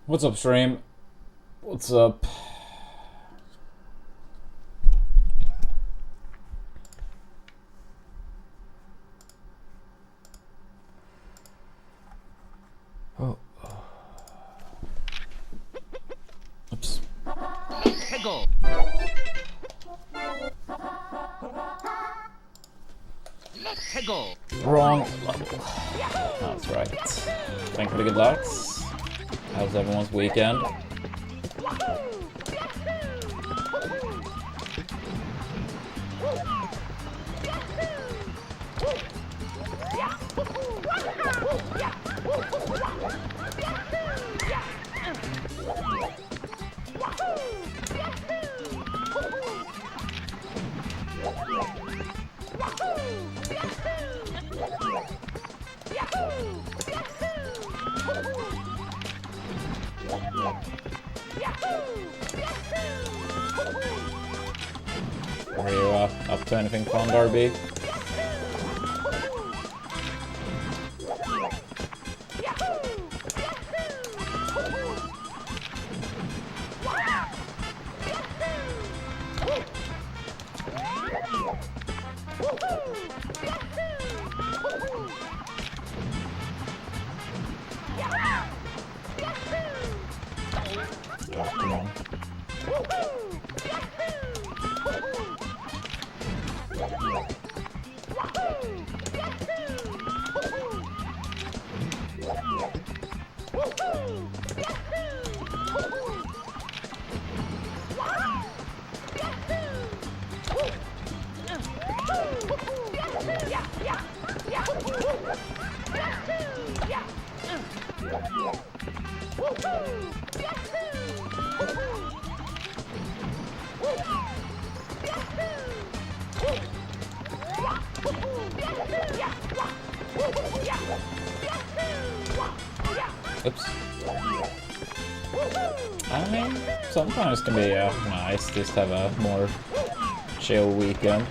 What's up, stream? What's up? Oh. Oops. Wrong level. That's right. Thank you for the good luck. How's everyone's weekend? Are you up to anything fun, Darby? Come on. Oops. I mean, sometimes it can be nice just to have a more chill weekend.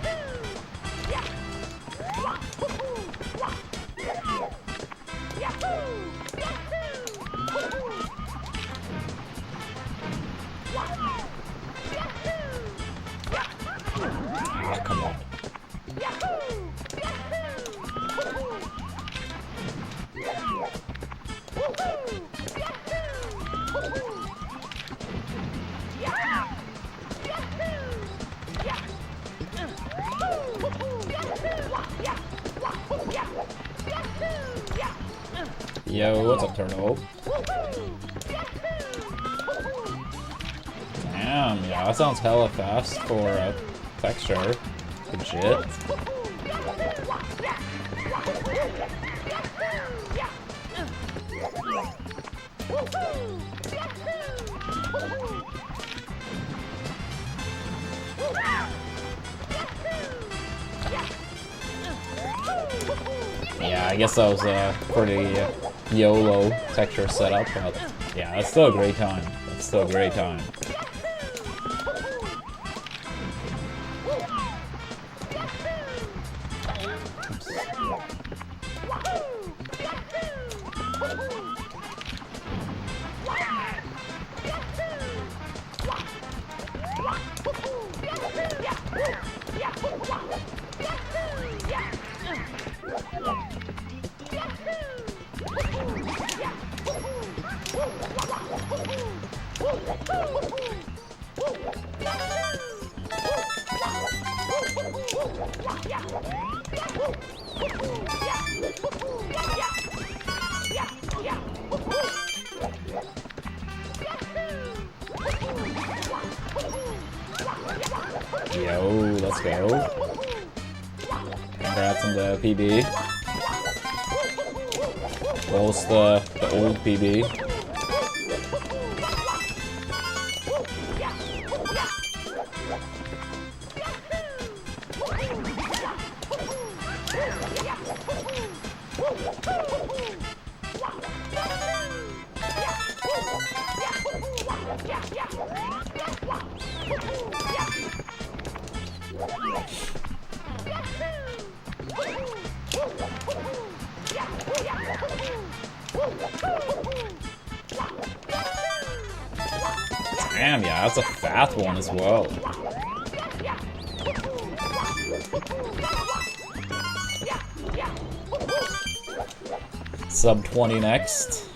Oh, come on. Yo, what's up, Turtle? Damn, yeah, that sounds hella fast for a texture. Good shit. Yeah, I guess that was a pretty YOLO texture setup, but yeah, it's still a great time. It's still a great time. Yo, let's go. Congrats on the PB. Well, it's the old PB. Damn, yeah, that's a fat one as well. Sub 20 next.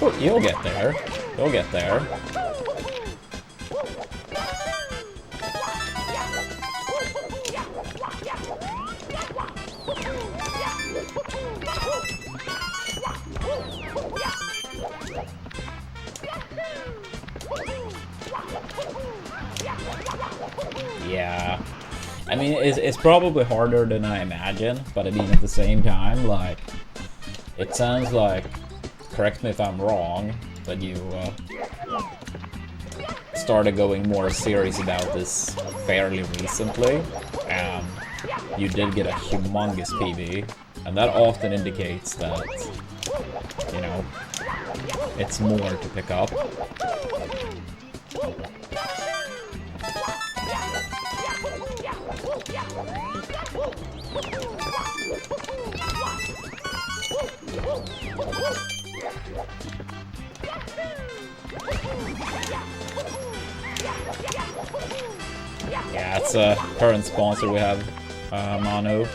Oh, you'll get there. You'll get there. Yeah. I mean, it's probably harder than I imagined, but I mean, at the same time, like, it sounds like, correct me if I'm wrong, but you started going more serious about this fairly recently, and you did get a humongous PB, and that often indicates that, you know, it's more to pick up. Yeah, it's a current sponsor we have, Manu.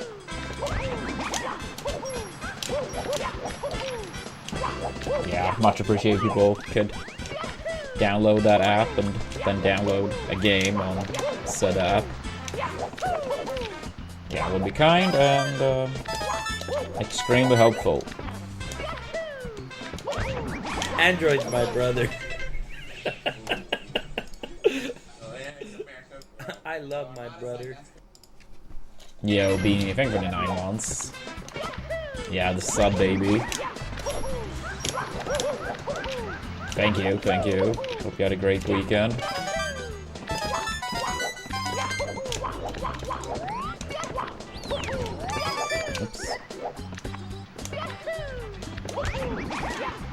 Yeah, much appreciated people could download that app and then download a game on said app. Yeah, it would be kind and extremely helpful. Android's my brother. I love my brother. Yo, Beanie, thank you for the 9 months. Yeah, the sub, baby. Thank you, thank you. Hope you had a great weekend. Oops.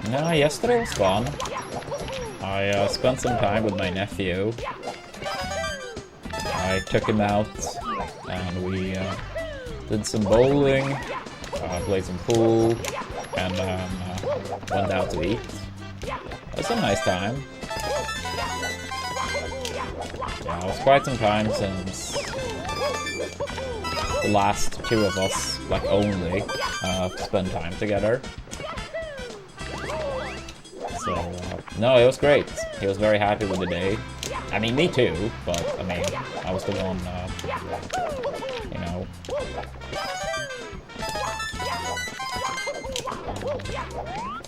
No, yesterday was fun. I spent some time with my nephew. I took him out and we did some bowling, played some pool, and went out to eat. It was a nice time. Yeah, it was quite some time since the last 2 of us, like, only spend time together. So, no, it was great. He was very happy with the day. I mean, me too, but, I mean, I was the one, you know,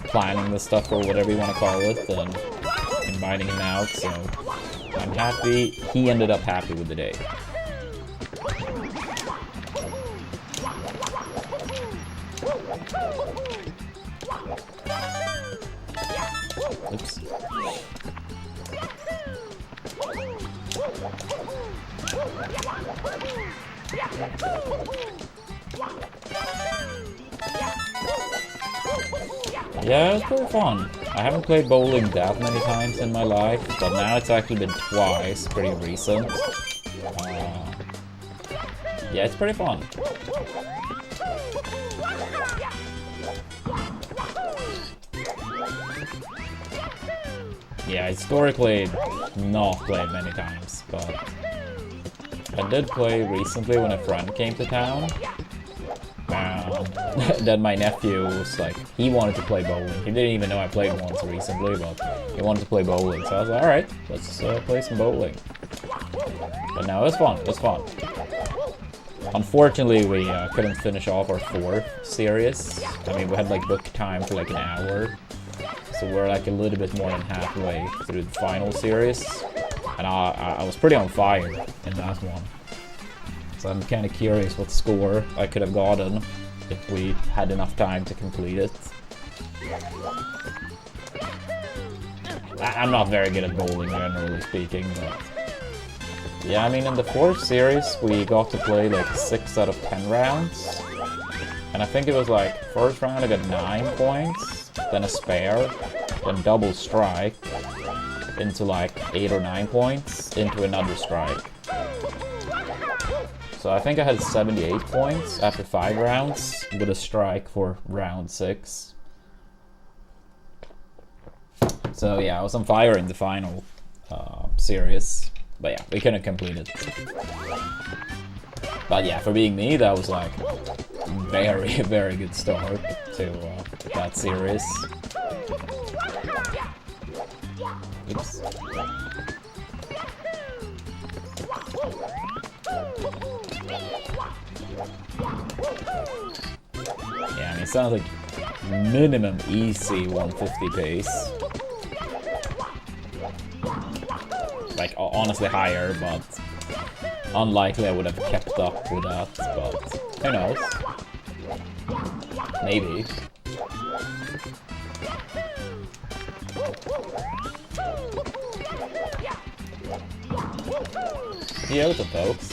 planning the stuff or whatever you want to call it, and inviting him out, so I'm happy. He ended up happy with the day. Oops. Yeah, it's pretty fun. I haven't played bowling that many times in my life, but now it's actually been twice, pretty recent. Yeah, it's pretty fun. Yeah, historically not played many times, but I did play recently when a friend came to town. Then my nephew was like, he wanted to play bowling. He didn't even know I played once recently, but he wanted to play bowling. So I was like, alright, let's play some bowling. But no, it was fun, it was fun. Unfortunately, we couldn't finish off our 4th series. I mean, we had like book time for like an hour. So we're like a little bit more than halfway through the final series. And I was pretty on fire in that one. So I'm kind of curious what score I could have gotten if we had enough time to complete it. I'm not very good at bowling, generally speaking, but Yeah, I mean, in the 4th series, we got to play like 6 out of 10 rounds. And I think it was like, first round I got 9 points, then a spare, then double strike, into like 8 or 9 points, into another strike. So I think I had 78 points after 5 rounds, with a strike for round 6. So yeah, I was on fire in the final series. But yeah, we couldn't complete it. But yeah, for being me, that was like very, very good start to that series. Oops. Yeah, I mean, it sounds like minimum easy 150 pace. Like, honestly higher, but unlikely I would have kept up with that, but who knows? Maybe. Yeah, with the folks.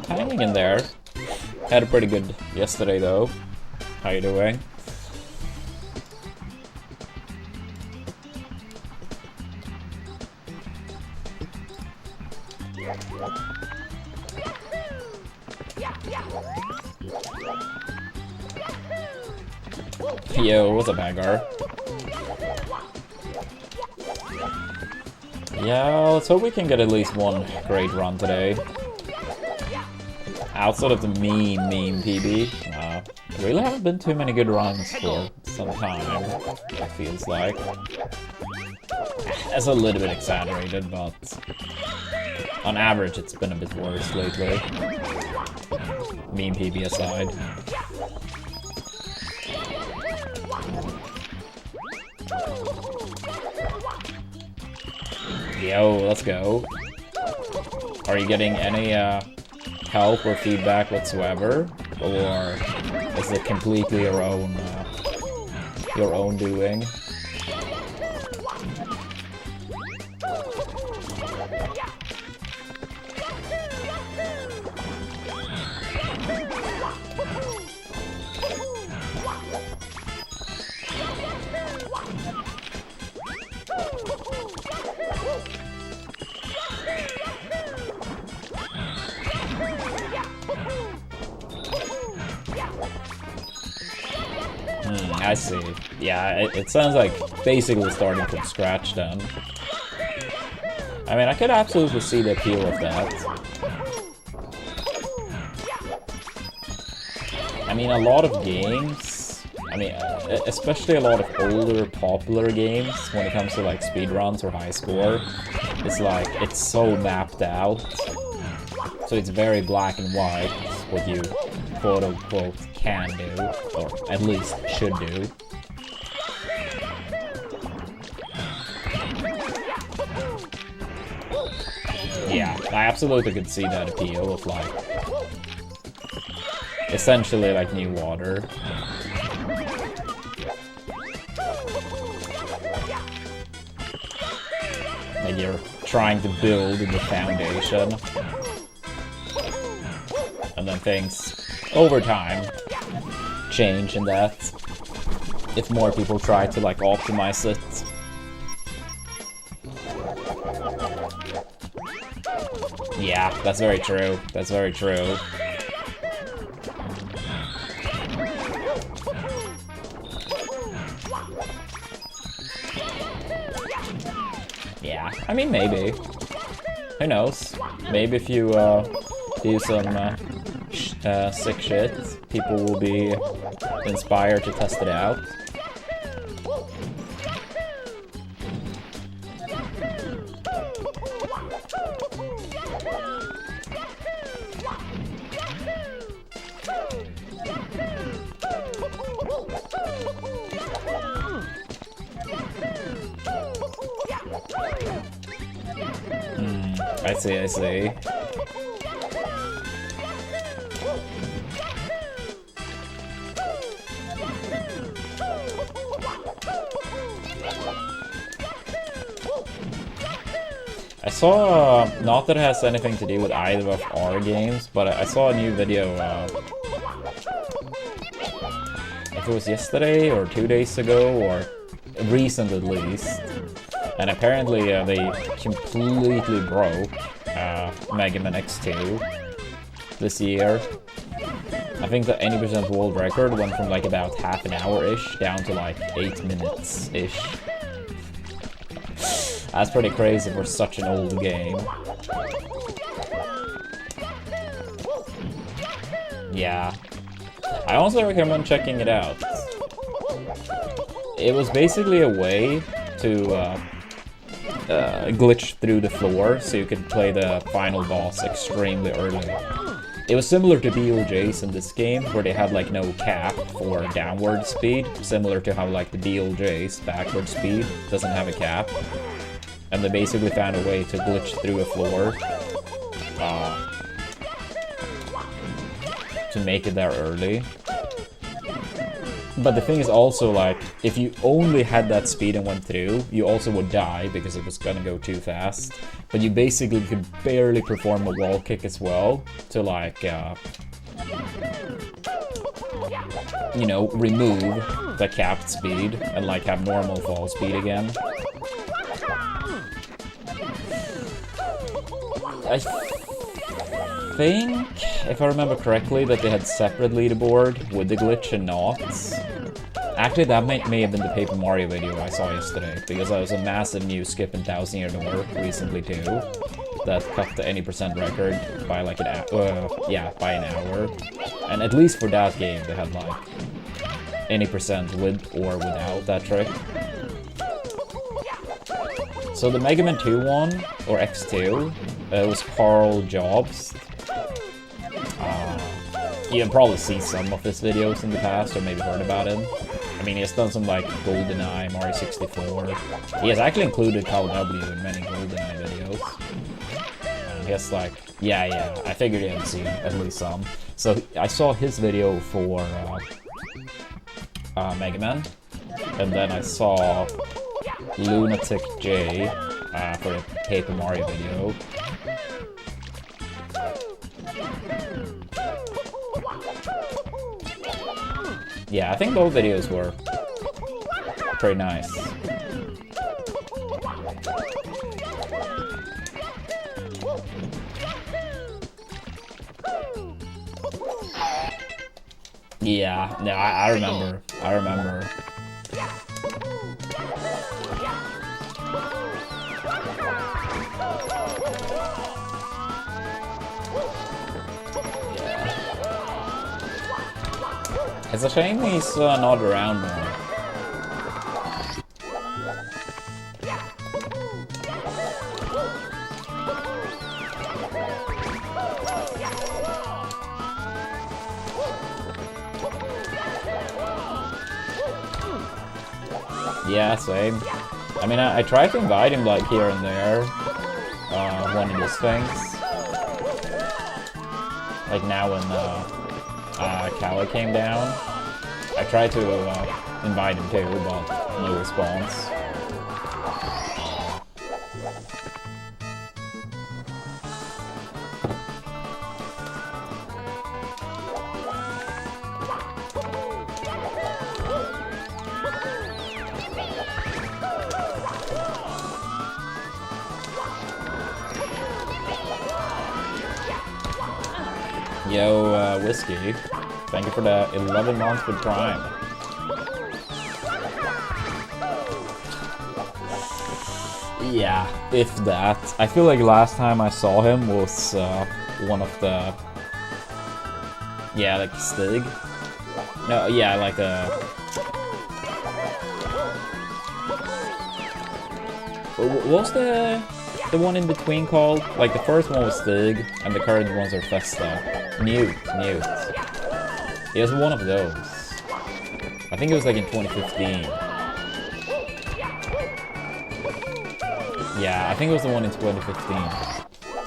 Hanging in there. Had a pretty good yesterday though. How you doing? Yo, what's up, Hagar? Yeah, let's hope we can get at least one great run today. Outside of the meme PB, there really haven't been too many good runs for some time, it feels like. It's a little bit exaggerated, but on average it's been a bit worse lately. Meme PB aside. Yo, let's go. Are you getting any help or feedback whatsoever, or is it completely your own doing? I see. Yeah, it sounds like basically starting from scratch then. I mean, I could absolutely see the appeal of that. I mean, a lot of games, I mean, especially a lot of older popular games, when it comes to like speedruns or high score, it's like, it's so mapped out. So it's very black and white, what you quote-unquote can do, or at least should do. Yeah, I absolutely could see that appeal of like, essentially like new water. Like you're trying to build the foundation. And then things, over time, change in that. If more people try to like optimize it. Yeah, that's very true. That's very true. Yeah, I mean, maybe. Who knows? Maybe if you do some sick shit, people will be inspired to test it out. I see, I see. I saw, not that it has anything to do with either of our games, but I saw a new video, if it was yesterday or 2 days ago, or recent at least, and apparently they completely broke Mega Man X2 this year. I think the 80% world record went from like about half an hour-ish down to like 8 minutes-ish. That's pretty crazy for such an old game. Yeah. I also recommend checking it out. It was basically a way to glitch through the floor so you could play the final boss extremely early. It was similar to BLJ's in this game, where they had like no cap for downward speed, similar to how like the BLJ's backward speed doesn't have a cap. And they basically found a way to glitch through a floor to make it there early. But the thing is also, like, if you only had that speed and went through, you also would die because it was gonna go too fast. But you basically could barely perform a wall kick as well to, like, you know, remove the capped speed and, like, have normal fall speed again. I think, if I remember correctly, that they had separate leaderboard with the glitch and not. Actually, that may have been the Paper Mario video I saw yesterday, because there was a massive new skip in 1000 Year Door recently too, that cut the 80% record by like an hour, yeah, by an hour. And at least for that game, they had like 80% with or without that trick. So the Mega Man 2 one, or X2, was Carl Jobs. You can probably see some of his videos in the past, or maybe heard about him. I mean, he has done some like GoldenEye, Mario 64. He has actually included Call W in many GoldenEye videos. And he has like, yeah, I figured he had seen at least some. So I saw his video for Mega Man, and then I saw Lunatic J for a Paper Mario video. Yeah, I think both videos were pretty nice. Yeah, no, I remember. I remember. It's a shame he's not around more. Yeah, same. I mean, I try to invite him like here and there, one of these things. Like now when Kala came down, I tried to invite him too, but no response. Yo, Whiskey, thank you for the 11 months with Prime. Yeah, if that. I feel like last time I saw him was one of the... Yeah, like Stig. No, yeah, like what was the one in between called? Like the first one was Stig, and the current ones are Festa. Newt. He has one of those. I think it was like in 2015. Yeah, I think it was the one in 2015.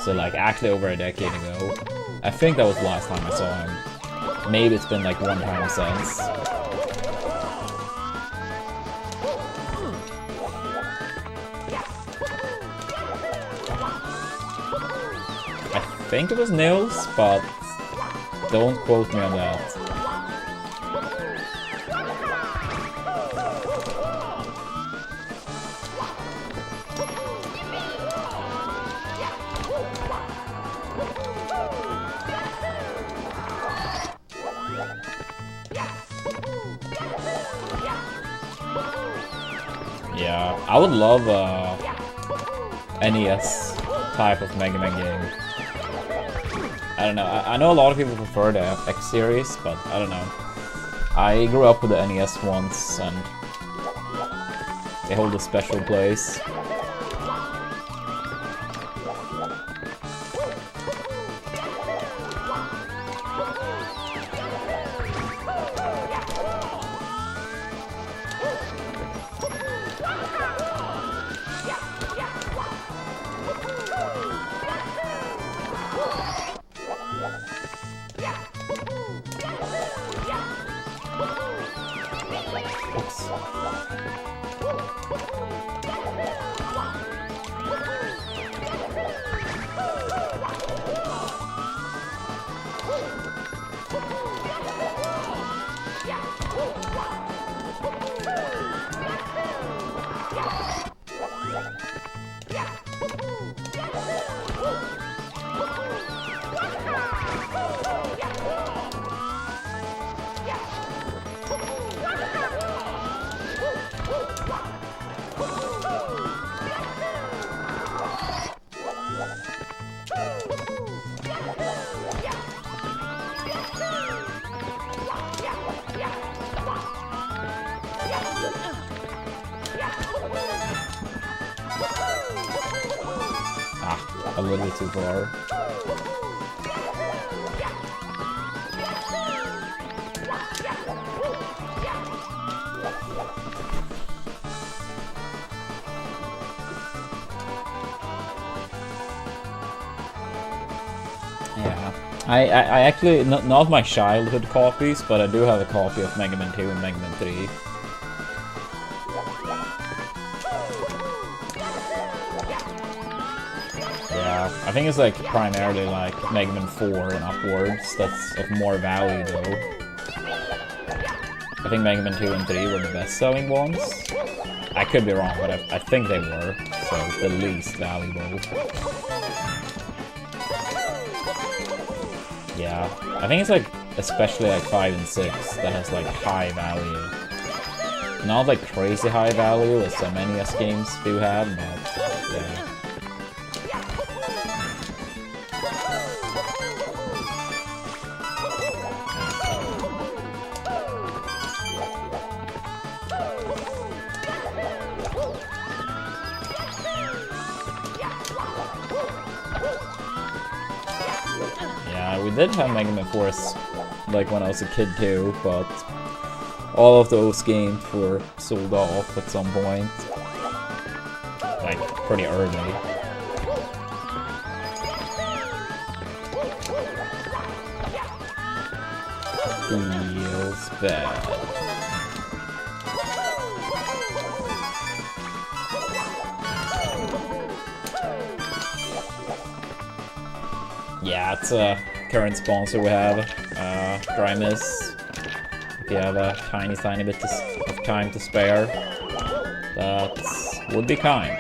So like actually over a decade ago. I think that was the last time I saw him. Maybe it's been like one time since. I think it was Nils, but don't quote me on that. Yeah, I would love a NES type of Mega Man game. I don't know, I know a lot of people prefer the X series, but I don't know. I grew up with the NES ones, and they hold a special place. A little too far. Yeah, I actually, not my childhood copies, but I do have a copy of Mega Man 2 and Mega Man 3. I think it's like primarily like Mega Man 4 and upwards that's of more value though. I think Mega Man 2 and 3 were the best selling ones. I could be wrong, but I think they were, so the least valuable. Yeah, I think it's like especially like 5 and 6 that has like high value. Not like crazy high value as some NES games do have, but yeah. We did have Mega Man 4s like when I was a kid too, but all of those games were sold off at some point, like pretty early. Feels bad. Yeah, it's a current sponsor we have, Grimus. If you have a tiny bit of time to spare, that would be kind.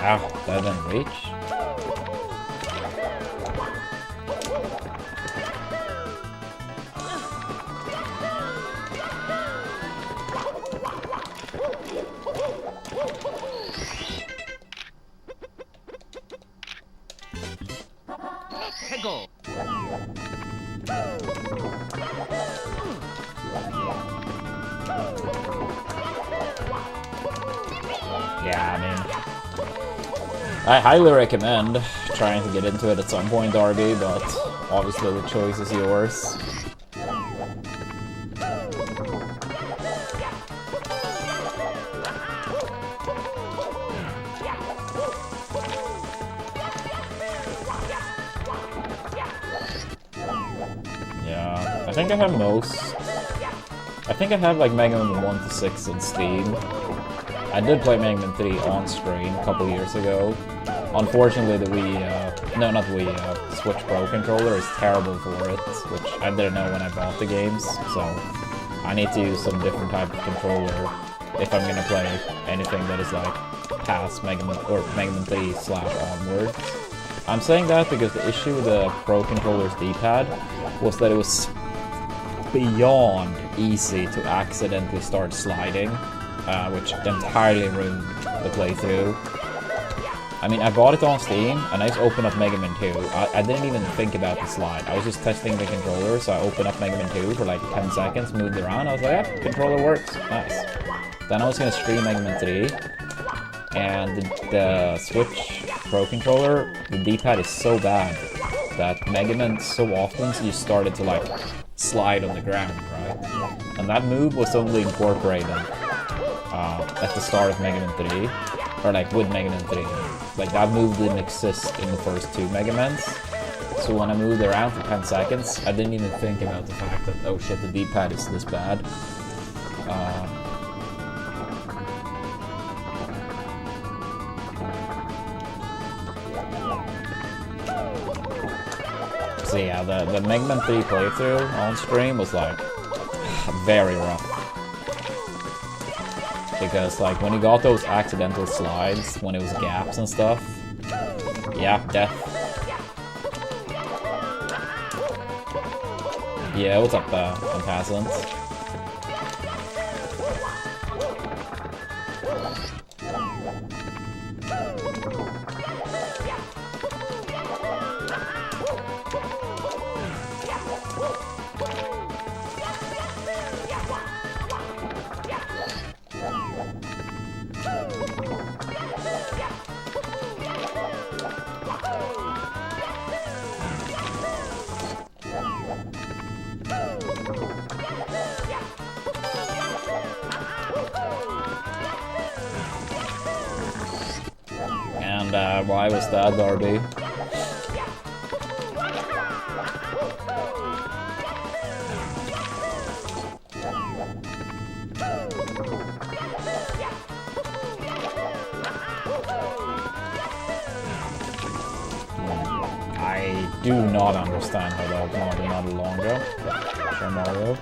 Ah, that didn't reach. Yeah, I mean, I highly recommend trying to get into it at some point, Darby, but obviously the choice is yours. Yeah, I think I have most. I think I have like Mega Man 1 to 6 on Steam. I did play Mega Man 3 on stream a couple years ago. Unfortunately, the Switch Pro controller is terrible for it, which I didn't know when I bought the games, so I need to use some different type of controller if I'm gonna play anything that is like past Mega Man 3 / onwards. I'm saying that because the issue with the Pro controller's D-pad was that it was beyond easy to accidentally start sliding, which entirely ruined the playthrough. I mean, I bought it on Steam, and I just opened up Mega Man 2. I didn't even think about the slide. I was just testing the controller, so I opened up Mega Man 2 for like 10 seconds, moved around, I was like, yeah, controller works, nice. Then I was gonna stream Mega Man 3, and the Switch Pro controller, the D-pad is so bad that Mega Man so often you started to like slide on the ground, right? And that move was only incorporated at the start of Mega Man 3, or like with Mega Man 3. Like that move didn't exist in the first 2 Mega Mans. So when I moved around for 10 seconds, I didn't even think about the fact that, oh shit, the D-pad is this bad. So yeah, the Mega Man 3 playthrough on stream was like very rough. Because like when you got those accidental slides, when it was gaps and stuff, yeah, death. Yeah, what's up, Peasants? And why was that, Darby? I do not understand how that was not longer. Sure, Mario.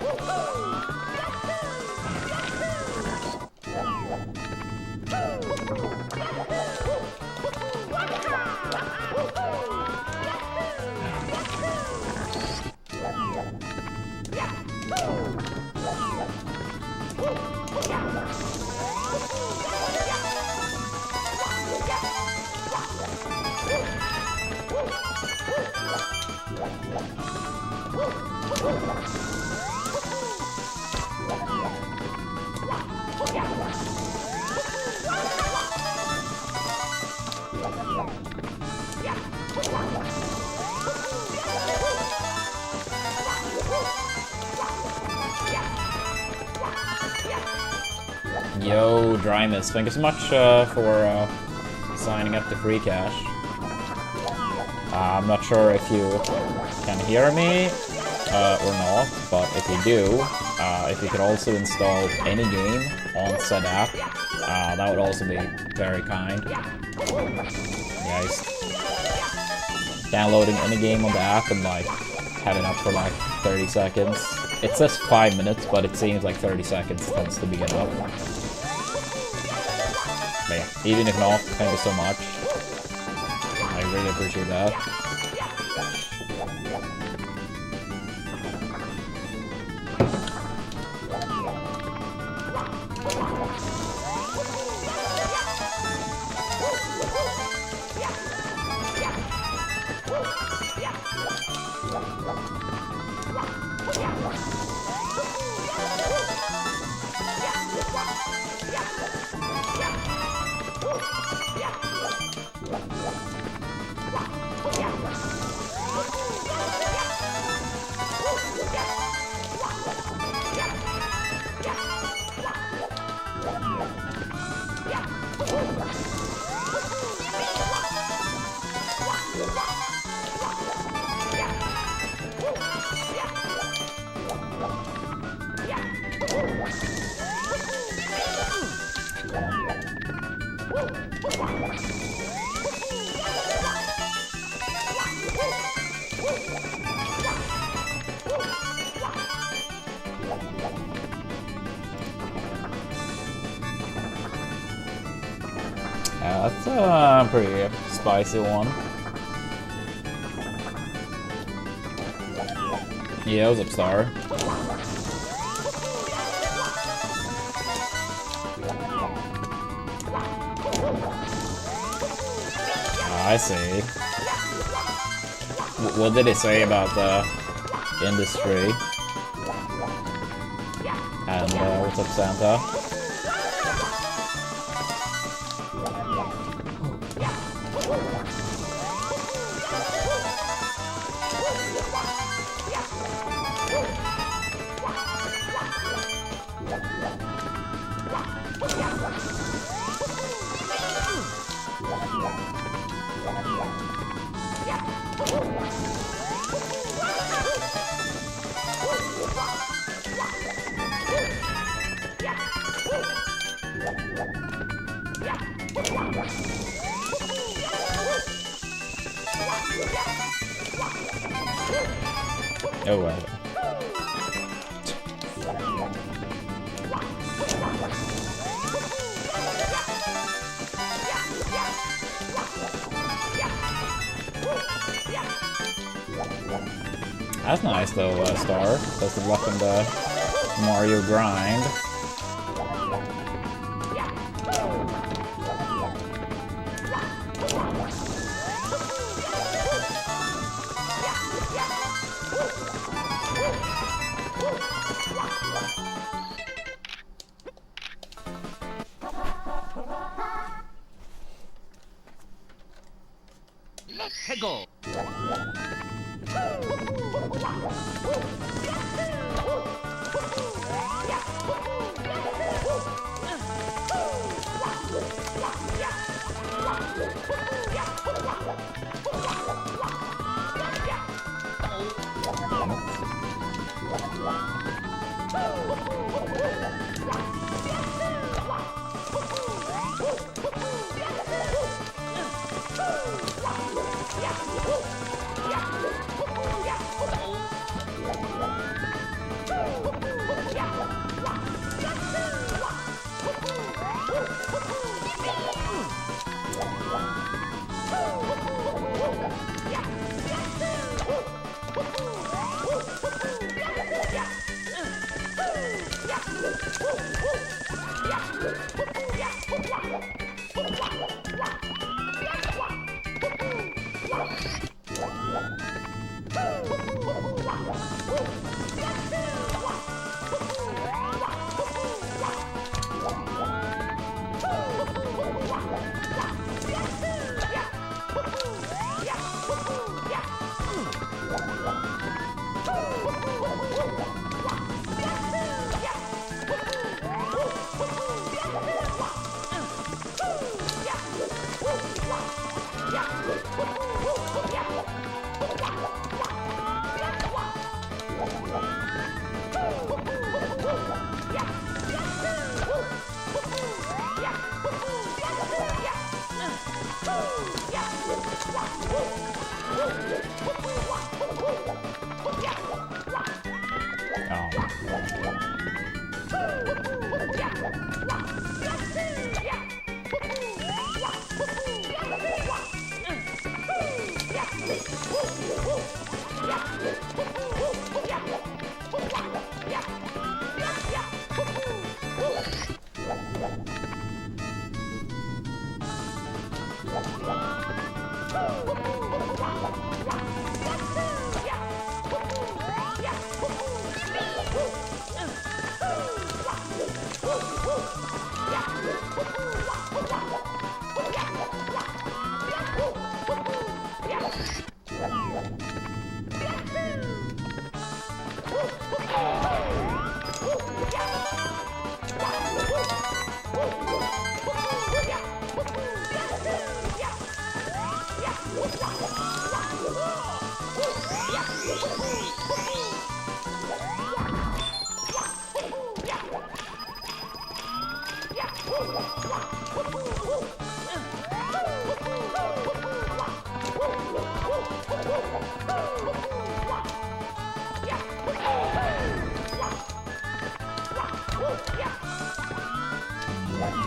Yo, Drymus, thank you so much for signing up to free cash. I'm not sure if you can hear me or not, but if you do, if you could also install any game on said app, that would also be very kind. Guys, downloading any game on the app and like have it up for like 30 seconds. It says 5 minutes, but it seems like 30 seconds tends to be enough. But yeah. Even if not, thank you so much. I really appreciate that. Yeah, that's a pretty spicy one. Yeah, what's up, Star? I see. What did it say about the industry? And what's up, Santa? Oh well. That's nice though, Star. Best of luck in the Mario grind. Let's go.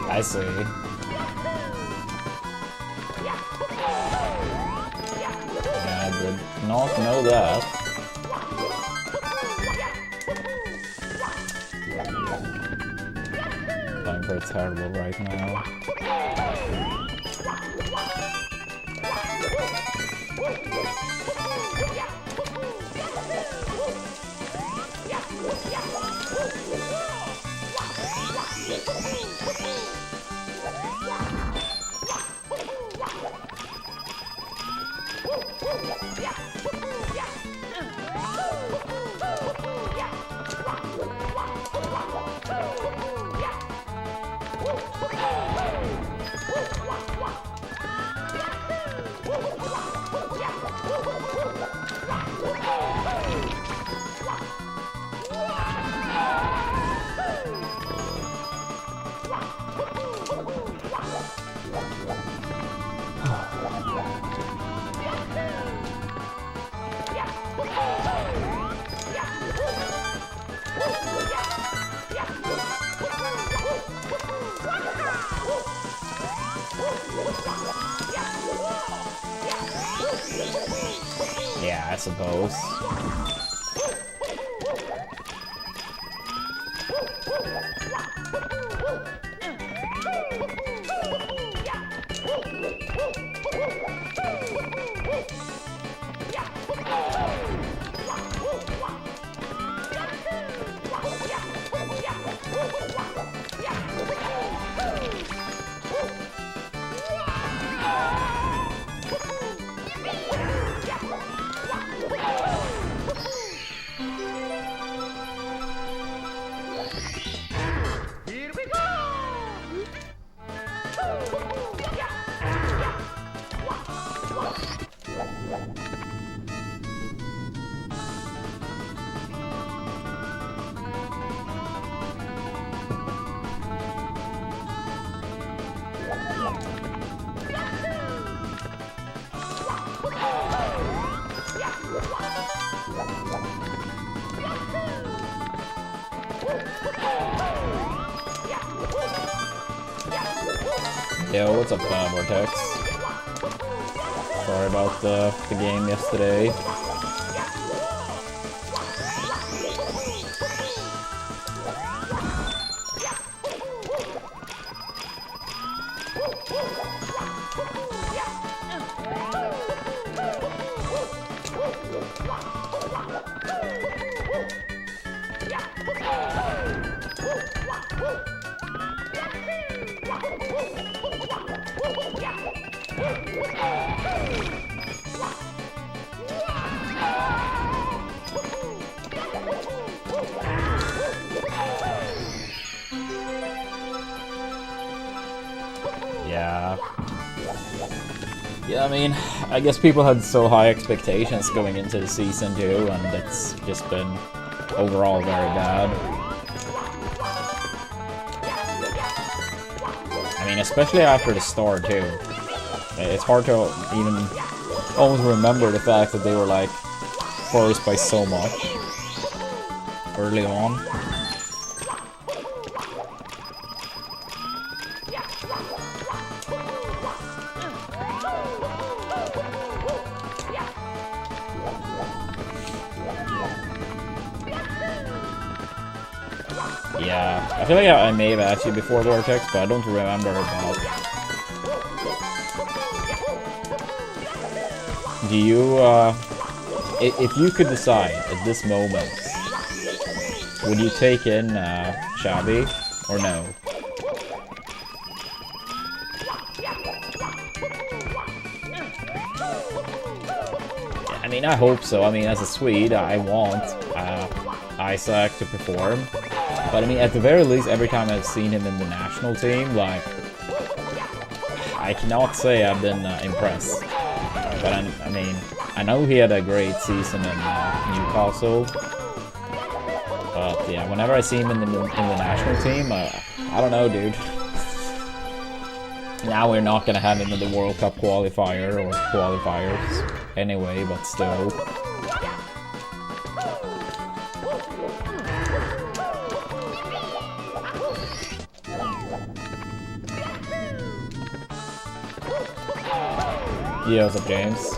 I see. Yeah, I did not know that. Playing pretty terrible right now. Yeah, I suppose. Yo, what's up, Vortex? Sorry about the game yesterday. Yeah, I mean, I guess people had so high expectations going into the season too, and it's just been overall very bad. I mean, especially after the start too. It's hard to even almost remember the fact that they were like first by so much early on. Yeah, I feel like I may have asked you before, Vortex, but I don't remember about. Do you, if you could decide at this moment, would you take in Shabby or no? I mean, I hope so. I mean, as a Swede, I want Isaac to perform. But I mean, at the very least, every time I've seen him in the national team, like, I cannot say I've been impressed. But I mean, I know he had a great season in Newcastle. But yeah, whenever I see him in the national team, I don't know, dude. Now we're not gonna have him in the World Cup qualifier or qualifiers anyway, but still. Yeah, what's up, James?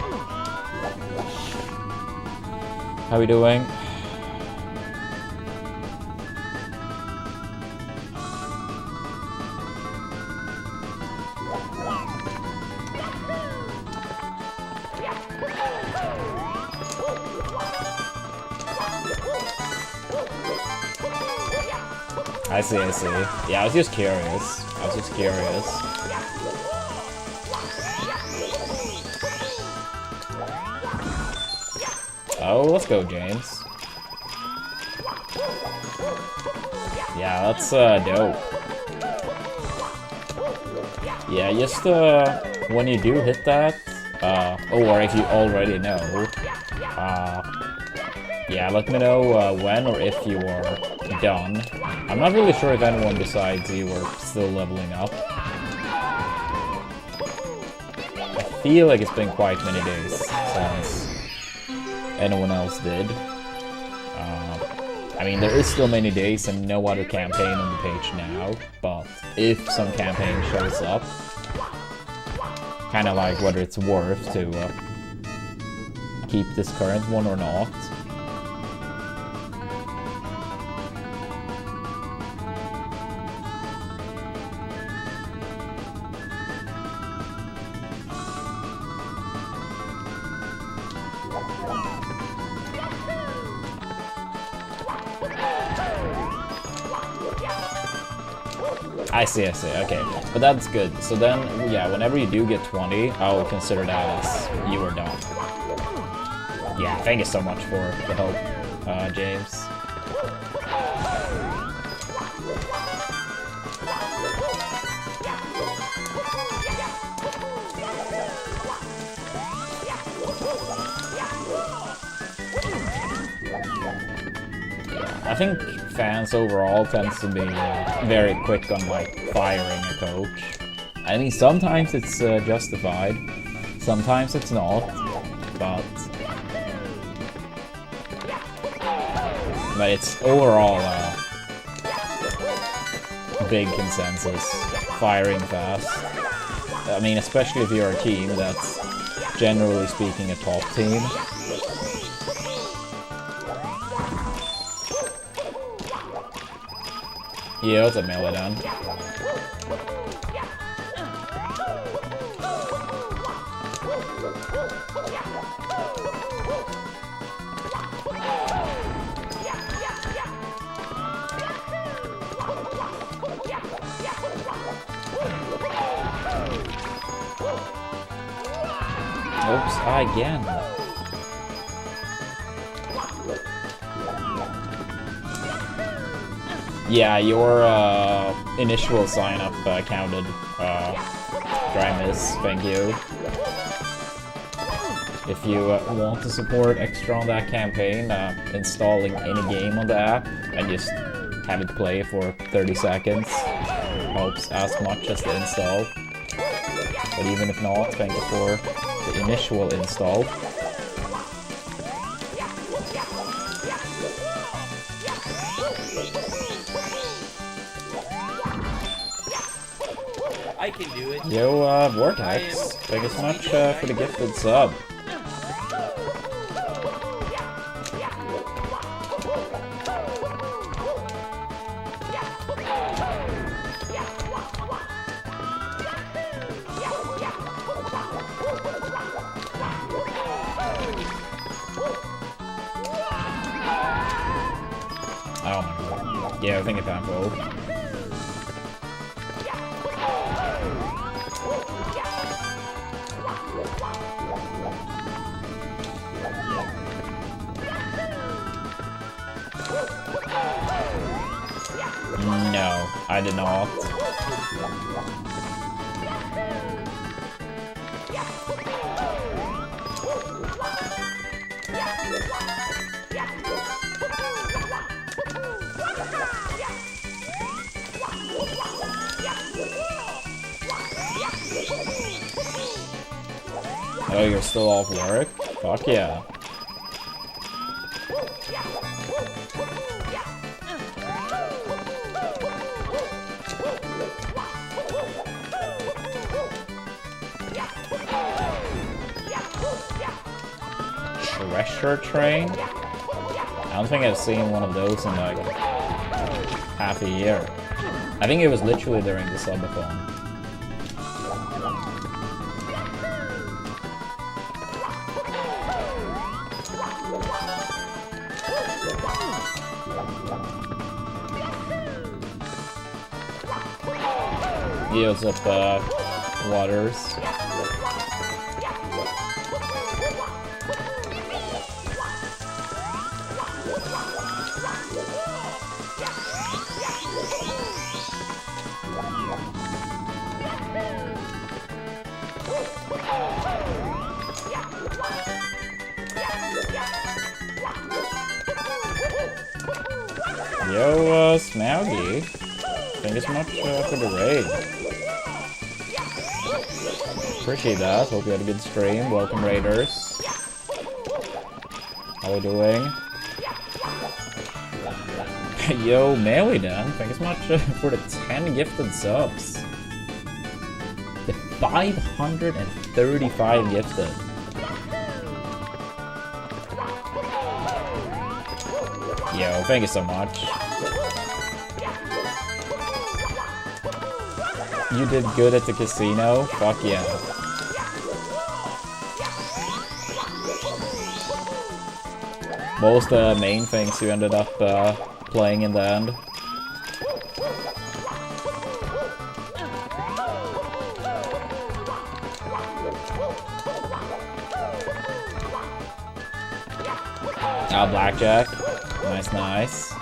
How we doing? I see, I see. Yeah, I was just curious. Oh, let's go, James. Yeah, that's dope. Yeah, just when you do hit that, or if you already know, yeah, let me know when or if you are done. I'm not really sure if anyone besides you are still leveling up. I feel like it's been quite many days since anyone else did. I mean, there is still many days and no other campaign on the page now, but if some campaign shows up, kind of like whether it's worth to keep this current one or not. I see, okay. But that's good. So then, yeah, whenever you do get 20, I'll consider that as you are done. Yeah, thank you so much for the help, James. I think fans overall tends to be very quick on like firing a coach. I mean, sometimes it's justified, sometimes it's not, but it's overall a big consensus, firing fast. I mean, especially if you're a team that's generally speaking a top team. Yeah, what's up, Meladon? Oops, again. Yeah, your initial sign-up counted. Grimus, thank you. If you want to support extra on that campaign, installing any game on the app and just have it play for 30 seconds helps as much as the install. But even if not, thank you for the initial install. I can do it. Yo, Vortex, thank you so much for the gifted sub. Yeah, I think it's handful. No, I did not. Oh, you're still off work? Fuck yeah. Treasure train? I don't think I've seen one of those in like half a year. I think it was literally during the subathon. Yeah, what's up, Waters? Yo, Smaugy. Thank you so much for the raid. Appreciate that. Hope you had a good stream. Welcome, Raiders. How are we doing? Yo, Melee Dan. Thank you so much for the 10 gifted subs. The 535 gifted. Yo, thank you so much. You did good at the casino? Fuck yeah. What was the main things you ended up playing in the end? Ah, blackjack. Nice, nice.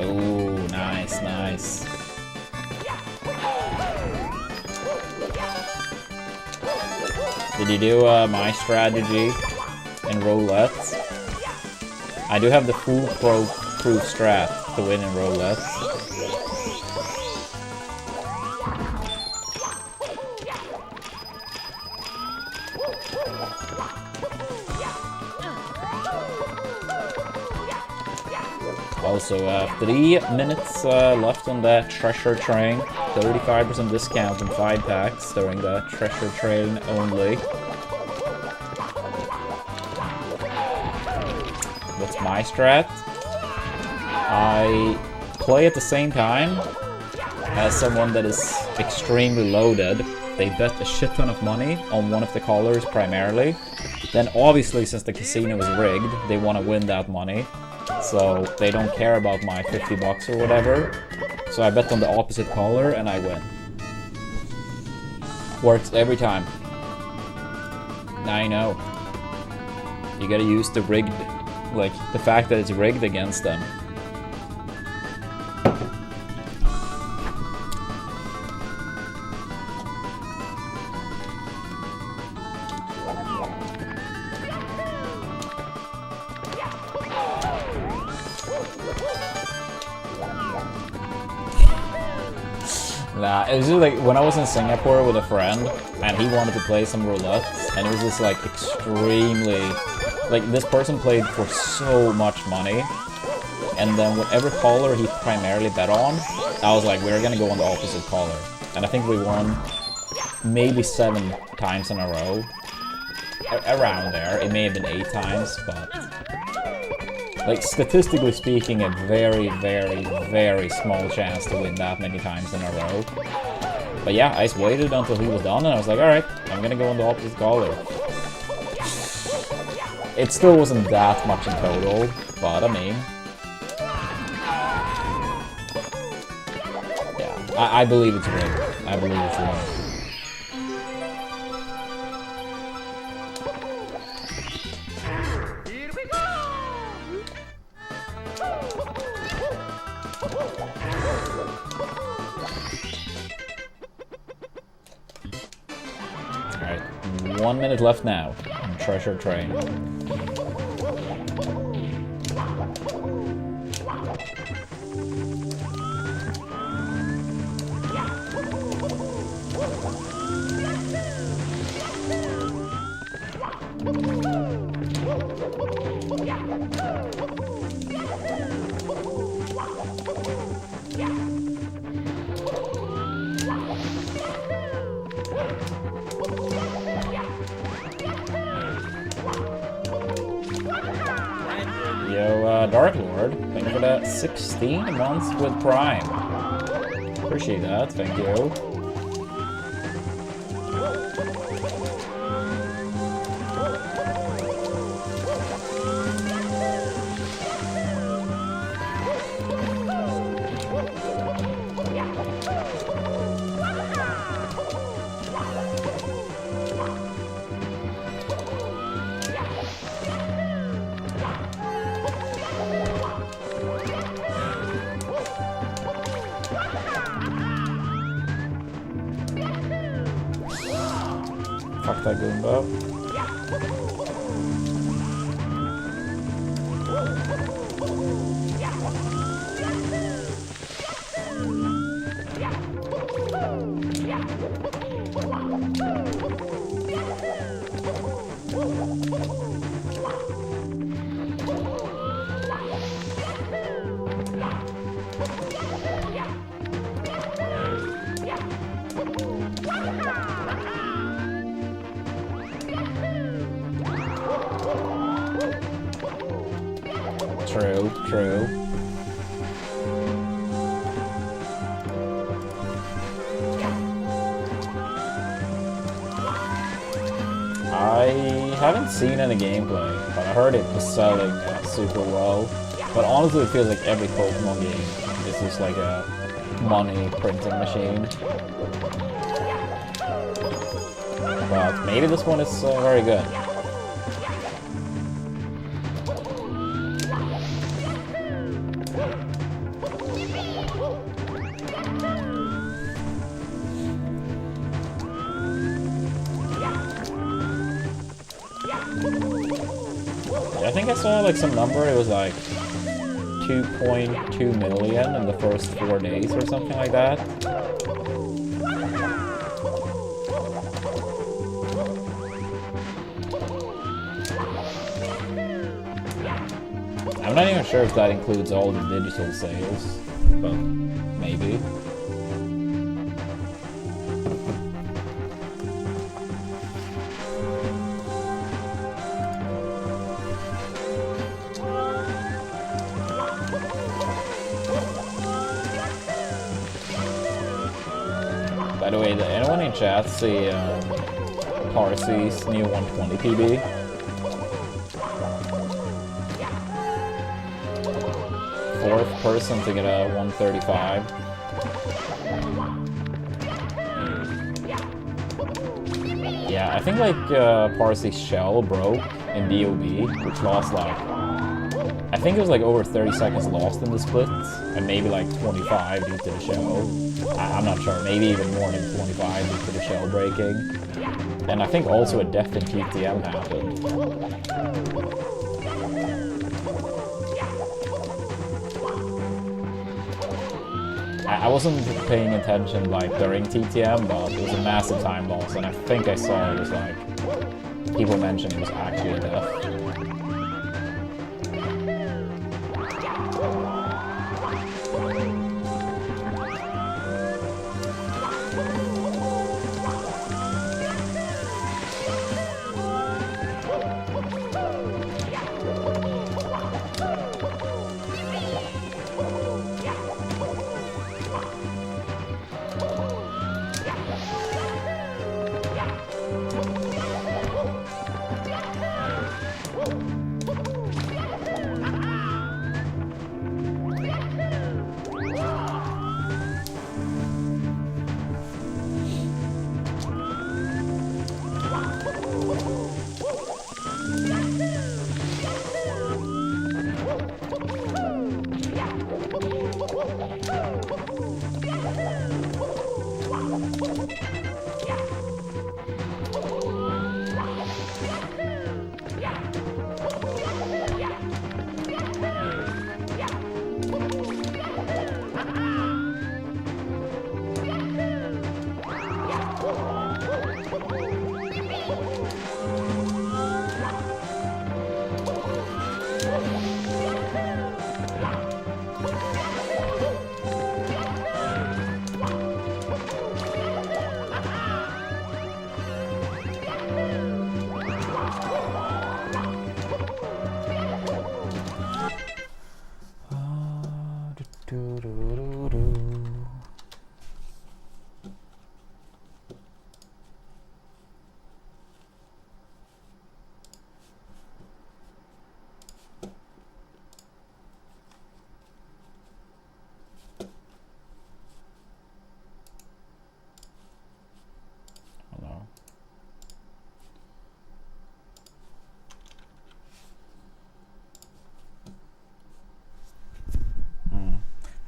Oh, nice, nice. Did you do my strategy in Roulette? I do have the foolproof strat to win in Roulette. Also, 3 minutes left on the treasure train. 35% discount in 5 packs during the treasure train only. What's my strat? I play at the same time as someone that is extremely loaded. They bet a shit ton of money on one of the colors primarily. Then obviously, since the casino is rigged, they want to win that money. So they don't care about my 50 bucks or whatever. So I bet on the opposite color and I win. Works every time. I know. You gotta use the rigged, like the fact that it's rigged against them. Nah, it was just like when I was in Singapore with a friend and he wanted to play some roulette and it was just like extremely, like this person played for so much money and then whatever color he primarily bet on, I was like, we're gonna go on the opposite color. And I think we won maybe 7 times in a row. Around there. It may have been 8 times, but... Like, statistically speaking, a very, very, very small chance to win that many times in a row. But yeah, I just waited until he was done, and I was like, alright, I'm gonna go on the opposite color. It still wasn't that much in total, but I mean... Yeah, I believe it's rigged. I believe it's rigged. Alright, 1 minute left now on Treasure Train. Dark Lord, thank you for that 16 months with Prime. Appreciate that, thank you. Fuck that Goomba. True, true. I haven't seen any gameplay, but I heard it was selling super well. But honestly, it feels like every Pokemon game is just like a money printing machine. But maybe this one is very good. I think I saw like some number, it was like 2.2 million in the first 4 days or something like that. I'm not even sure if that includes all the digital sales, but maybe. By the way, did anyone in chat see Parsy's new 120 PB? Fourth person to get a 135. Yeah, I think like Parsy's shell broke in DOB, which lost like, I think it was like over 30 seconds lost in the split, and maybe like 25 due to the shell. I'm not sure, maybe even more than 25 due to the shell breaking. And I think also a death in TTM happened. I wasn't paying attention like during TTM, but it was a massive time loss, and I think I saw it was like, people mentioned it was actually a death.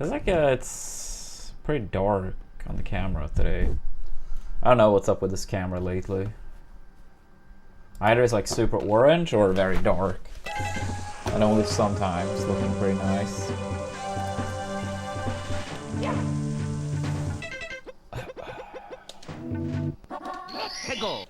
It's like it's pretty dark on the camera today. I don't know what's up with this camera lately. Either it's like super orange or very dark. And only sometimes looking pretty nice. Go.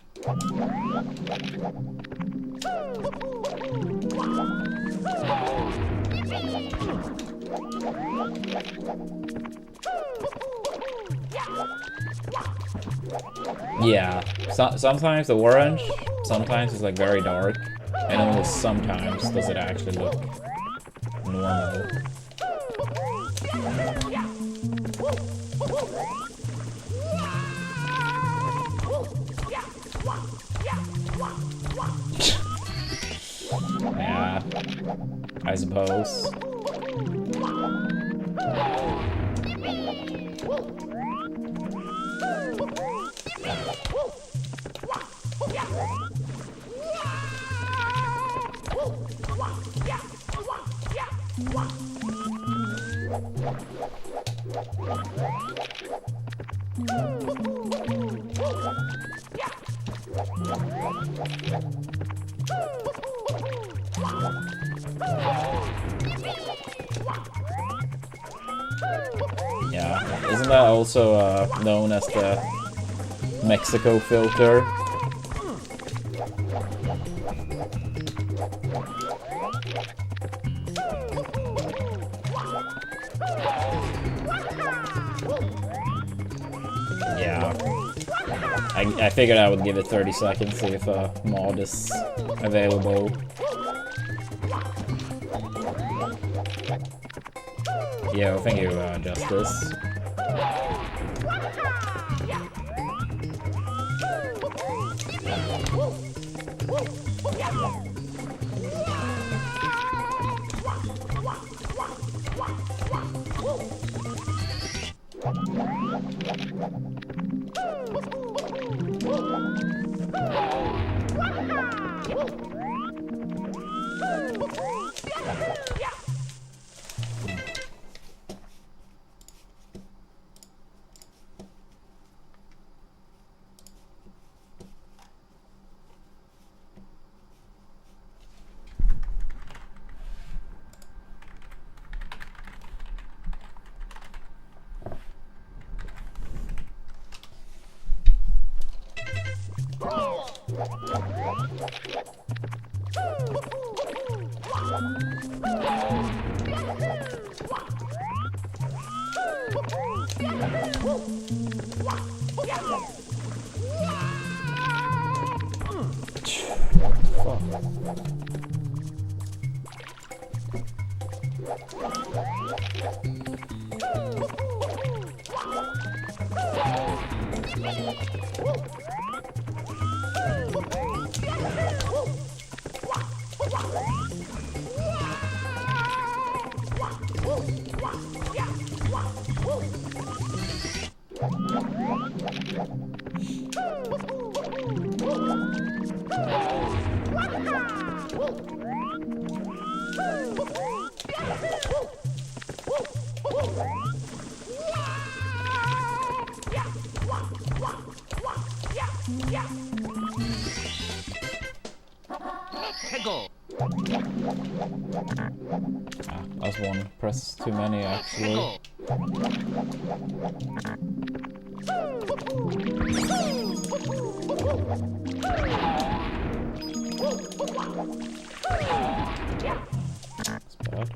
Yeah, sometimes the orange, sometimes it's like very dark, and only sometimes does it actually look normal. Yeah, I suppose. Yeah, isn't that also known as the Mexico filter? Yeah, I figured I would give it 30 seconds, see if a mod is available. Yo, thank you, Justice. That's one press too many, actually. That's bad.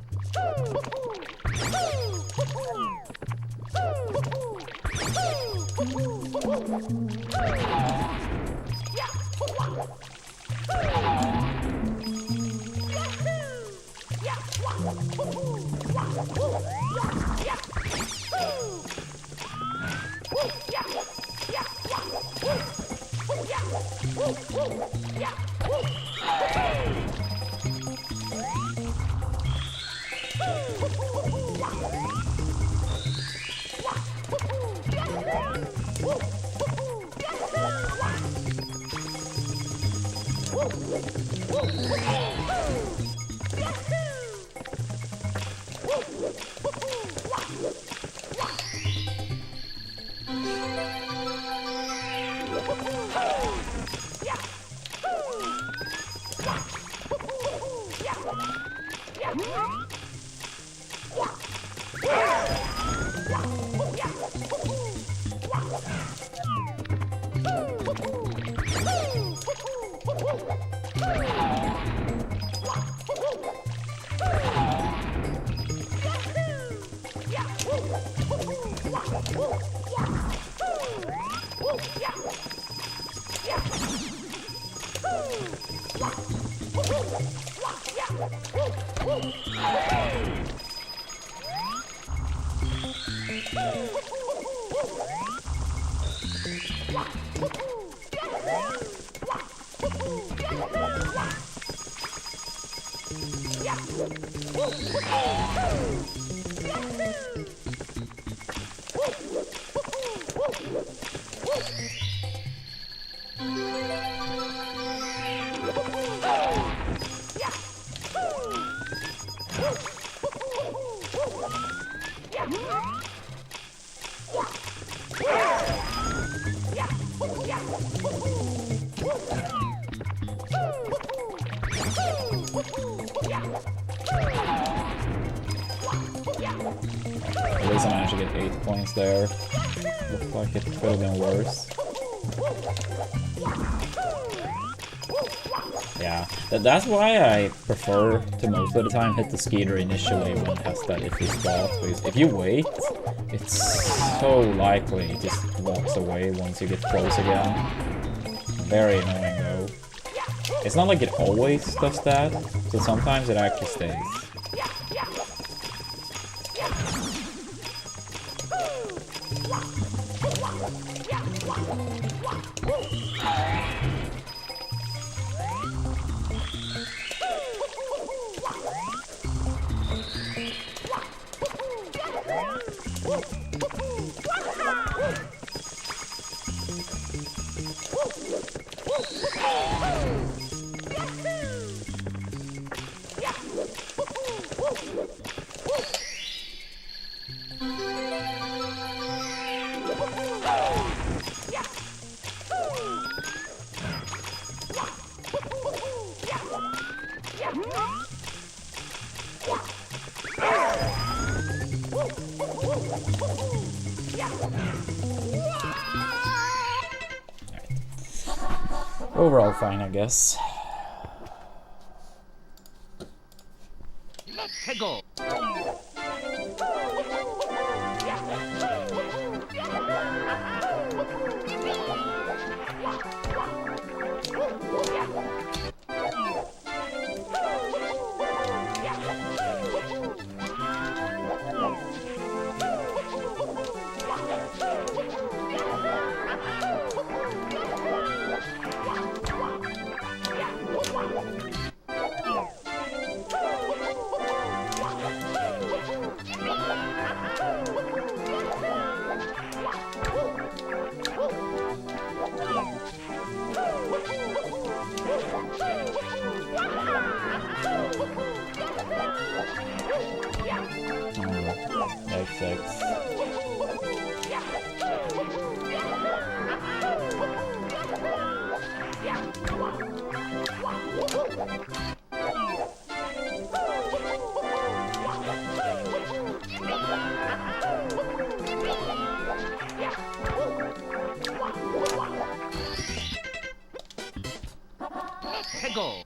At least I managed to get 8 points there. Looked like it could have been worse. Yeah, that's why I prefer to most of the time hit the skeeter initially when it has that iffy spot. Because if you wait, it's so likely it just walks away once you get close again. Very annoying though. It's not like it always does that, so sometimes it actually stays. Overall fine, I guess. Let's go. Go.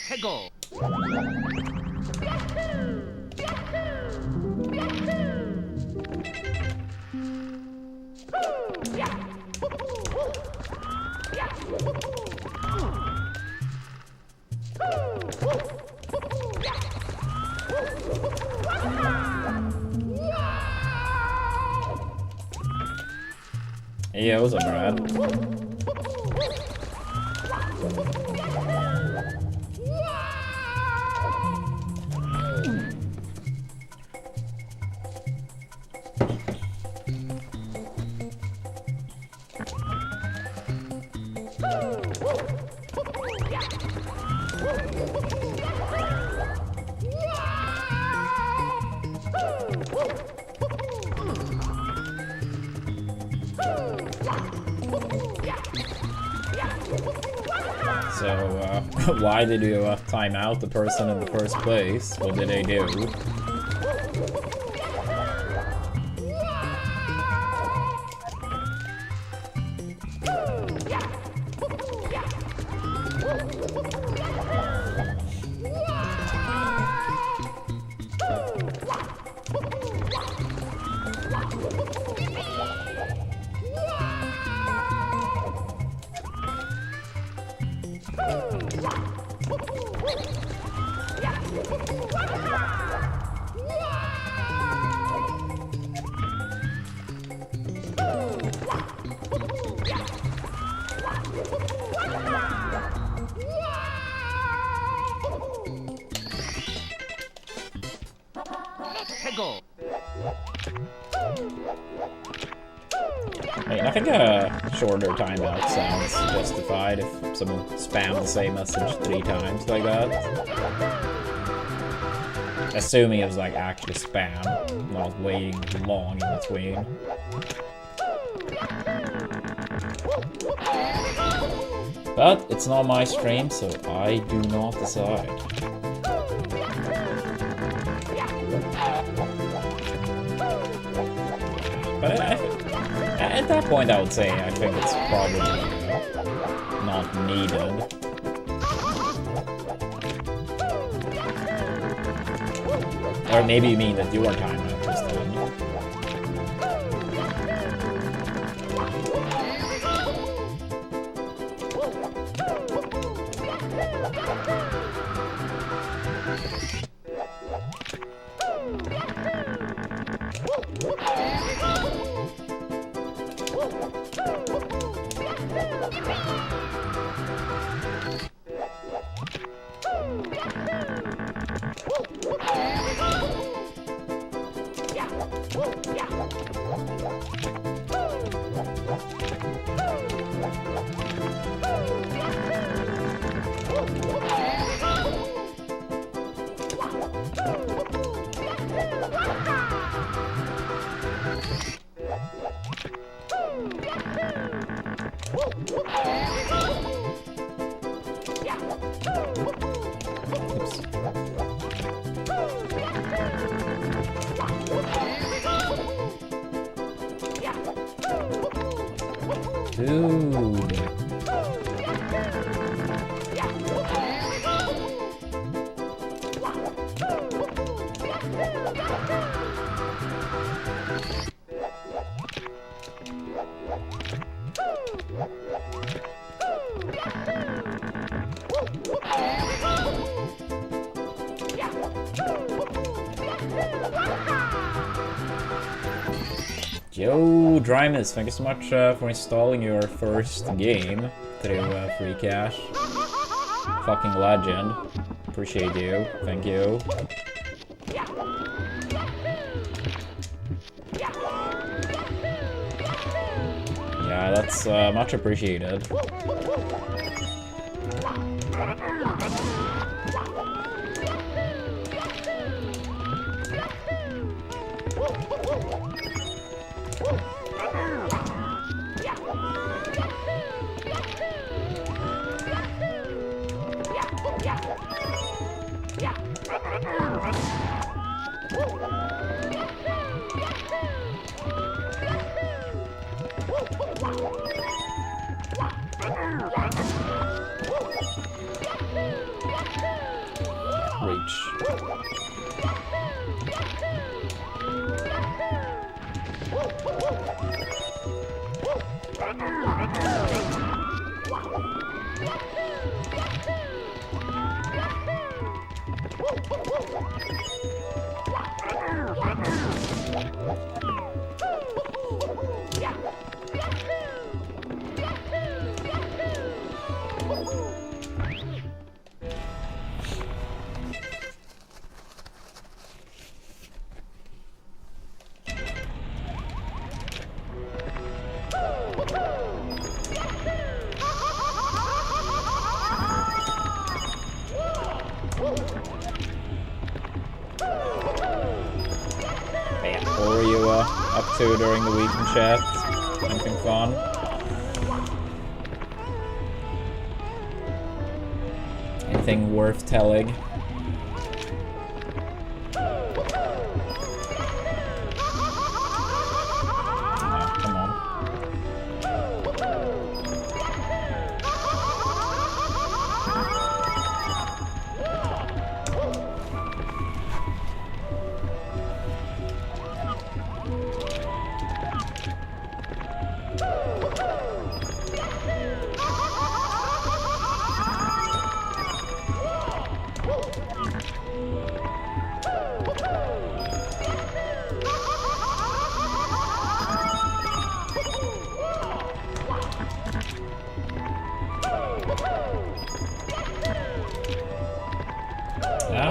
Hegel. Yeah, what's up, Brad? So, why did you time out the person in the first place? What did they do? Hegel. I mean, I think a shorter timeout sounds justified if someone spammed the same message 3 times like that. Assuming it was like actually spam, not waiting long in between. But it's not my stream, so I do not decide. But at that point, I would say I think it's probably not needed. Or maybe you mean that your timeout was done. Dude. Yo, Drymus, thank you so much for installing your first game through free cash. Fucking legend. Appreciate you. Thank you. Yeah, that's much appreciated. What were you up to during the week in chat? Anything fun? Anything worth telling? Come on.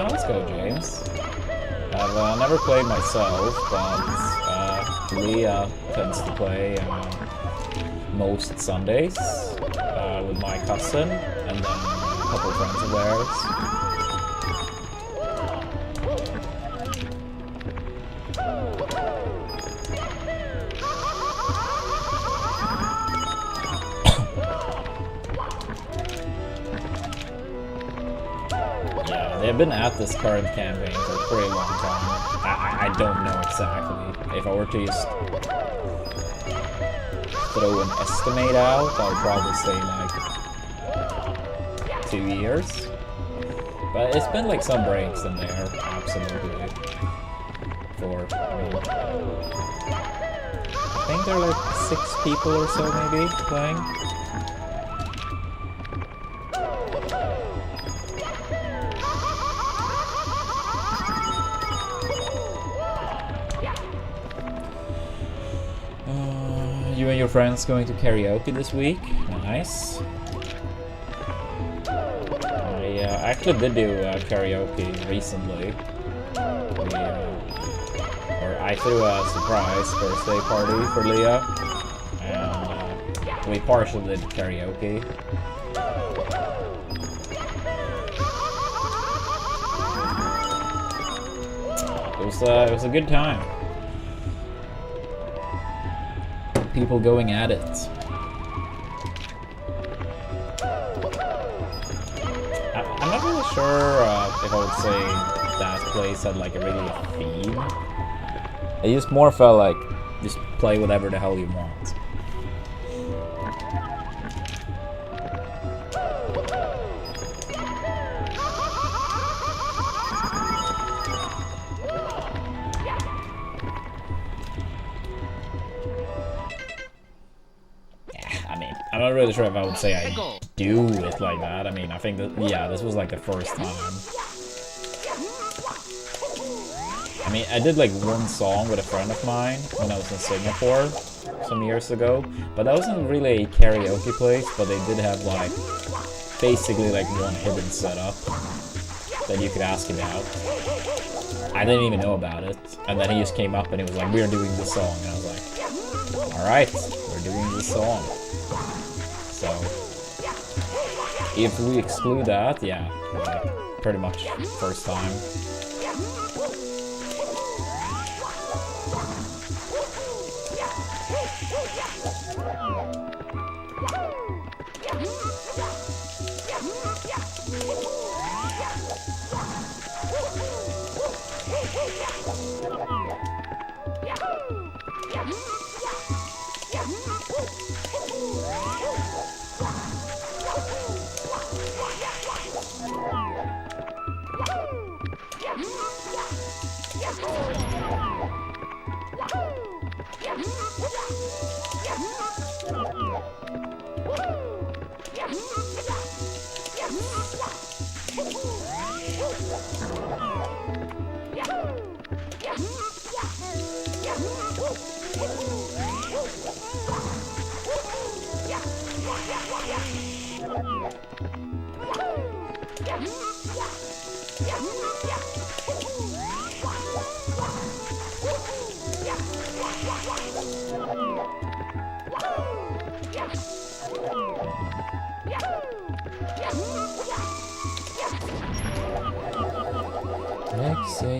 Let's go, James. I've never played myself, but Leah tends to play most Sundays with my cousin and then a couple of friends of theirs. I've been at this current campaign for a pretty long time. I don't know exactly. If I were to just throw an estimate out, I would probably say like 2 years. But it's been like some breaks in there, absolutely. I think there are like 6 people or so maybe playing. You and your friends going to karaoke this week? Nice. I actually did do karaoke recently. I threw a surprise birthday party for Leah, and we partially did karaoke. It was a good time. People going at it. I'm not really sure if I would say that place had like a really theme. It just more felt like just play whatever the hell you want. I'm not really sure if I would say I do it like that. I mean, I think that, yeah, this was like the first time. I mean, I did like one song with a friend of mine when I was in Singapore some years ago, but that wasn't really a karaoke place, but they did have like basically like one hidden setup that you could ask him out. I didn't even know about it, and then he just came up and he was like, "We're doing this song," and I was like, "Alright, we're doing this song." So, if we exclude that, yeah, like, pretty much first time.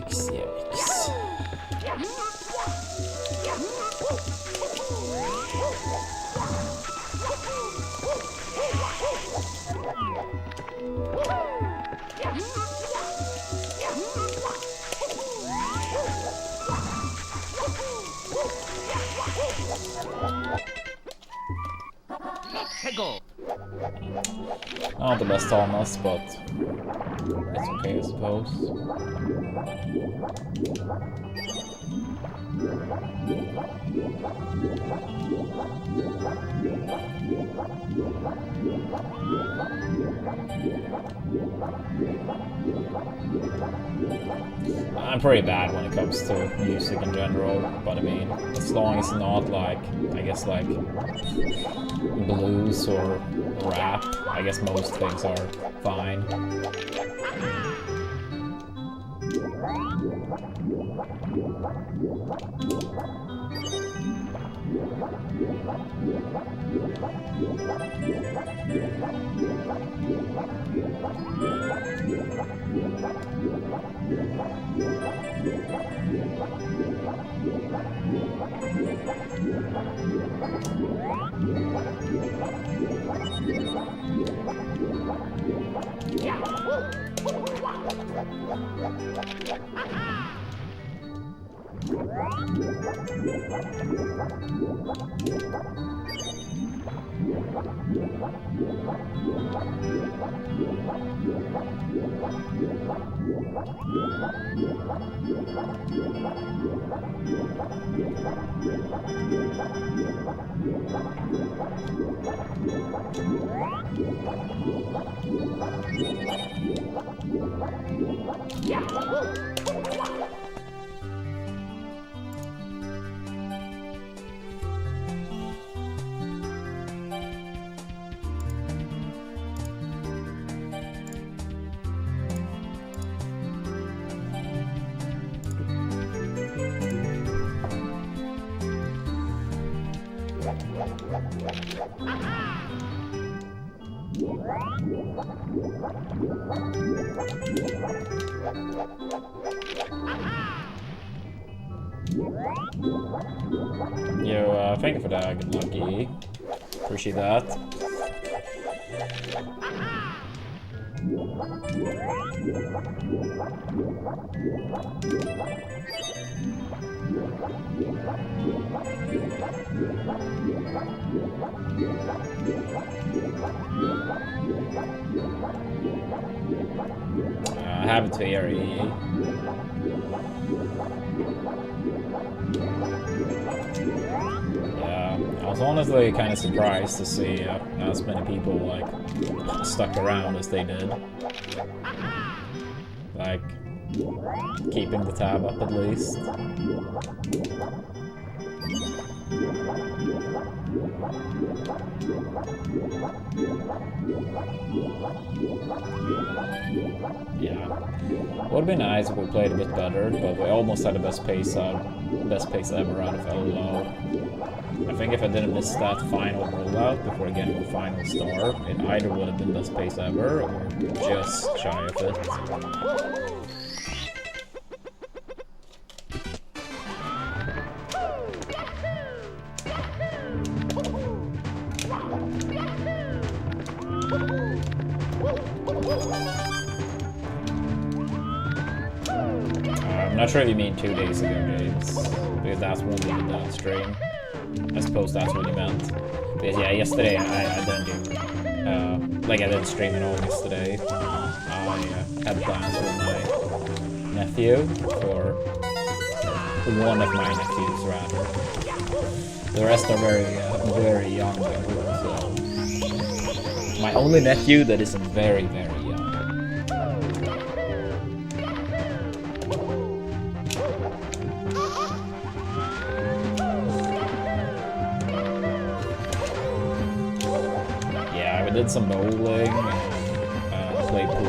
Yikes. Hegel. Not the best Thomas, but it's okay, I suppose. I'm pretty bad when it comes to music in general, but I mean, as long as it's not like, I guess like blues or rap, I guess most things are fine. Yo, thank you for that, good lucky. Appreciate that. I have a theory. Yeah, I was honestly kind of surprised to see as many people like stuck around as they did. Like, Keeping the tab up at least. Yeah, would be nice if we played a bit better, but we almost had the best pace ever out of LLO. I think if I didn't miss that final rollout before getting the final star, it either would have been best pace ever or just shy of it. I'm not sure if you mean 2 days ago, James, because that's when we did that stream. I suppose that's what you meant. Because yeah, yesterday I didn't do, like I didn't stream at all yesterday. I had plans with my nephew, or one of my nephews rather. The rest are very young, so my only nephew that isn't very young. Did some bowling, played pool,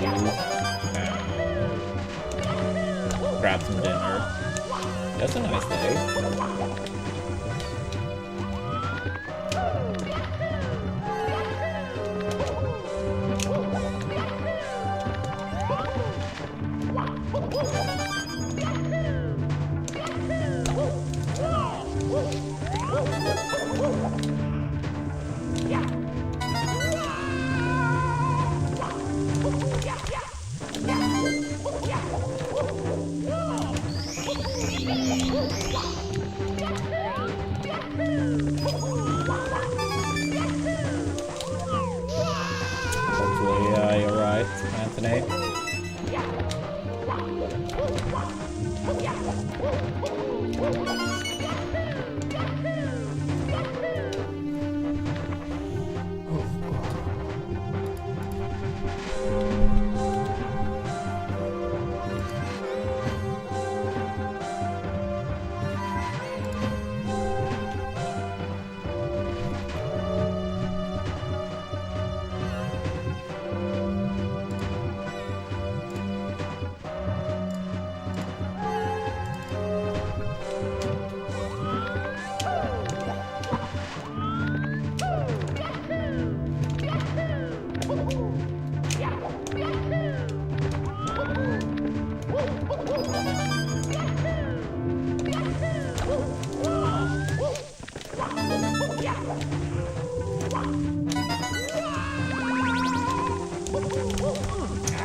grabbed some dinner. That's a nice day.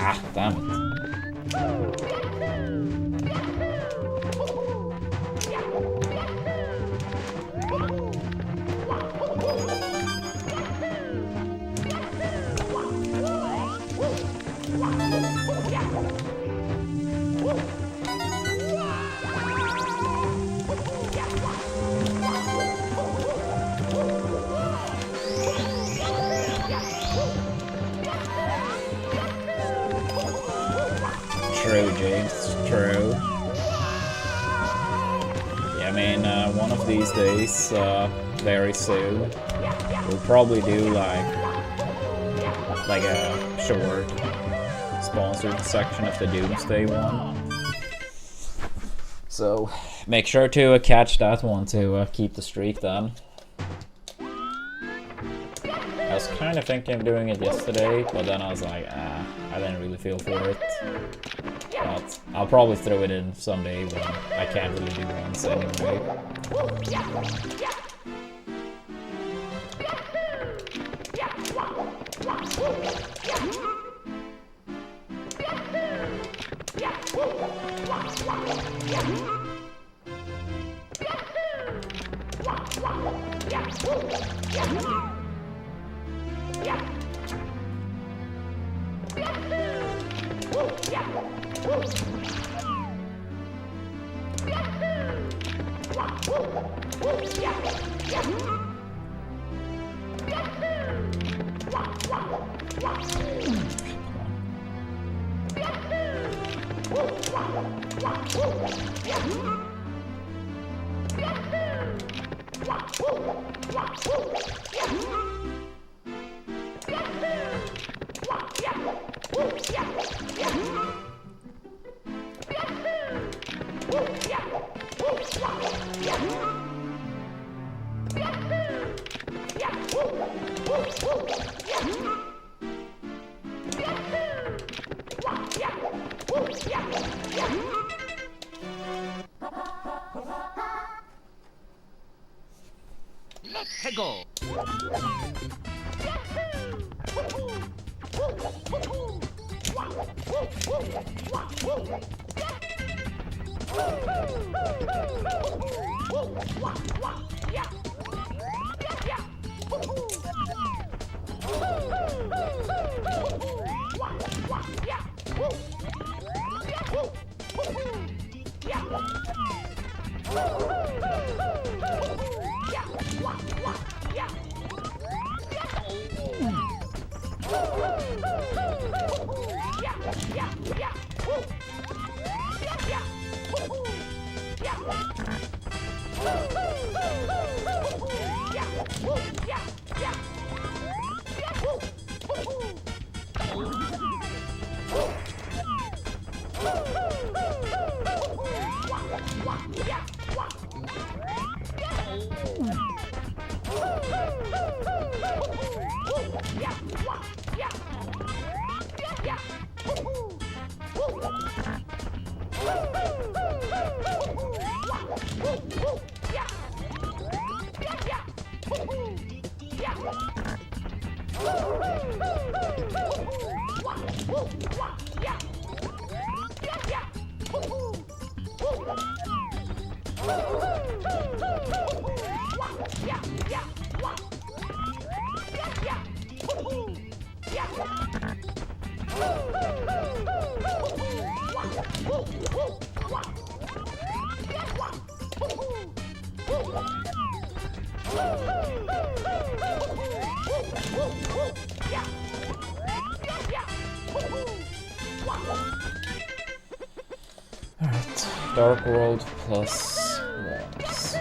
Ah, damn it. True, James, true. Yeah, I mean, one of these days, very soon, we'll probably do like a short sponsored section of the Doomsday one. So make sure to catch that one to keep the streak then. I was kind of thinking of doing it yesterday, but then I was like, I didn't really feel for it. But I'll probably throw it in someday when I can't really do runs anyway. Hegel. Alright, Dark World plus Worms.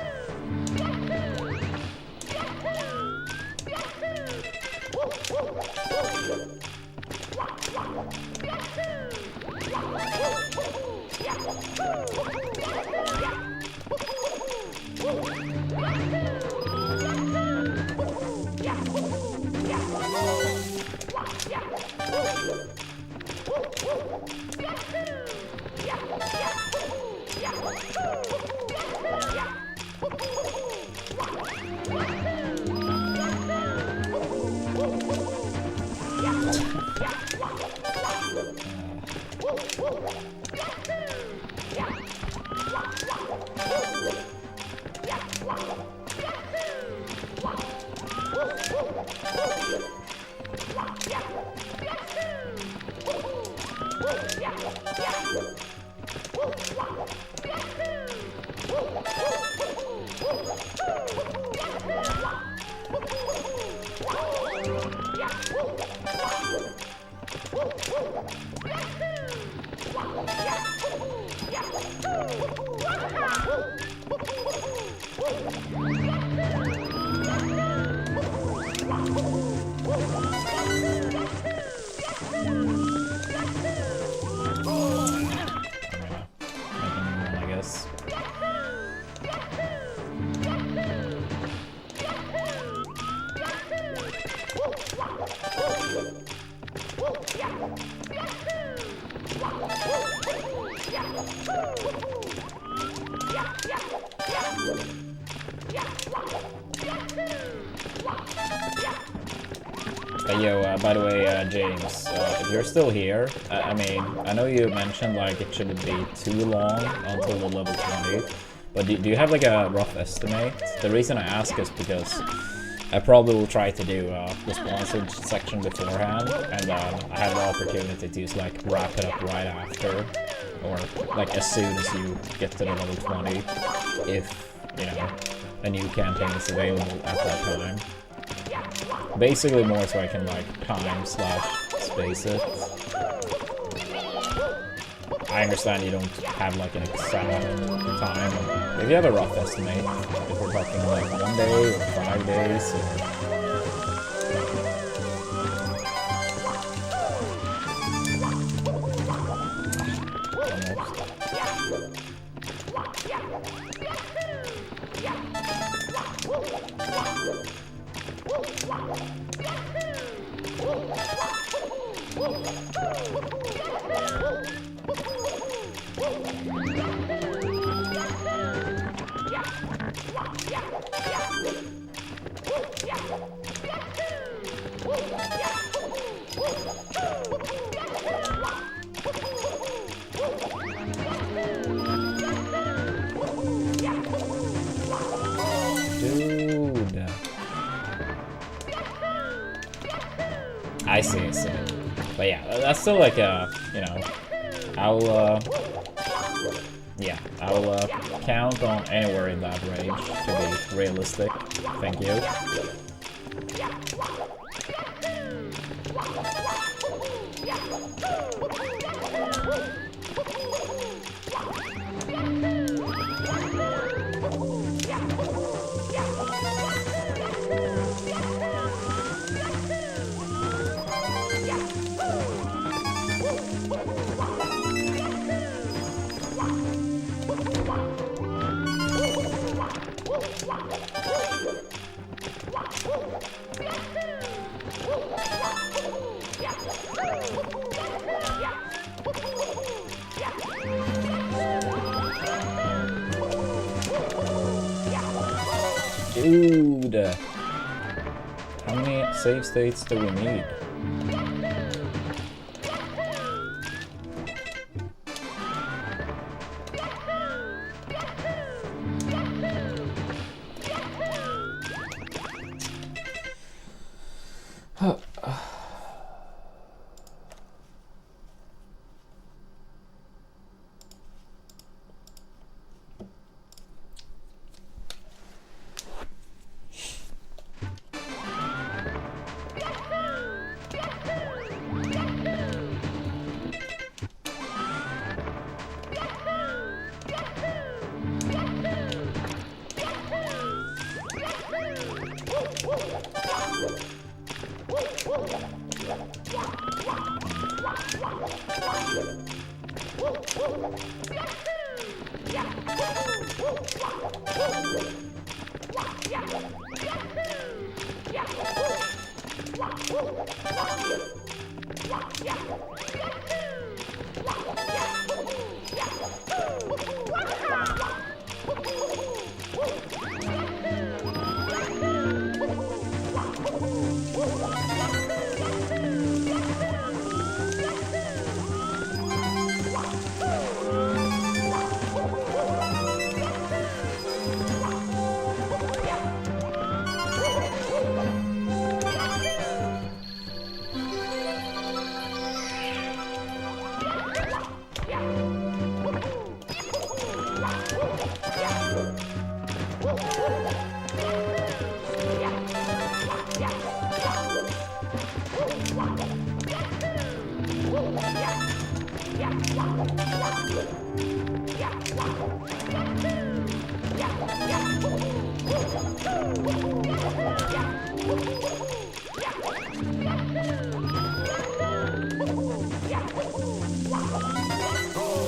Yo, by the way, James, if you're still here, I mean, I know you mentioned, like, it shouldn't be too long until the level 20, but do you have, like, a rough estimate? The reason I ask is because I probably will try to do the sponsored section beforehand, and I have the opportunity to just, like, wrap it up right after, or, like, as soon as you get to the level 20, if, you know, a new campaign is available at that time. Basically more so I can like time/space it. I understand you don't have like an exact time. If you have a rough estimate, if we're talking like 1 day or 5 days, or dude. I see. But yeah, that's still like a, you know, I'll count on anywhere in that range to be realistic. Thank you. Dude, how many save states do we need?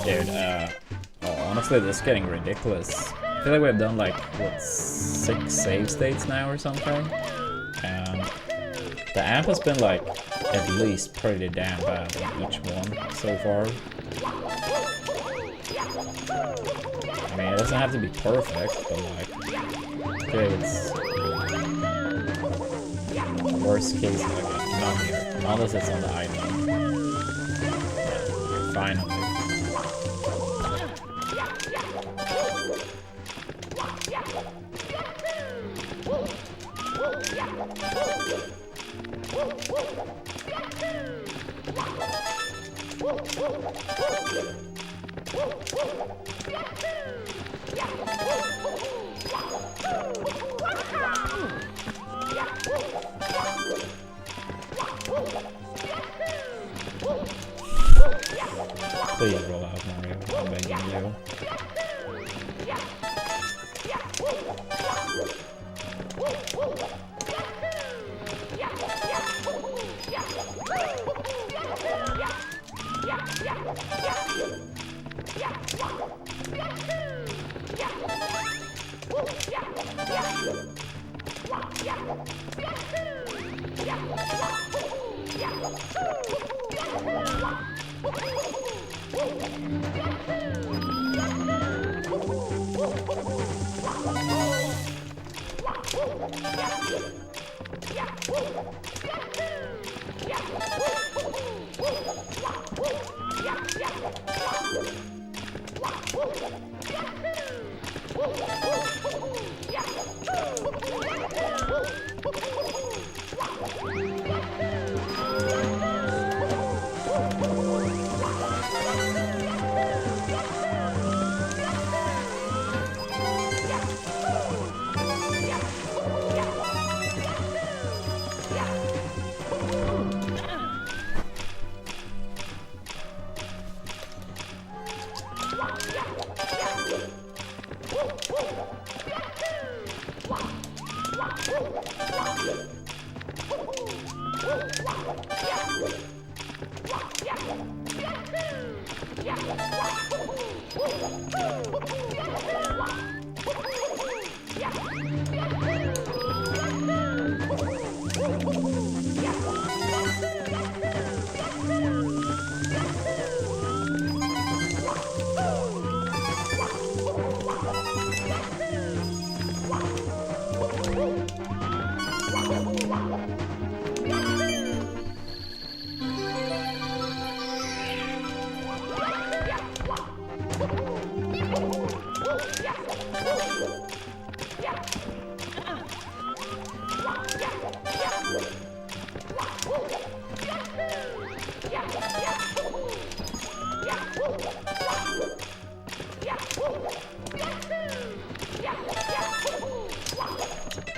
Dude, honestly, this is getting ridiculous. I feel like we've done like, what, 6 save states now or something? And the amp has been like, at least pretty damn bad in each one so far. I mean, it doesn't have to be perfect, but like, okay, it's worst case, like, not here. Unless it's on the island. Yeah, finally. Please roll out, Mario. I'm begging you.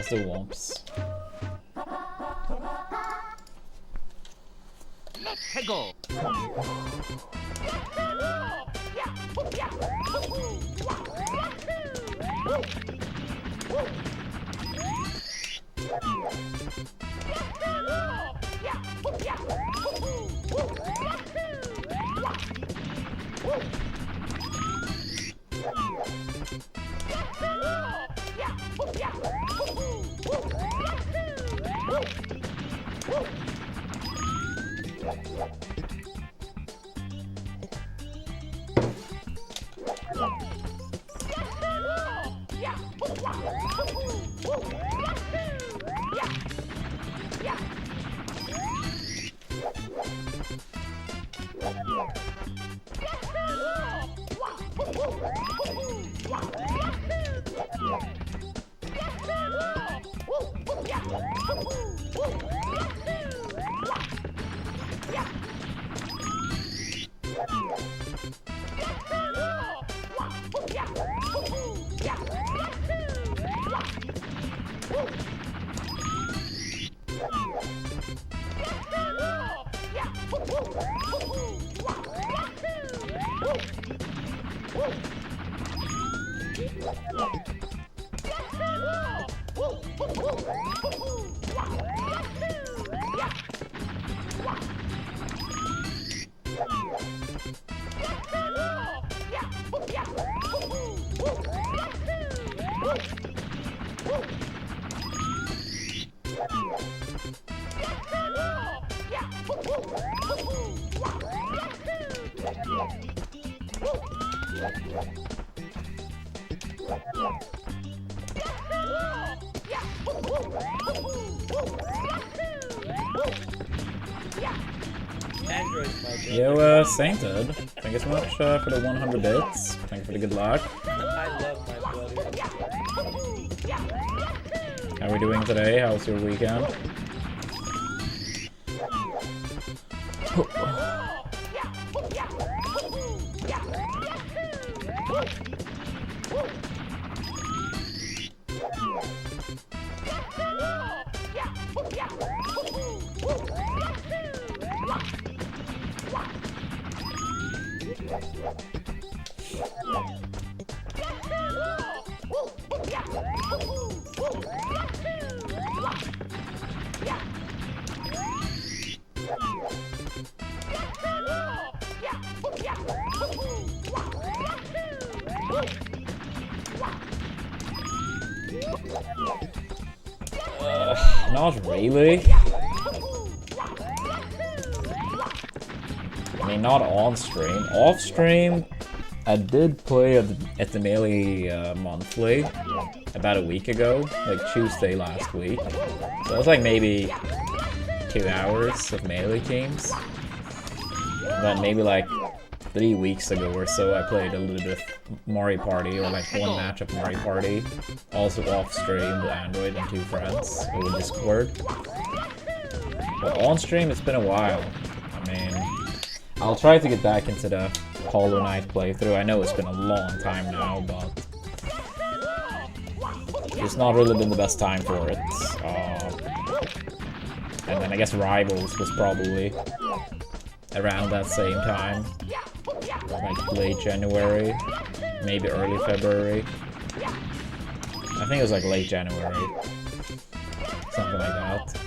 That's the womps. Let's go. Android's my brother. Yo, Sainted. Thank you so much for the 100 bits. Thank you for the good luck. I love my brother. How are we doing today? How's your weekend? Not really. I mean, not on stream. Off stream, I did play at the Melee monthly about a week ago, like Tuesday last week. So it was like maybe 2 hours of Melee teams. And then maybe like 3 weeks ago or so, I played a little bit of Mario Party, or like one match of Mario Party. Also off stream with Android and 2 friends over Discord. But on stream, it's been a while. I mean, I'll try to get back into the Hollow Knight playthrough. I know it's been a long time now, but it's not really been the best time for it. And then I guess Rivals was probably around that same time. Like late January, maybe early February. I think it was like late January. Something like that.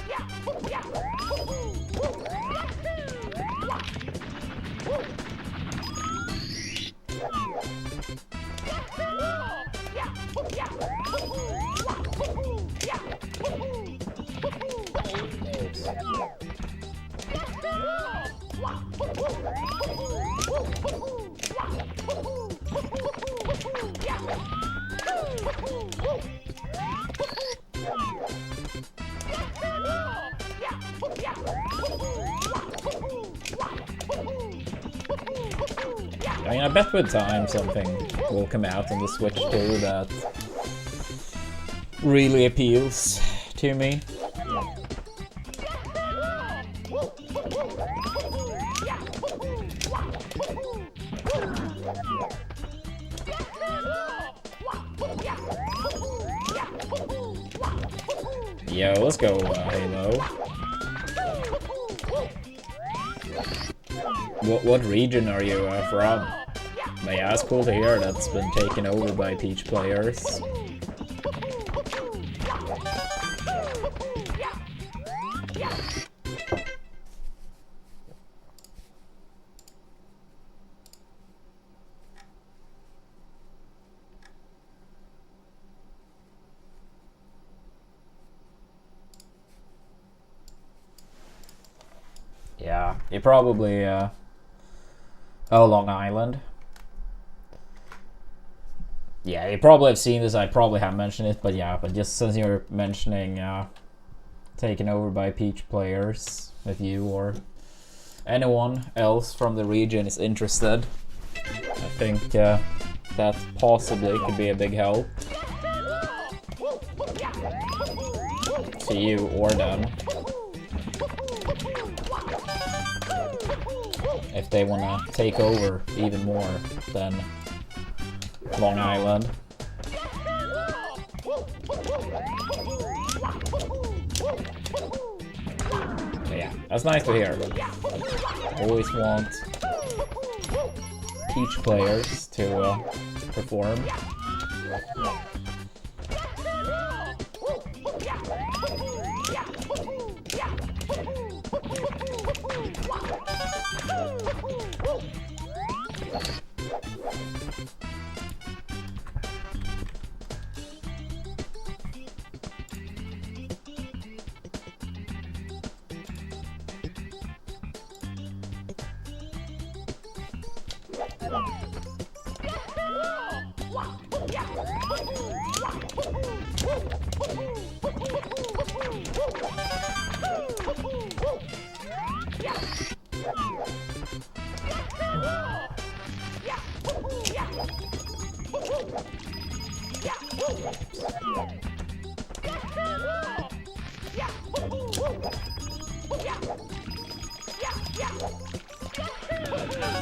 I mean, I bet with time something will come out on the Switch too that really appeals to me. Yo, let's go, Halo. What region are you from? But yeah, it's cool to hear that's been taken over by Peach players. Yeah, you probably, oh, Long Island. Yeah, you probably have seen this, I probably have mentioned it, but yeah, but just since you're mentioning, taken over by Peach players, if you or anyone else from the region is interested, I think, that possibly could be a big help. To you or them. If they wanna take over even more than Long Island. But yeah, that's nice to hear. Always want Peach players to perform.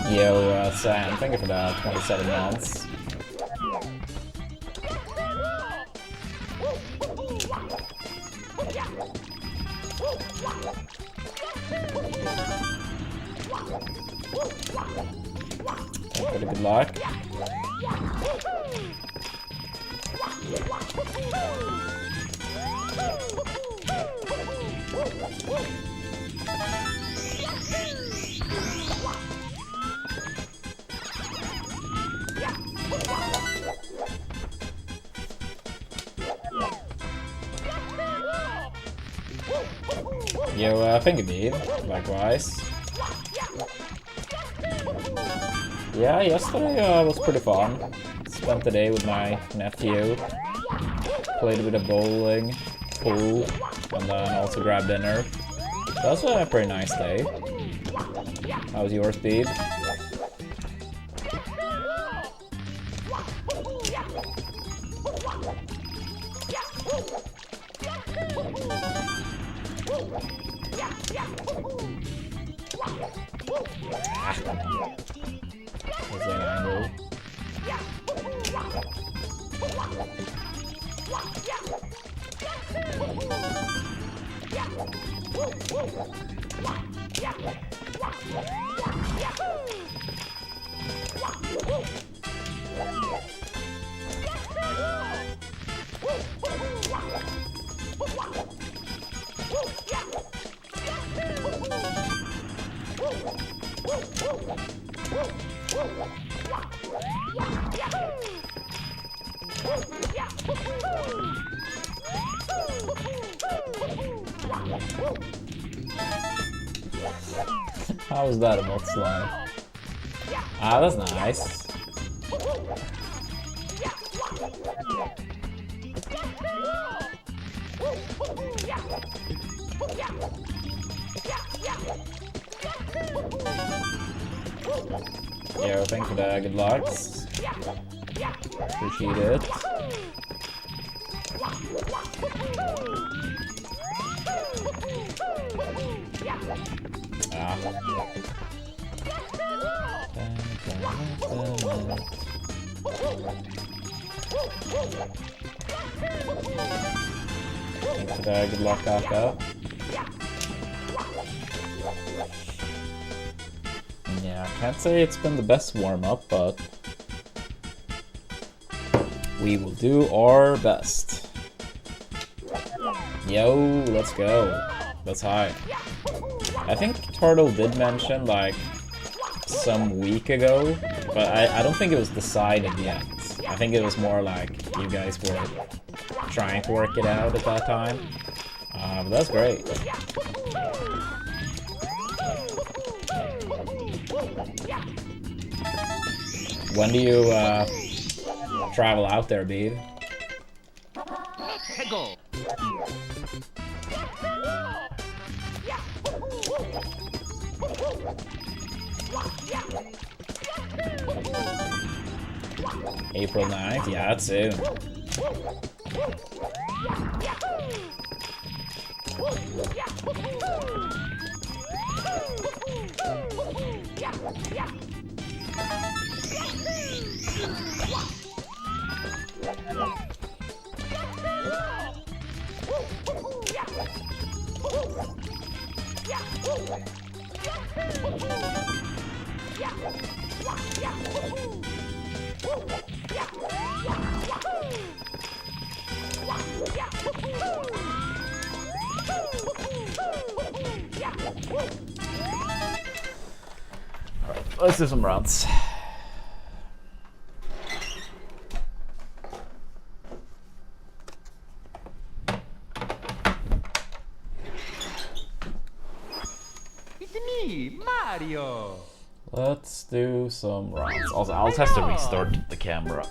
Yo, Sam, thank you for that 27 months. Pretty good luck. Yo, thank you, Dave. Likewise. Yeah, yesterday was pretty fun. Spent the day with my nephew. Played a bit of bowling, pool, and then also grabbed dinner. That was a pretty nice day. How was yours, Steve? What's that angle? How was that a mod slide? Ah, that's nice. Yo, thanks for the good lucks. Appreciate it. Ah. Thanks for the good luck, Kaka. Yeah, I can't say it's been the best warm-up, but we will do our best. Yo, let's go. That's high. I think Turtle did mention, like, some week ago, but I don't think it was decided yet. I think it was more like you guys were trying to work it out at that time. But that's great. When do you travel out there, Bede? Go. April 9th? Yeah, that's soon. Alright, let's do some rounds. It's me, Mario. Let's do some rounds. Also, I'll have to restart the camera.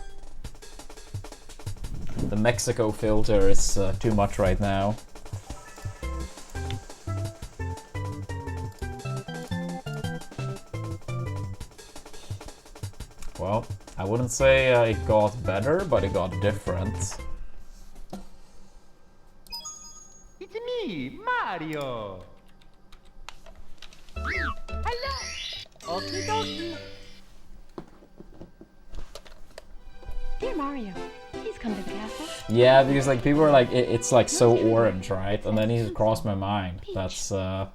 The Mexico filter is too much right now. Well, I wouldn't say it got better, but it got different. It's me, Mario. Hello. Okie dokie. Dear Mario, please come to the castle. Yeah, because like people are like, it's like so orange, right? And then he just crossed my mind. That's, you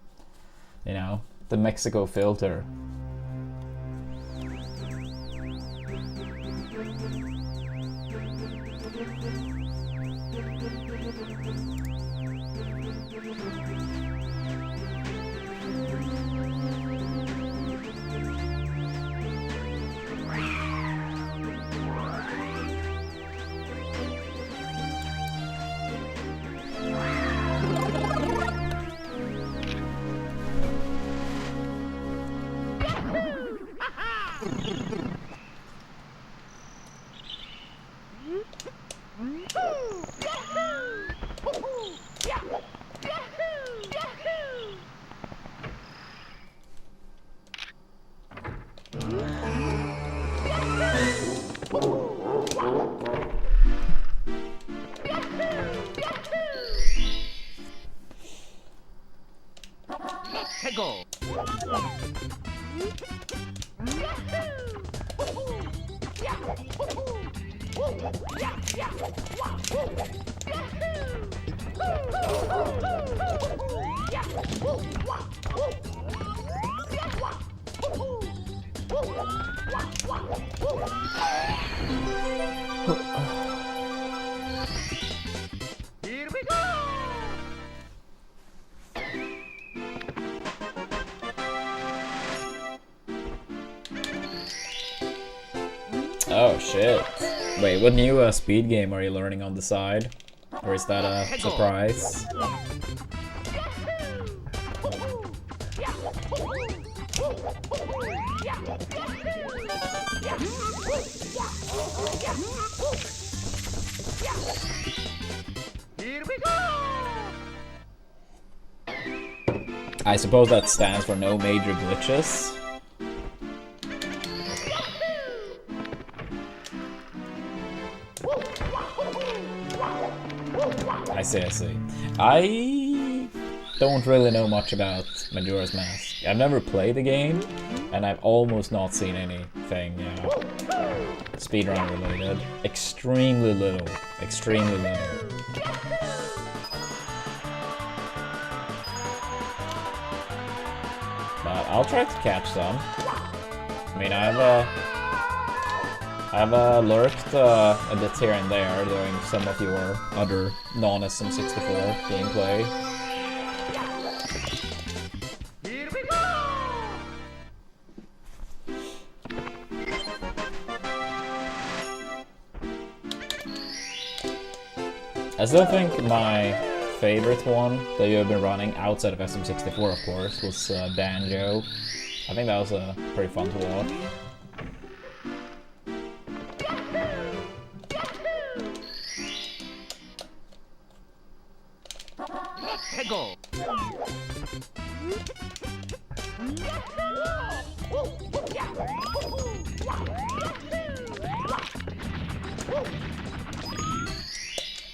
know, the Mexico filter. Go. Here we go. Oh shit. Wait, what new speed game are you learning on the side? Or is that a surprise? Here we go. I suppose that stands for no major glitches. I see. I don't really know much about Majora's Mask. I've never played the game, and I've almost not seen anything speedrun related. Extremely little. Extremely little. But I'll try to catch some. I mean, I've lurked a bit here and there during some of your other non-SM64 gameplay. Here we go. I still think my favorite one that you've been running, outside of SM64 of course, was Banjo. I think that was pretty fun to watch. Go.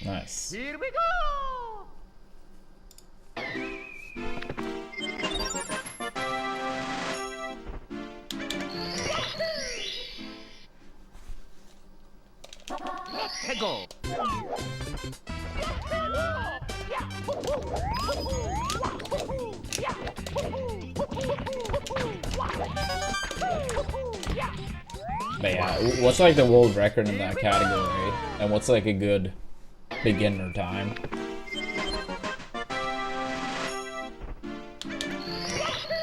Nice. Here we go. Go. But yeah, what's like the world record in that category? And what's like a good beginner time?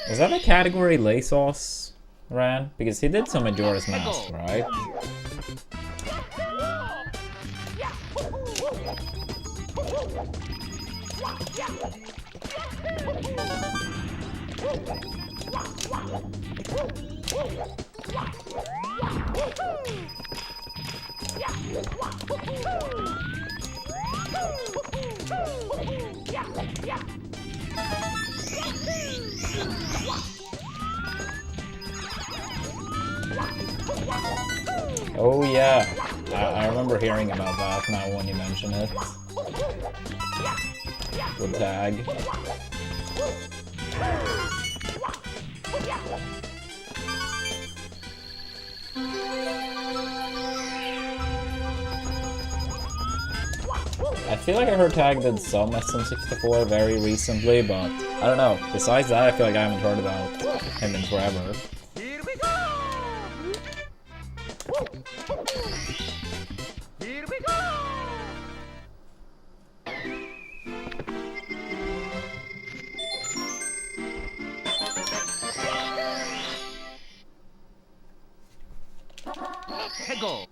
Is that a category Laysos ran? Because he did some Majora's Mask, right? Oh yeah, I remember hearing about that now when you mention it. The tag. I feel like I heard Tag did some SM64 very recently, but I don't know. Besides that, I feel like I haven't heard about him in forever. Here we go. Here we go. Go.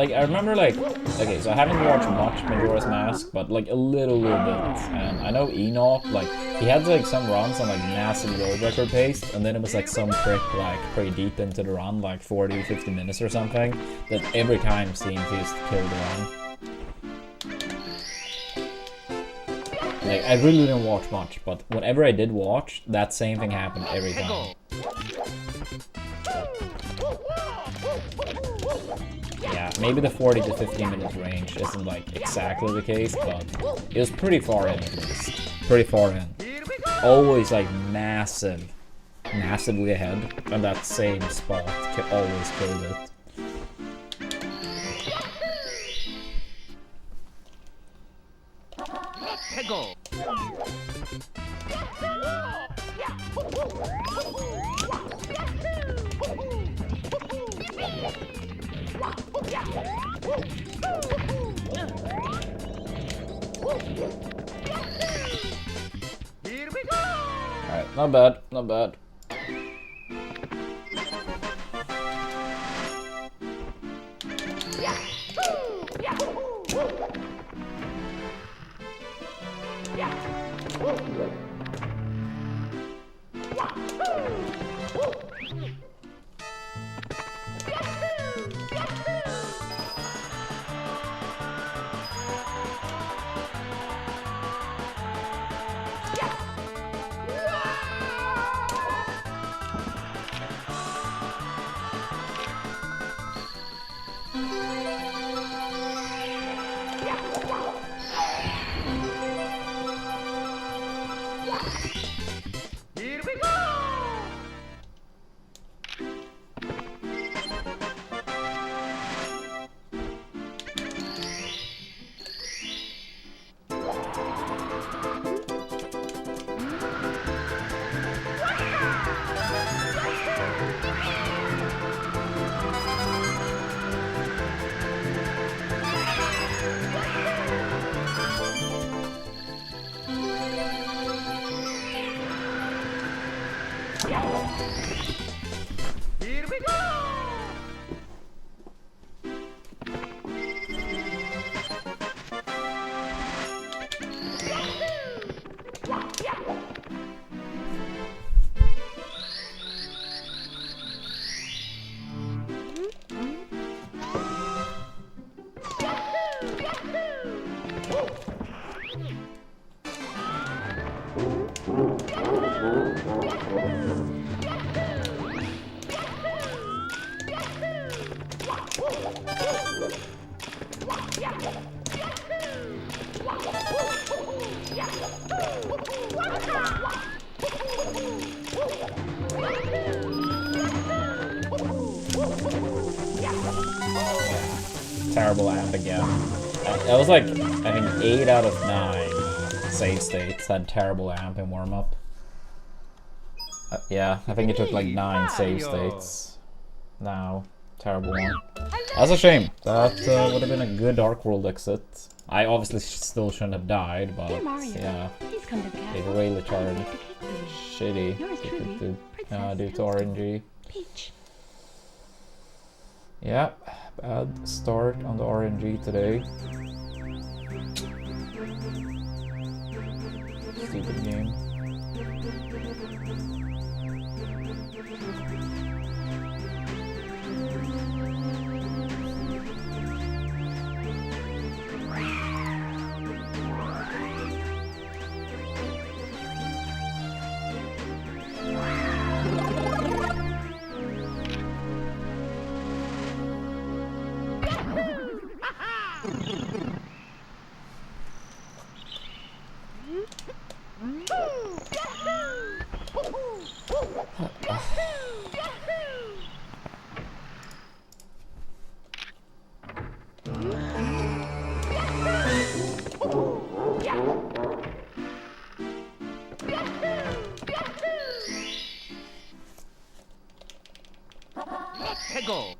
like I remember like okay, so I haven't watched much Majora's Mask, but like a little bit. And I know Enoch, like he had like some runs on like massive world record pace, and then it was like some trick like pretty deep into the run, like 40-50 minutes or something, that every time seemed to just kill the run. Like I really didn't watch much, but whenever I did watch, that same thing happened every time. Yeah, maybe the 40 to 15 minutes range isn't like exactly the case, but it was pretty far in at least. Pretty far in. Always like massively ahead, and that same spot always killed it. Go. Here we go. Alright, not bad, not bad. Here we go. Here we go. Terrible amp again. That was like, I think 8 out of 9 save states had terrible amp in warm-up. Yeah, I think it took like 9 save states. Now, terrible one. That's a shame. That would have been a good Dark World exit. I obviously still shouldn't have died, but yeah, it really turned shitty due to RNG. Peach. Yeah, bad start on the RNG today. Stupid game. Go.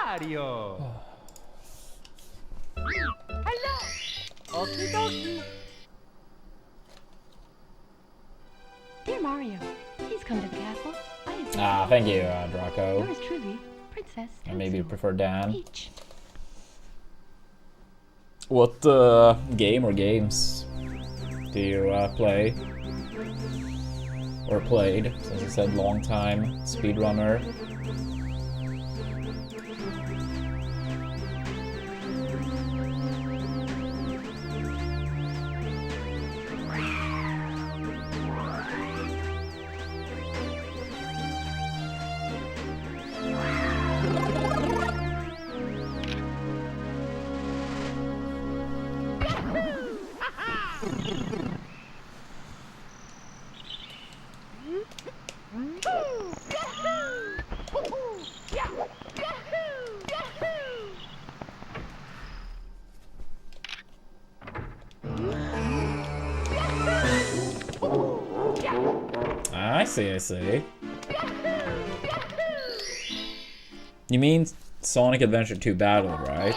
Mario. Hello. Okie dokie. Dear Mario, please come to the castle. I have been Ah, thank you, Draco. Yours truly, Princess And maybe you Toadstool. prefer Dan. Peach. What game or games do you play? Or played, since you said long time speedrunner. I see. You mean Sonic Adventure 2 Battle, right?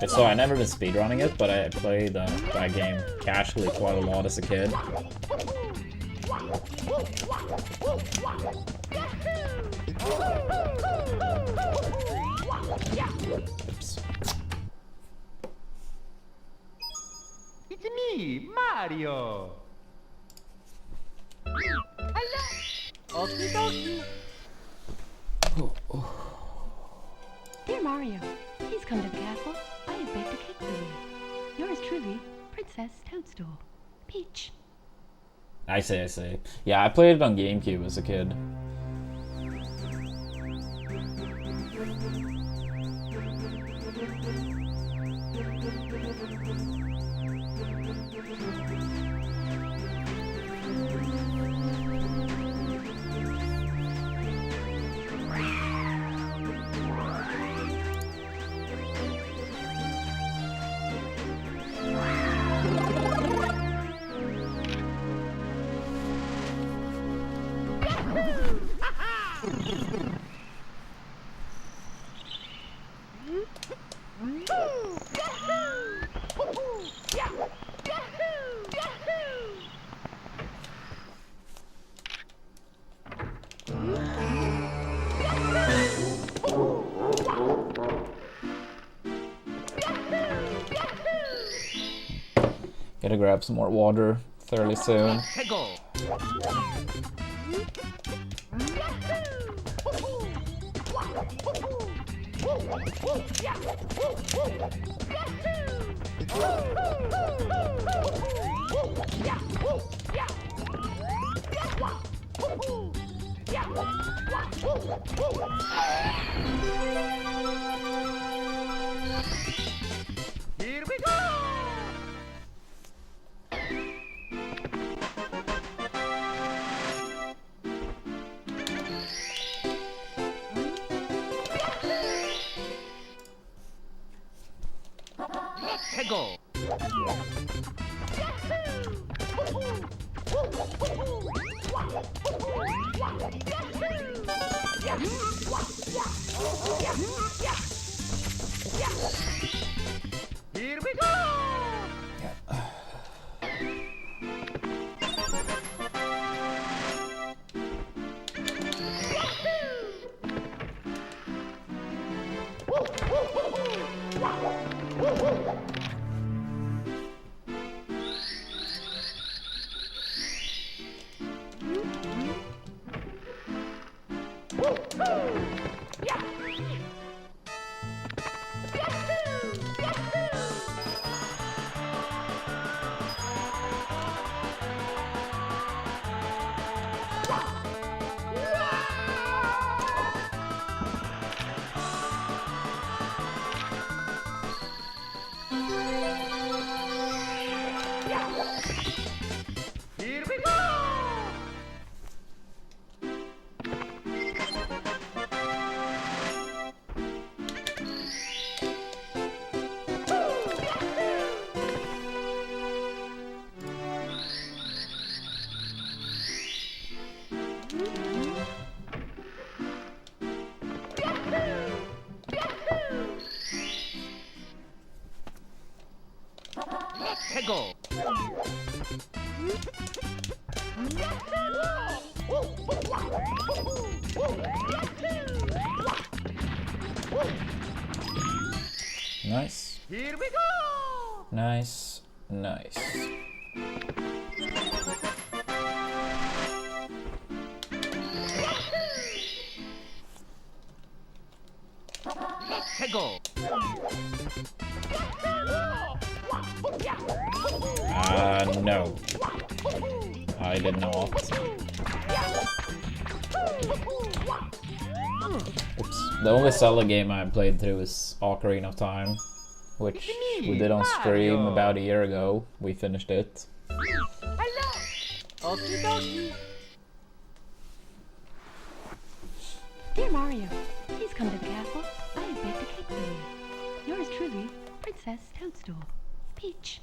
So I never been speedrunning it, but I played that game casually quite a lot as a kid. Oops. It's me, Mario. Hello. Okie dokie. Dear Mario, please come to the castle. I have baked a cake for you. Yours truly, Princess Toadstool. Peach. I see. Yeah, I played it on GameCube as a kid. Gotta grab some more water fairly soon. Here we go. Let's go. Here we go. Peggle. Nice. Here we go. Nice. Nice. Peggle. No. I did not. Oops. The only Zelda game I played through is Ocarina of Time, which we did on stream about a year ago. We finished it. Hello. Okie dokie. Dear Mario, please come to the castle. I have baked a cake for you. Yours truly, Princess Toadstool. Peach.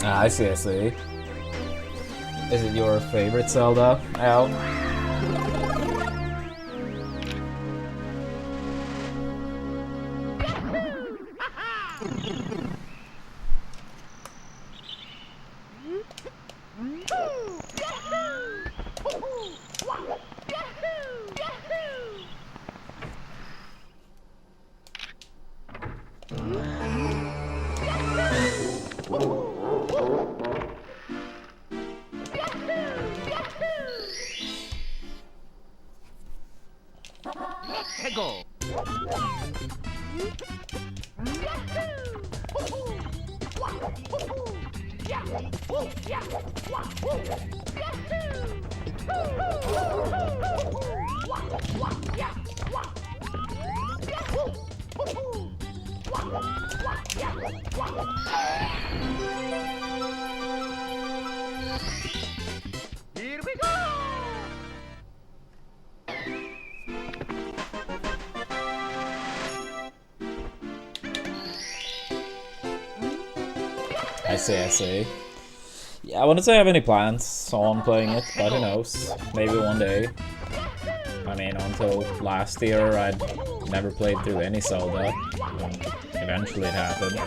Ah, I see, I see. Is it your favorite Zelda, Al? Peggle. Here we go. I see, I see. Yeah, I wouldn't say I have any plans on playing it, but who knows? Maybe one day. I mean, until last year, I'd never played through any Zelda. And eventually it happened.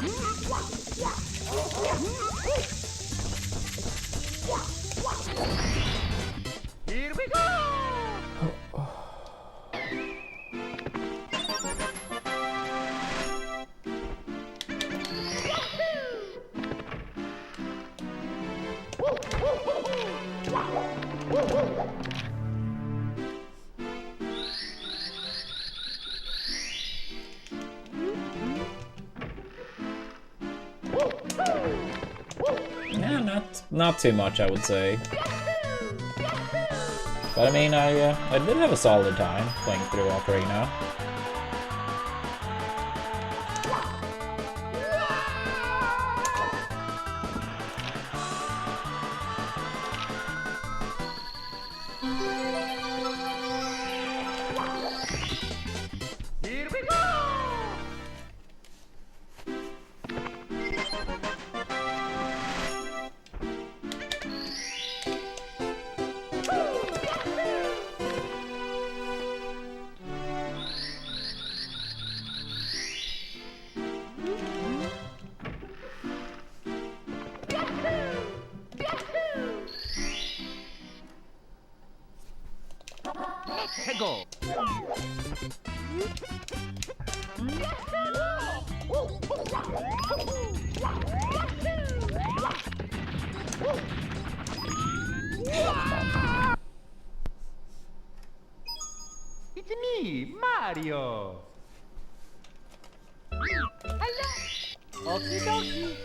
Here we go. Yeah, not too much, I would say. But I mean, I did have a solid time playing through Ocarina. Here we go. Peggle. It's me, Mario. Hello. Okie dokie.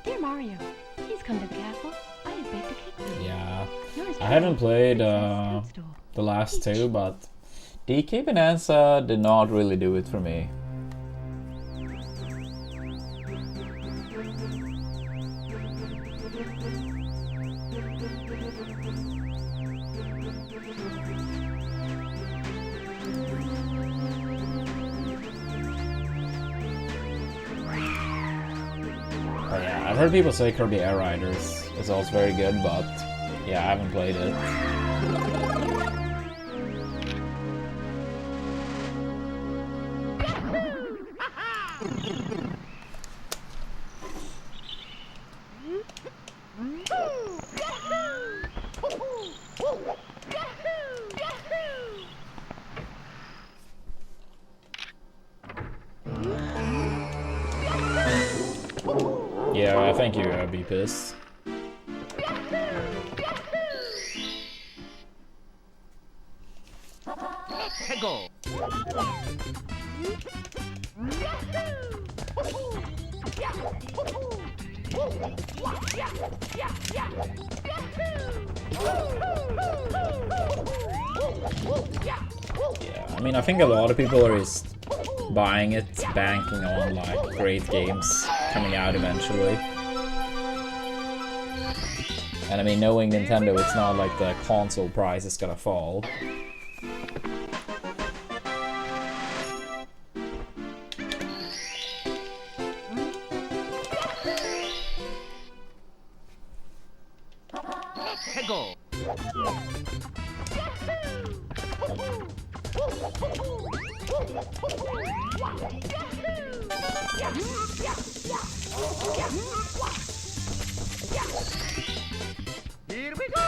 Dear Mario, please come to the castle. I have baked a cake for you. Yeah. Yours I haven't played Princess Toadstool. the last two, but DK Bonanza did not really do it for me. heard people say Kirby Air Riders is also very good, but yeah, I haven't played it. Yeah, I think you're gonna be pissed. Go. Yeah, I mean, I think a lot of people are just buying it, banking on like great games coming out eventually. And I mean, knowing Nintendo, it's not like the console price is gonna fall. Go. Here we go.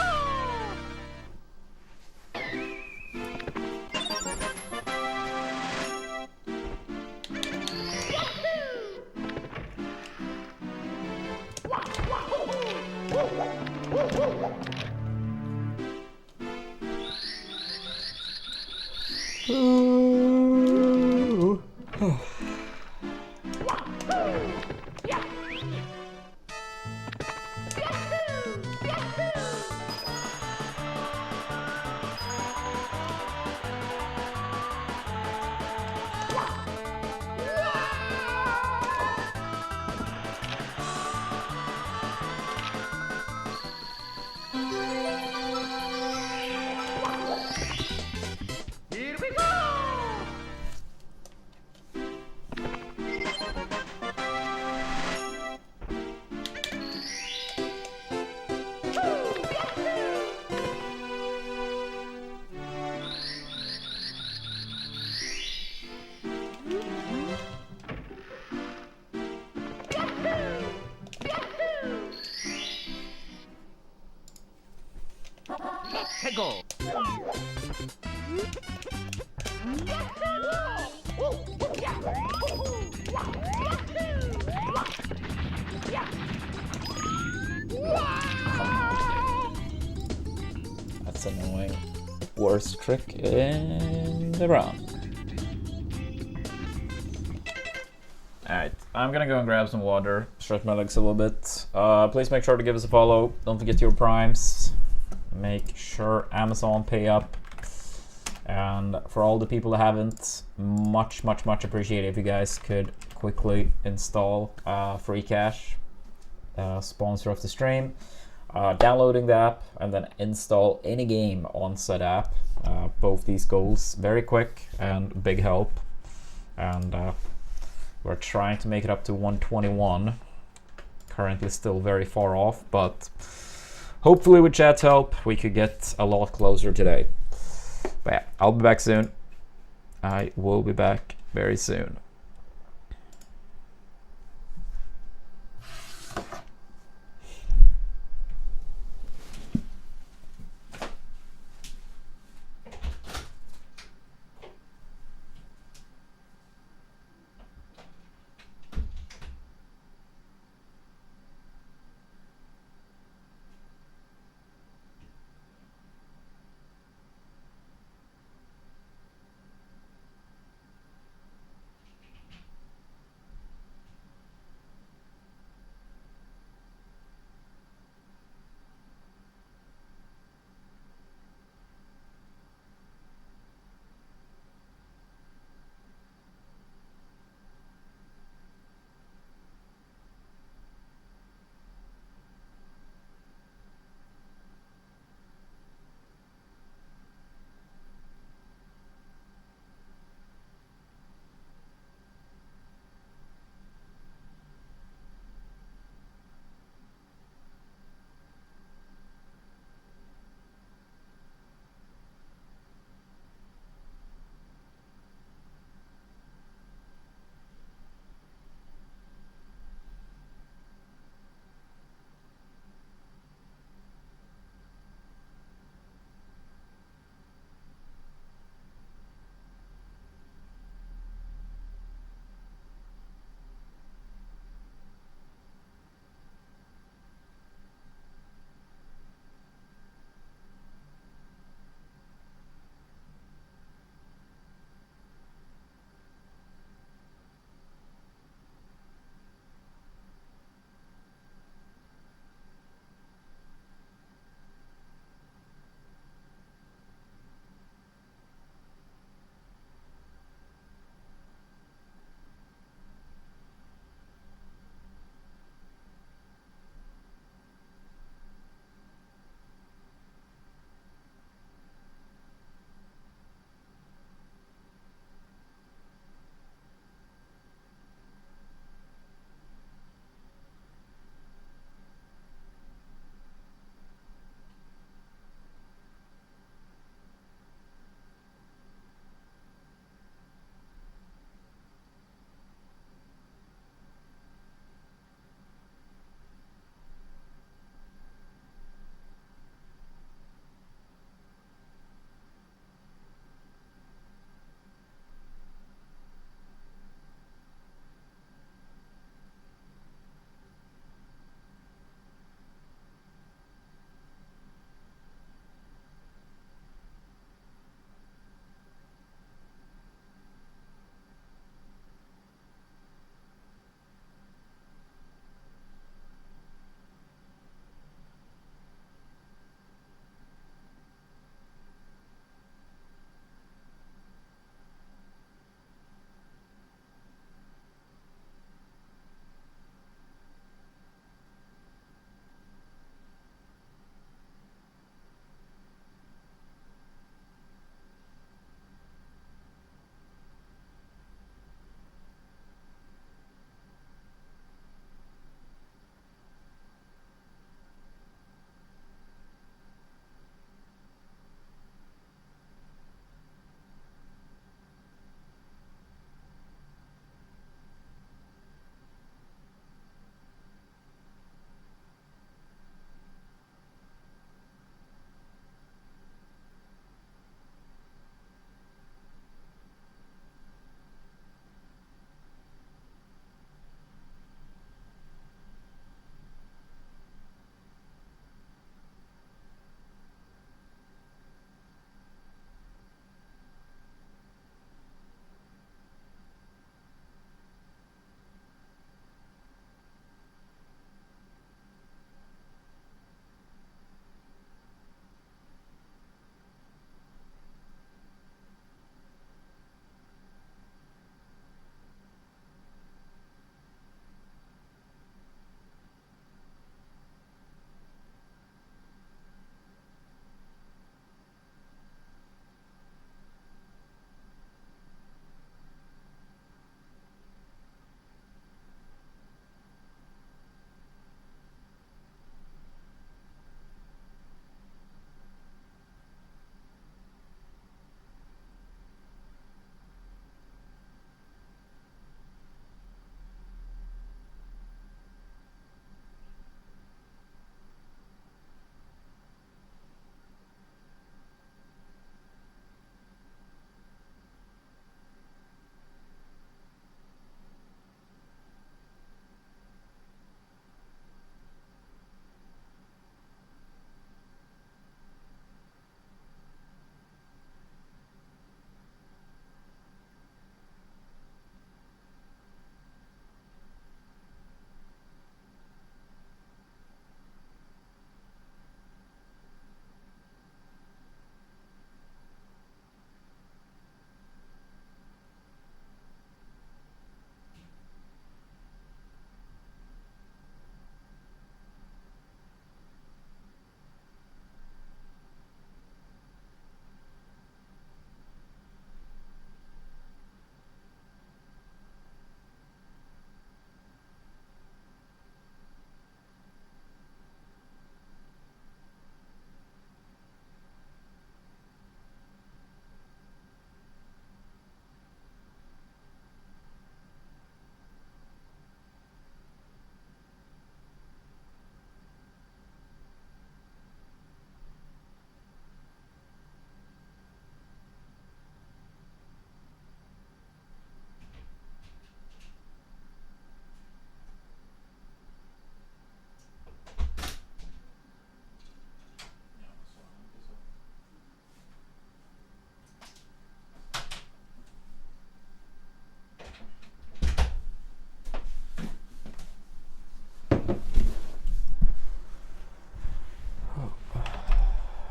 Here we go. Go. That's annoying. Worst trick in the round. Alright, I'm gonna go and grab some water, stretch my legs a little bit. Please make sure to give us a follow. Don't forget your primes. Make sure Amazon pay up. And for all the people that haven't, much appreciated if you guys could quickly install free cash, sponsor of the stream, downloading the app, and then install any game on said app. Both these goals, very quick and big help. And we're trying to make it up to 121. Currently still very far off, but hopefully with chat's help, we could get a lot closer today. But yeah, I'll be back soon. I will be back very soon.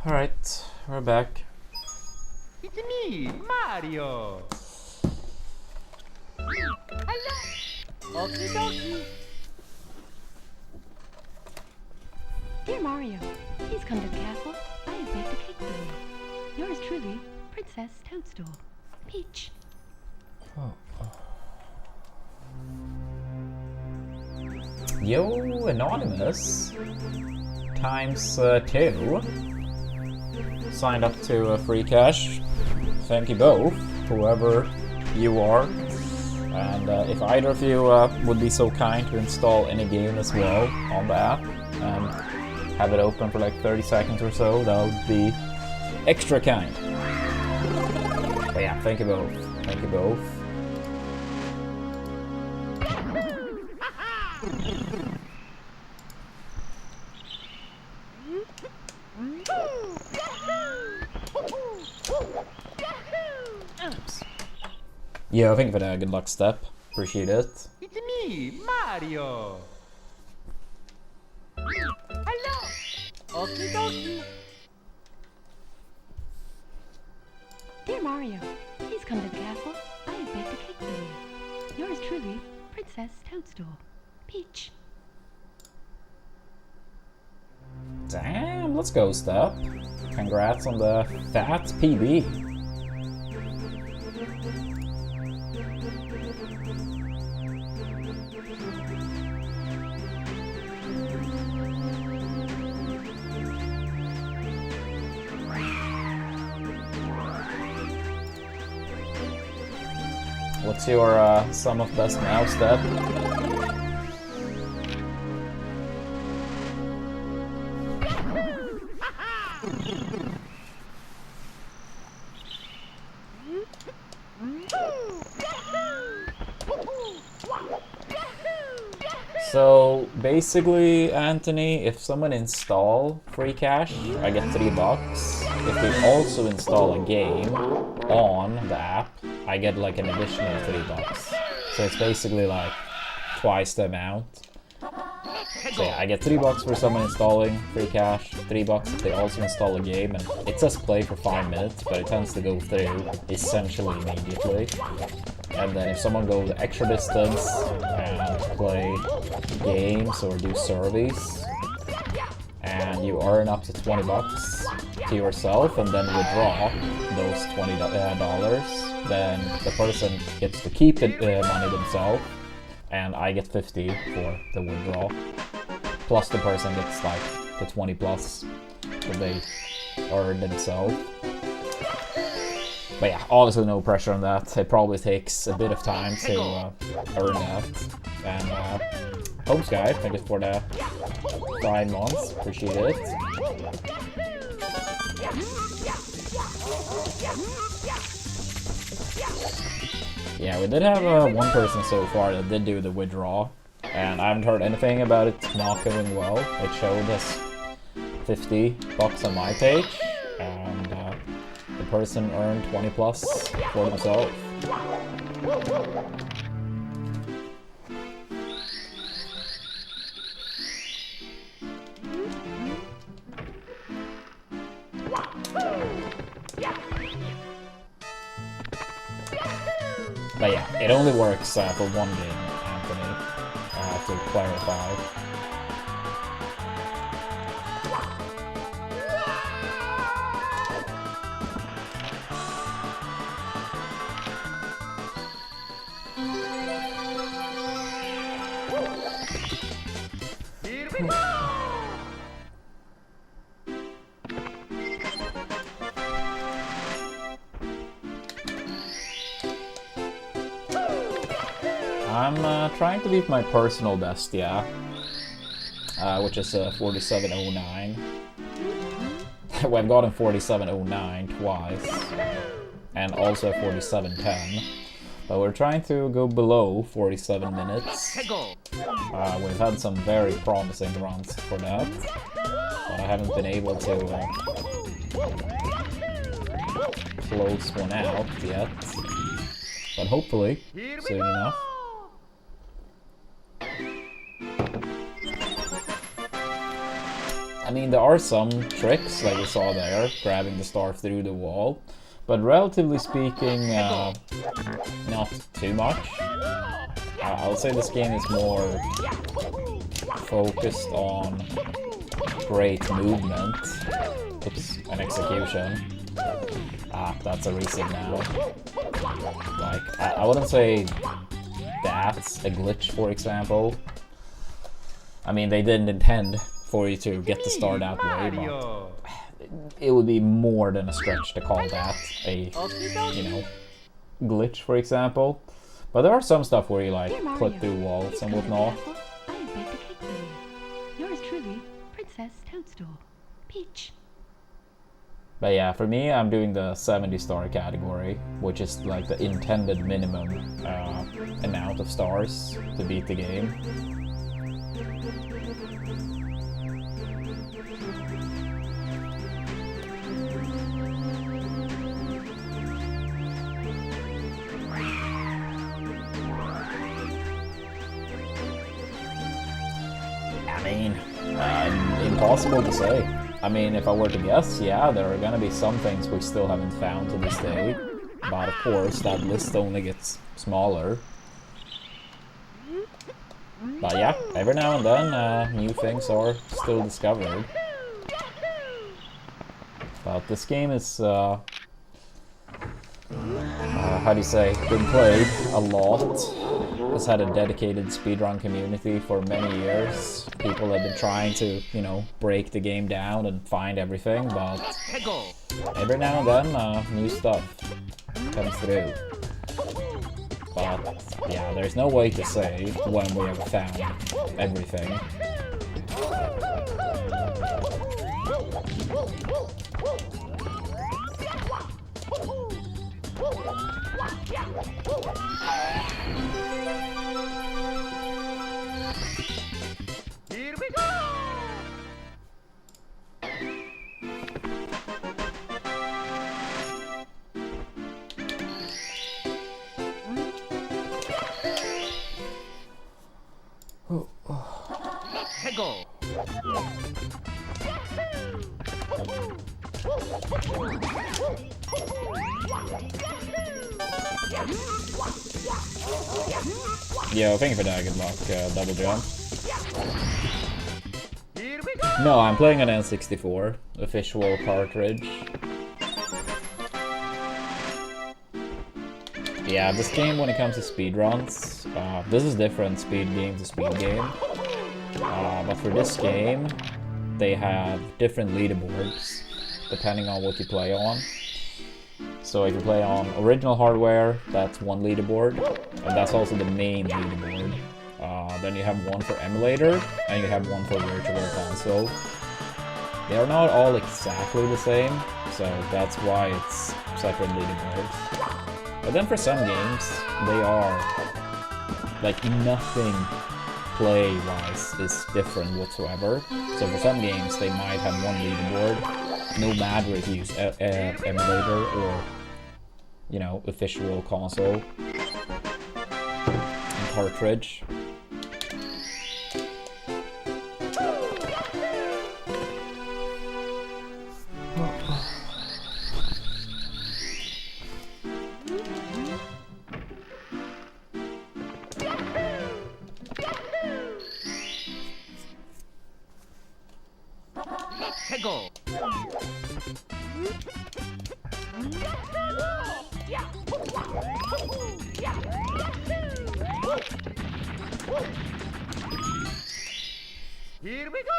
Alright, we're back. It's me, Mario. Hello. Okie dokie. Dear Mario, please come to the castle. I have baked a cake for you. Yours truly, Princess Toadstool. Peach. Yo, Anonymous times 2 signed up to free cash. Thank you both, whoever you are. And if either of you would be so kind to install any game as well on the app and have it open for like 30 seconds or so, that would be extra kind. But yeah, thank you both. Thank you both. Yeah, thank you for that. Good luck, Step. Appreciate it. It's me, Mario. Hello. Okie dokie. Dear Mario, please come to the castle. I have baked a cake for you. Yours truly, Princess Toadstool. Peach. Damn, let's go, Step. Congrats on the fat PB. What's your sum of best now, Step? So basically, Anthony, if someone install free cash, I get $3. If they also install a game on the app, I get like an additional $3. So it's basically like twice the amount. So yeah, I get $3 for someone installing free cash, $3 if they also install a game, and it says play for 5 minutes, but it tends to go through essentially immediately. And then if someone goes the extra distance and play games or do surveys, and you earn up to $20 to yourself and then withdraw those $20, then the person gets to keep the money themselves, and I get 50 for the withdrawal. Plus the person gets like the 20 plus that they earned themselves. But yeah, obviously no pressure on that. It probably takes a bit of time to earn that. And Home Sky, thank you for the 5 months. Appreciate it. Yeah, we did have one person so far that did do the withdrawal, and I haven't heard anything about it not going well. It showed us $50 on my page, and the person earned 20 plus for themselves. But yeah, it only works for one game, Anthony. I have to clarify. Here we go. I'm trying to beat my personal best, yeah. Which is 4709. Well, I've gotten 4709 twice. And also 4710. But we're trying to go below 47 minutes. We've had some very promising runs for that. But I haven't been able to close one out yet. But hopefully, soon enough. I mean, there are some tricks, like you saw there, grabbing the star through the wall, but relatively speaking, not too much. I would say this game is more focused on great movement. Oops, an execution. Ah, that's a reset now. Like, I wouldn't say that's a glitch, for example. I mean, they didn't intend for you to get the star that way, but it would be more than a stretch to call that a, you know, glitch, for example. But there are some stuff where you like put through walls and whatnot. I have baked a cake for you. Yours truly, Princess Toadstool. Peach. But yeah, for me, I'm doing the 70-star category, which is like the intended minimum amount of stars to beat the game. I mean, impossible to say. I mean, if I were to guess, yeah, there are gonna be some things we still haven't found to this day. But of course, that list only gets smaller. But yeah, every now and then, new things are still discovered. But this game is, how do you say, been played a lot. Has had a dedicated speedrun community for many years. People have been trying to, you know, break the game down and find everything, but every now and then, new stuff comes through. But yeah, there's no way to say when we have found everything. Here we go! Go. Yo, thank you for that, good luck, double jump. Here we go. No, I'm playing an N64, official cartridge. Yeah, this game, when it comes to speedruns, this is different speed game to speed game. But for this game, they have different leaderboards, depending on what you play on. So if you play on original hardware, that's one leaderboard, and that's also the main leaderboard. Then you have one for emulator, and you have one for virtual console. They are not all exactly the same, so that's why it's separate leaderboards. But then for some games, they are, like, nothing play-wise is different whatsoever. So for some games, they might have one leaderboard, no matter if you use emulator or, you know, official console and cartridge. Go. Here we go.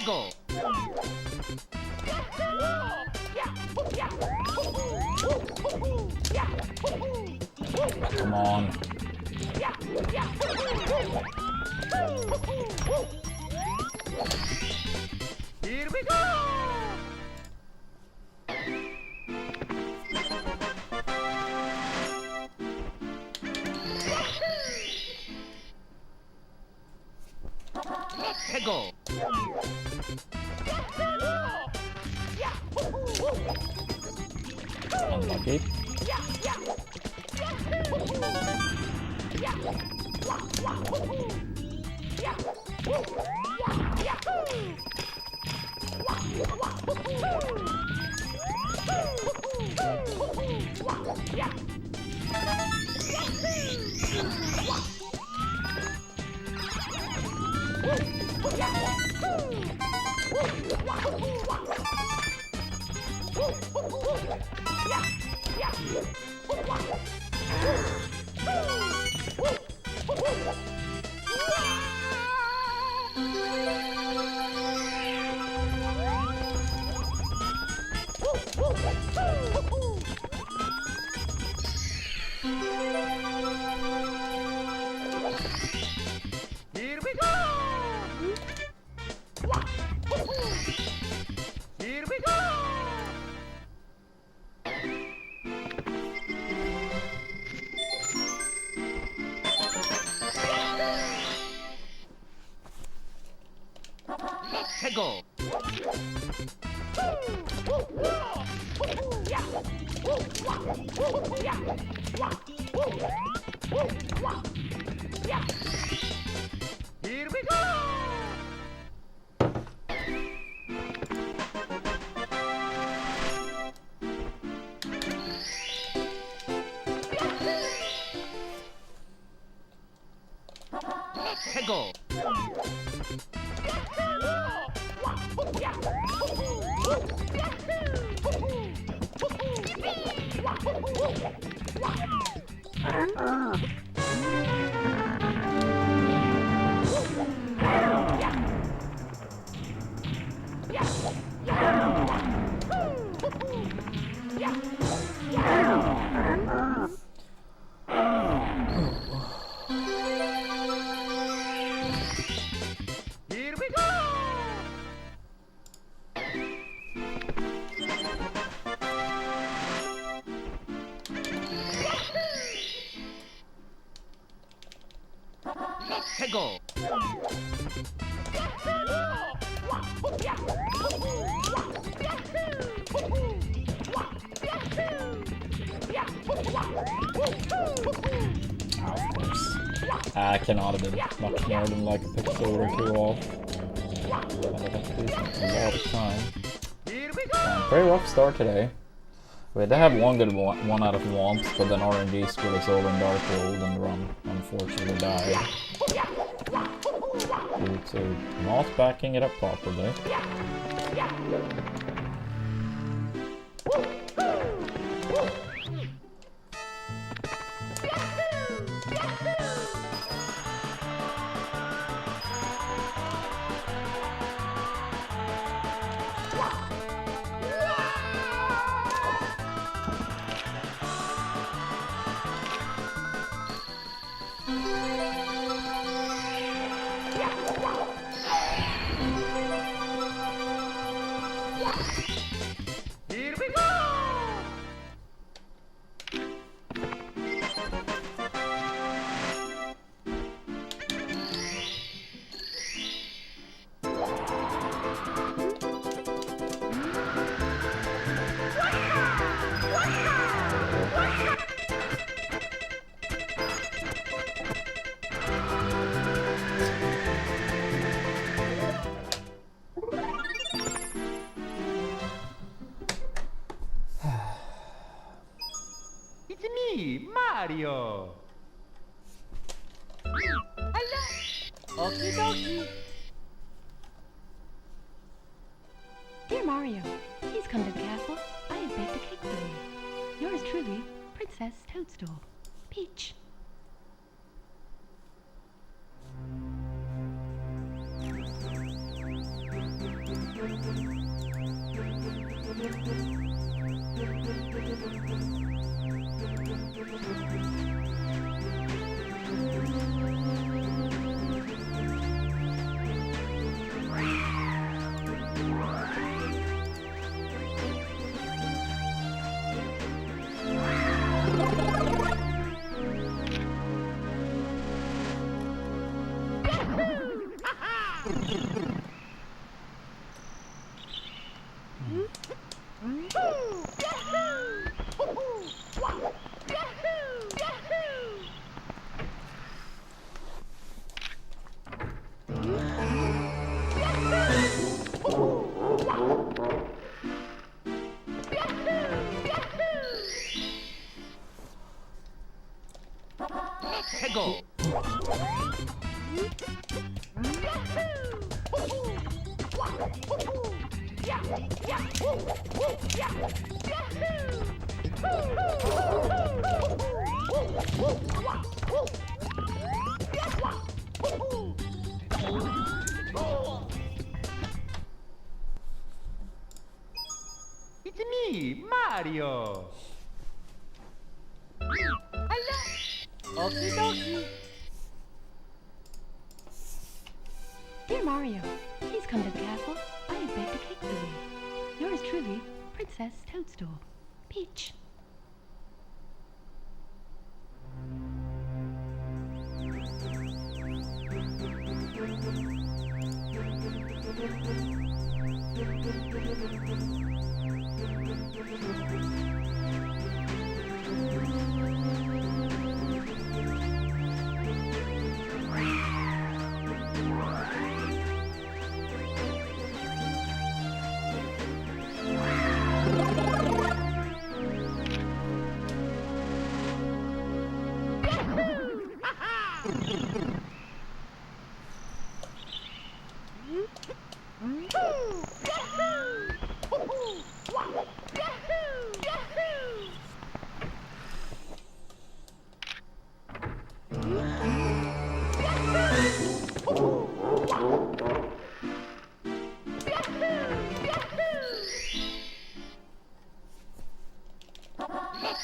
Go. Come on. Here we go. Go. Unlucky. Here we go! Here we go! Let's go! Here we go! Let's go! Here we go! Let's go! Of course. I cannot have been much more than like a pixel or two off. But that takes a lot of time. Here we go! Pretty rough start today. We did have one good one out of Womps, but then RNG screwed us over in Dark World and Run unfortunately died. Due to not backing it up properly. Here we go! It's me, Mario! Hello! Okie dokie! Dear Mario, please come to the castle. I have baked a cake for you. Yours truly, Princess Toadstool. Peach. Let's go. It's me, Mario. Okie dokie. Dear Mario, please come to the castle. I have baked a cake for you. Yours truly, Princess Toadstool. Peach.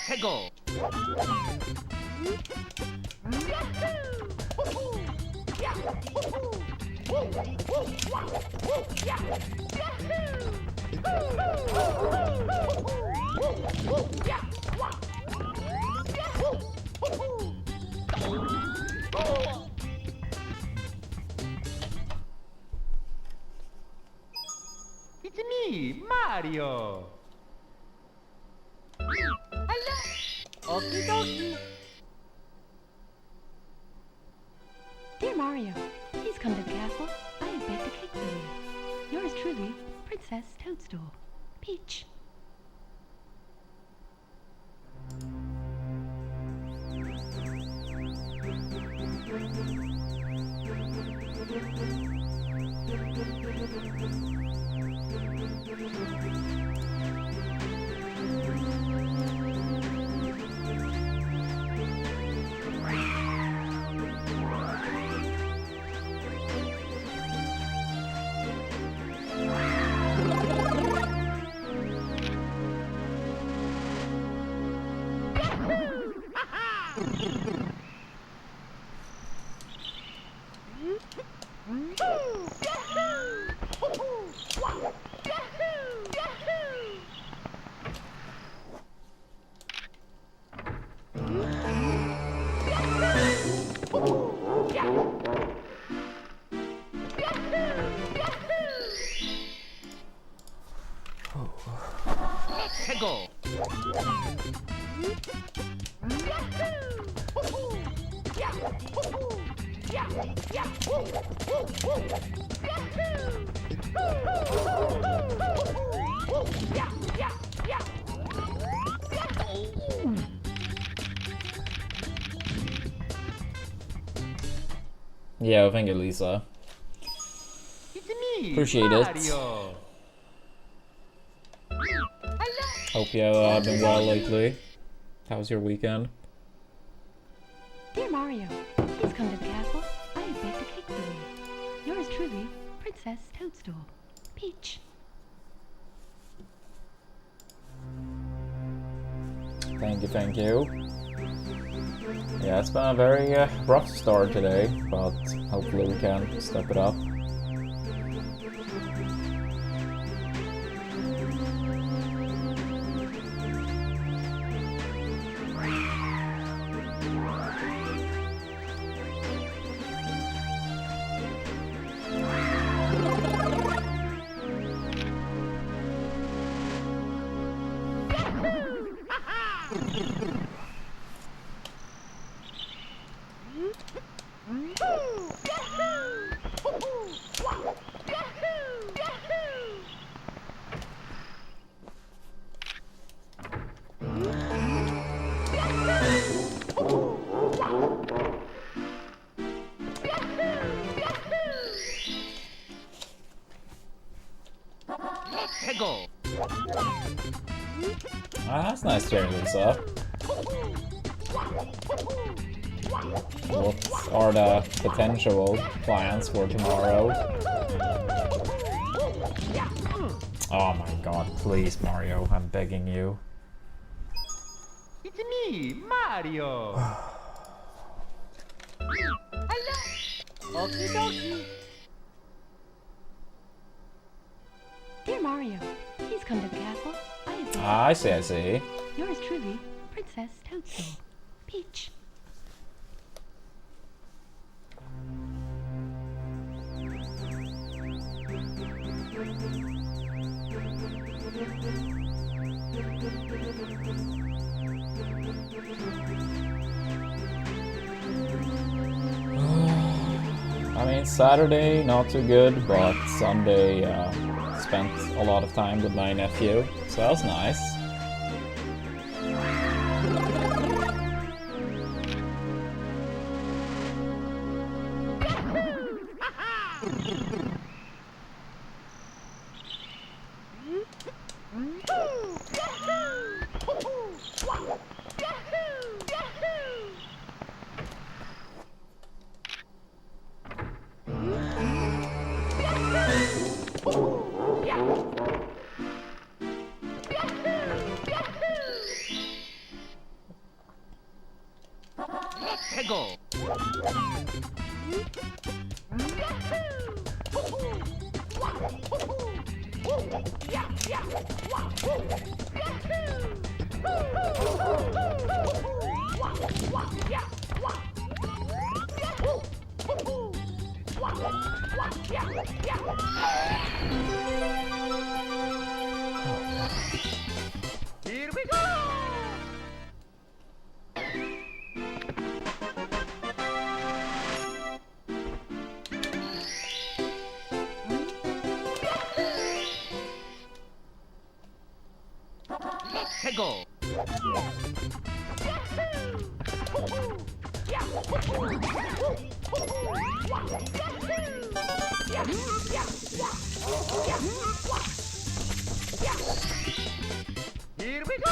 Let's go. It's me, Mario. Okie dokie. Dear Mario, please come to the castle. I have baked a cake for you. Yours truly, Princess Toadstool. Peach. Let's go. Yeah, thank you, Lisa. It's me, Appreciate it. Mario. Hope you have been well lately. How was your weekend? Dear Mario, please come to the castle. I have baked a cake for you. Yours truly, Princess Toadstool. Peach. Thank you, thank you. Yeah, it's been a very rough start today, but hopefully we can step it up. Ah, that's nice cheering this up. What are the potential plans for tomorrow? Oh my god, please Mario, I'm begging you. It's me, Mario. Okie dokie. Dear Mario, please come to the castle. I have been Ah, I see, I see. yours truly, Princess Toadstool. Peach. I mean, Saturday, not too good, but Sunday, spent a lot of time with my nephew, so that was nice. Let's go. Here we go. Let's go. Here we go.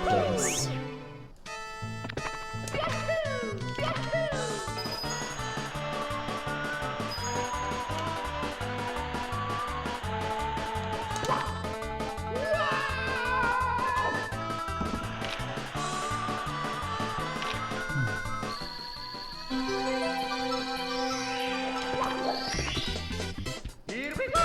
Please. Here we go.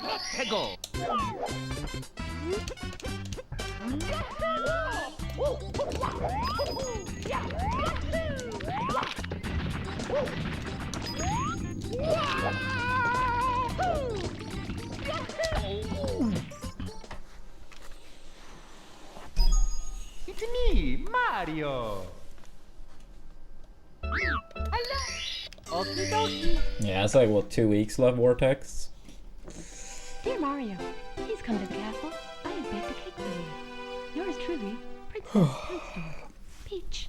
Let's go. It's me, Mario. Okie dokie. Yeah, it's like, what, 2 weeks left, Vortex? Dear Mario, please come to the castle. I have baked a cake for you. Yours truly, Princess Toadstool. Peach.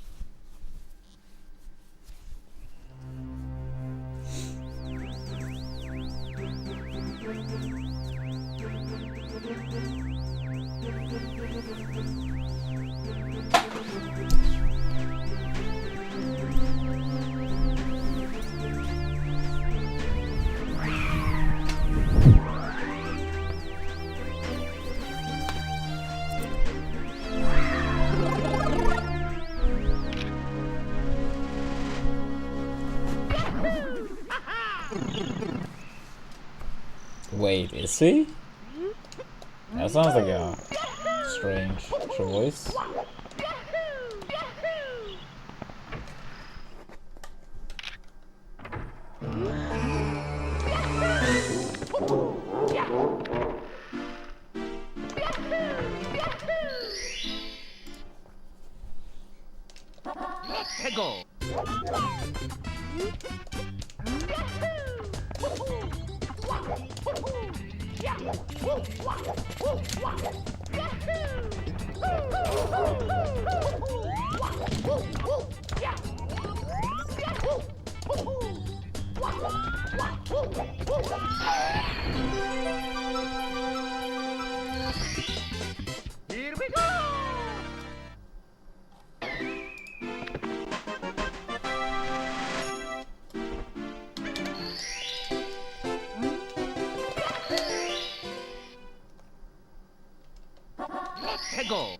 Wait, is he? That sounds like a strange choice. Go. Here we go. Go.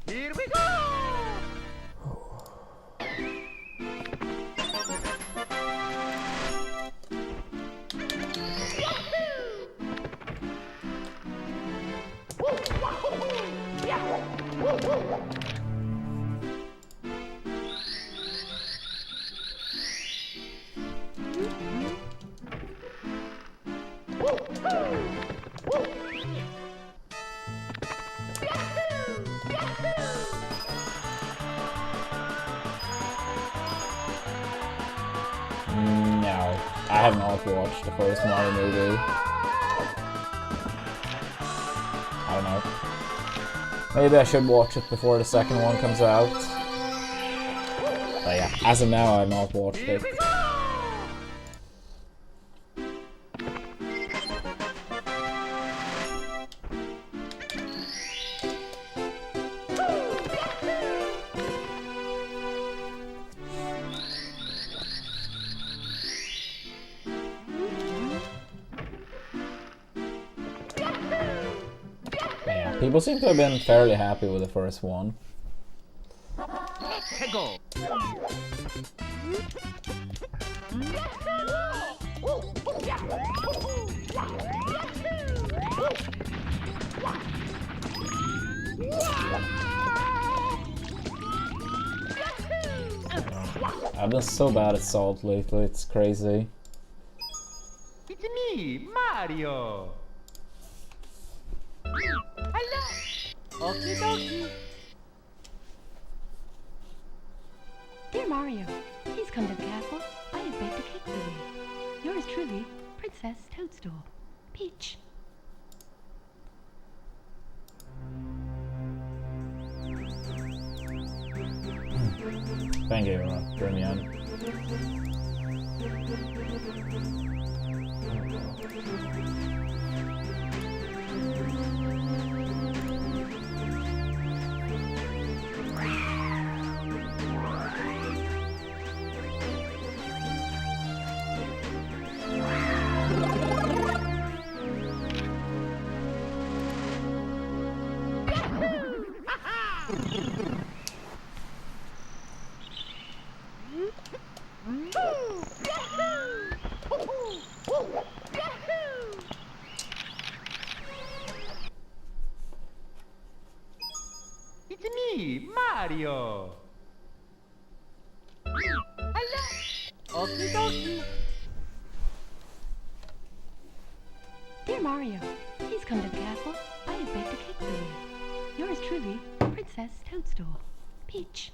Here we go. No, I have not watched the first Mario movie. I don't know. Maybe I should watch it before the second one comes out. But yeah, as of now, I have not watched it. People seem to have been fairly happy with the first one. Go. I've been so bad at Salt lately, it's crazy. It's me, Mario. Hello. Okie dokie. Dear Mario, please come to the castle. I have baked a cake for you. Yours truly, Princess Toadstool. Peach. Thank you, Damian. It's me, Mario. Hello. Okie dokie. Dear Mario, please come to the castle. I have baked a cake for you. Yours truly, Princess Toadstool. Peach.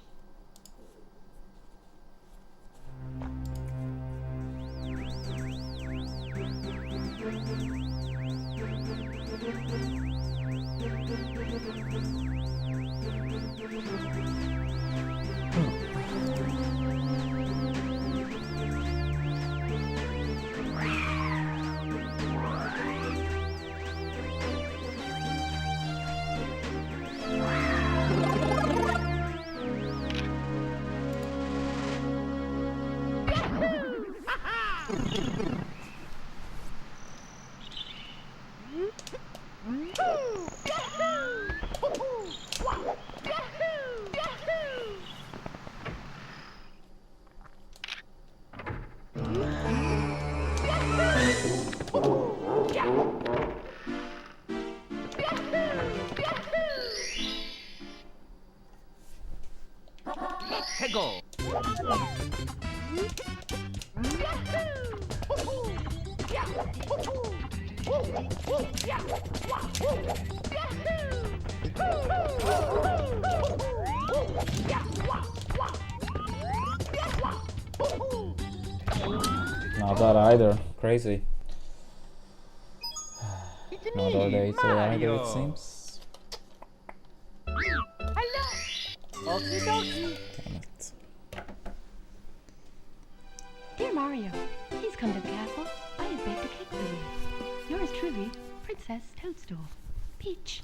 해고. Not that either. Crazy. Not our day today either, it seems. Hello. Okie dokie. Damn it. Dear Mario, please come to the castle. I have baked a cake for you. Yours truly, Princess Toadstool. Peach.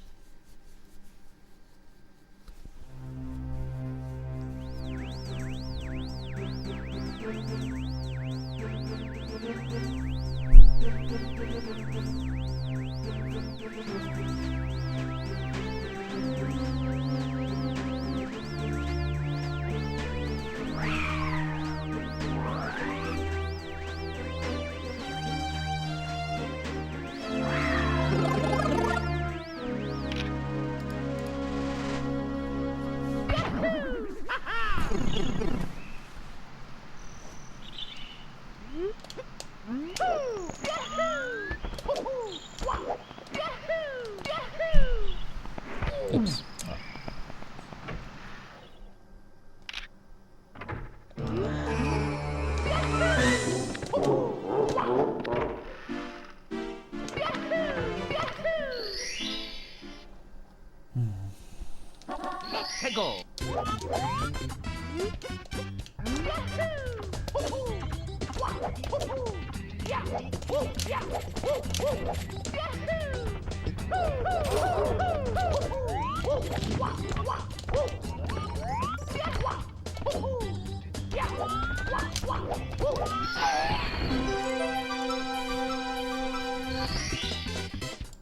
Oops. 해고.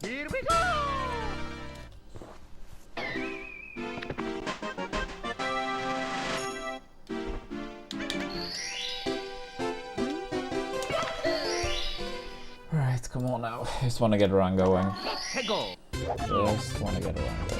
Here we go. Alright, come on now. Just wanna get a run going. 해고. Just wanna get a run going.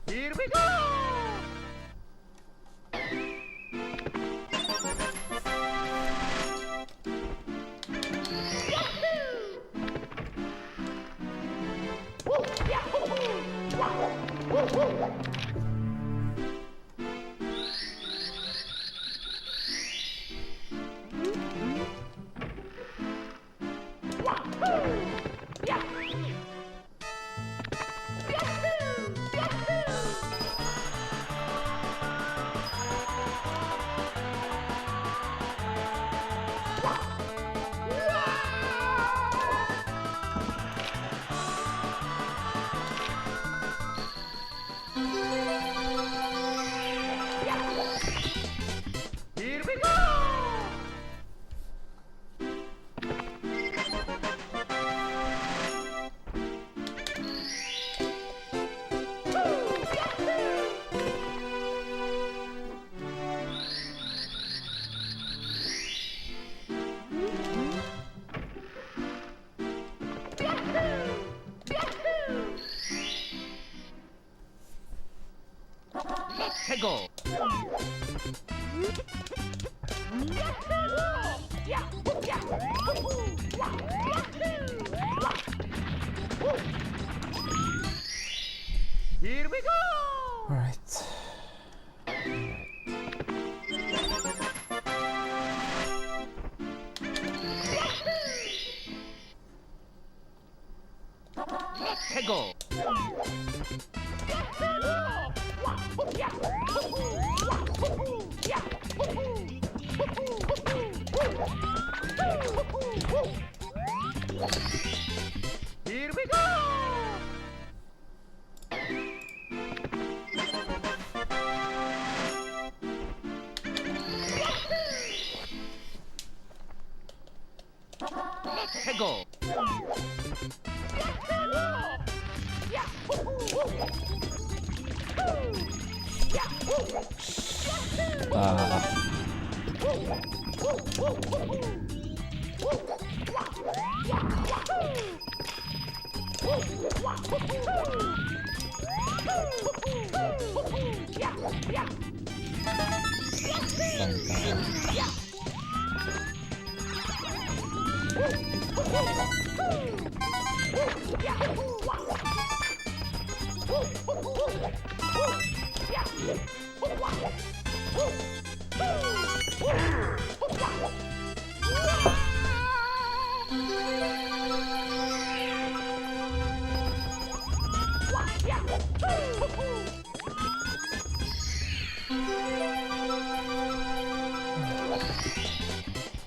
Here we go. Here we go. 해고. Here we go. Alright. 해고. Here we go.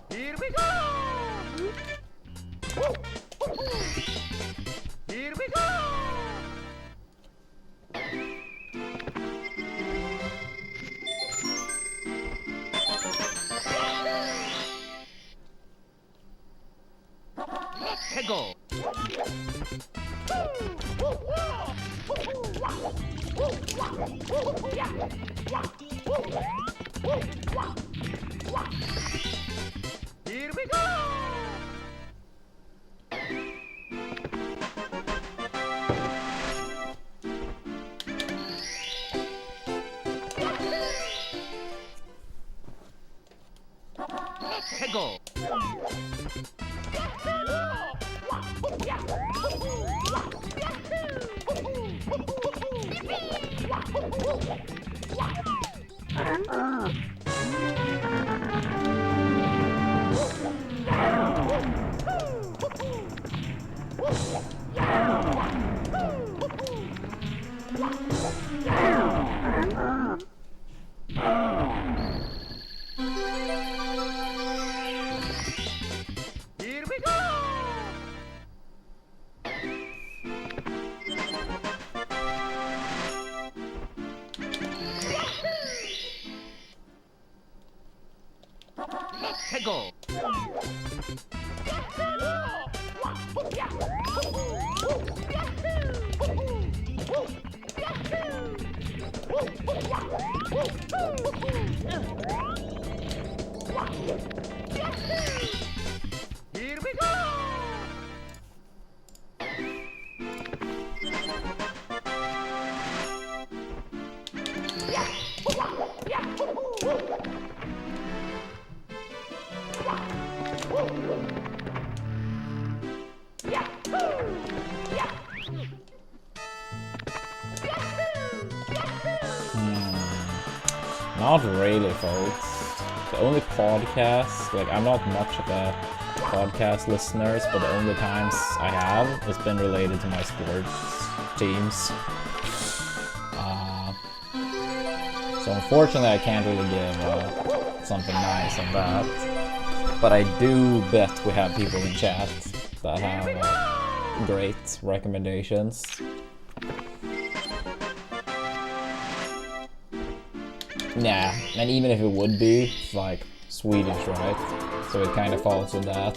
Here we go! Here we go! Let's go! Here we go! Let's go! Here we go! Let's go! Here we go! Not really, folks. The only podcast, like, I'm not much of a podcast listeners, but the only times I have has been related to my sports teams. So unfortunately I can't really give something nice on that. But I do bet we have people in chat that have great recommendations. Nah, and even if it would be, it's like Swedish, right? So it kind of falls with that.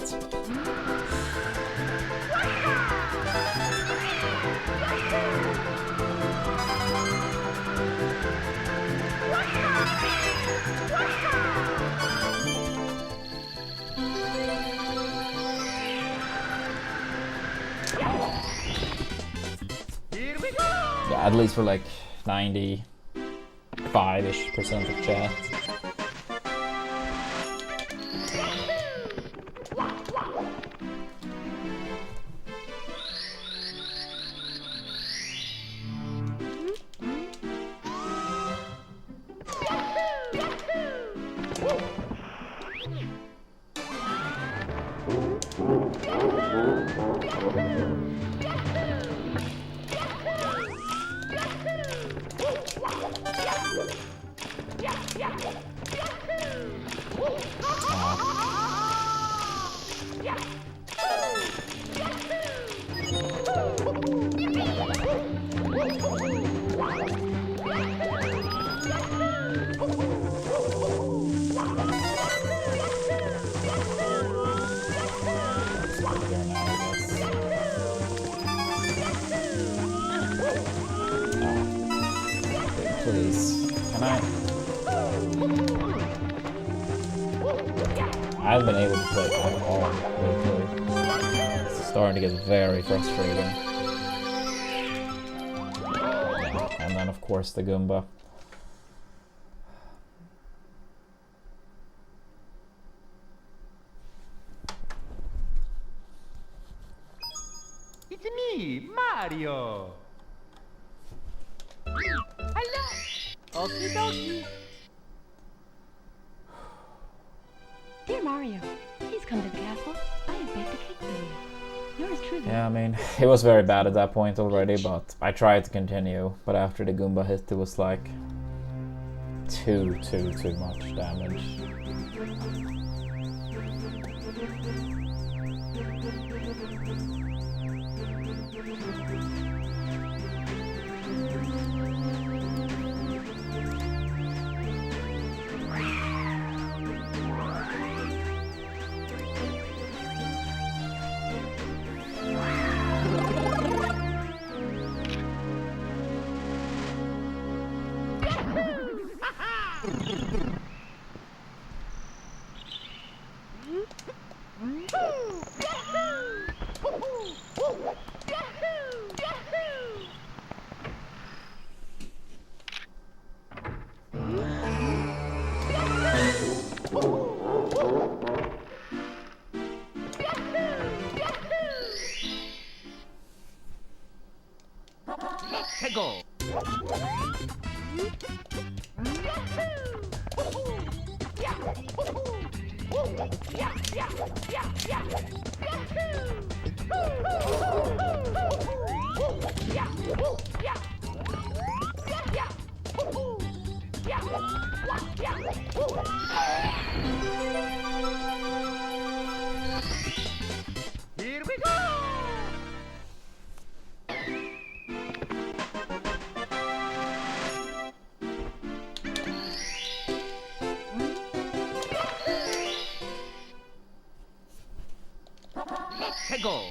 Yeah, at least for like 95-ish% of chat. Please, can I? I haven't been able to play at all lately. It's starting to get very frustrating. And then of course the Goomba. It's me, Mario. Hello. Okie dokie. Dear Mario, please come to the castle. I have baked a cake for you. Yours truly. Yeah, I mean, it was very bad at that point already, but I tried to continue. But after the Goomba hit, it was like too much damage. Go. Here we go. Go.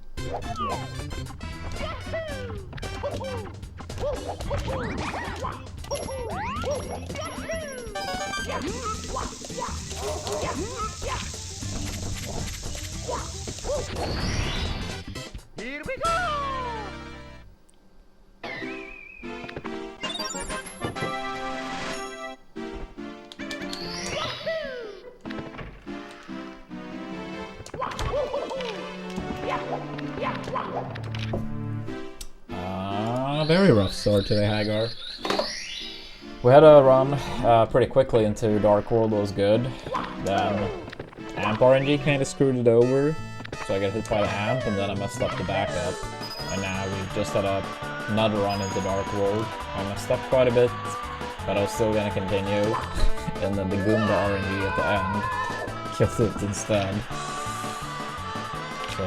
Here we go. Very rough start today, Hagar. We had a run pretty quickly into Dark World, was good. Then Amp RNG kind of screwed it over, so I got hit by the Amp, and then I messed up the backup. And now we just had another run into Dark World. I messed up quite a bit, but I was still gonna continue. And then the Goomba RNG at the end killed it instead. So,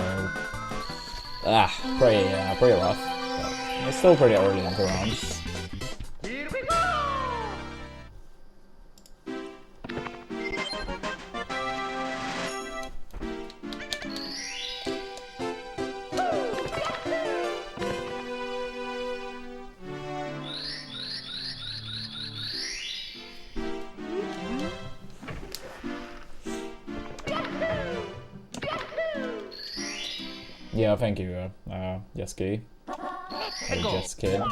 pretty rough. It's still pretty early into rounds. Here we go. Yeah, thank you, Yeski. Or Jess Kid.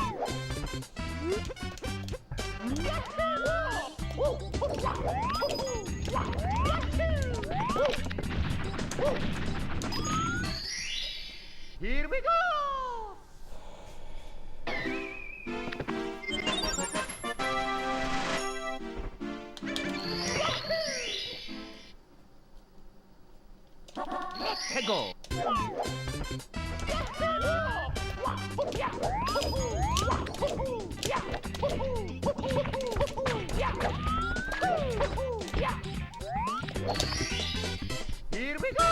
Here we go. Go. Here we go.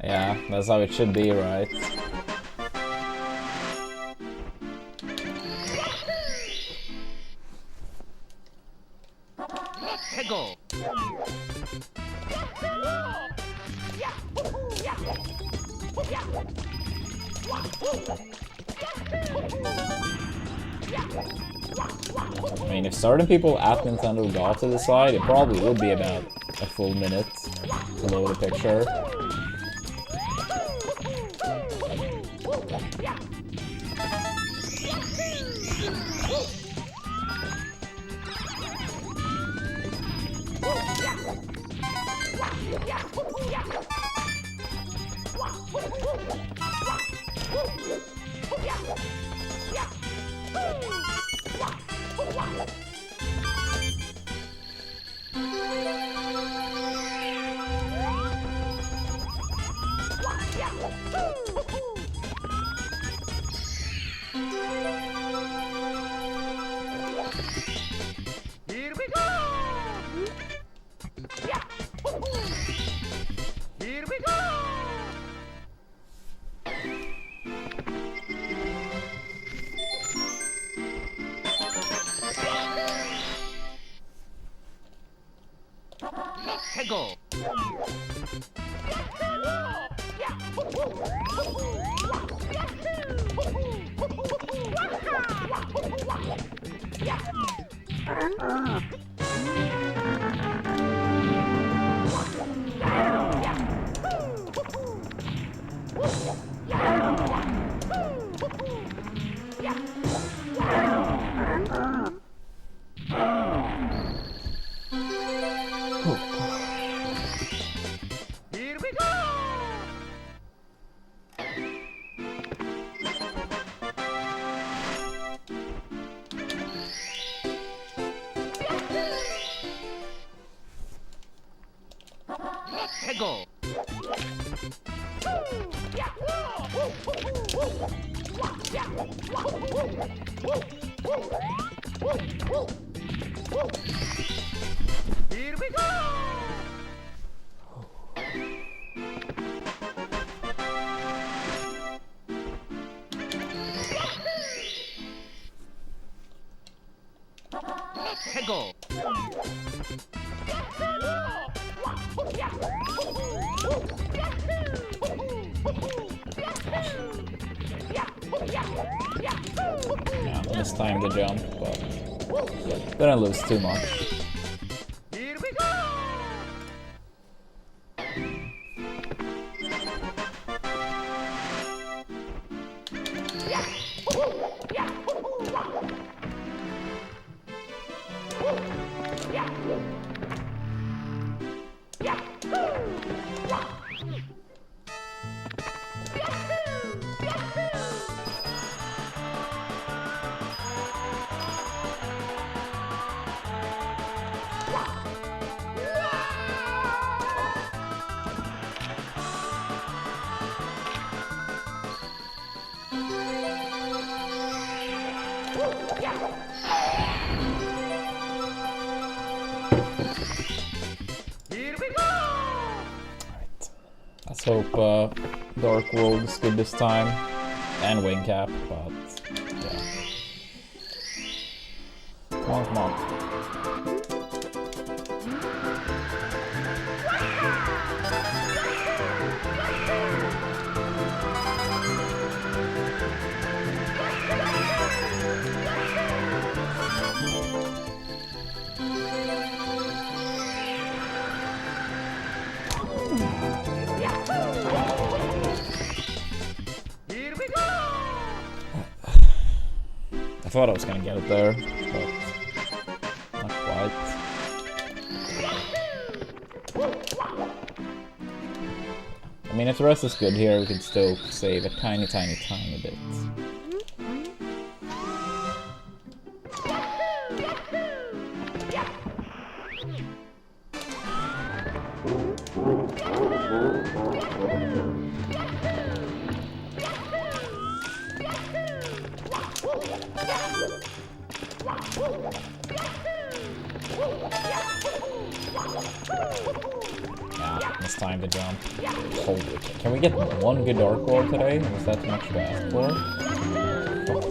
Yeah, that's how it should be, right? Go. I mean, if certain people at Nintendo got to decide, it probably would be about a full minute to load a picture. Here we go! Here we go! Let's go! Here we go! Let's go! Here we go! Let's go! Yeah, mistimed the jump, but didn't lose too much. Here we go! Here we go! Alright. Let's hope Dark World is good this time. And Wing Cap, but yeah. Come on, come on. Here we go! I thought I was gonna get it there, but not quite. I mean, if the rest is good here, we can still save a tiny bit. Yeah, it's time to jump. Holy, can we get one good Dark World today? Was that too much to ask for? Fuck,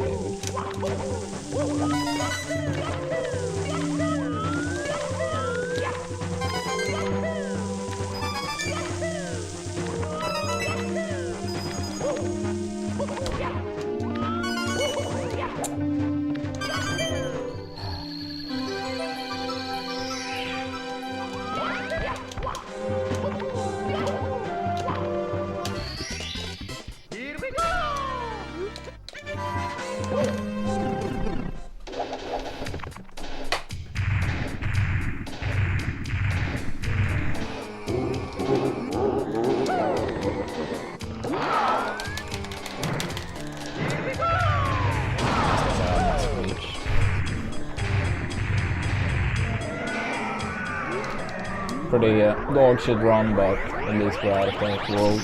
Pretty dog shit run, but at least we're out of Dark World.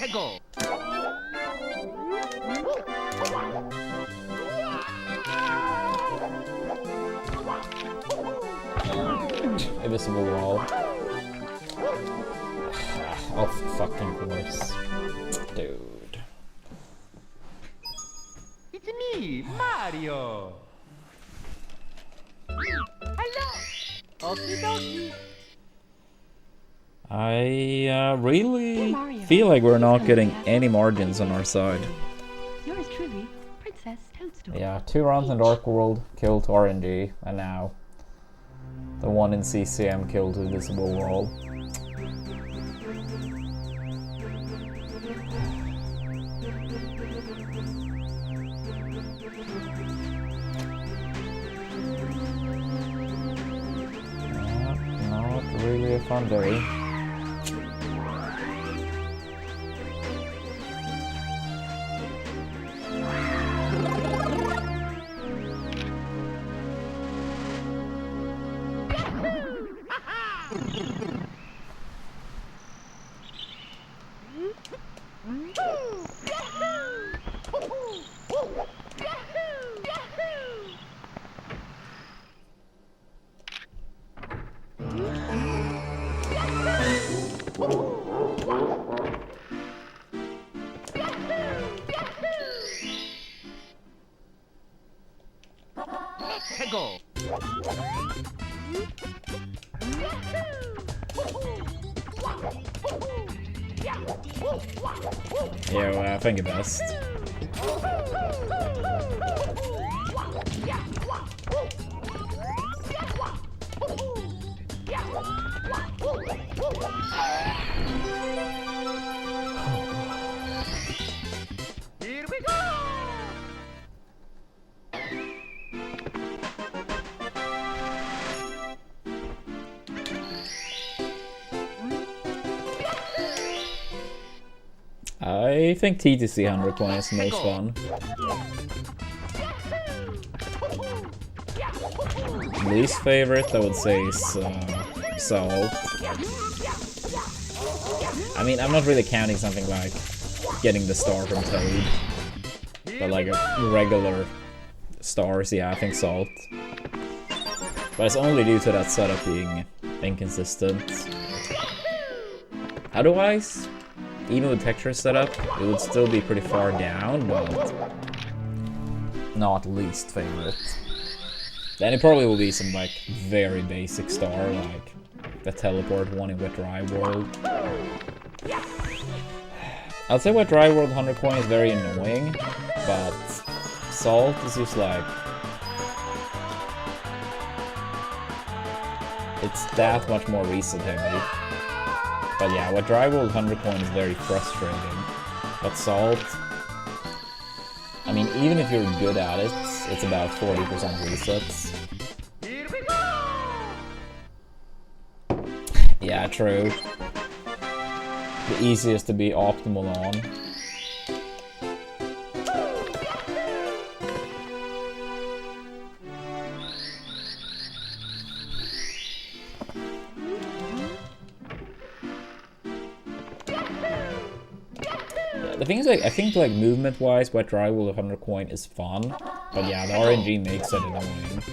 Let's go. Invisible wall. Of fucking course. Dude. It's me, Mario. Hello. Okie dokie. I really feel like we're not getting any margins on our side. Yours truly, Princess Toadstool. Yeah, 2 rounds in Dark World killed RNG, and now the one in CCM killed Invisible Wall. Not really a fun day. Let's go. Yeah, I think it best. Here we go. I think TTC 100 points is the most fun. Least favorite, I would say, is Salt. I mean, I'm not really counting something like getting the star from Toad, but like a regular stars, yeah, I think Salt. But it's only due to that setup being inconsistent. Otherwise, even with texture setup, it would still be pretty far down, but not least favorite. Then it probably will be some like very basic star, like the teleport one in Wet Dry World. I'd say Wet Dry World 100 coin is very annoying, but Salt is just like, it's that much more reset heavy. But yeah, Wet Dry World 100 coin is very frustrating. But Salt, I mean, even if you're good at it, it's about 40% resets. Here we go. Yeah, true. The easiest to be optimal on. The thing is, like, I think, like, movement-wise, Wet Dry World 100 coin is fun, but yeah, the RNG makes it annoying.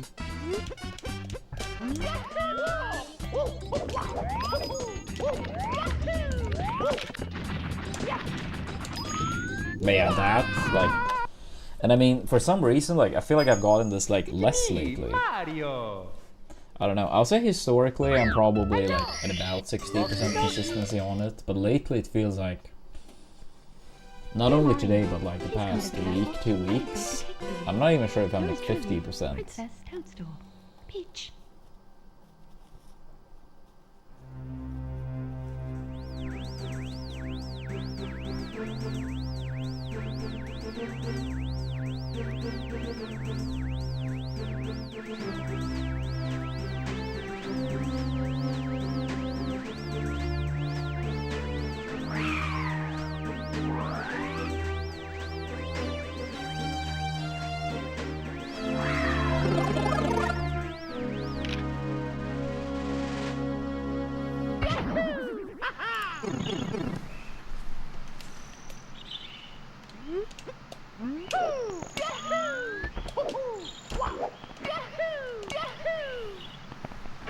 But yeah, that, like, and I mean, for some reason, like, I feel like I've gotten this, like, less lately. Mario. I don't know, I'll say historically I'm probably, like, at about 60% consistency on it, but lately it feels like Not only today, but like the past week, 2 weeks. I'm not even sure if I'm at Yours truly, 50%. Princess Toadstool. Peach.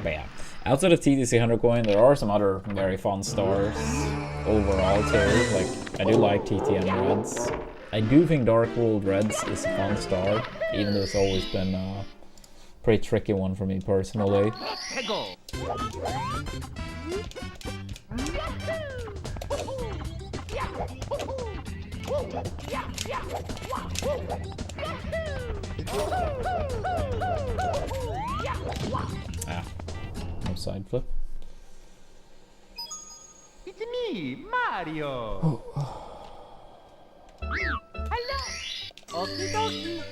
But yeah, outside of TTC 100 coin, there are some other very fun stars overall too. Like, I do like TTM Reds. I do think Dark World Reds is a fun star, even though it's always been a pretty tricky one for me personally. Ah, no side flip. It's me, Mario. Hello. Okie dokie.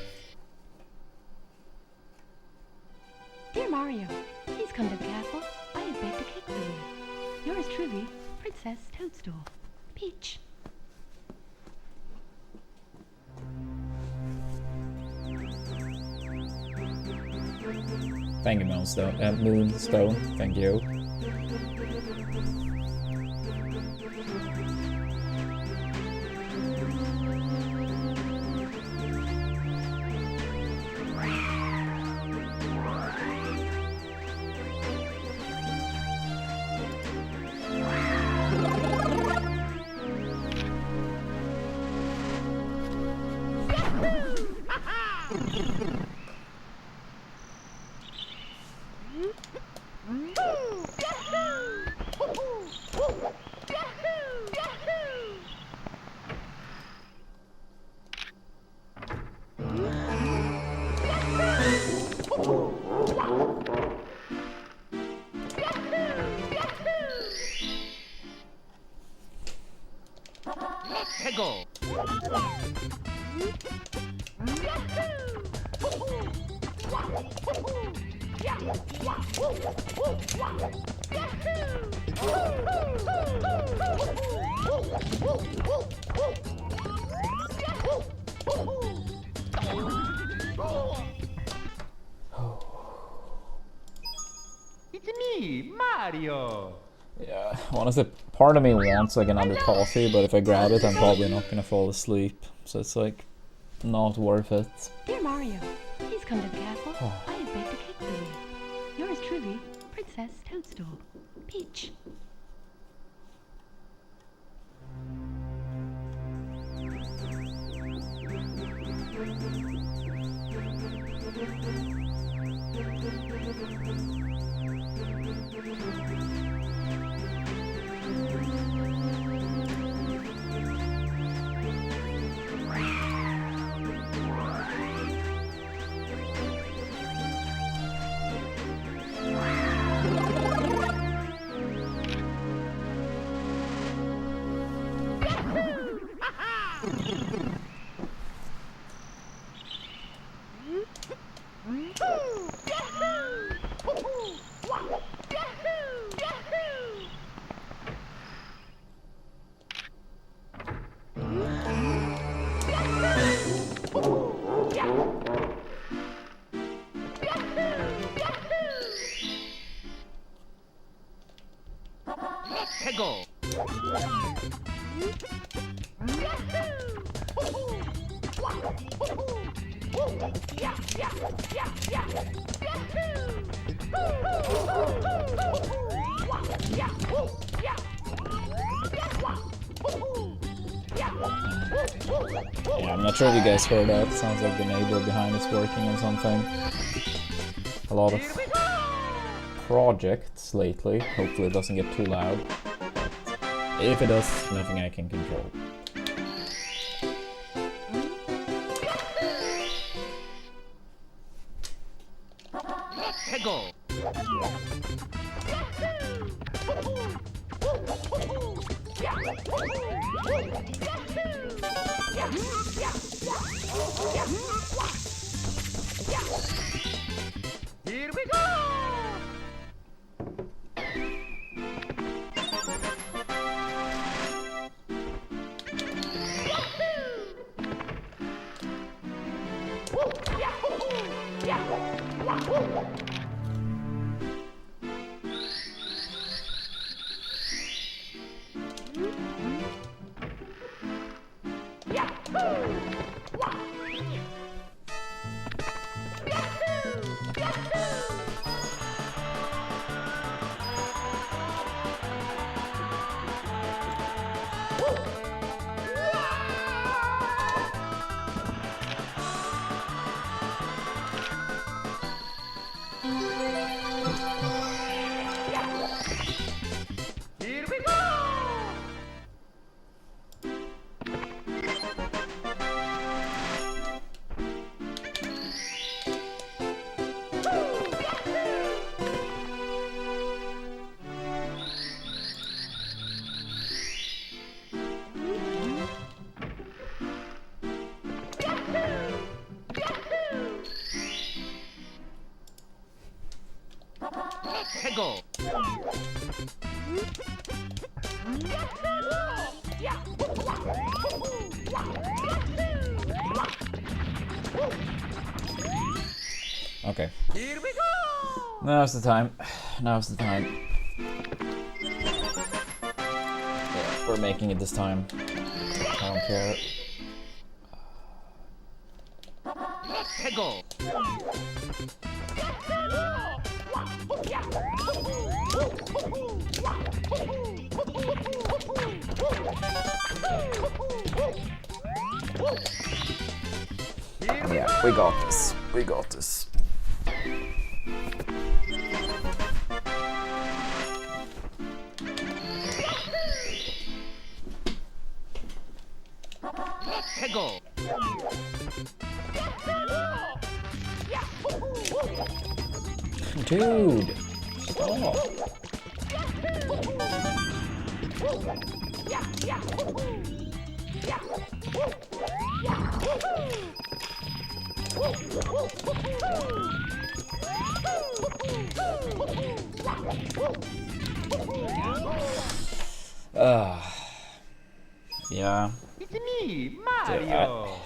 Dear Mario, please come to the castle. I have baked a cake for you. Yours truly, Princess Toadstool. Peach. Thank you, Moonstone. Thank you. It's me, Mario. Yeah, honestly, part of me wants like another coffee, but if I grab it, I'm probably not gonna fall asleep. So it's like, not worth it. Dear Mario, please come to the castle. I have baked a cake for you. Yours truly, Princess Toadstool. Peach. Yeah, I'm not sure if you guys heard that. Sounds like the neighbor behind is working on something. A lot of projects lately. Hopefully it doesn't get too loud. But if it does, nothing I can control. go. Here we go. Here we go. Let's go. Okay. Here we go. Now's the time. Now's the time. Yeah, we're making it this time. I don't care. Let's go. Yeah, we got this. We got this. Let's go. Dude! Stop! Yeah. It's me, Mario.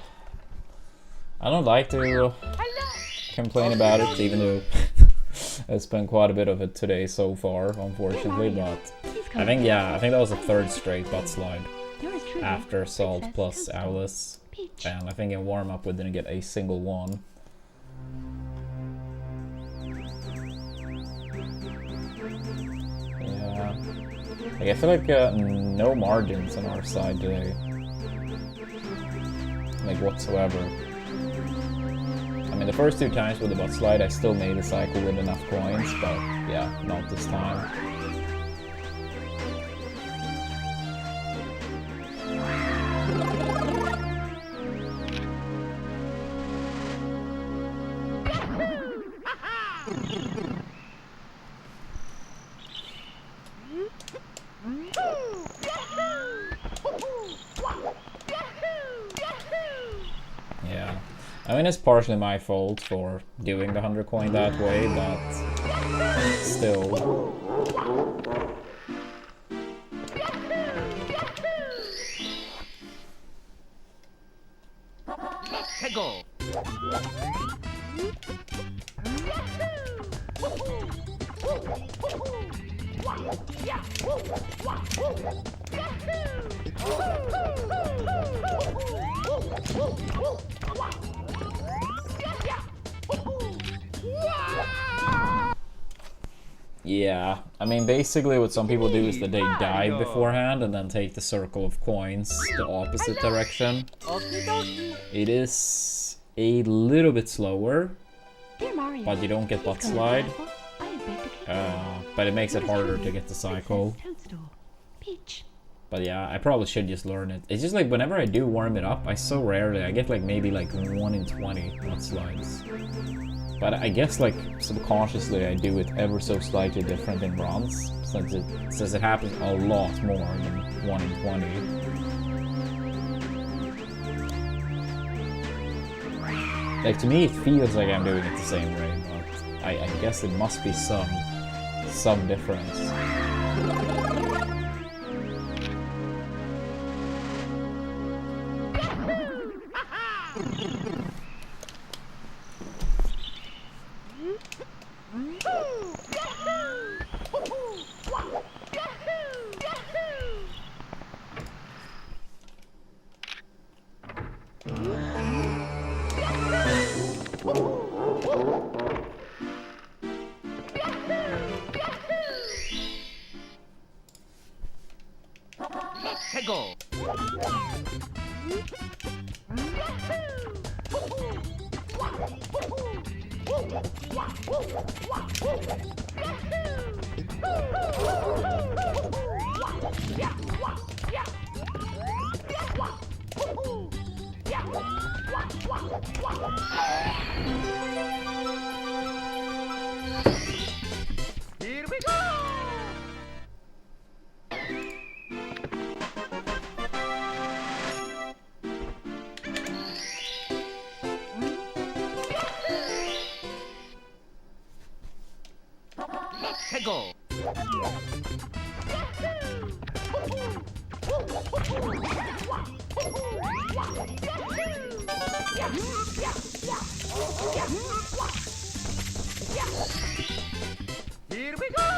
I don't like to complain about it, even though I spent quite a bit of it today so far, unfortunately, but I think that was the third straight butt slide after Salt plus Owless, and I think in warm-up we didn't get a single one. Yeah, like, I feel like no margins on our side today, like whatsoever. I mean, the first two times with the butt slide, I still made the cycle with enough coins, but yeah, not this time. Yeah, I mean, it's partially my fault for doing the 100 coin that way, but still. Let's go. Yeah, I mean, basically what some people do is that they dive beforehand and then take the circle of coins the opposite direction. It is a little bit slower, but you don't get butt slide. But it makes it harder to get the cycle. But yeah, I probably should just learn it. It's just like whenever I do warm it up, I so rarely, I get like maybe like 1 in 20 butt slides. But I guess like subconsciously I do it ever so slightly different in runs, since it happens a lot more than 1 in 20. Like to me it feels like I'm doing it the same way, but I guess it must be some difference. Tego. Here we go. Tego. Here we go.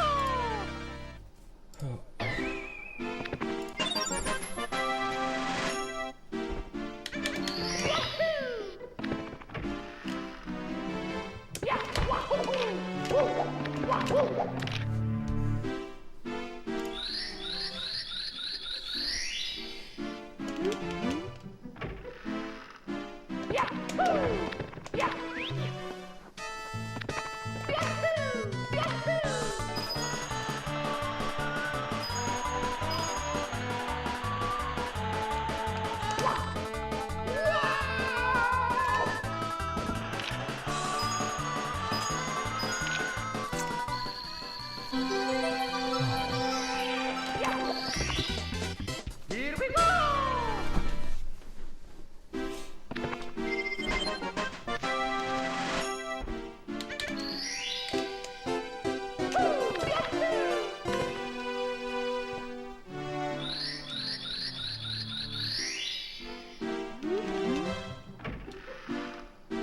Here we go.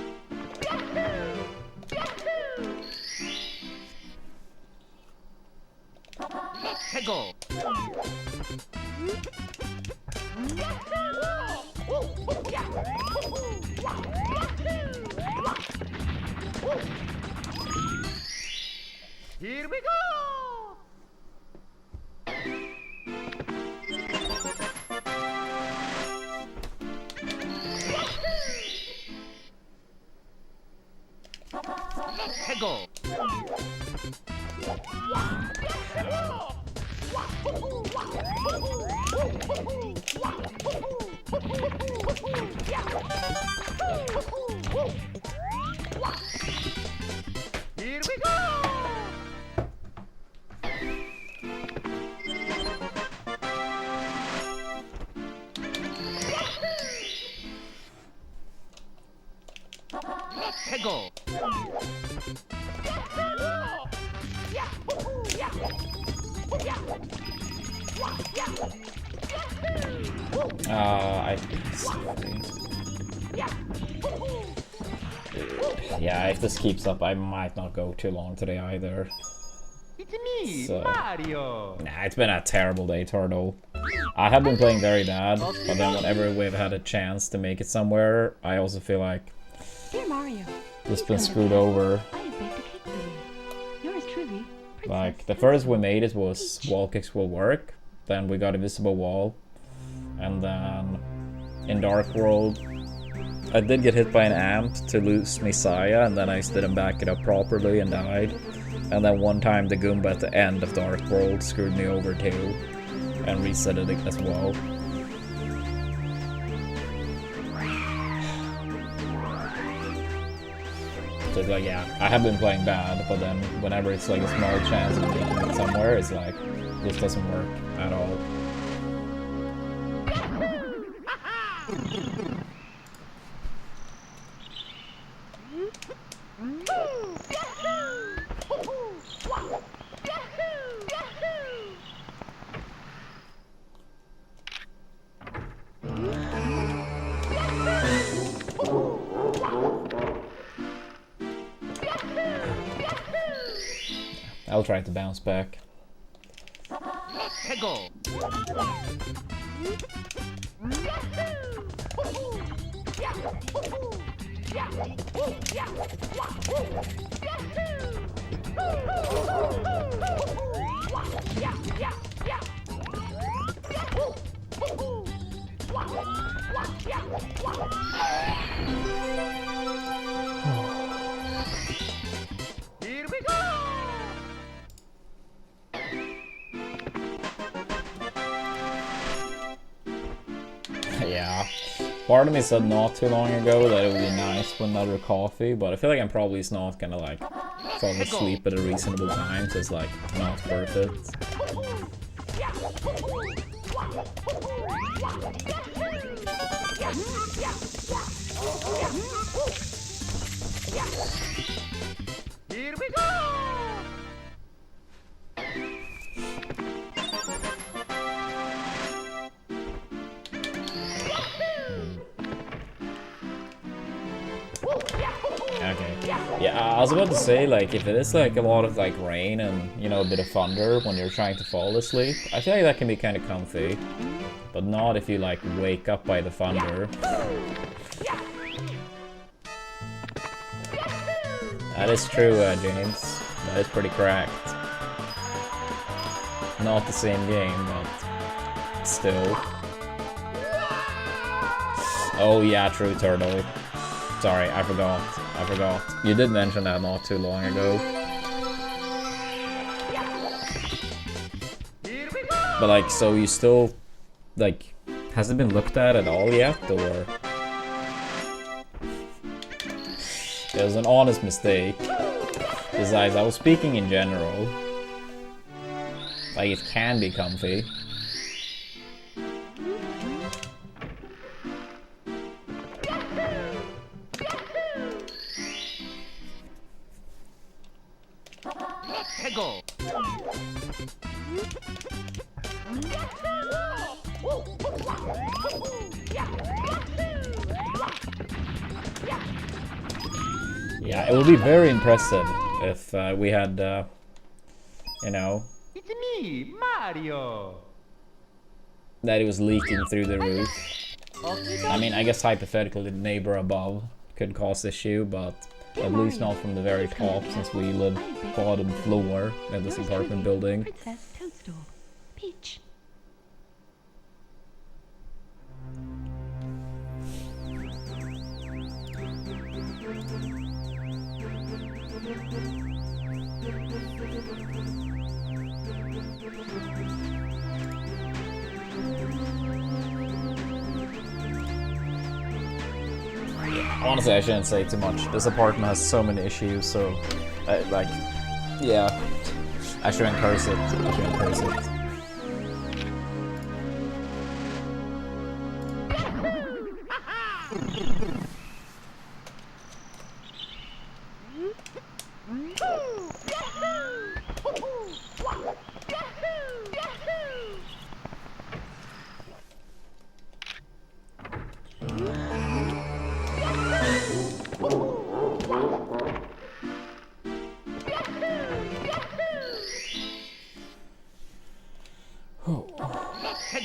Tego. Here we go. Tego. Here we go. Tego. Yeah, if this keeps up, I might not go too long today either. It's me, So- Mario. Nah, it's been a terrible day, Turtle. I have been playing very bad, but then whenever we've had a chance to make it somewhere, I also feel like Dear Mario, it's been screwed over. I have baked a cake for you. Yours truly, Princess Like, the first we made it was wall kicks will work, then we got a visible wall, and then in Dark World, I did get hit by an amp to lose Messiah, and then I didn't back it up properly and died. And then one time the Goomba at the end of Dark World screwed me over too, and reset it as well. So it's like, yeah, I have been playing bad, but then whenever it's like a small chance of making it somewhere, it's like, this doesn't work at all. I'll try to bounce back. Go. Here we go. Yeah. Part of me said not too long ago that it would be nice with another coffee, but I feel like I'm probably not gonna like fall asleep at a reasonable time, so it's like not worth it. Here we go. Okay. Yeah, I was about to say, like, if it is like a lot of like rain and, you know, a bit of thunder when you're trying to fall asleep, I feel like that can be kind of comfy. But not if you like wake up by the thunder. That is true, James. That is pretty correct. Not the same game, but still. Oh yeah, true, Turtle. Sorry, I forgot. I forgot. You did mention that not too long ago. But like, so you still, like, has it been looked at all yet, or? It was an honest mistake. Besides, I was speaking in general. Like, it can be comfy. Go. Yeah, it would be very impressive if we had, you know, It's me, Mario. that it was leaking through the roof. I mean, I guess hypothetically the neighbor above could cause issue, but at least not from the very top, since we live bottom floor in this apartment building. Princess Toadstool. Peach. Honestly, I shouldn't say too much. This apartment has so many issues, so, like, yeah, I shouldn't curse it. I shouldn't curse it.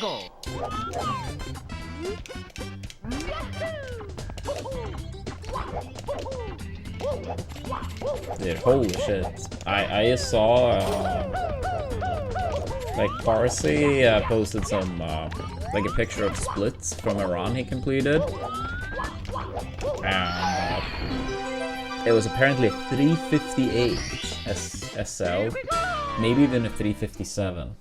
Go. Dude, holy shit. I just saw, like, Parsi posted some, like a picture of splits from a run he completed. And it was apparently a 358 SL, maybe even a 357.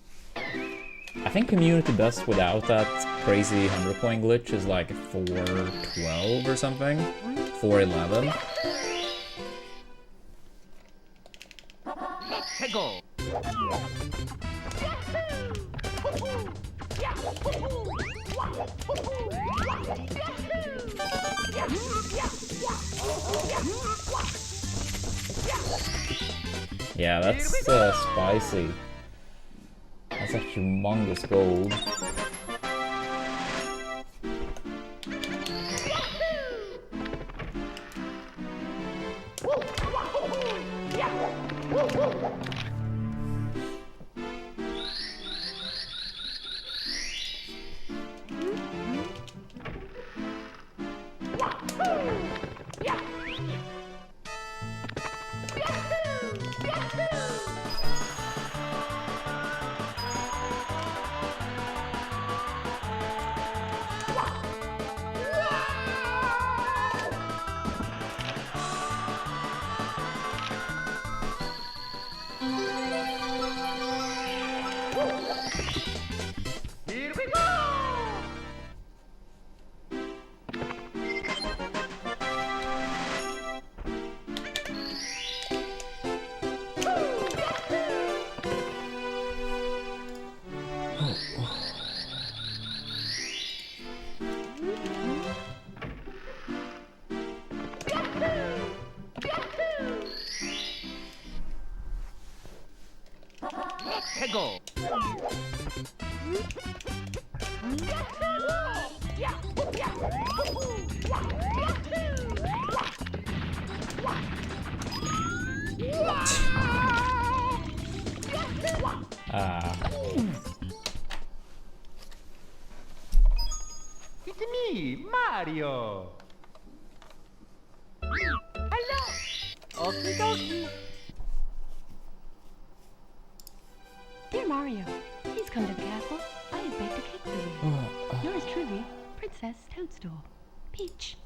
I think community best without that crazy 100 point glitch is like 412 or something, 411. Let's go. Yeah, that's spicy. That's a humongous gold. Here we go. Let's go. It's me, Mario. Hello. Okie dokie. Dear Mario, please come to the castle. I have baked a cake for you. Yours truly, Princess Toadstool. Peach.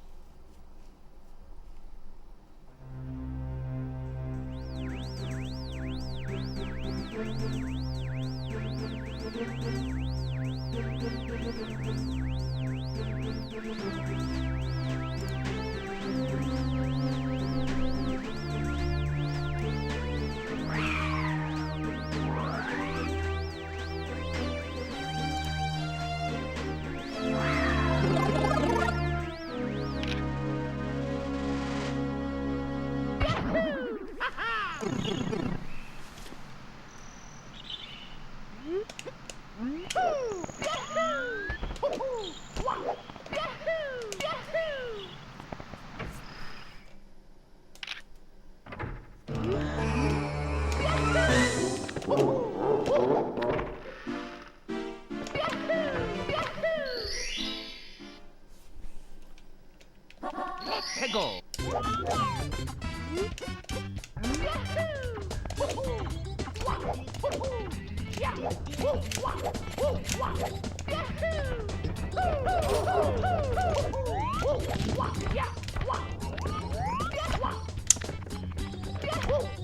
Let's go.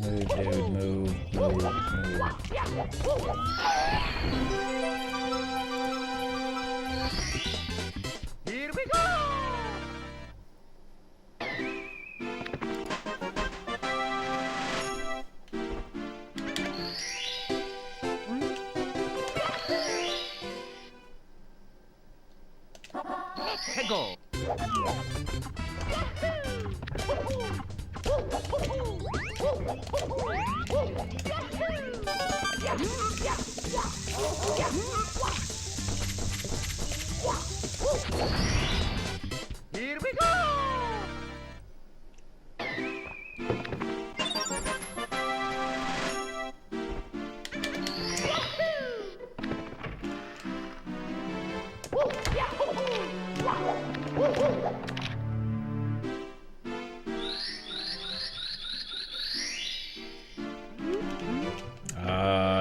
Move, dude, move, move, move. Here we go. Let's go. Here we go.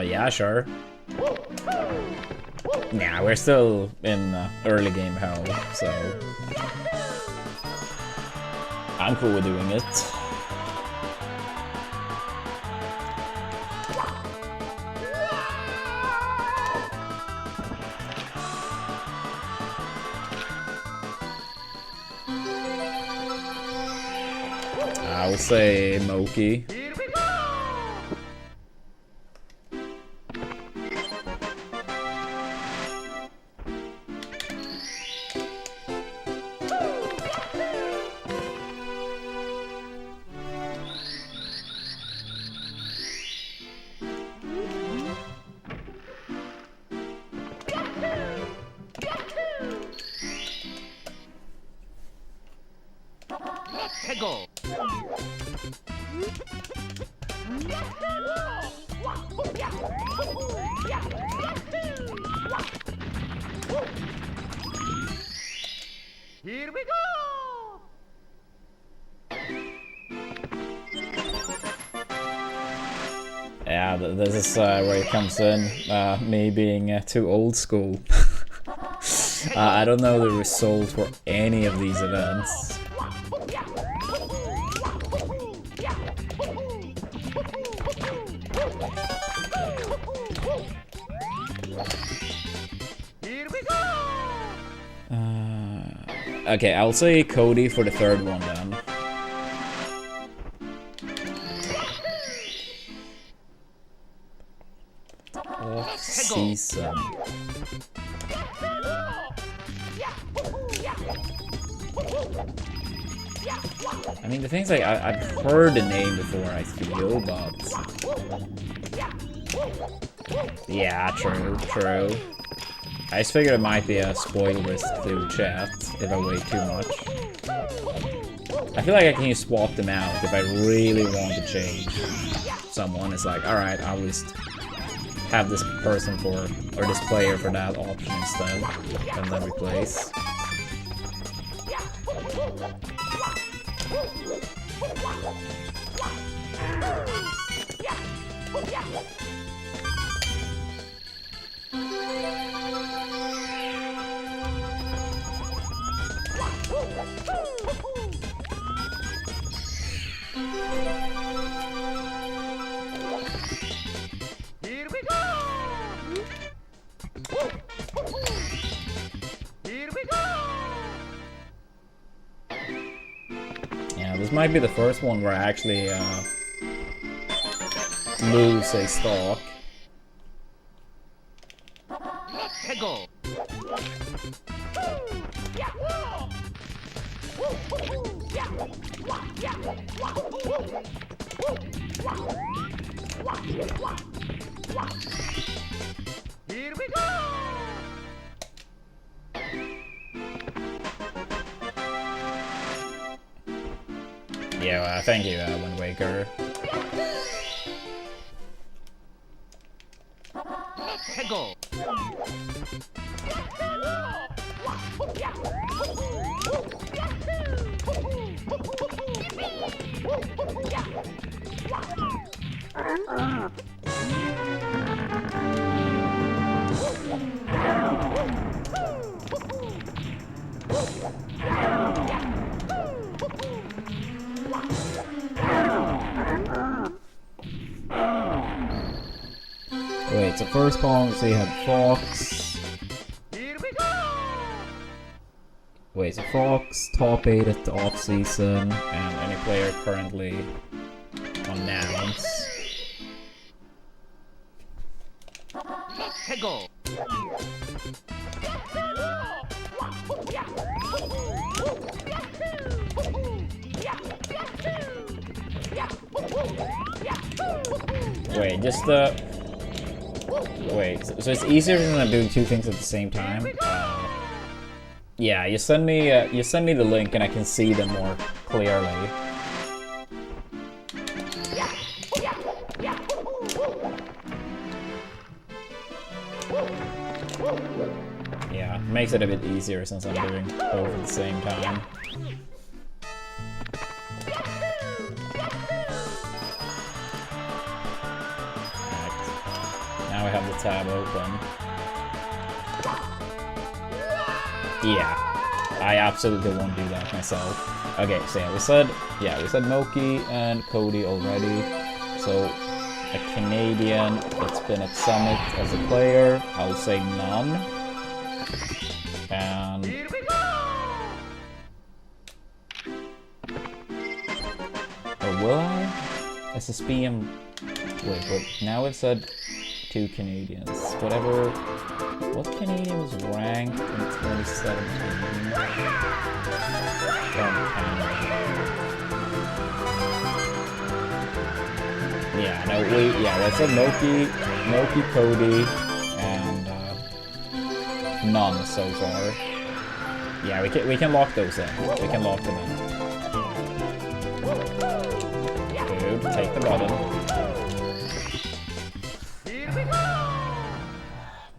Yeah, sure. Nah, we're still in early game hell, so I'm cool with doing it. I would say Moki. Here we go. Go. Here we go. Yeah, this is where it comes in, me being too old school. I don't know the result for any of these events. Here we go. Okay, I'll say Cody for the third one then. Off season. I mean, the thing's like, I've heard the name before, I feel, but... Yeah, true. I just figured it might be a spoil risk to chat if I wait too much. I feel like I can just swap them out if I really want to change someone. It's like, alright, I'll just have this person for, or this player for that option instead, and then replace. Here we go. Here we go. Yeah, this might be the first one where I actually lose a stock. Go. Here we go. Yeah, thank you, Wind Waker. Go. Wait, so first column, so you had Fox. Here we go. Wait, so Fox, top 8 at the off-season, and any player currently on nouns. Go. Wait, just wait, so it's easier than I'm doing two things at the same time? Yeah, you send me the link and I can see them more clearly. Yeah, makes it a bit easier since I'm doing both at the same time. Now I have the tab open. Yeah, I absolutely won't do that myself. Okay, so yeah, we said Moki and Cody already. So a Canadian that's been at Summit as a player, I'll say none. And or will I? SSB and wait, now it said 2 Canadians. Whatever. What Canadian was ranked in 2017? From Canada. Yeah, no, that's a Moki, Cody, and none so far. Yeah, we can lock those in. We can lock them in. take the button.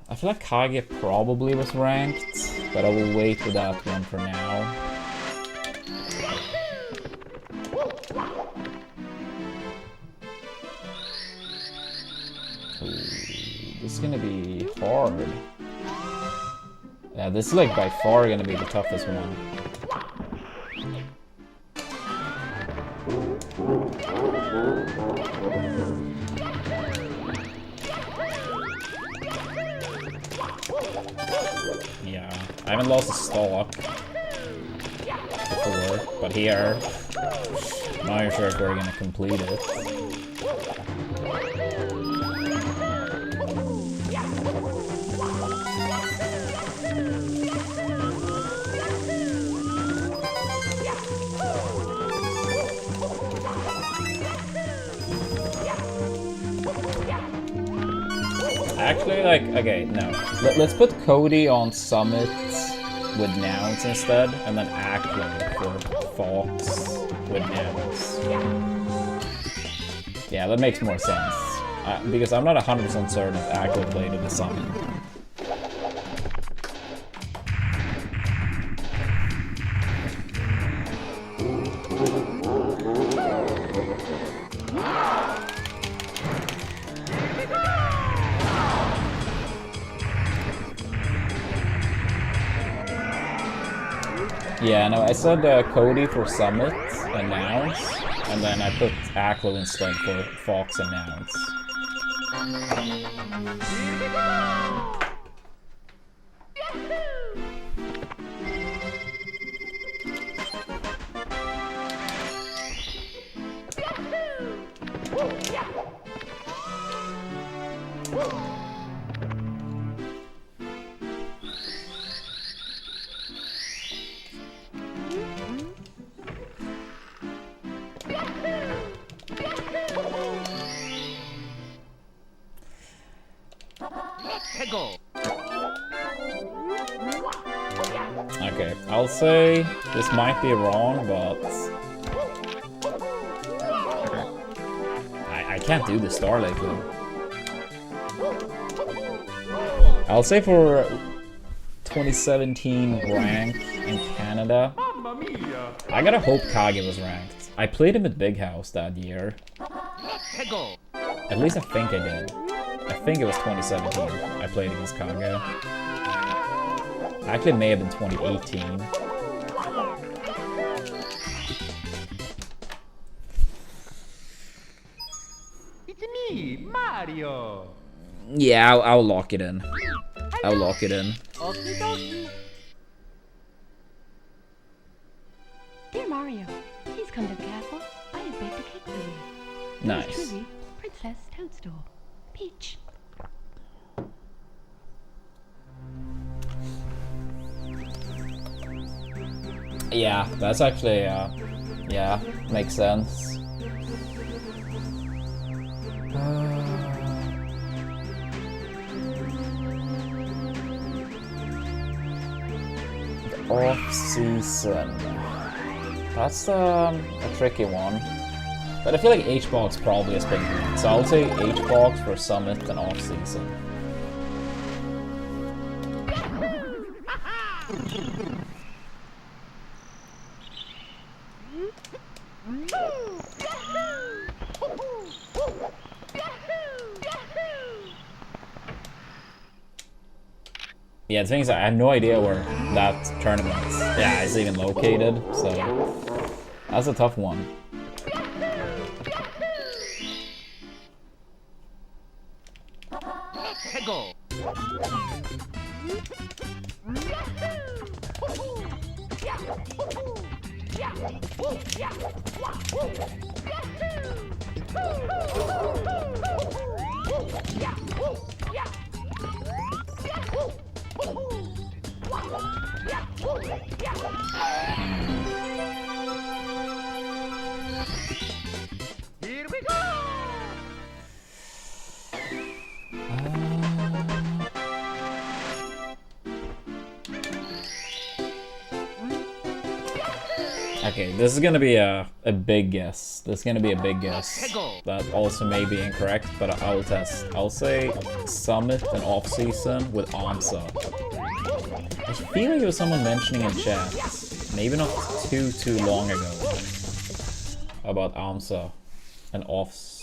I feel like Kage probably was ranked, but I will wait with that one for now. Ooh, this is gonna be hard. Yeah, this is like by far gonna be the toughest one. Yeah, I haven't lost a stock before, but here, I'm not even sure if we're gonna complete it. Actually, like, okay, no. Let's put Cody on Summit with nouns instead, and then Ackland for Fox with nouns. Yeah, that makes more sense. Because I'm not 100% certain if Ackland played with the Summit. Yeah, no, I said Cody for Summit and nouns, and then I put Acklo instead for Fox and nouns. Okay, I'll say this might be wrong, but I can't do the Star Lake though. I'll say for 2017 rank in Canada, I gotta hope Kage was ranked. I played him at Big House that year. At least I think I did. I think it was 2017 I played against Kage. Actually, it may have been 2018. It's me, Mario. Yeah, I'll lock it in. I'll lock it in. Okie dokie. Dear Mario, please come to the castle. I have baked a cake for you. Nice. Yours truly, Princess Toadstool. Peach. Yeah, that's actually, yeah, makes sense. Off-season. That's a tricky one. But I feel like H-Box probably has been good. So I'll say H-Box for Summit and off-season. Yeah, the thing is, I have no idea where that tournament is even located, so that's a tough one. Here we go. Okay, this is gonna be a big guess. This is gonna be a big guess. That also may be incorrect, but I'll test. I'll say Summit and Off-Season with AMSA. I feel like there was someone mentioning in chat, maybe not too long ago, about AMSA and Offs.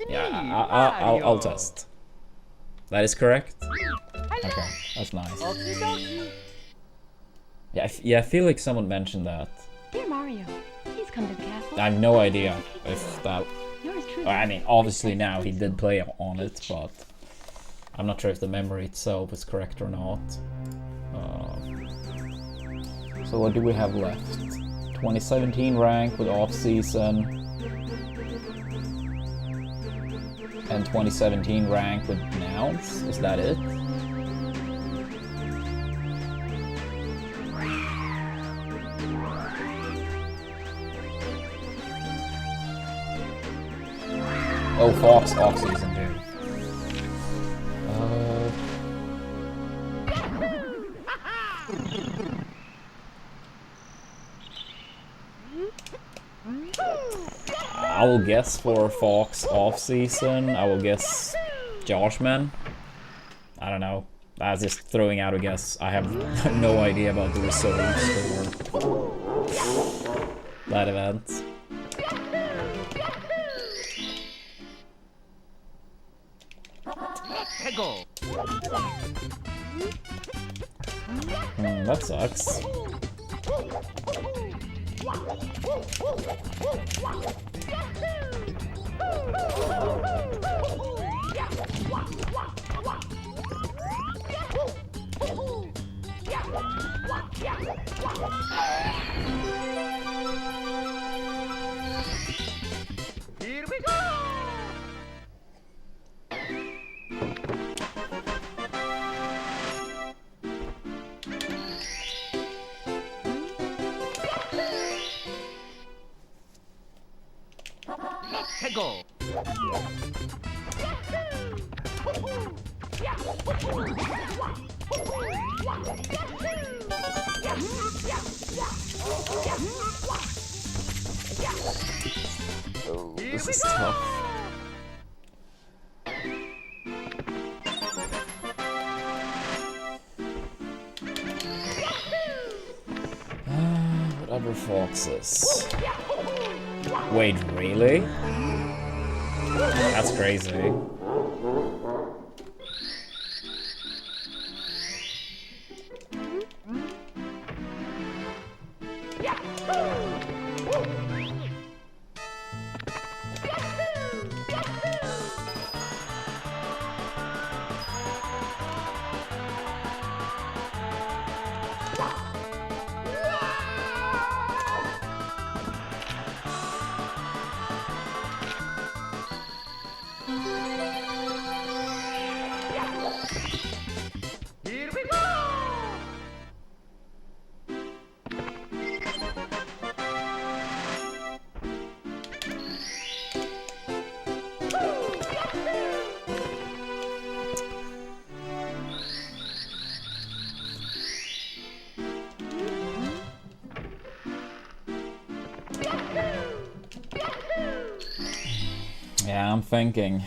Yeah, I'll test. That is correct? Okay, that's nice. Yeah, I feel like someone mentioned that. Dear Mario, please come to the castle. I have no idea if that... Yours truly. I mean, obviously now he did play on it, but I'm not sure if the memory itself is correct or not. So what do we have left? 2017 rank with Off-Season. And 2017 rank with Nouns? Is that it? Oh, Fox Off-Season too. I will guess for Fox Off-Season. I will guess Joshman. I don't know. I was just throwing out a guess. I have no idea about the results for that event. That sucks. Here we go! Go. Oh, this is tough. What other foxes? Wait, really? That's crazy. Yeah, I'm thinking.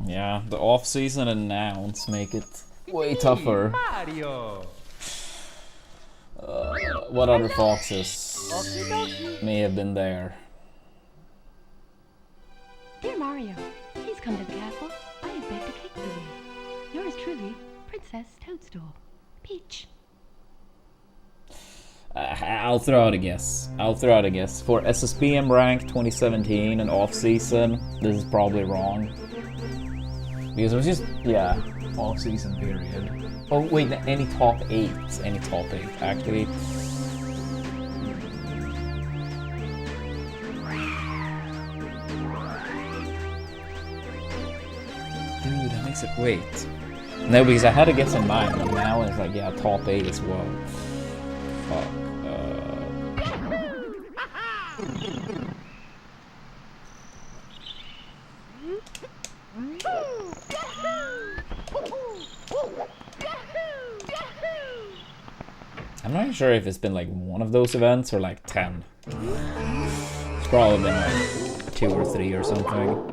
Yeah, the off-season and nouns make it way tougher. What other foxes may have been there? Dear Mario, please come to the castle. I have baked a cake for you. Yours truly, Princess Toadstool. Peach. I'll throw out a guess. For SSBM rank 2017 and off-season, this is probably wrong. Because it was just, yeah, off-season period. Oh wait, any top 8. Actually. Dude, that makes it, wait. No, because I had a guess in mind, and now it's like, yeah, top 8 as well. Fuck. I'm not sure if it's been like one of those events or like 10. It's probably been like 2 or 3 or something.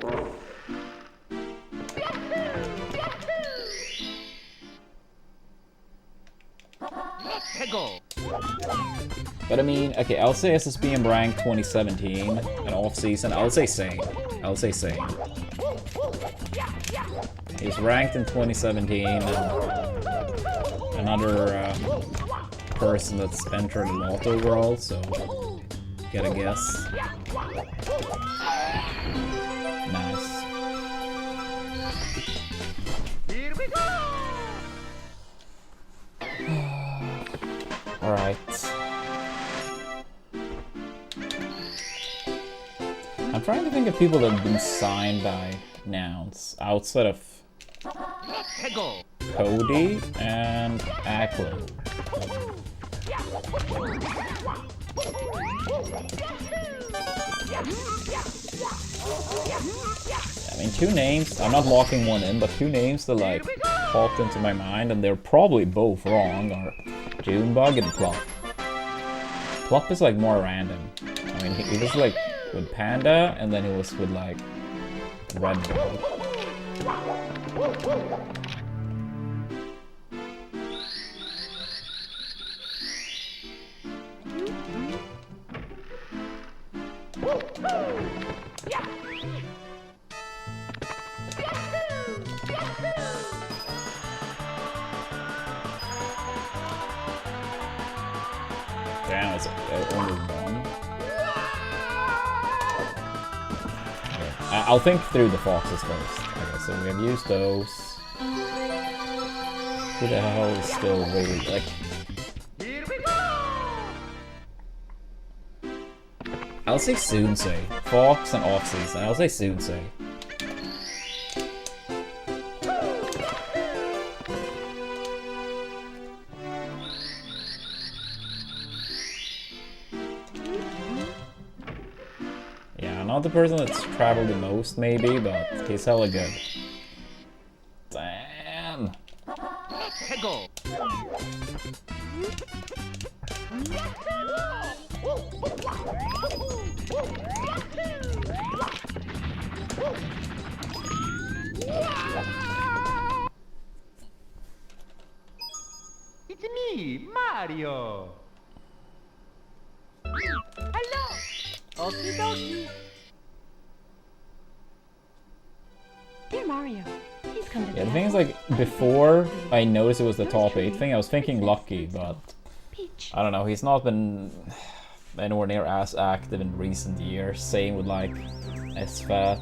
But I mean, okay, I'll say SSBM ranked 2017 and off-season. I'll say same. I'll say same. He's ranked in 2017 and another person that's entered a lot overall, so get a guess. Nice. Here we go. Alright. I'm trying to think of people that have been signed by nouns outside of Cody and Ackland. I mean, 2 names, I'm not locking one in, but 2 names that like popped into my mind, and they're probably both wrong, are Junebug and Plop. Plop is like more random. I mean, he was like with Panda, and then he was with like Red Bull. Damn, it's only one. Okay. I'll think through the foxes first. Okay, so we have used those. Who the hell is still really like? I'll say soon say. Fox and off season. I'll say soon say. Yeah, not the person that's traveled the most maybe, but he's hella good. Damn. It's me, Mario. Hello. Okie dokie. Dear Mario, please come to Yeah, the thing is, like, before I noticed it was the top 8 thing, I was thinking Lucky, but Peach. I don't know, he's not been anywhere near as active in recent years. Same with, like, SFAT.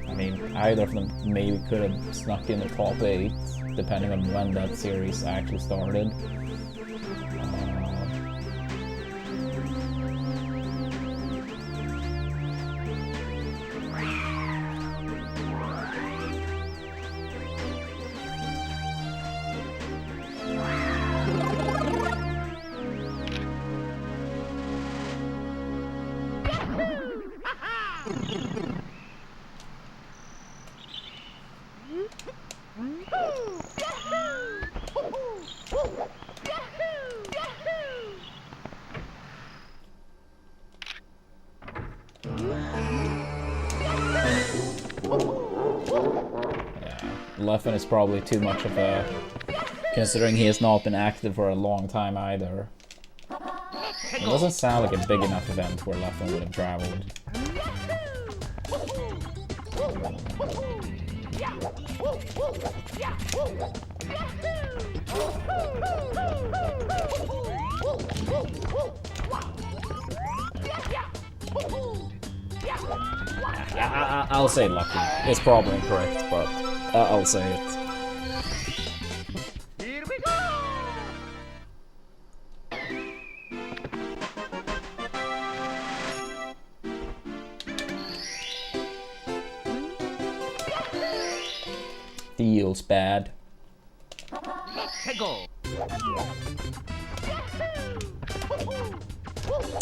I mean, either of them maybe could have snuck in the top 8, depending on when that series actually started. Leffen is probably too much of a... considering he has not been active for a long time either. It doesn't sound like a big enough event where Leffen would have traveled. I'll say Lucky. It's probably incorrect, but I'll say it. Here we go. Feels bad.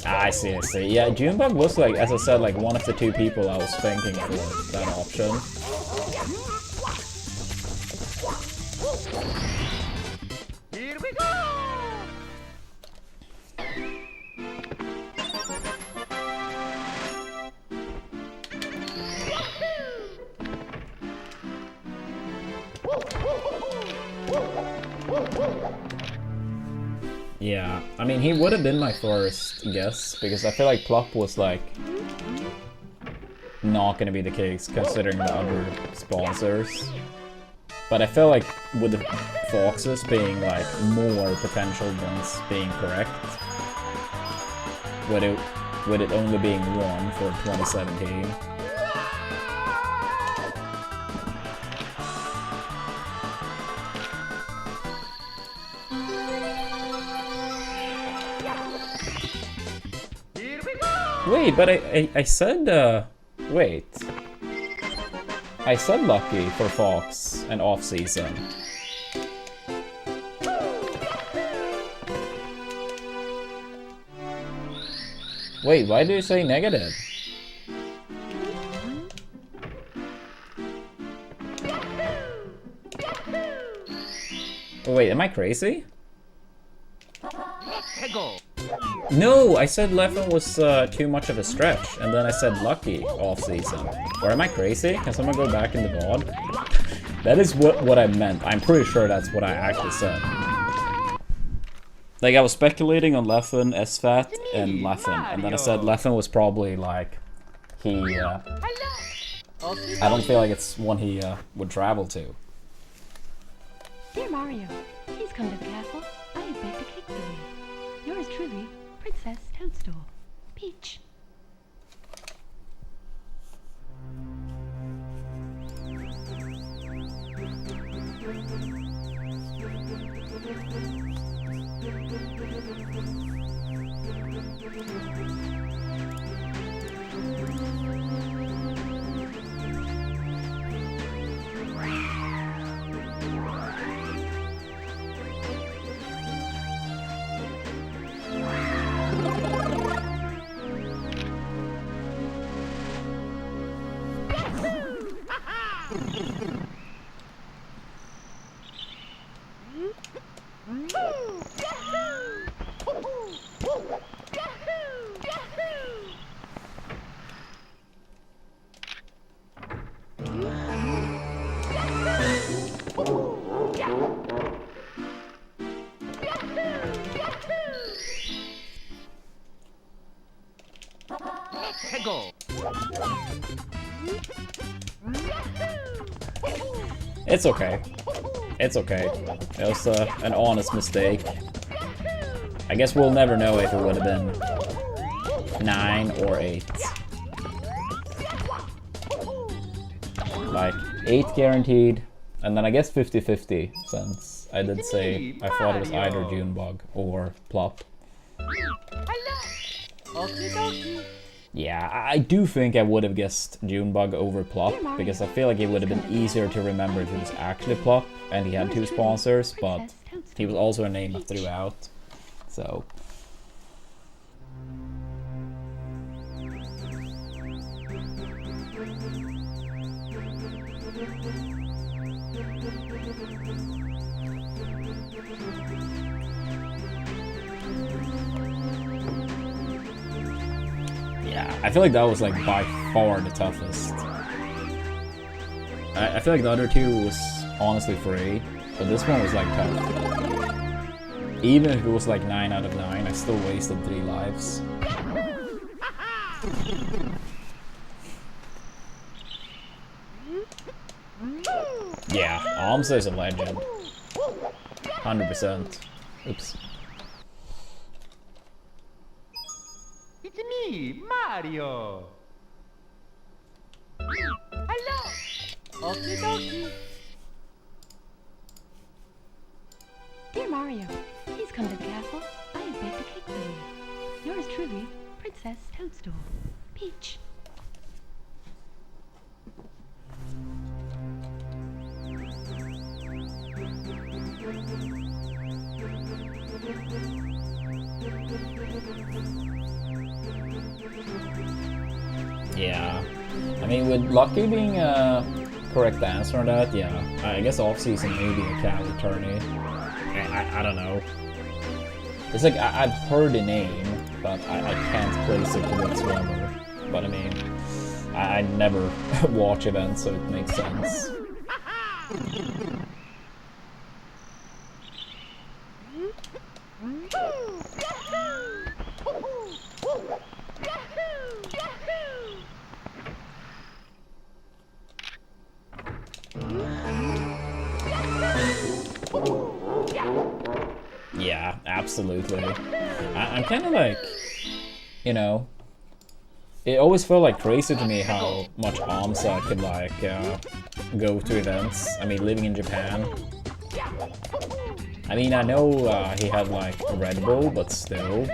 I see, I see. Yeah, Junebug was like, as I said, like one of the two people I was thinking for that option. Here we go! Yeah, I mean, he would have been my first guess, because I feel like Plop was like not gonna be the case considering the other sponsors. But I feel like with the Foxes being like more potential ones being correct, with it only being one for 2017. Wait, but I said, wait. I said lucky for Fox and off-season. Wait, why do you say negative? Oh, wait, am I crazy? No, I said Leffen was too much of a stretch, and then I said lucky off-season. Or am I crazy? Can someone go back in the VOD? That is what I meant. I'm pretty sure that's what I actually said. Like, I was speculating on Leffen, SFAT, and Leffen, and then I said Leffen was probably like, he, I don't feel like it's one he would travel to. Dear Mario, please come to the castle. I have baked a cake for you. Yours truly, Princess Toadstool. Peach. It's okay. It's okay. It was an honest mistake. I guess we'll never know if it would have been 9 or 8. Like, 8 guaranteed, and then I guess 50-50, since I did say I thought it was either Junebug or Plop. Yeah, I do think I would have guessed Junebug over Plop, because I feel like it would have been easier to remember if it was actually Plop, and he had 2 sponsors, but he was also a name I threw out, so... Yeah, I feel like that was like by far the toughest. I feel like the other 2 was honestly free, but this one was like tough. Even if it was like 9 out of 9, I still wasted 3 lives. Yeah, Almsa is a legend. 100%. Oops. It's me, Mario! Hello! Okie dokie! Dear Mario, please come to the castle. I have baked a cake for you. Yours truly, Princess Toadstool. Peach. Yeah. I mean, with lucky being a correct answer on that, yeah. I guess off-season maybe a cattle attorney. I don't know. It's like, I've heard the name, but I can't place it whatsoever. But I mean, I never watch events, so it makes sense. Yeah, absolutely. I'm kind of like, you know, it always felt like crazy to me how much Amsa could like go to events. I mean, living in Japan. I mean, I know he had like a Red Bull, but still,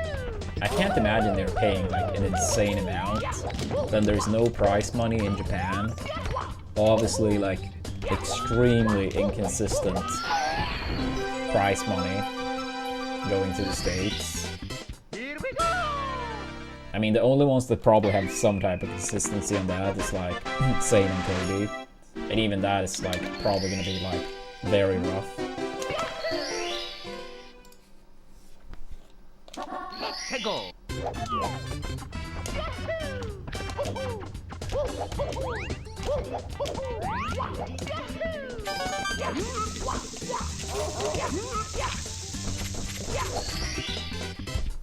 I can't imagine they're paying like an insane amount. Then there's no prize money in Japan. Obviously, like extremely inconsistent prize money going to the States. I mean, the only ones that probably have some type of consistency on that is like Sane and Cody. And even that is like probably gonna be like very rough. Let's go.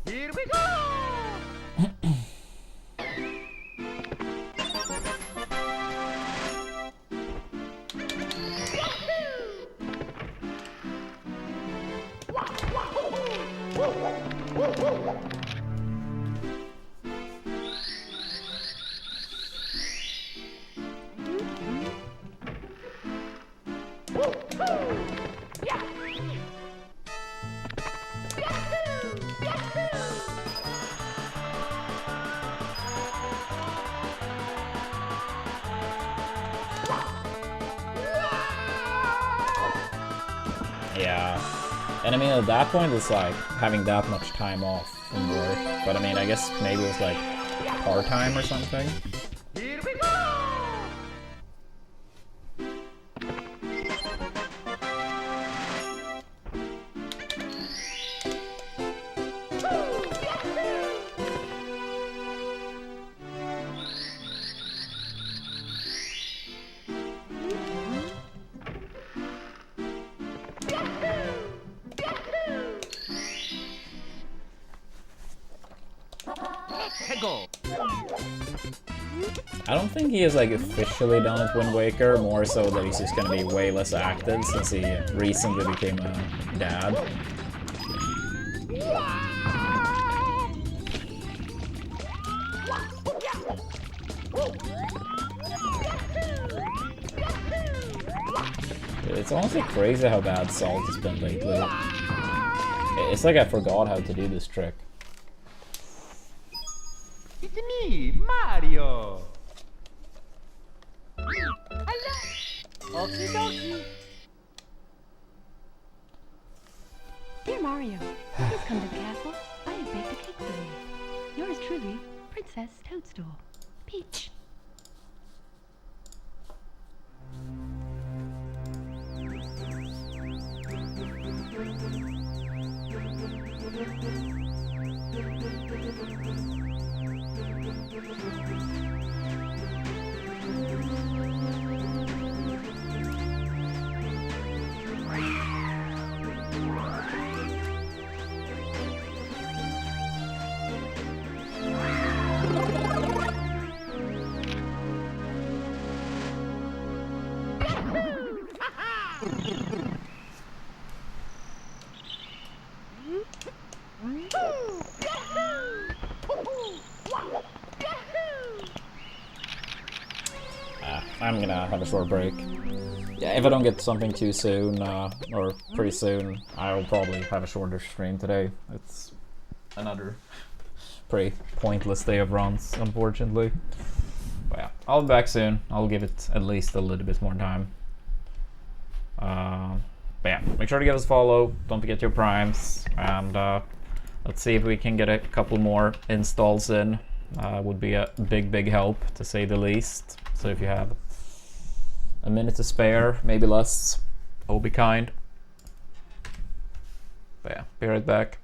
Here we go. Yeah. And I mean, at that point, it's like having that much time off from work. But I mean, I guess maybe it was like part-time or something. Here we go. Go. I don't think he is like officially done with Wind Waker, more so that he's just gonna be way less active since he recently became a dad. It's honestly crazy how bad Salt has been lately. It's like I forgot how to do this trick. It's me, Mario. Hello. Okie dokie. Dear Mario, please come to the castle. I have baked a cake for you. Yours truly, Princess Toadstool. Peach. I'm gonna have a short break. Yeah, if I don't get something too soon, or pretty soon, I'll probably have a shorter stream today. It's another pretty pointless day of runs, unfortunately. But yeah, I'll be back soon. I'll give it at least a little bit more time. But yeah, make sure to give us a follow. Don't forget your primes, and let's see if we can get a couple more installs in would be a big help, to say the least. So if you have a minute to spare, maybe less, I'll be kind. But yeah, be right back.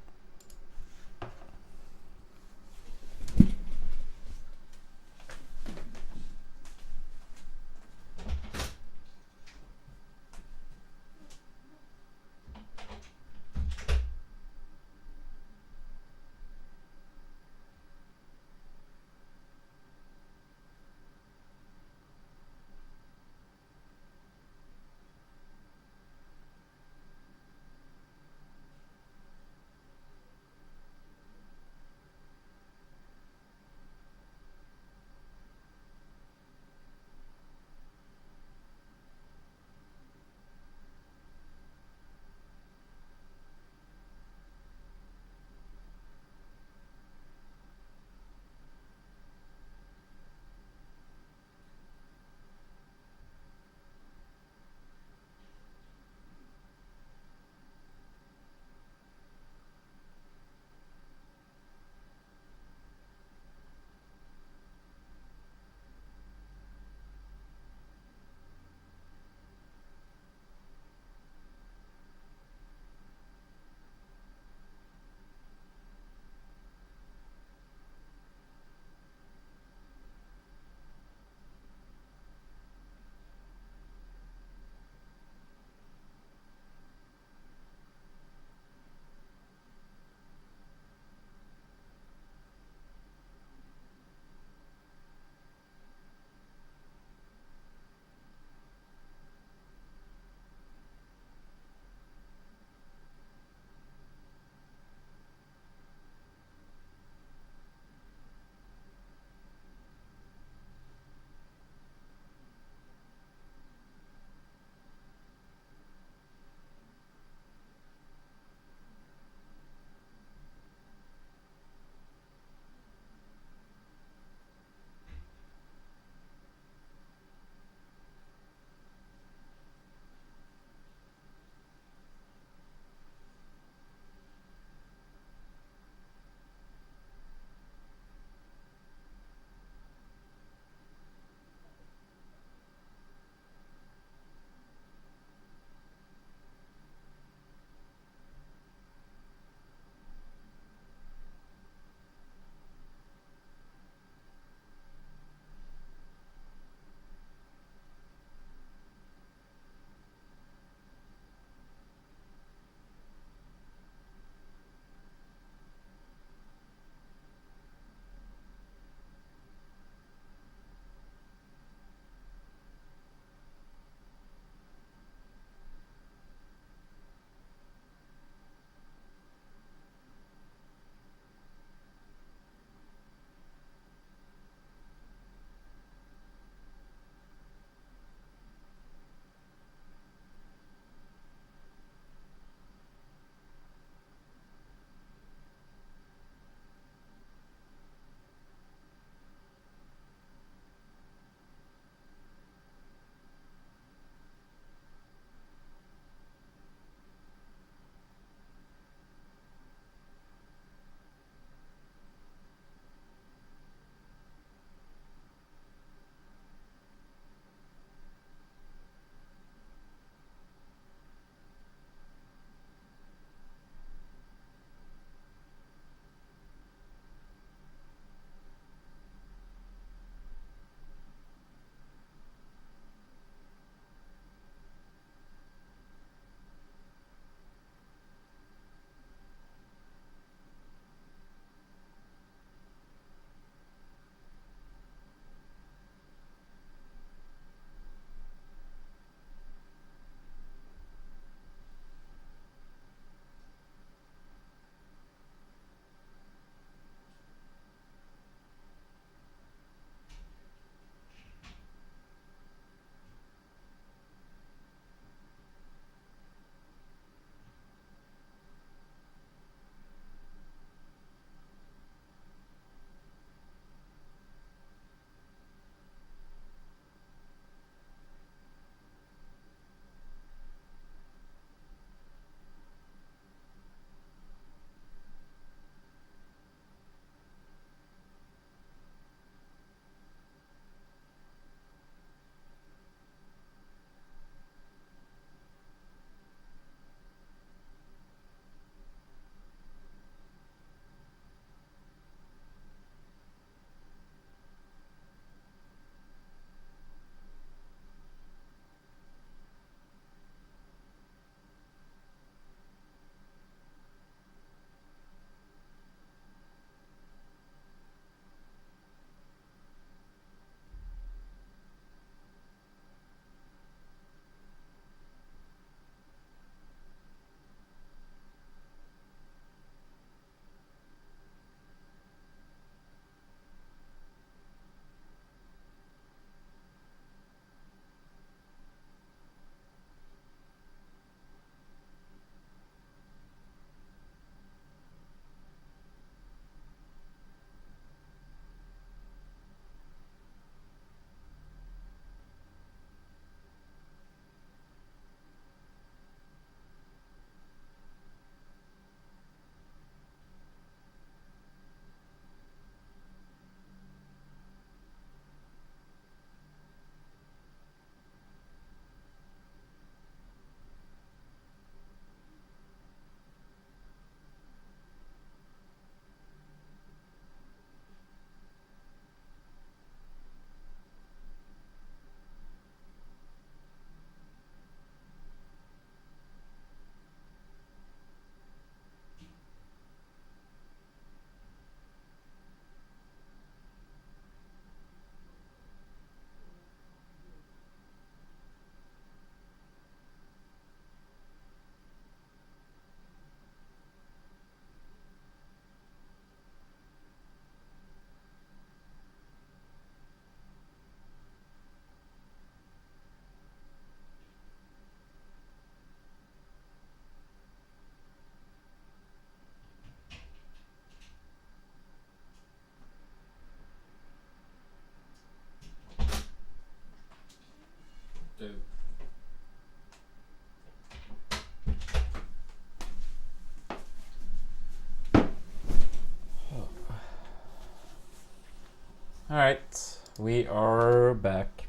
Alright, we are back.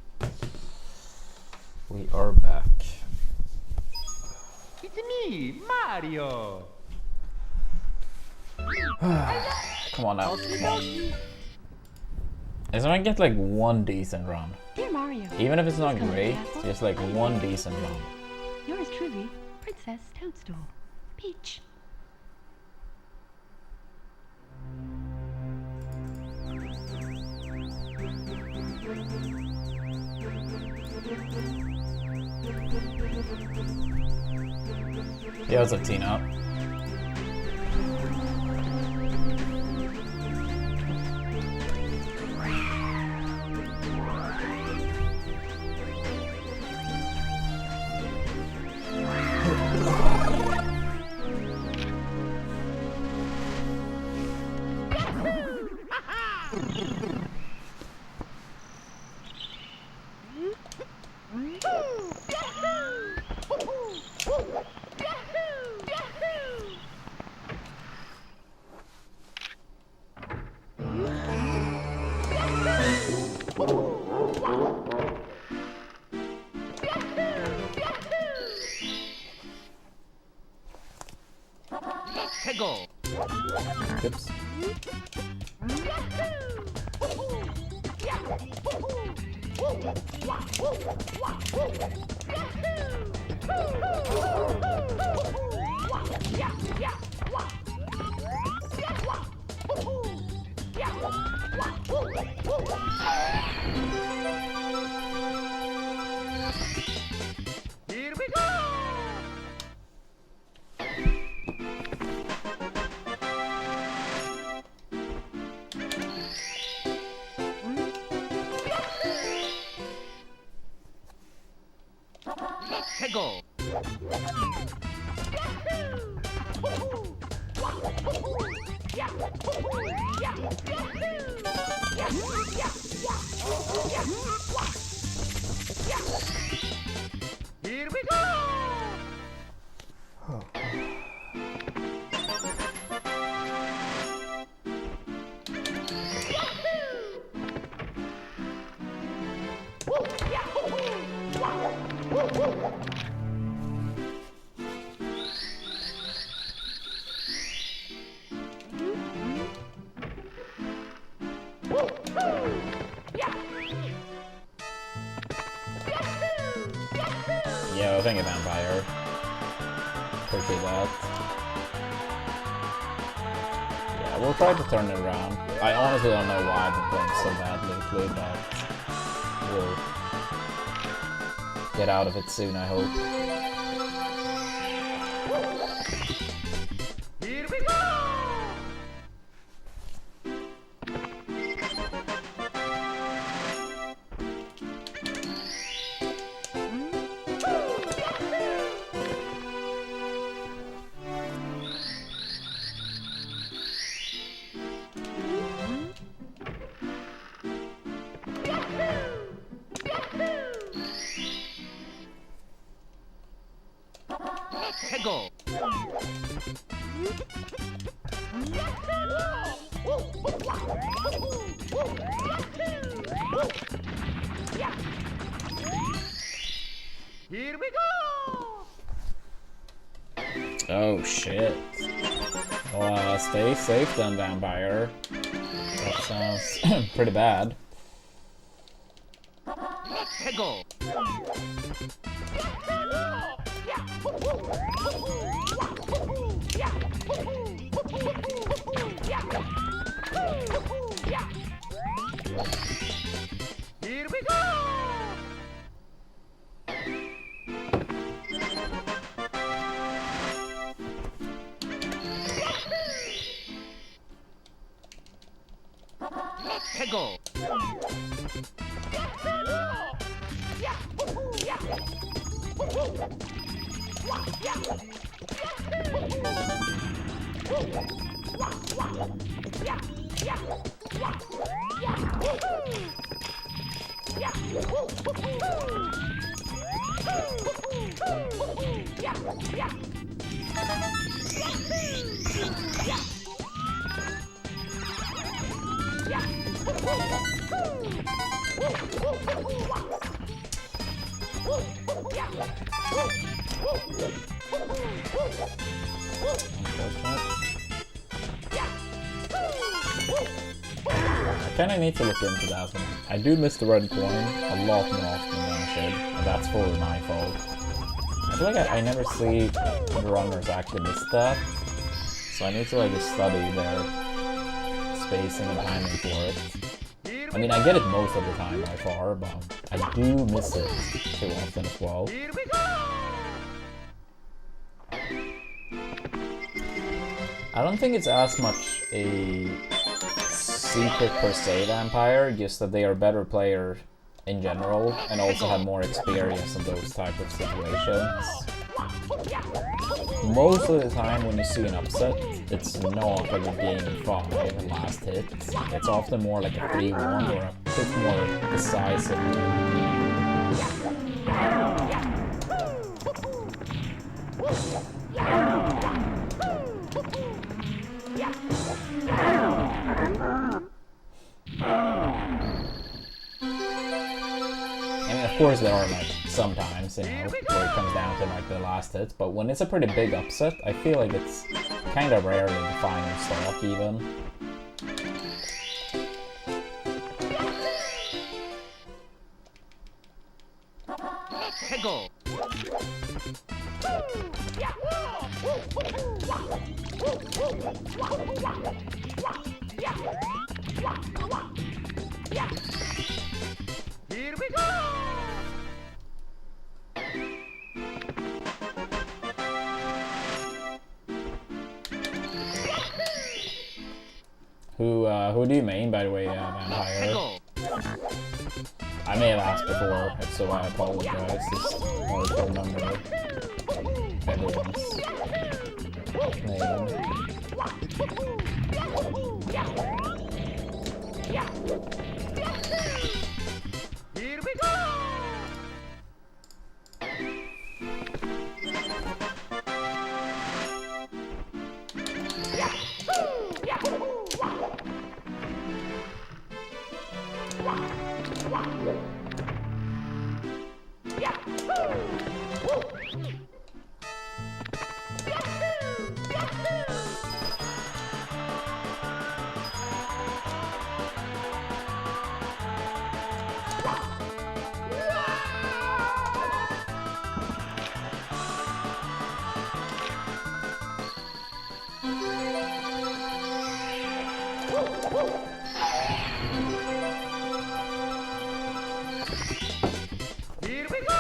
We are back. It's me, Mario. Come on now, come on. As long as I get like one decent run. Dear Mario. Even if it's not please come to great, the castle. just like one decent run. Yours truly, Princess Toadstool. Peach. Yeah, what's up, Tina? Go. Oops. Here we go. Go. Here we go. Yeah, thank you, Vampire. Appreciate that. Yeah, we'll try to turn it around. I honestly don't know why I've been playing so bad lately, but we'll get out of it soon, I hope. Here we go. Go. Here we go. Oh shit. Well, stay safe then, Vampire. That sounds pretty bad. Go. Here we go. Go. I kinda need to look into that one. I do miss the red coin a lot more often than I should, and that's fully my fault. I feel like I never see the runners actually miss that, so I need to like just study their spacing and timing for it. I mean, I get it most of the time by far, but I do miss it too often as well. Here we go! I don't think it's as much a secret per se vampire, just that they are better players in general and also have more experience in those type of situations. Most of the time when you see an upset, it's not like a game 5 last hit. It's often more like a 3-1 or a bit more decisive. I mean, of course there are like sometimes, you know, where it comes down to like the last hits, but when it's a pretty big upset, I feel like it's kind of rare in the final stock even. Let's go! Here we go! Who do you main, by the way, Vampire? I may have asked before, so I apologize. It's hard to remember everyone's name. Here we go! Here we go!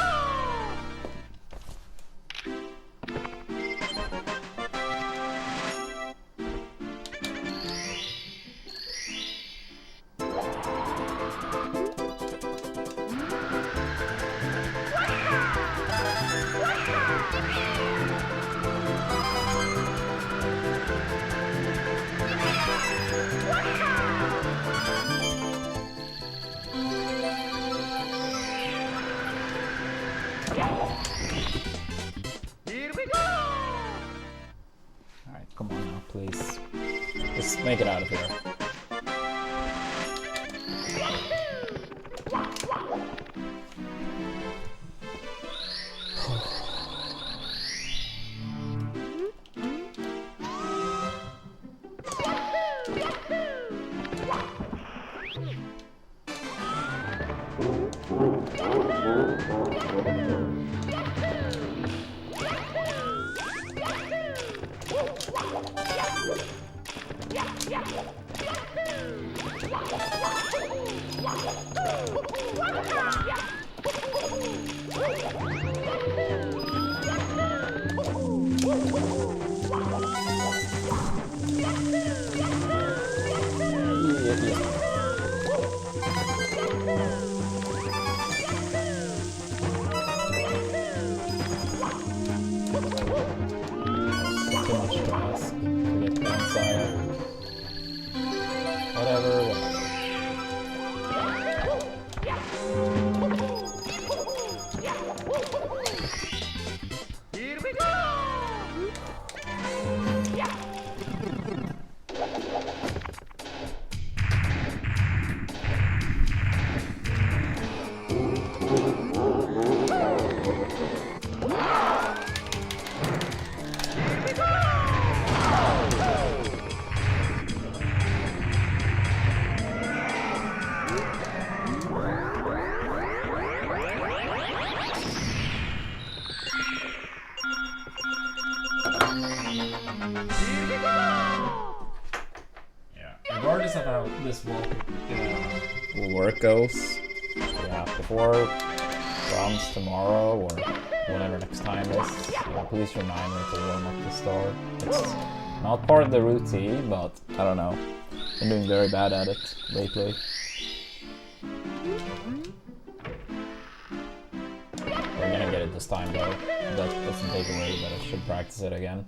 Here we go! Alright, come on now, please. Just make it out of here. work goes. Yeah, before runs tomorrow or whenever next time is, yeah, please remind me to warm up the store. It's not part of the routine, but I don't know. I'm doing very bad at it lately. We're gonna get it this time though. That doesn't take away that I should practice it again.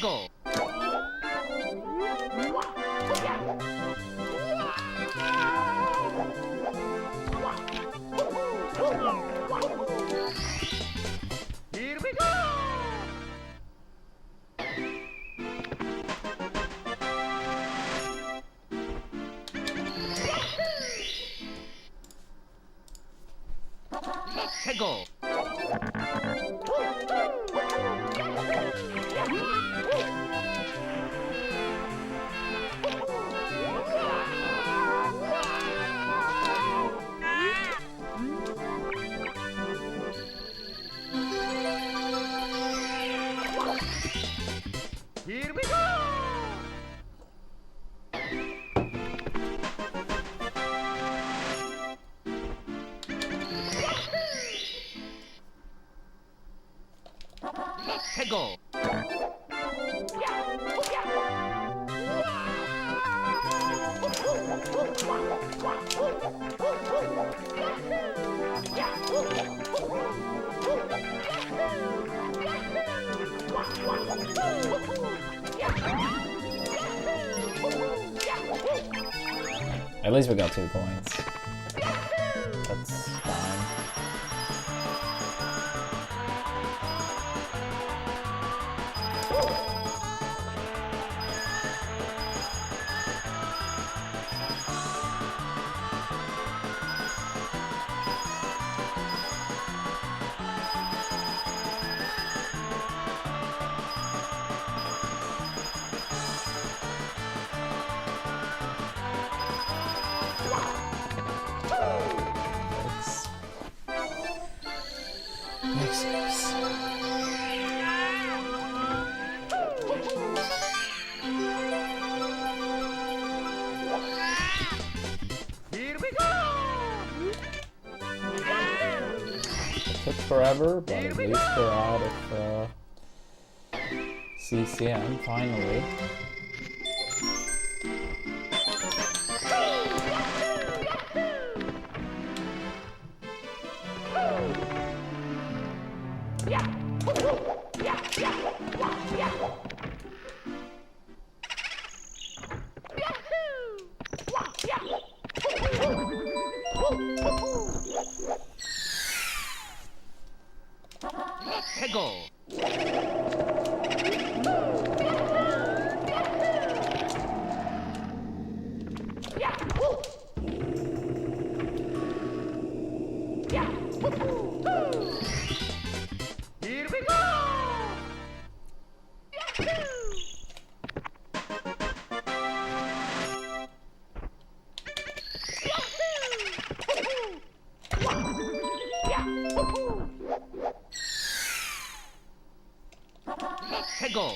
Go. Here we go. Go. Here we go. Go. At least we got 2 coins. That's fine. Makes sense. Here we go. It took forever, but at least we're out of CCM finally. Go. Here we go. Go.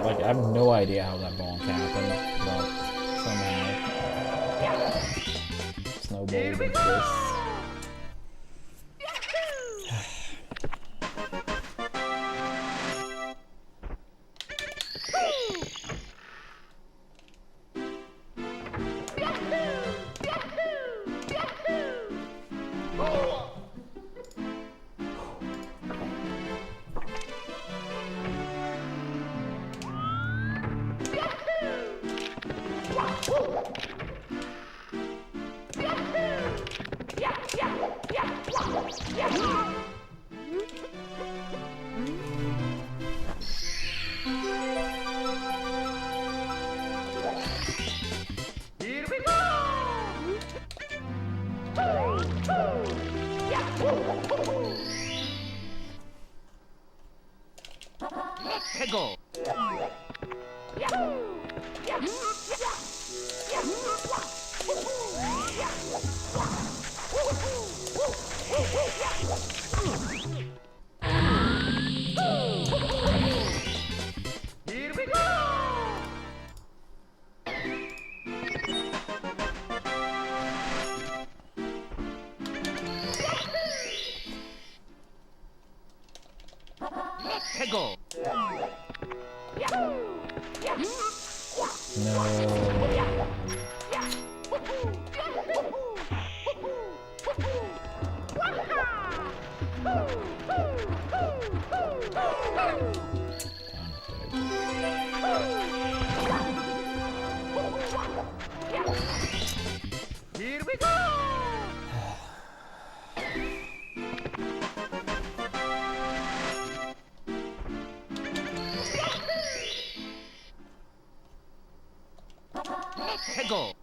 Like, I have no idea how that bonk happened, but somehow snowballed into this. Here we go. 해고. Here we go. 해고. Here we go. 해고.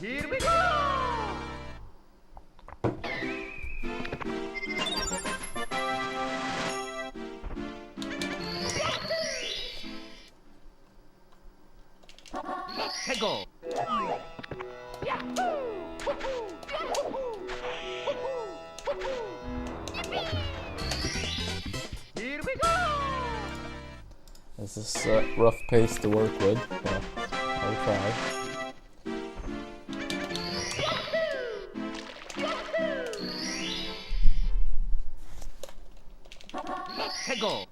Here we go. 해고. Here we go. This is a rough pace to work with, but I'll try. 해고.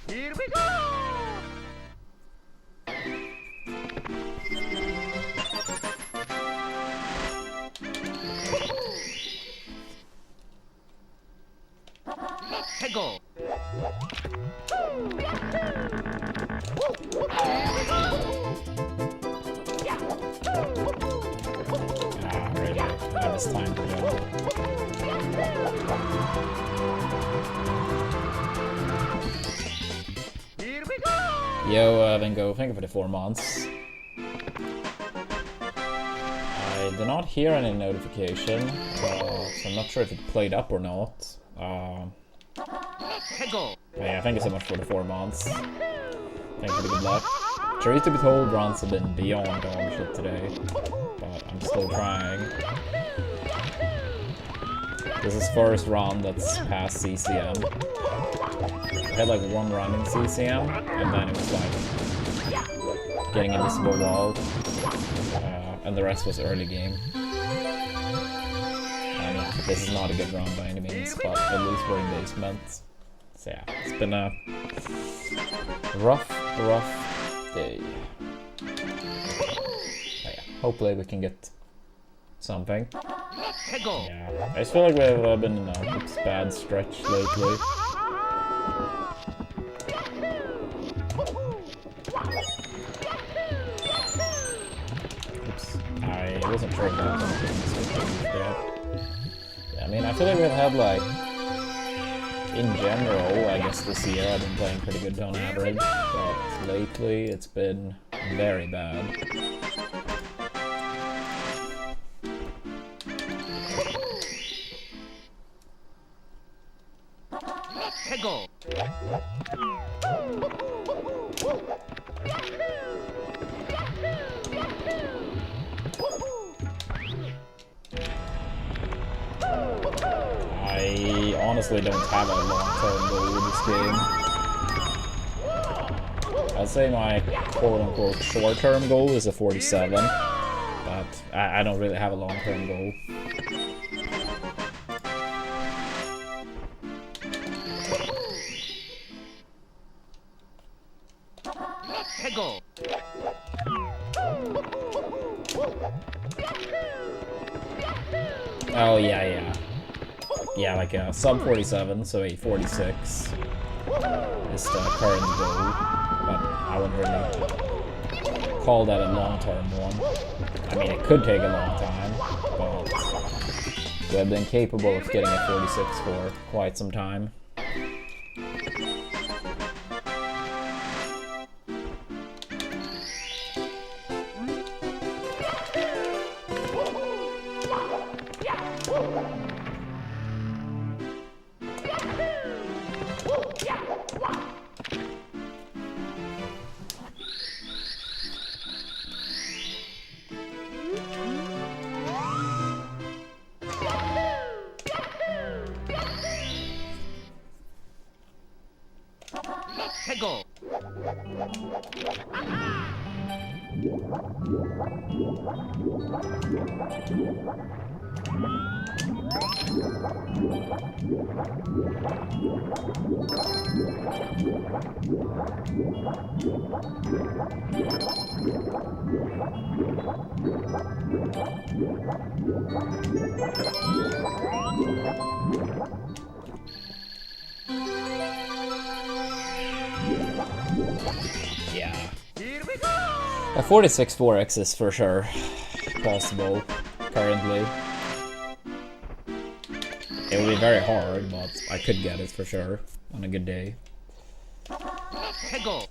Here we go. 해고. Really, that was time to go. Here we go. Yo, Vingo, thank you for the 4 months. I did not hear any notification, so I'm not sure if it played up or not. 해고. Yeah, thank you so much for the 4 months. Thank you for the good luck. Truth to be told, runs have been beyond dog shit today, but I'm still trying. This is first run that's past CCM. I had like 1 run in CCM, and then it was like getting invisible wall, and the rest was early game. And yeah, this is not a good run by any means, but at least we're in basement. So yeah, it's been a rough day. But yeah, hopefully we can get something. Yeah, I just feel like we've been in a bad stretch lately. Oops, I wasn't sure if that was anything. Yeah, I mean, I feel like we've had like, in general, I guess this year I've been playing pretty good on average, but lately it's been very bad. 해고. I honestly don't have a long-term goal with this game. I'd say my quote-unquote short-term goal is a 47, but I don't really have a long-term goal. 최고. Oh yeah. Yeah, like a sub 47, so a 46 is the current goal, but I wouldn't really call that a long-term one. I mean, it could take a long time, but we have been capable of getting a 46 for quite some time. 최고. Yeah. Here we go. A 46 4X is for sure possible currently. It would be very hard, but I could get it for sure on a good day. 최고.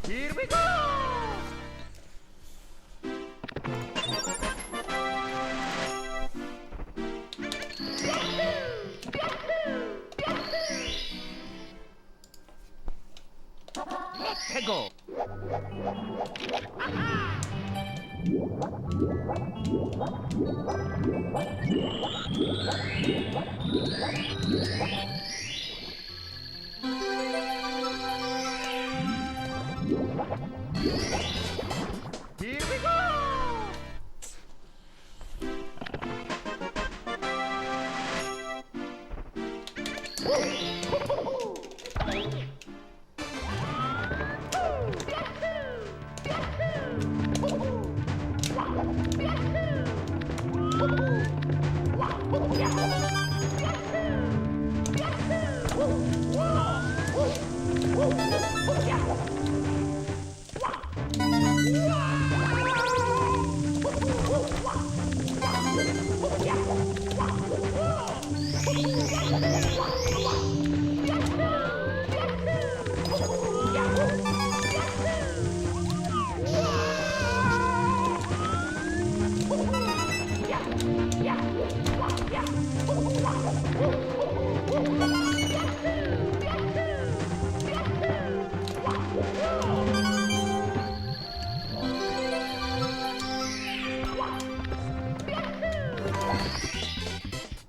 Here we go. 최고. Here we go.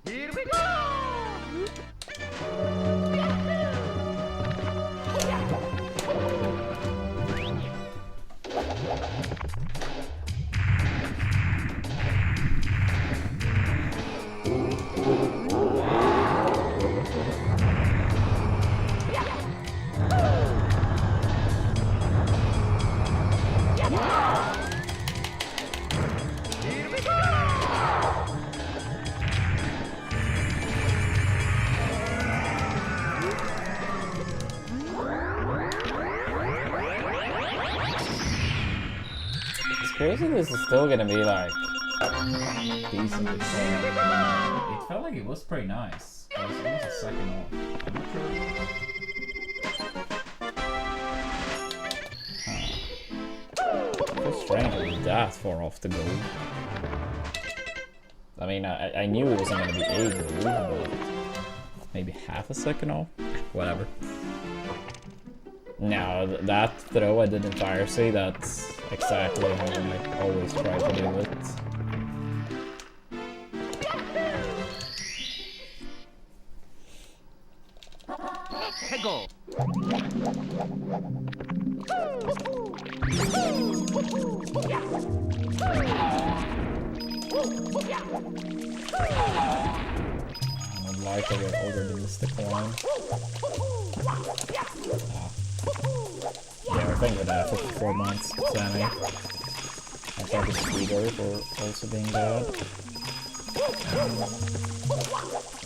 Here we go. Here we go. It's crazy this is still gonna be like decent. It felt like it was pretty nice. It was almost a second off. I'm not sure. It's strange to be that far off the goal. I mean, I knew it wasn't gonna be a goal, but maybe half a second off. whatever. Now, that throw I did in Fire Sea, that's exactly how I always try to do it. Go. I would like to get already missed the coin. Yeah, we're playing with that for 4 months, Sammy. I thought the speeder for also being bad.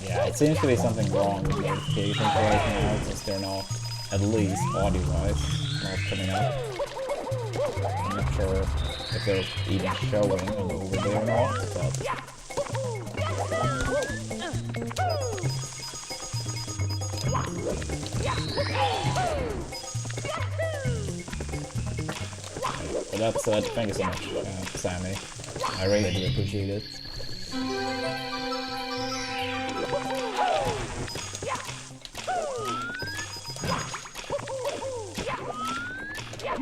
Yeah, it seems to be something wrong with notifications right now, since they're not, at least audio-wise, not coming up. I'm not sure if they're even showing on the overlay or not, but... But that's it. Thank you so much, Sammy. I really do appreciate it. Here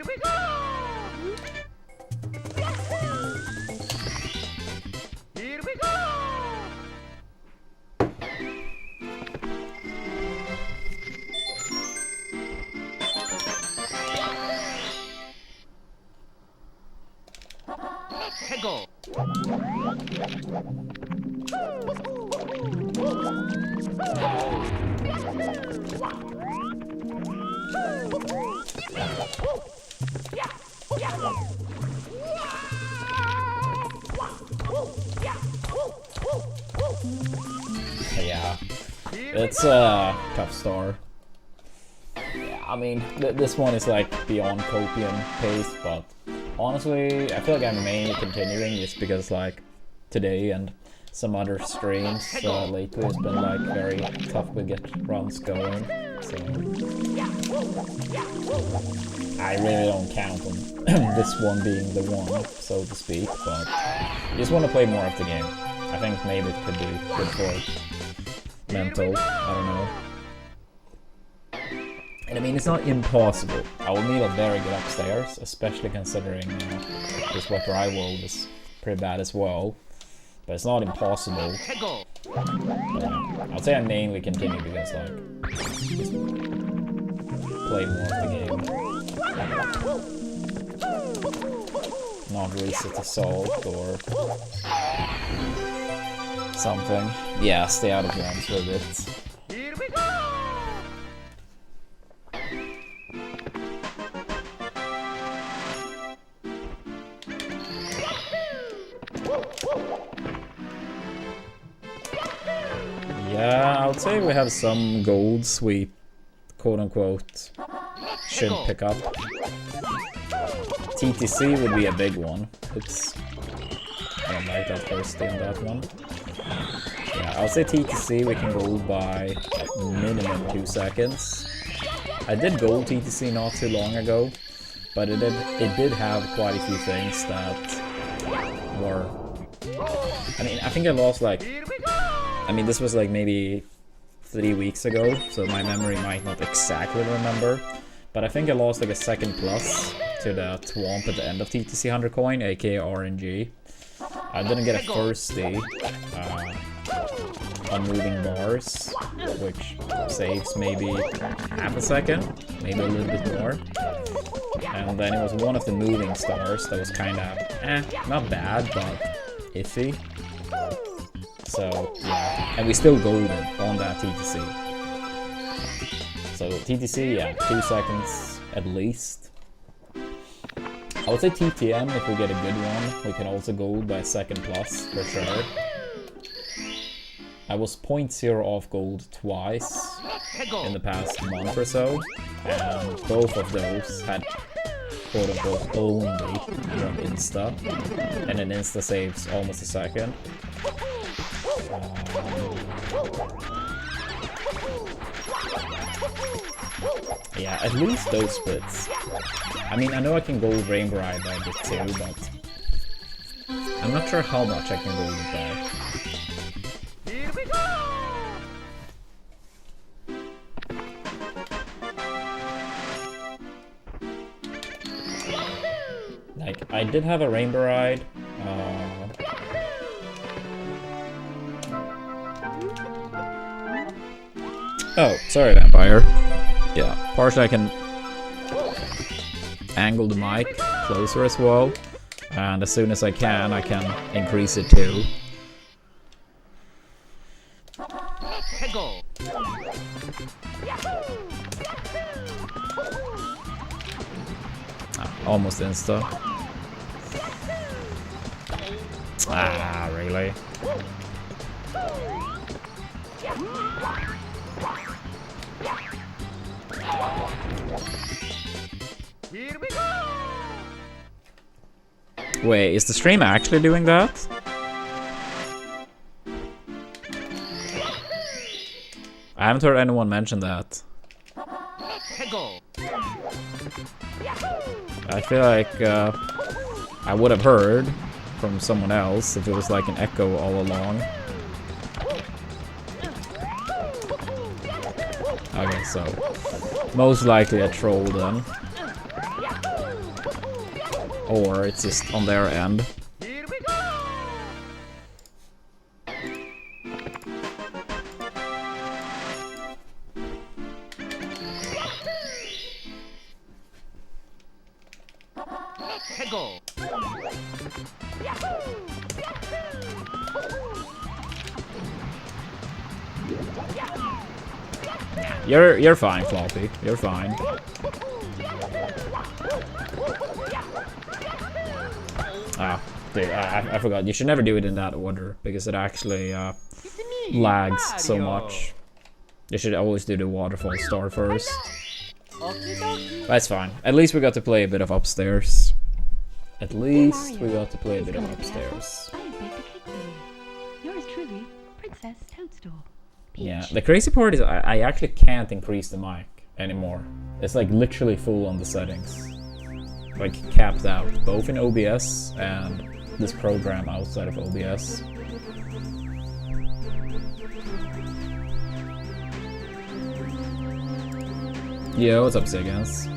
we go. Here we go. Go. Yeah, it's a tough star. Yeah, I mean, this one is like beyond copium pace, but honestly, I feel like I'm mainly continuing just because like today and some other streams lately has been like very tough to get runs going, so I really don't count on this one being the one, so to speak, but I just want to play more of the game. I think maybe it could be good for mental, I don't know. And I mean, it's not impossible. I will need a very good upstairs, especially considering this Weather Eye World is pretty bad as well. But it's not impossible. But, I'll say I mainly continue because, like, just play more of the game. Not reset assault or something. Yeah, stay out of games for a bit. Here we go. Yeah, I would say we have some golds we, quote-unquote, should pick up. TTC would be a big one. It's... I don't like that first thing on that one. Yeah, I would say TTC we can gold by minimum 2 seconds. I did gold TTC not too long ago, but it did have quite a few things that were... I mean, I think I lost like... I mean, this was like maybe 3 weeks ago, so my memory might not exactly remember. But I think I lost like a second plus to the Twomp at the end of TTC 100 coin, aka RNG. I didn't get a thirsty on moving bars, which saves maybe half a second, maybe a little bit more. And then it was one of the moving stars that was kind of, not bad, but iffy. So, yeah, and we still golded on that TTC. So, TTC, yeah, 2 seconds at least. I would say TTM, if we get a good one, we can also gold by a second plus, for sure. I was 0.0 off gold twice in the past month or so, and both of those had quote-unquote only one insta, and an insta saves almost a second. Yeah, at least those splits. I mean, I know I can go Rainbow Ride by a bit too, but I'm not sure how much I can go with that. Here we go! Like, I did have a Rainbow Ride. Oh, sorry, Vampire. Yeah, partially I can angle the mic closer as well. And as soon as I can increase it too. Go! Almost insta. Ah, really? Here we go! Wait, is the stream actually doing that? I haven't heard anyone mention that. Go! I feel like I would have heard from someone else if it was like an echo all along. Okay, so most likely a troll then. Or it's just on their end. Here we go! Go! You're fine, Floppy. You're fine. Ah, dude, I forgot. You should never do it in that order because it actually lags so much. You should always do the waterfall star first. That's fine. At least we got to play a bit of upstairs. At least we got to play a bit of upstairs. I have baked a cake for you. Yours truly, Princess Toadstool. Yeah, the crazy part is I actually can't increase the mic anymore. It's like literally full on the settings. Like capped out, both in OBS and this program outside of OBS. Yo, what's up, Sigans?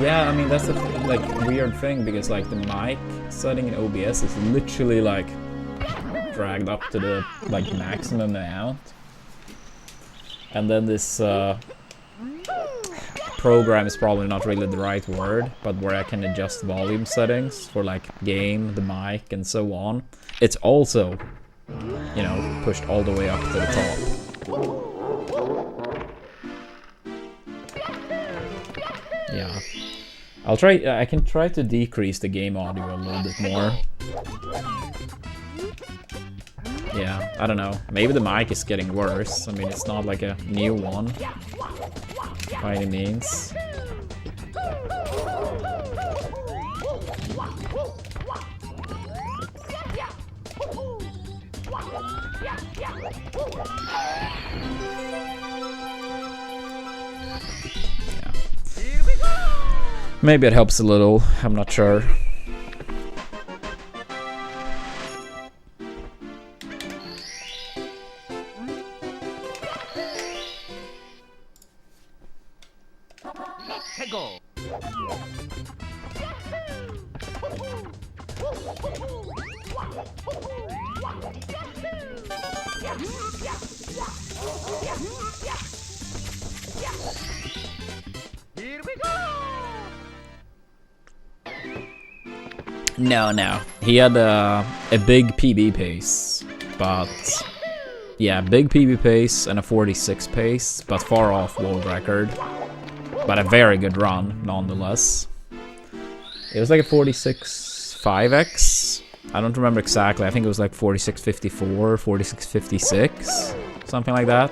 Yeah, I mean that's the like weird thing because like the mic setting in OBS is literally like dragged up to the like maximum amount, and then this program is probably not really the right word, but where I can adjust volume settings for like game, the mic, and so on. It's also, you know, pushed all the way up to the top. Yeah. I'll try, I can try to decrease the game audio a little bit more. Yeah, I don't know. Maybe the mic is getting worse. I mean, it's not like a new one by any means. Maybe it helps a little, I'm not sure. Go! Here we go! No. He had a big PB pace, but yeah, big PB pace and a 46 pace, but far off world record. But a very good run, nonetheless. It was like a 46 5x. I don't remember exactly. I think it was like 46.54, 46.56, something like that.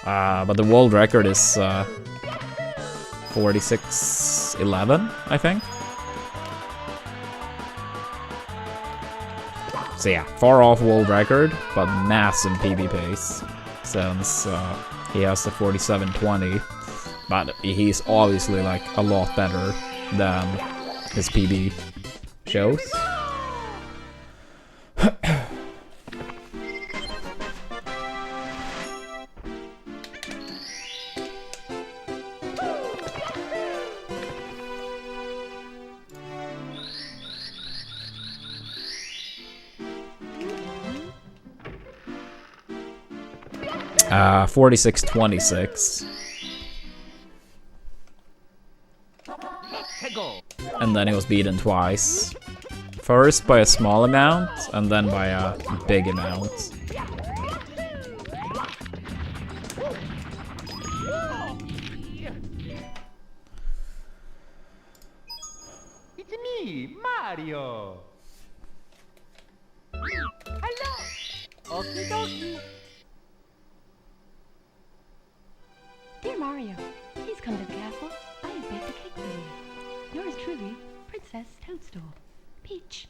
But the world record is 46.11, I think. So yeah, far off world record, but massive PB pace, since he has the 47.20. But he's obviously like a lot better than his PB shows. 46.26. And then he was beaten twice. First by a small amount, and then by a big amount. It's me, Mario. Hello. Okie dokie. Dear Mario, please come to the castle. I have baked a cake for you. Yours truly, Princess Toadstool. Peach.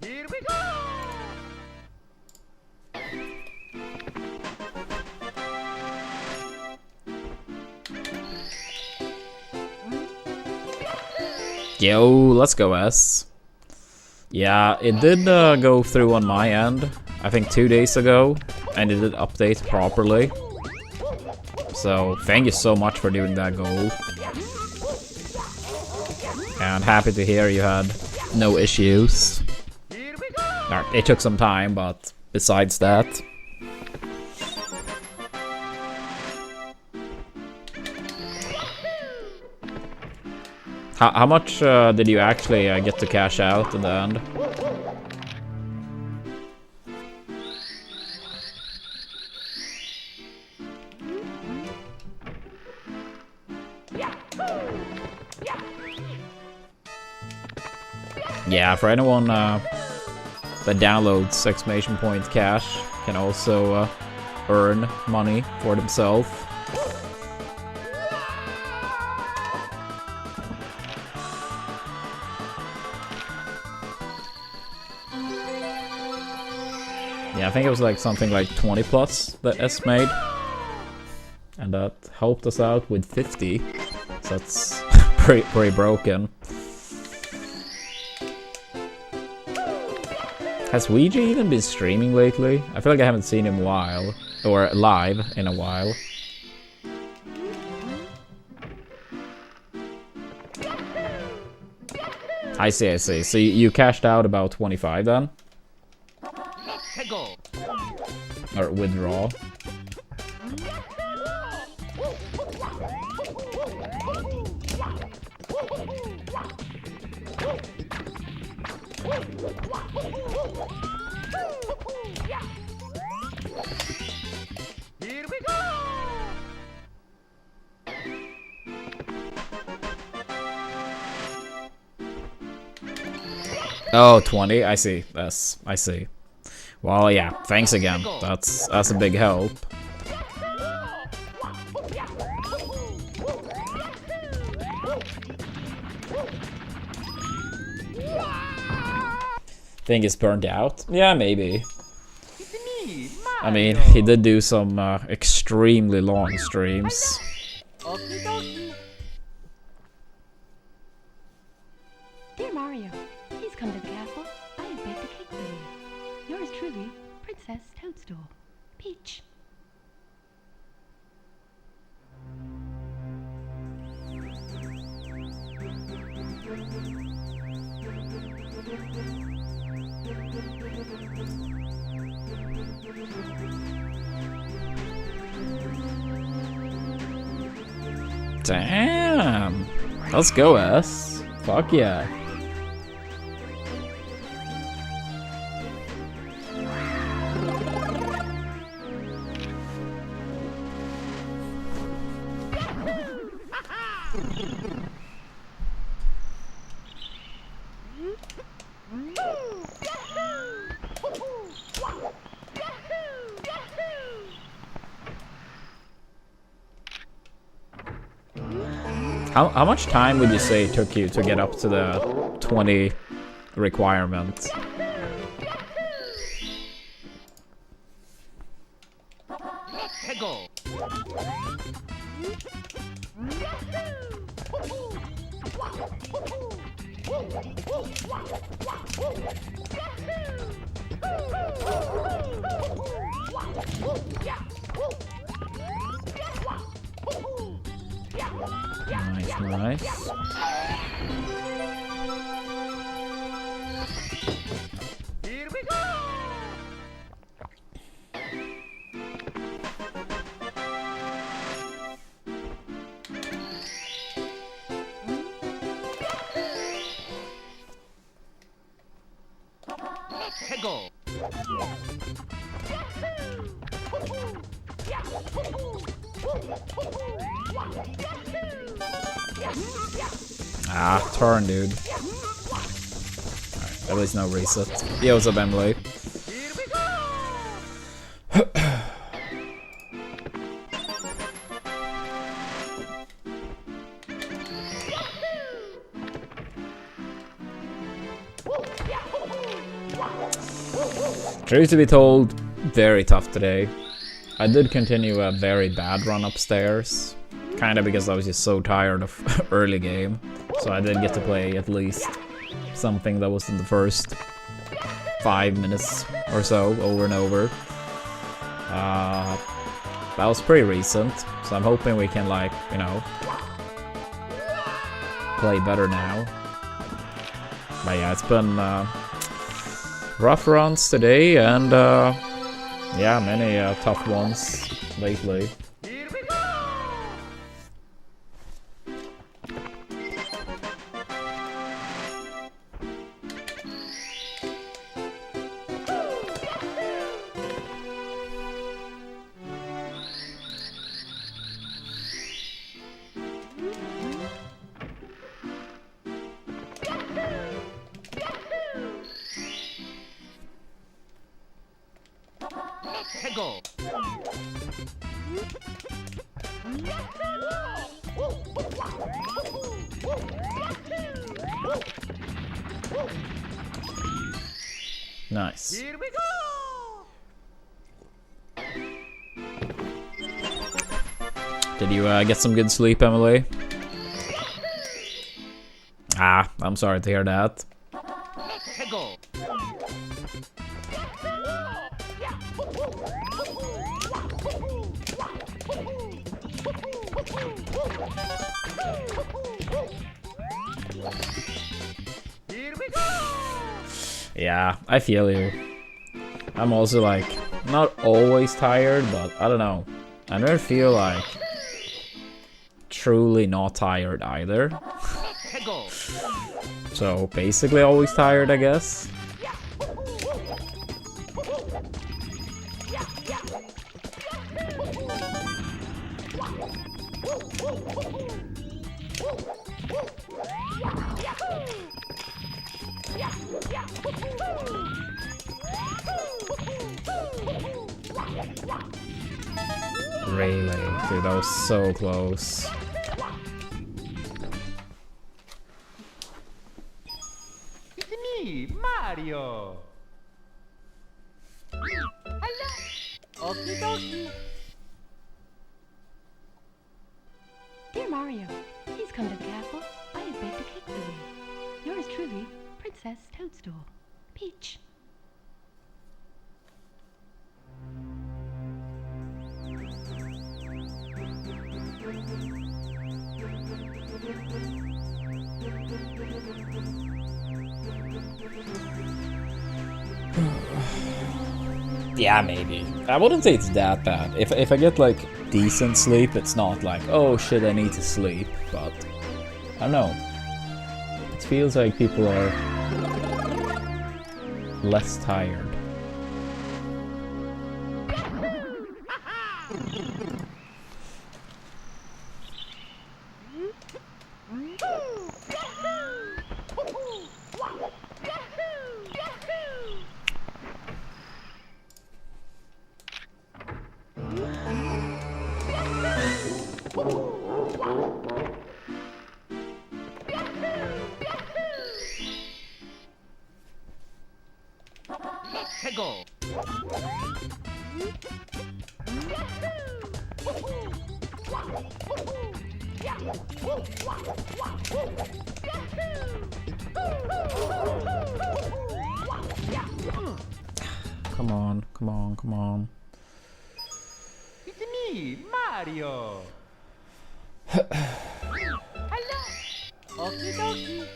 Here we go. Yo, let's go S. Yeah, it did go through on my end, I think 2 days ago, and it did update properly. So, thank you so much for doing that goal. And happy to hear you had no issues. Here we go. It took some time, but besides that... How much did you actually get to cash out in the end? Yeah, for anyone that downloads exclamation point cash can also earn money for themselves. Yeah, I think it was like something like 20 plus that S made. And that helped us out with 50. So that's pretty broken. Has Ouija even been streaming lately? I feel like I haven't seen him live in a while. I see. So you cashed out about 25 then? Or withdraw. Here we go. Oh, 20. I see. I see. Well, yeah. Thanks again. That's a big help. Think it's burned out? Yeah, maybe. It's me, I mean, Mario. he did do some extremely long streams. Okie dokie. Dear Mario, please come to the castle. I have baked a cake for you. Yours truly, Princess Toadstool. Peach. Damn. Let's go, S. Fuck yeah. How much time would you say it took you to get up to the 20 requirement? Let's go. Nice, nice. Here we go. Let's go. Ah, turn, dude. Alright, at least no reset. Yo, what's up, Emily? Here we go. Truth to be told, very tough today. I did continue a very bad run upstairs. Kinda because I was just so tired of early game. So I did get to play at least something that was in the first 5 minutes or so, over and over. That was pretty recent, so I'm hoping we can, like, you know, play better now. But yeah, it's been rough runs today, and yeah, many tough ones lately. Here we go. Let's go. Nice. Here we go. Did you get some good sleep, Emily? Ah, I'm sorry to hear that. Let's go. Here we go. Yeah, I feel you. I'm also, like, not always tired, but I don't know. I never feel like truly not tired either. Let's go. So basically always tired, I guess. Really? Dude, that was so close. It's me, Mario. Mario. Okie dokie. Dear Mario, please come to the castle. I have baked a cake for you. Yours truly, Princess Toadstool. Peach. Yeah, maybe. I wouldn't say it's that bad. If I get like decent sleep, it's not like, oh shit, I need to sleep. But I don't know. It feels like people are less tired. Hegel. Come on, come on, come on. It's me, Mario. Okie dokie.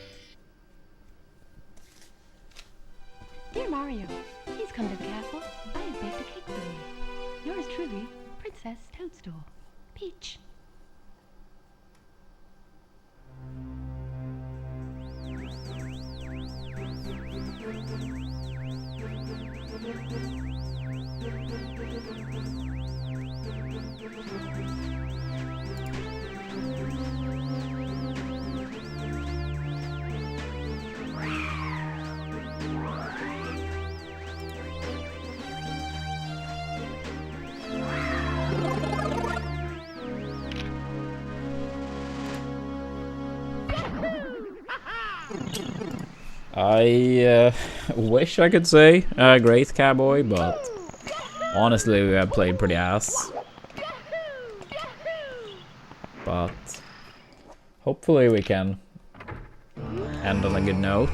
Dear Mario, please come to the castle. I have baked a cake for you. Yours truly, Princess Toadstool. Peach. I wish I could say great cowboy, but honestly we have played pretty ass. But hopefully we can end on a good note.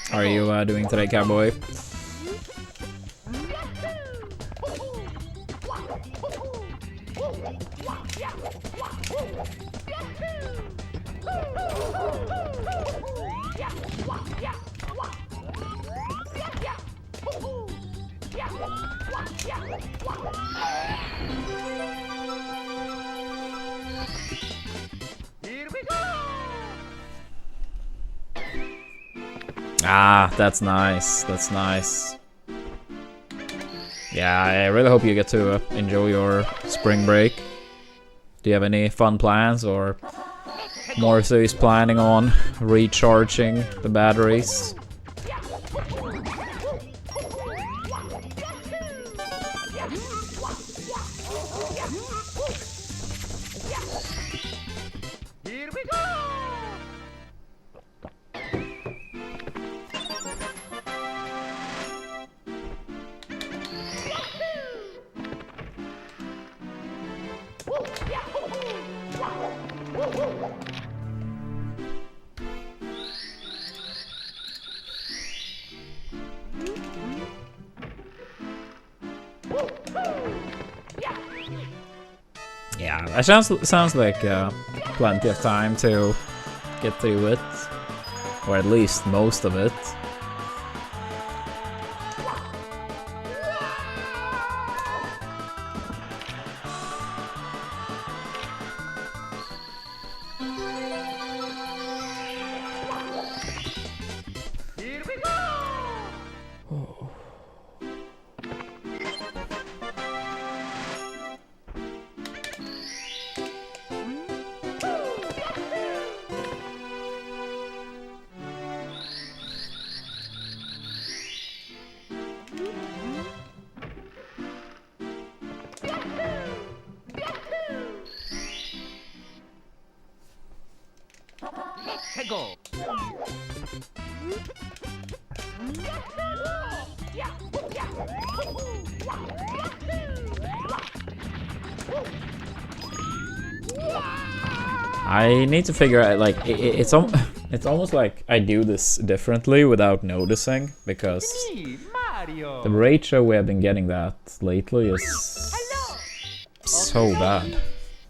How are you doing today, cowboy? Here we go. Ah, that's nice. That's nice. Yeah, I really hope you get to enjoy your spring break. Do you have any fun plans, or more so is planning on recharging the batteries? Here we go. Yeah, that sounds like plenty of time to get through it, or at least most of it. Here we go. go. I need to figure out, like, it's almost like I do this differently without noticing, because Me, Mario. the ratio we have been getting that lately is so bad.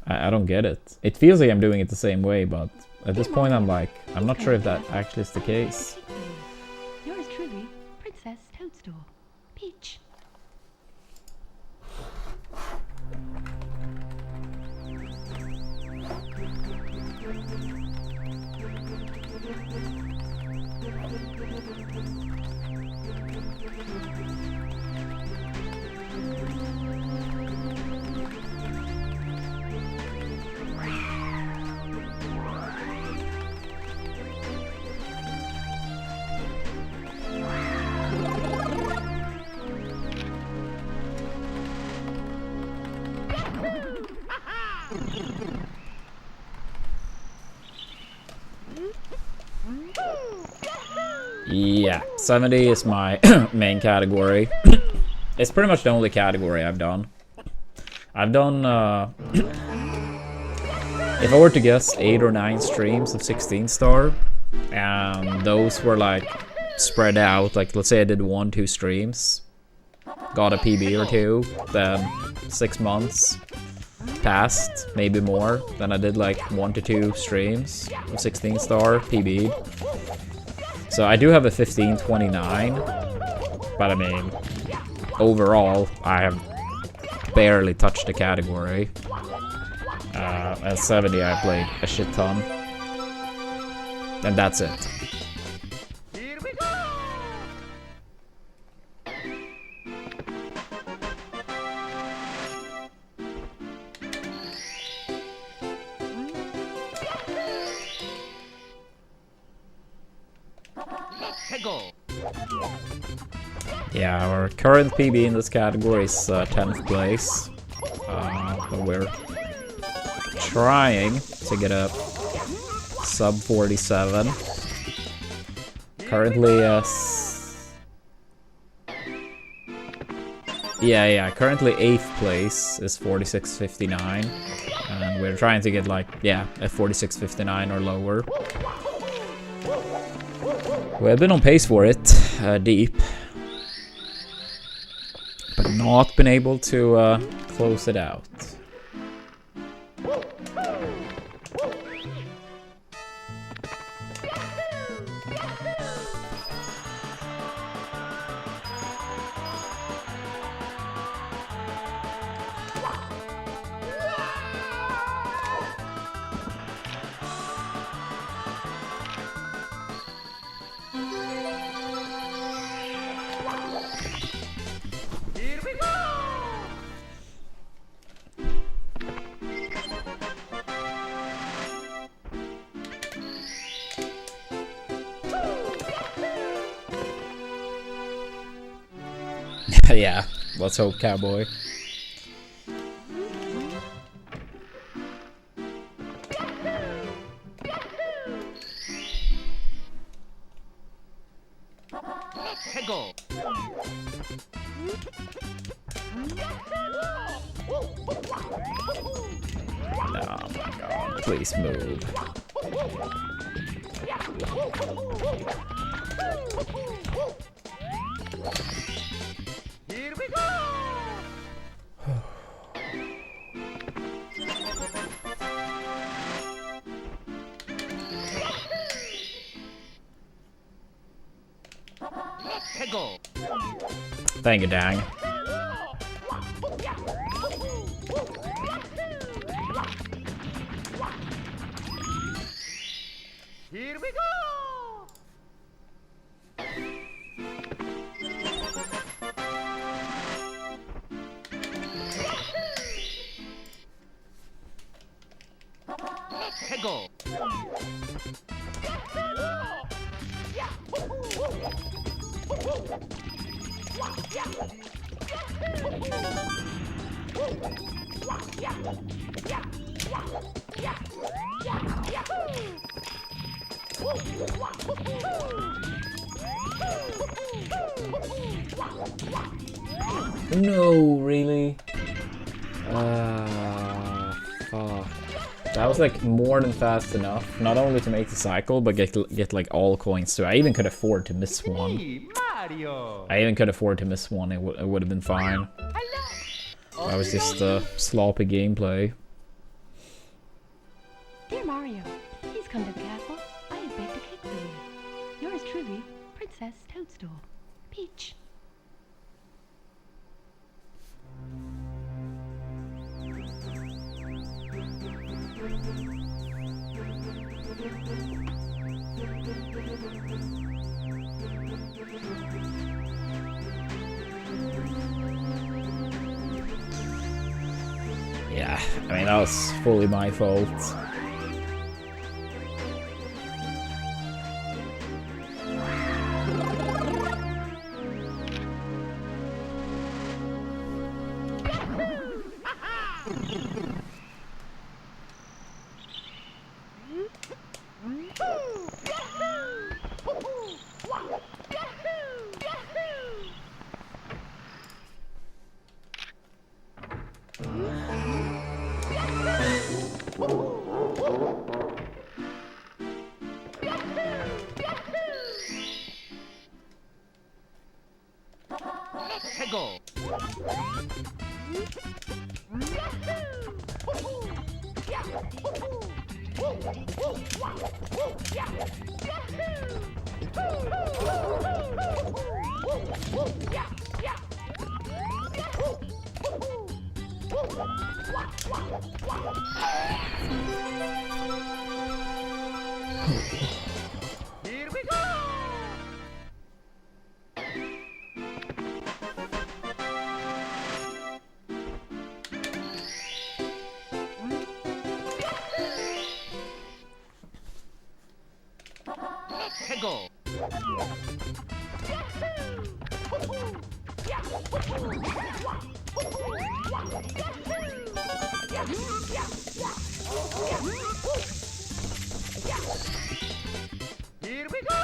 I don't get it. It feels like I'm doing it the same way, but at this point I'm like, I'm not sure if that actually is the case. Yours truly, Princess Toadstool. Peach. Yeah, 70 is my main category. It's pretty much the only category I've done. I've done, if I were to guess, 8 or 9 streams of 16 star, and those were like spread out. Like, let's say I did 1-2 streams, got a PB or 2, then 6 months passed, maybe more. Then I did like 1 to 2 streams of 16 star PB. So I do have a 1529, but I mean, overall, I have barely touched the category. At 70, I played a shit ton, and that's it. Here we go. Let's go. Yeah, our current PB in this category is 10th place. But we're trying to get a sub 47. Currently, currently 8th place is 46.59, and we're trying to get like, yeah, a 46.59 or lower. We've been on pace for it, deep, but not been able to close it out. Here we go. Yeah, let's hope, cowboy. Let's go. Oh my god, please move. Here we go. Let's go. Thank you, dang. Here we go. Let's go. No, really? Fuck. That was like more than fast enough. Not only to make the cycle, but get like all coins too. I even could afford to miss one. Me, Mario. I even could afford to miss one. It would have been fine. That was just sloppy gameplay. Dear Mario, please come to the castle. I have baked a cake for you. Yours truly, Princess Toadstool. Peach. Yeah, I mean, that was fully my fault. Go. Here we go. Go. Here we go.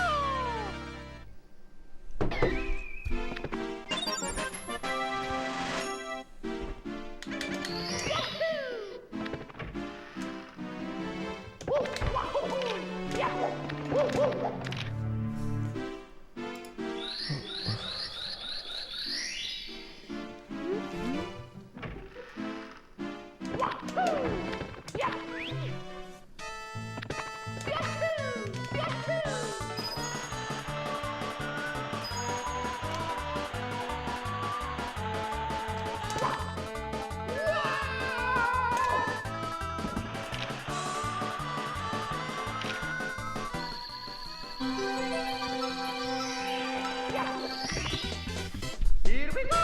Here we go.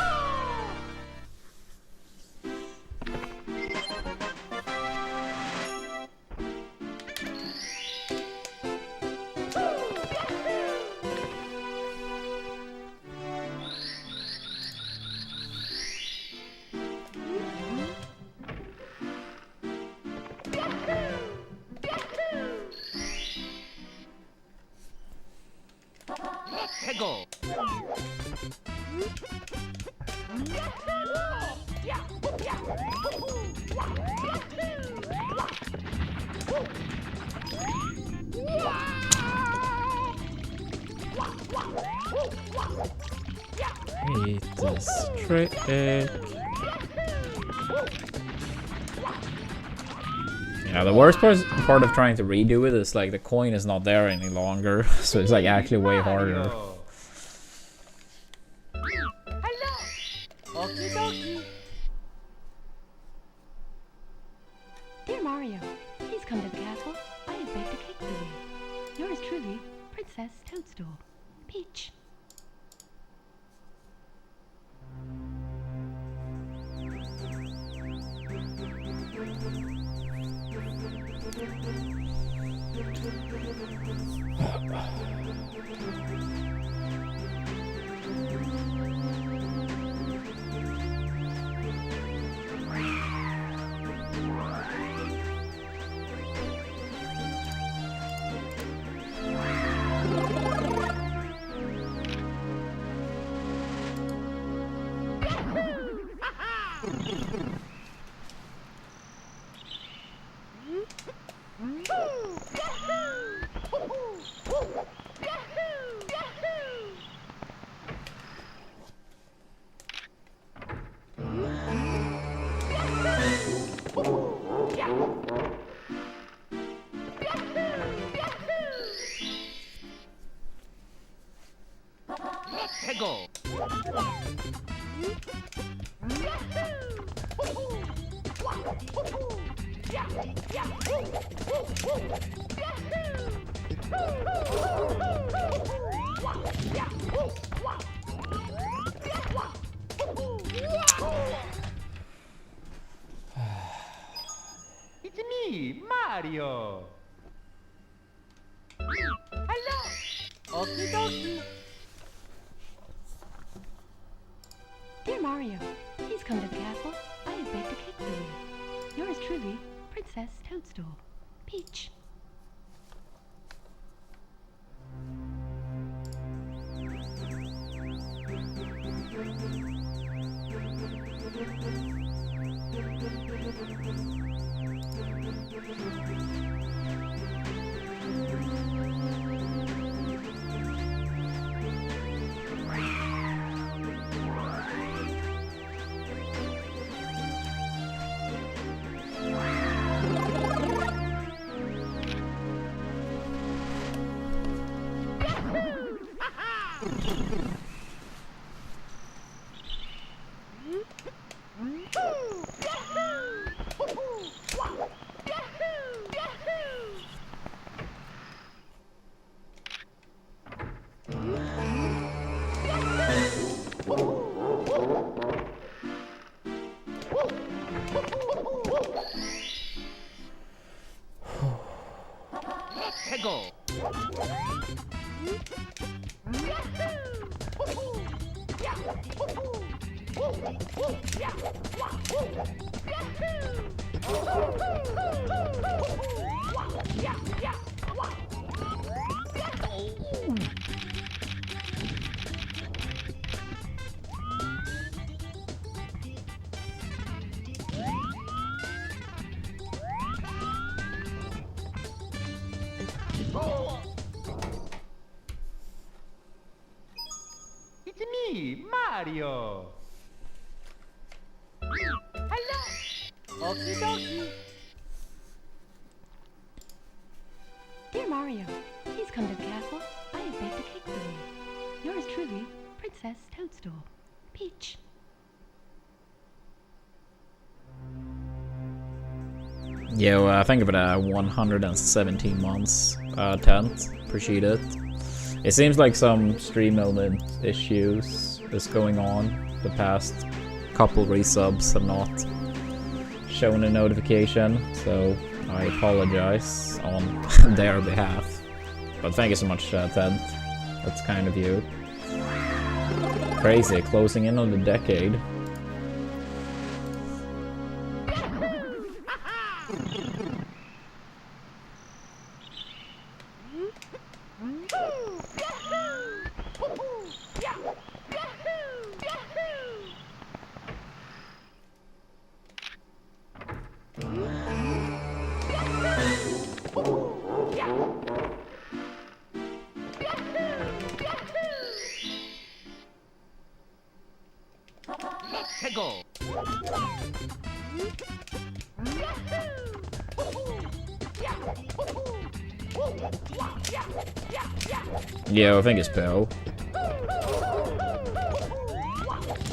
Go. Eat this trick. Yeah, the worst part of trying to redo it is like the coin is not there any longer, so it's like actually way harder. Okie dokie. Dear Mario, please come to the castle. I have baked a cake for you. Yours truly, Princess Toadstool. Peach. Peggle. It's me, Mario. Hello. Okie dokie. Dear Mario, please come to the castle. I have baked a cake for you. Yours truly, Princess Toadstool. Peach. Peggle. It's me, Mario. Hello. Okie dokie. Dear Mario, please come to the castle. I have baked a cake for you. Yours truly, Princess Toadstool. Peach. Yo, thank you for that 117 months, Tent. Appreciate it. It seems like some stream element issues is going on. The past couple resubs have not shown a notification, so I apologize on their behalf. But thank you so much, Tent. That's kind of you. Crazy, closing in on the decade. Peggle. Yeah, I think it's Bill.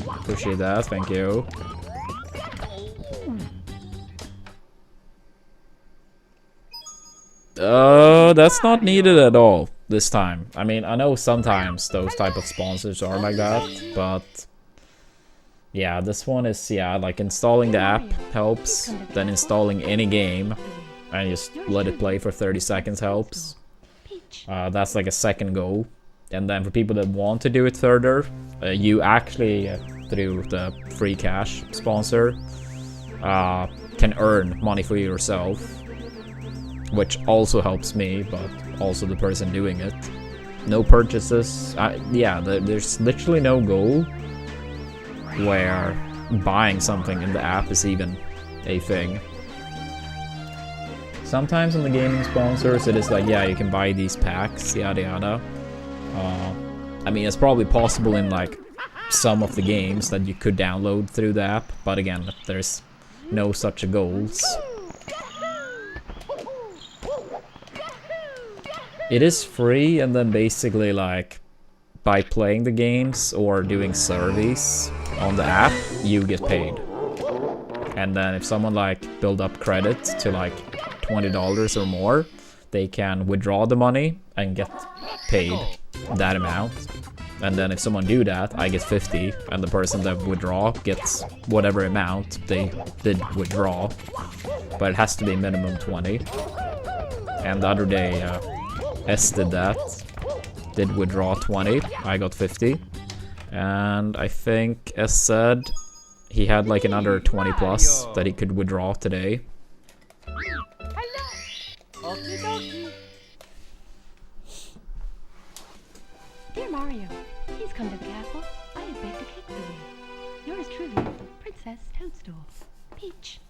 Appreciate that, thank you. That's not needed at all this time. I mean, I know sometimes those type of sponsors are like that, but yeah, this one is, yeah, like installing the app helps, then installing any game and just let it play for 30 seconds helps. That's like a second goal. And then for people that want to do it further, you actually, through the free cash sponsor, can earn money for yourself, which also helps me, but also the person doing it. No purchases. Yeah, there's literally no goal where buying something in the app is even a thing. Sometimes on the gaming sponsors it is like, yeah, you can buy these packs, yada yada. I mean, it's probably possible in like some of the games that you could download through the app, but again, there's no such goals. It is free, and then basically like by playing the games or doing surveys on the app, you get paid. And then if someone like build up credit to like $20 or more, they can withdraw the money and get paid that amount. And then if someone do that, I get 50, and the person that withdraw gets whatever amount they did withdraw. But it has to be minimum 20. And the other day, S did that. Did withdraw 20, I got 50. And I think S said he had like another 20 plus that he could withdraw today. Hello. Okie dokie. Dear Mario, please come to the castle. I have baked a cake for you. Yours truly, Princess Toadstool. Peach.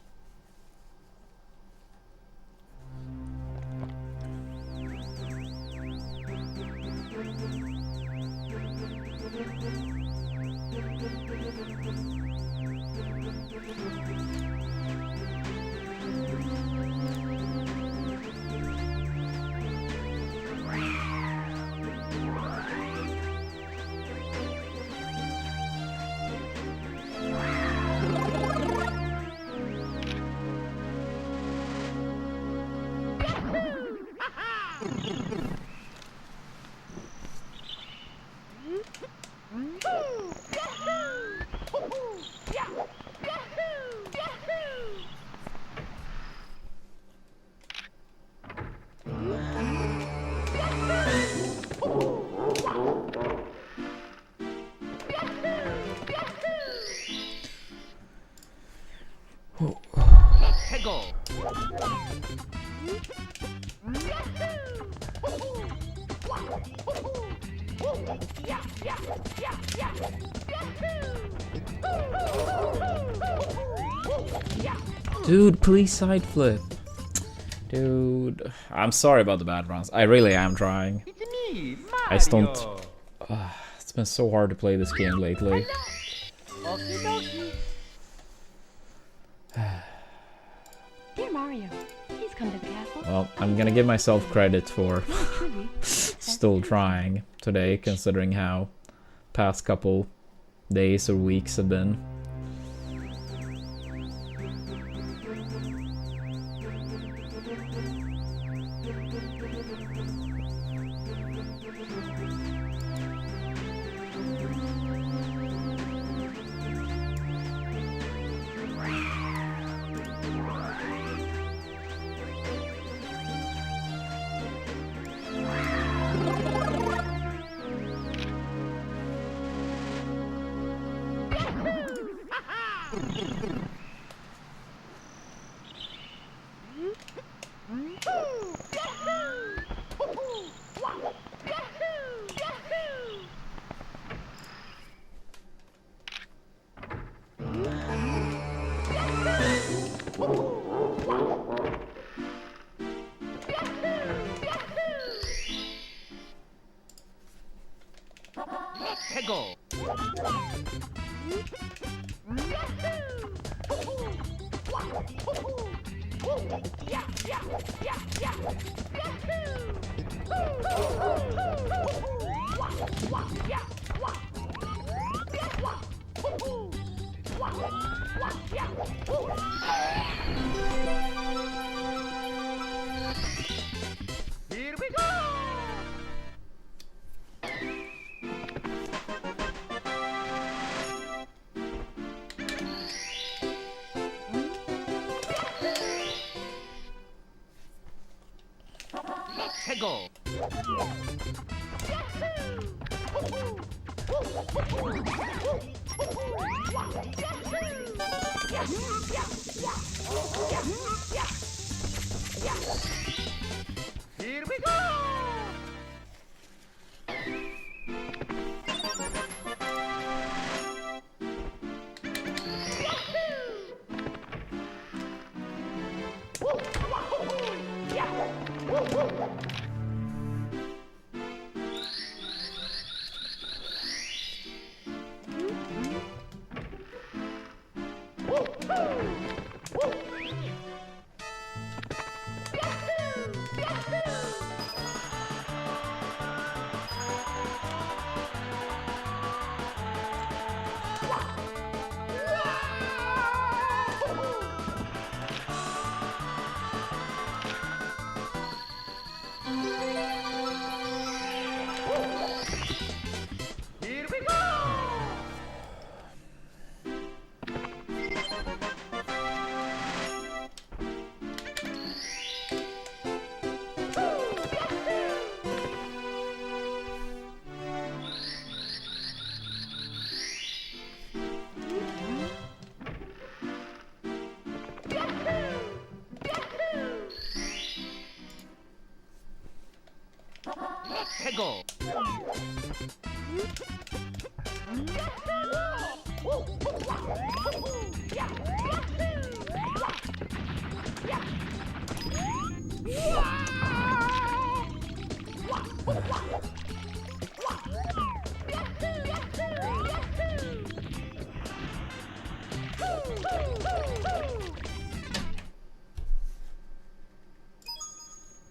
Dude, please side flip. Dude, I'm sorry about the bad runs. I really am trying. It's me, Mario. I just don't... it's been so hard to play this game lately. Okie dokie. Dear Mario, please come to the castle. Well, I'm gonna give myself credit for Yours truly, Princess still Toadstool. trying today, considering how past couple days or weeks have been. Tego. Here we go. Tego. Here we go. Here we go! Let's go.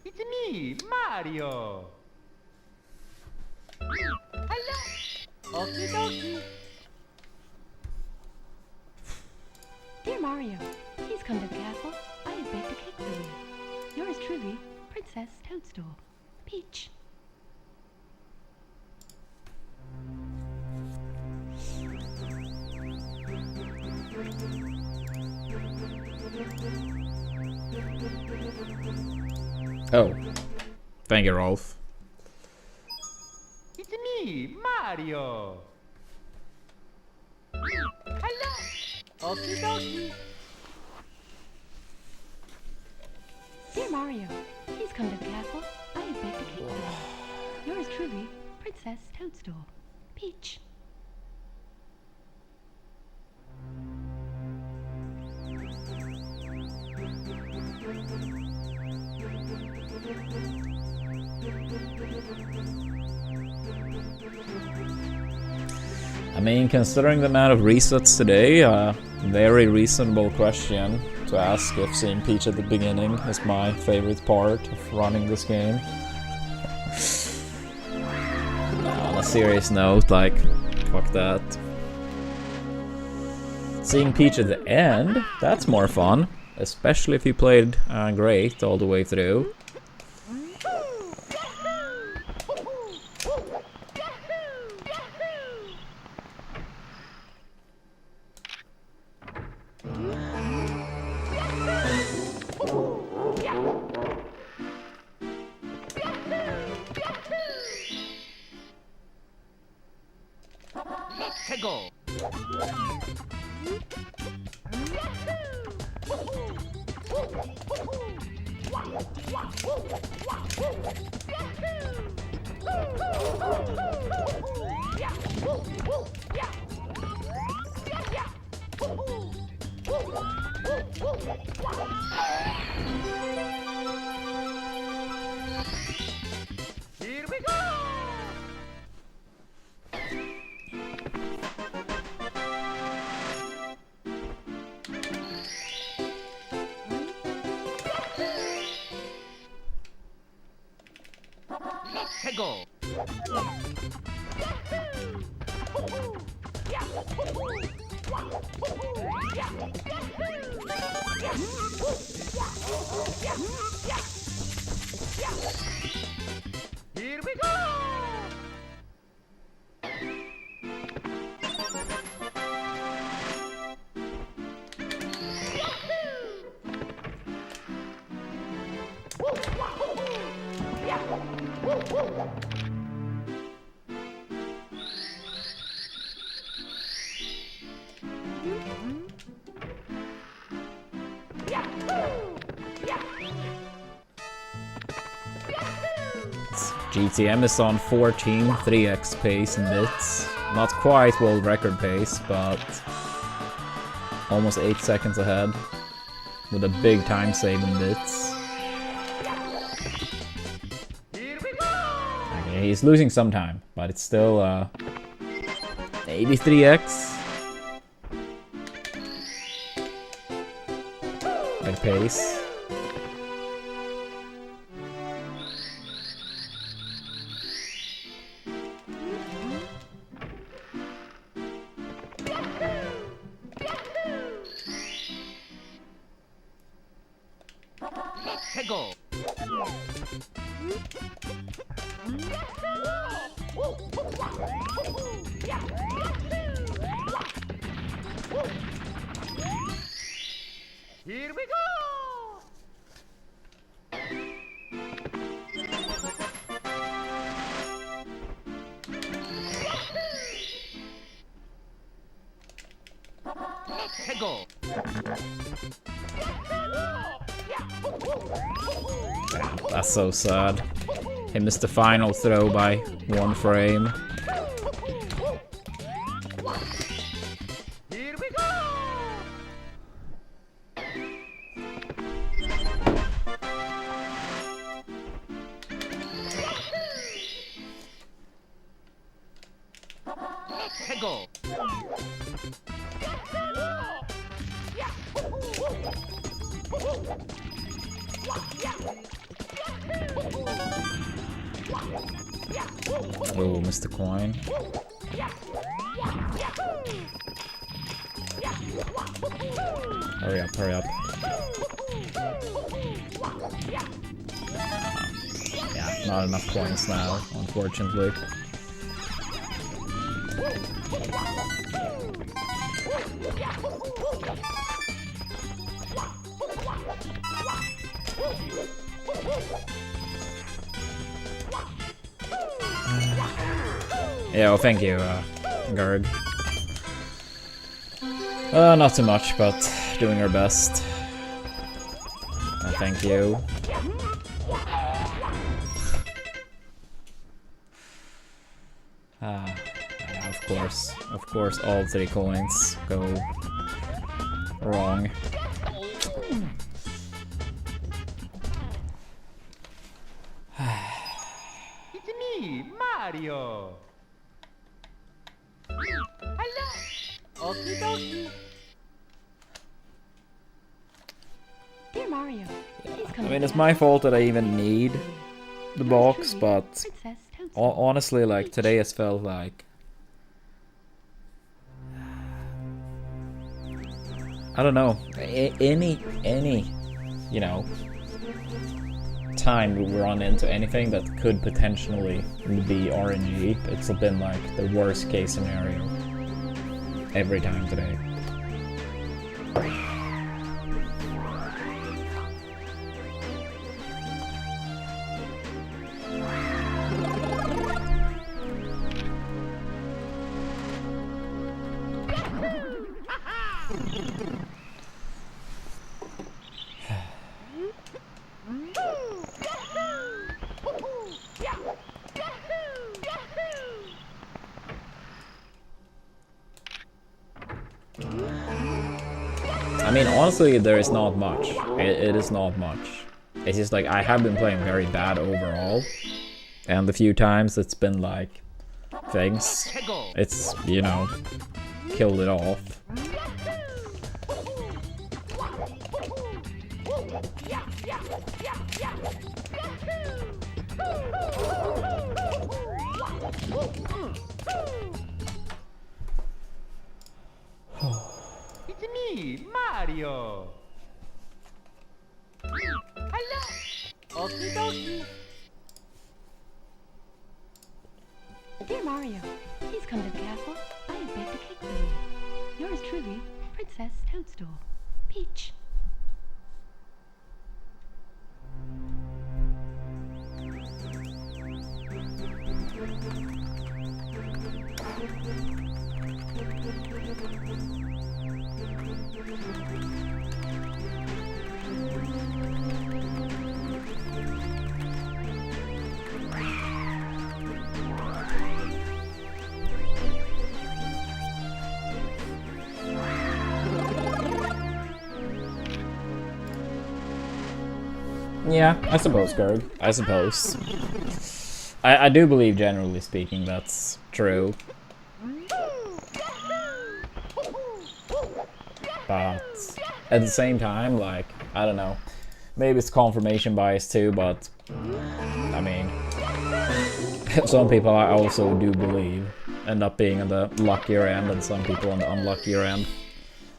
It's me, Mario! Hello! Okie dokie! Dear Mario, please come to the castle. I have baked a cake for you. Yours truly, Princess Toadstool. Peach. Oh. Thank you, Rolf. It's me, Mario! Hello! Okie dokie! Dear Mario, please come to the castle. I have baked a cake for you. Yours truly, Princess Toadstool. Peach. I mean, considering the amount of resets today, very reasonable question to ask if seeing Peach at the beginning is my favorite part of running this game. On a serious note, like, fuck that. Seeing Peach at the end, that's more fun. Especially if you played great all the way through. Let's go. Here we go! Let's go. Here we go! GTM is on 14 3x pace in bits. Not quite world record pace, but almost 8 seconds ahead. With a big time save in bits. He's losing some time, but it's still 83x. At pace. 해고. Here we go! 해고. That's so sad. He missed the final throw by 1 frame. Here we go! 해고. Oh, missed the coin. Hurry up, hurry up. Yeah, not enough coins now, unfortunately. Yeah, well, thank you, Garg. Not too much, but doing our best. Thank you. Yeah, of course, all 3 coins go wrong. It's me, Mario! Hello! Okie dokie! Dear Mario, please I come mean, to it's my fault that I even need the box, but Princess Toadstool. honestly, like, today has felt like... I don't know, any, you know, time we run into anything that could potentially be RNG, it's been like the worst case scenario every time today. I mean, honestly, there is not much. It is not much. It's just like, I have been playing very bad overall. And the few times it's been like, things, it's, you know, killed it off. It's me, Mario! Hello! Okie dokie! Dear Mario, please come to the castle. I have baked a cake for you. Yours truly, Princess Toadstool. Peach. Yeah, I suppose, Gerg. I suppose. I do believe, generally speaking, that's true. But at the same time, like, I don't know. Maybe it's confirmation bias too, but I mean, some people I also do believe end up being on the luckier end and some people on the unluckier end.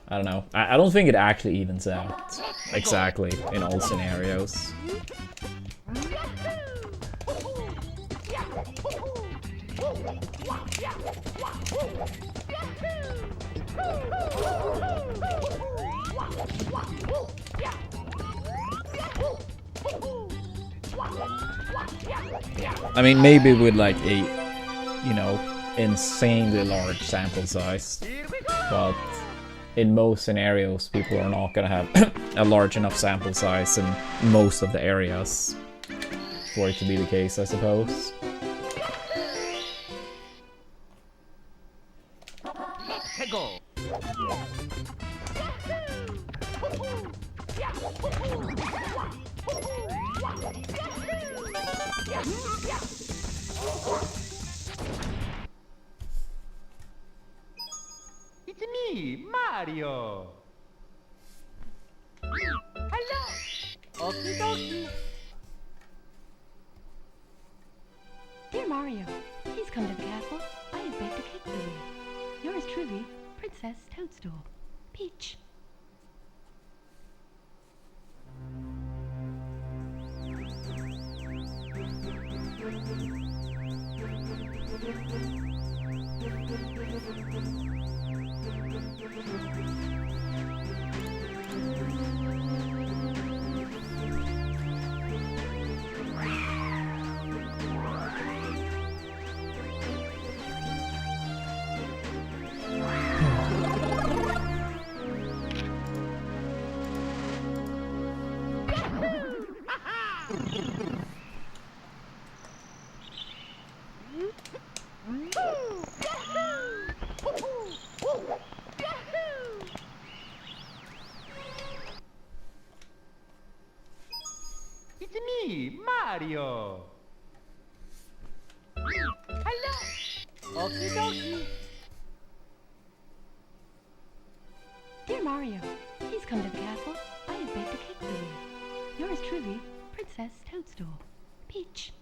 I don't know. I don't think it actually evens out exactly in all scenarios. I mean, maybe with like a, you know, insanely large sample size, but in most scenarios people are not gonna have a large enough sample size in most of the areas for it to be the case, I suppose. Go. It's me, Mario. Hello. Okie dokie. Dear Mario, please come to the castle. I have baked a cake for you. Yours truly, Princess Toadstool. Peach. It's me, Mario. Hello. Okie dokie. Dear Mario, please come to the castle. I have baked a cake for you. Yours truly, Princess Toadstool. Peach.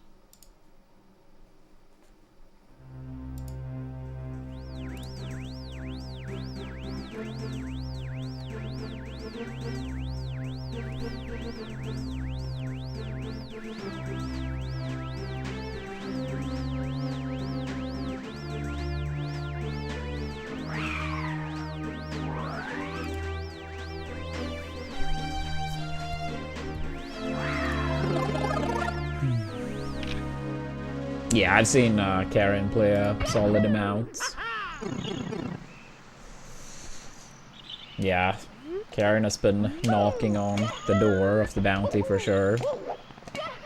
Yeah, I've seen Karen play a solid amount. Yeah, Karen has been knocking on the door of the bounty for sure.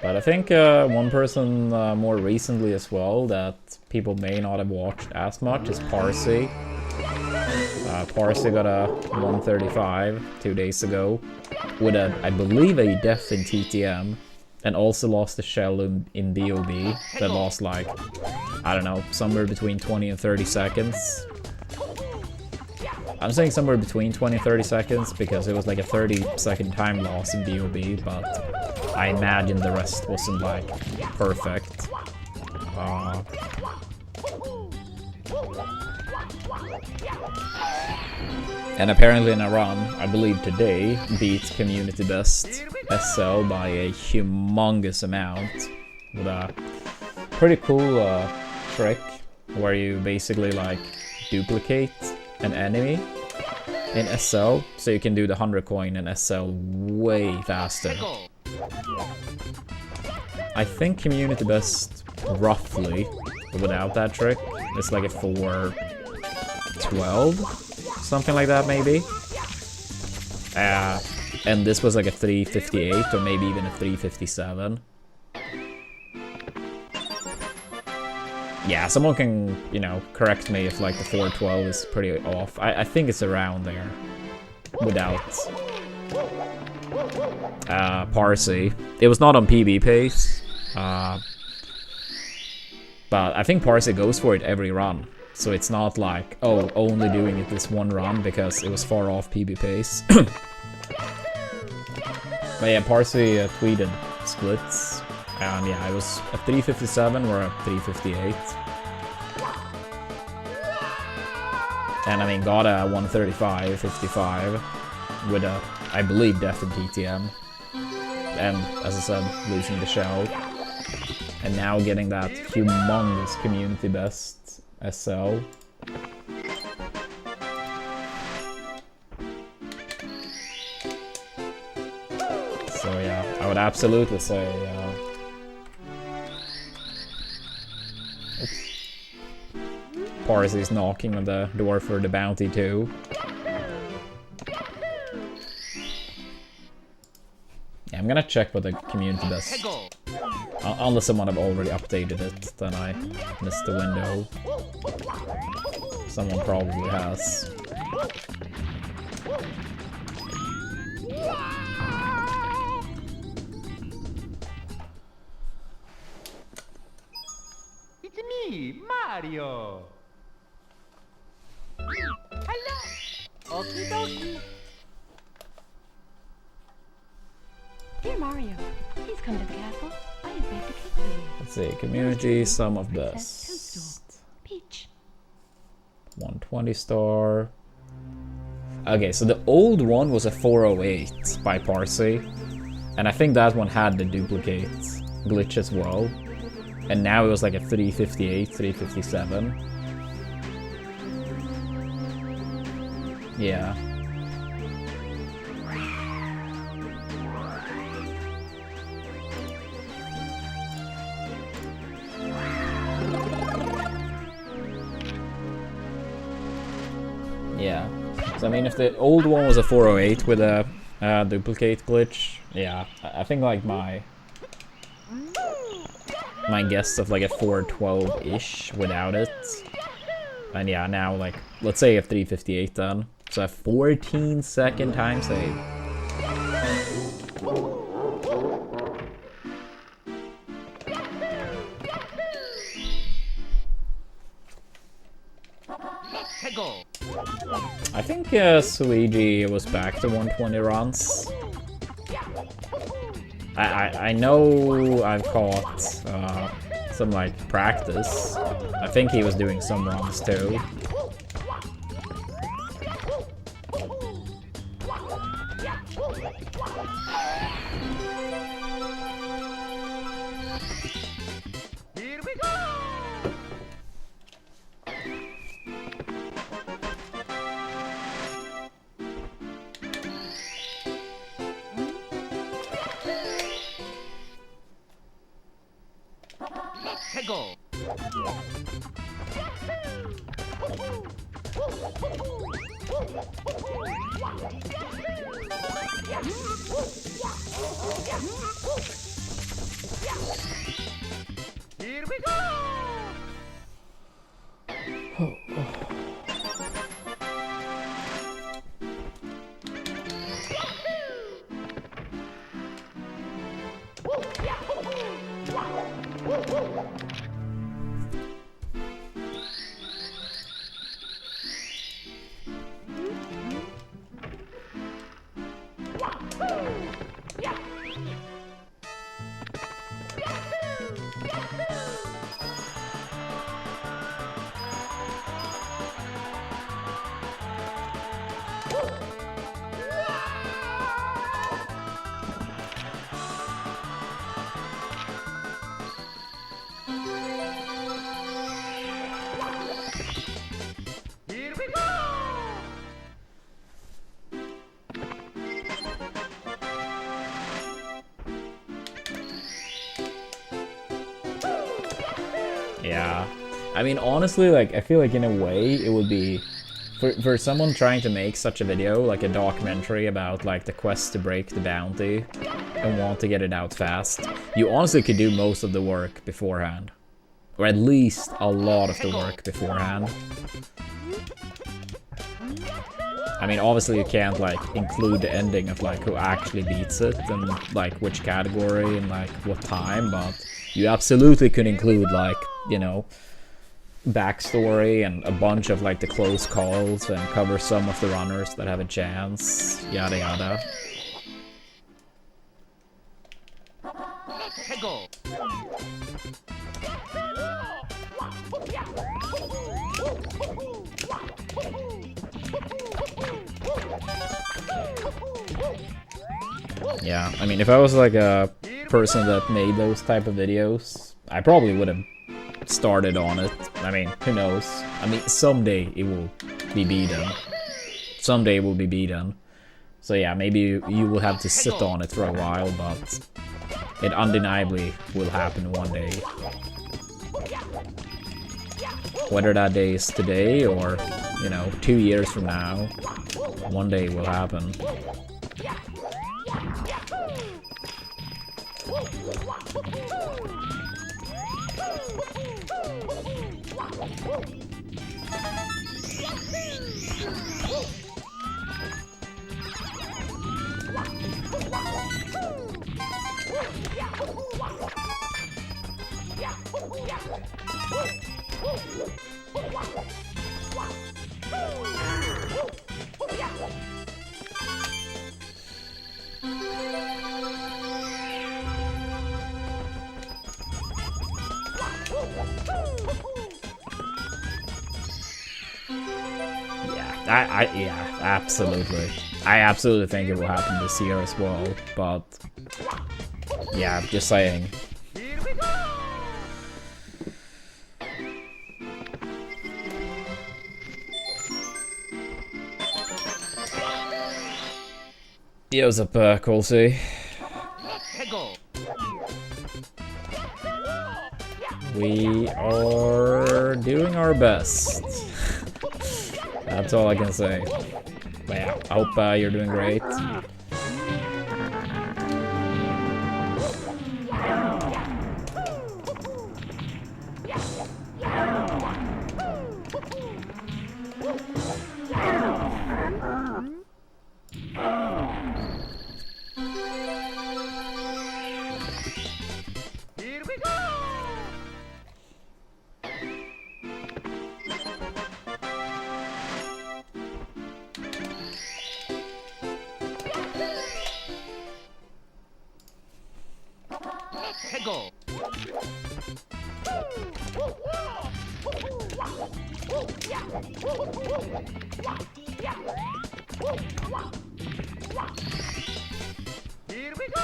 But I think one person more recently as well that people may not have watched as much is Parsi. Parsi got a 135 2 days ago with a, I believe, a death in TTM. And also lost a shell in BOB that lost like, I don't know, somewhere between 20 and 30 seconds. I'm saying somewhere between 20 and 30 seconds because it was like a 30-second time loss in BOB, but I imagine the rest wasn't like perfect. And apparently in a run, I believe today, beat community best SL by a humongous amount with a pretty cool trick where you basically like duplicate an enemy in SL so you can do the 100 coin in SL way faster. I think community best roughly without that trick is like a 412, something like that maybe. And this was like a 358 or maybe even a 357. Yeah, someone can, you know, correct me if like the 412 is pretty off. I think it's around there without Parsi. It was not on PB pace. But I think Parsi goes for it every run. So it's not like, oh, only doing it this one run because it was far off PB pace. But yeah, Parsi tweeted splits. And yeah, I was at 357, we're at 358. And I mean, got a 135, 55 with a, I believe, death in TTM. And as I said, losing the show. And now getting that humongous community best SL. So yeah, I would absolutely say Parsi's knocking on the door for the bounty too. Yeah, I'm gonna check what the community best. Unless someone have already updated it, then I missed the window. Someone probably has. It's me, Mario. Hello. Okie dokie. Dear Mario, please come to the castle. I have baked a cake for you. Let's see, community, sum of best. Toadstool. Peach. 120 star. Okay, so the old one was a 408 by Parsi. And I think that one had the duplicate glitch as well. And now it was like a 358, 357. Yeah. Yeah. So I mean, if the old one was a 408 with a duplicate glitch, yeah, I think like my guess of like a 412-ish without it. And yeah, now like, let's say a 358 then. So a 14-second time save. I think Suigi was back to 120 runs. I know I've caught some like practice. I think he was doing some runs too. Here we go. Let's go. Here we go. Here we go. Yeah. I mean, honestly, like, I feel like in a way it would be for someone trying to make such a video, like a documentary about like the quest to break the bounty and want to get it out fast, you honestly could do most of the work beforehand. Or at least a lot of the work beforehand. I mean, obviously you can't like include the ending of like who actually beats it and like which category and like what time, but you absolutely could include like, you know, backstory and a bunch of like the close calls and cover some of the runners that have a chance, yada yada. 해고. Yeah, I mean, if I was like a person that made those type of videos, I probably would have started on it. I mean, who knows? I mean, someday it will be beaten. Someday it will be beaten. So yeah, maybe you will have to sit on it for a while, but it undeniably will happen one day. Whether that day is today or, you know, 2 years from now, one day it will happen. Yeah, absolutely. I absolutely think it will happen this year as well, but yeah, just saying. Here we go. Yo, what's up, Colsey? 해고. We are doing our best. That's all I can say. But yeah, I hope you're doing great. Here we go. 해고. Here we go.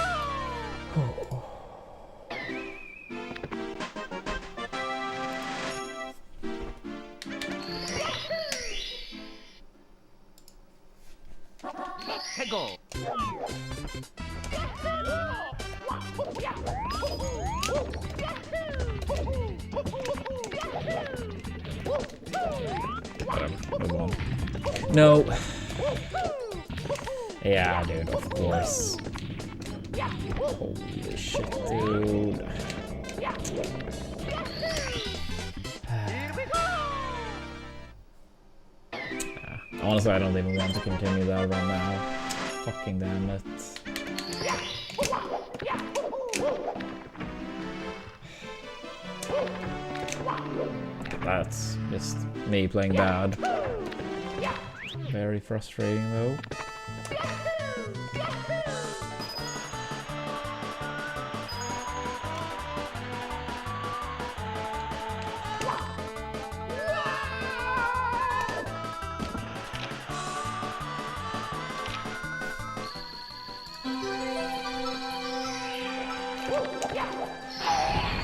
해고. Whatever, move on. No. Yeah, dude, of course. Holy shit, dude. Honestly, I don't even want to continue that right now. Fucking damn it. That's just me playing bad. Very frustrating though.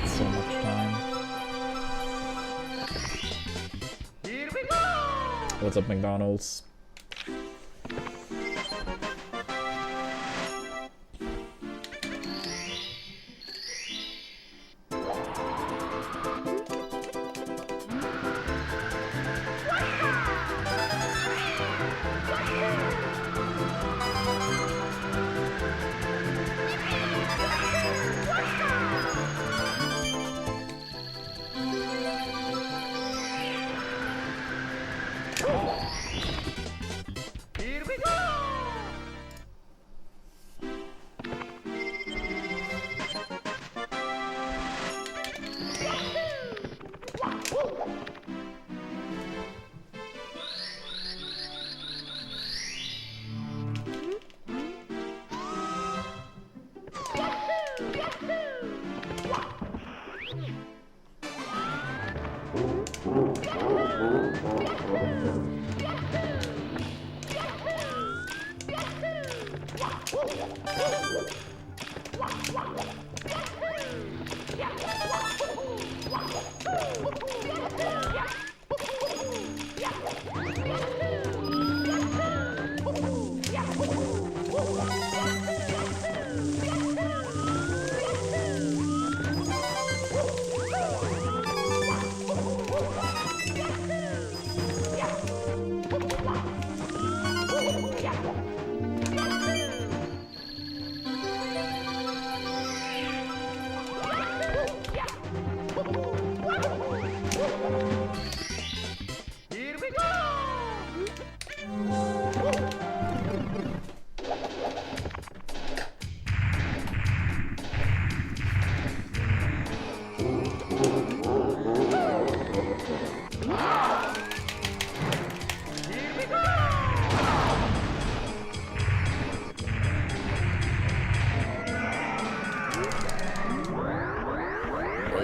So much time. Here we go. What's up, McDonald's?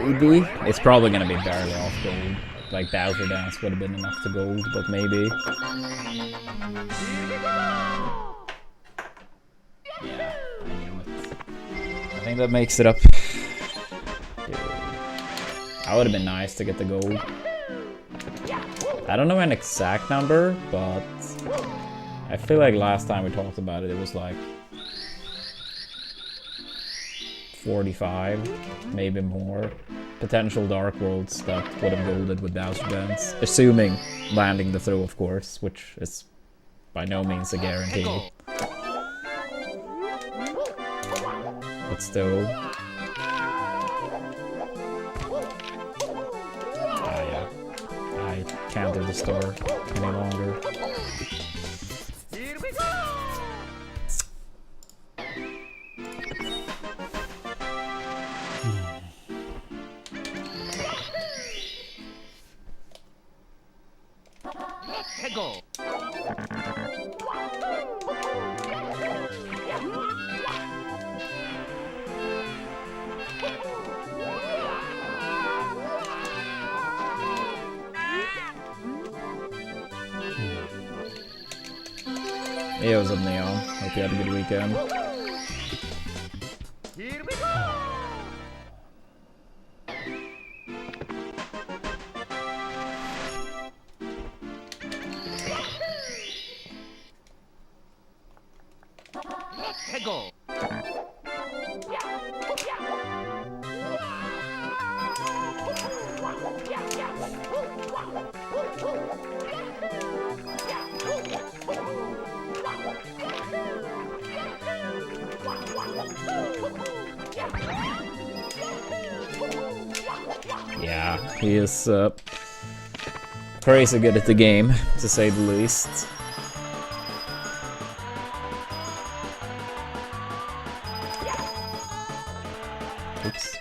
Maybe. It's probably gonna be barely off gold. Like Bowser Dance would have been enough to gold, but maybe. Yeah, I knew it. I think that makes it up. Dude. That would have been nice to get the gold. I don't know an exact number, but I feel like last time we talked about it, it was like 45, maybe more. Potential Dark Worlds that would have golded with Bowser Dance. Assuming landing the throw, of course, which is by no means a guarantee. But still. Yeah. I can't do the store any longer. Here we go! Go. Hey, what's up, Neon? Hope you had a good weekend. Here we go! Go. Yeah, he is crazy good at the game, to say the least. Oops.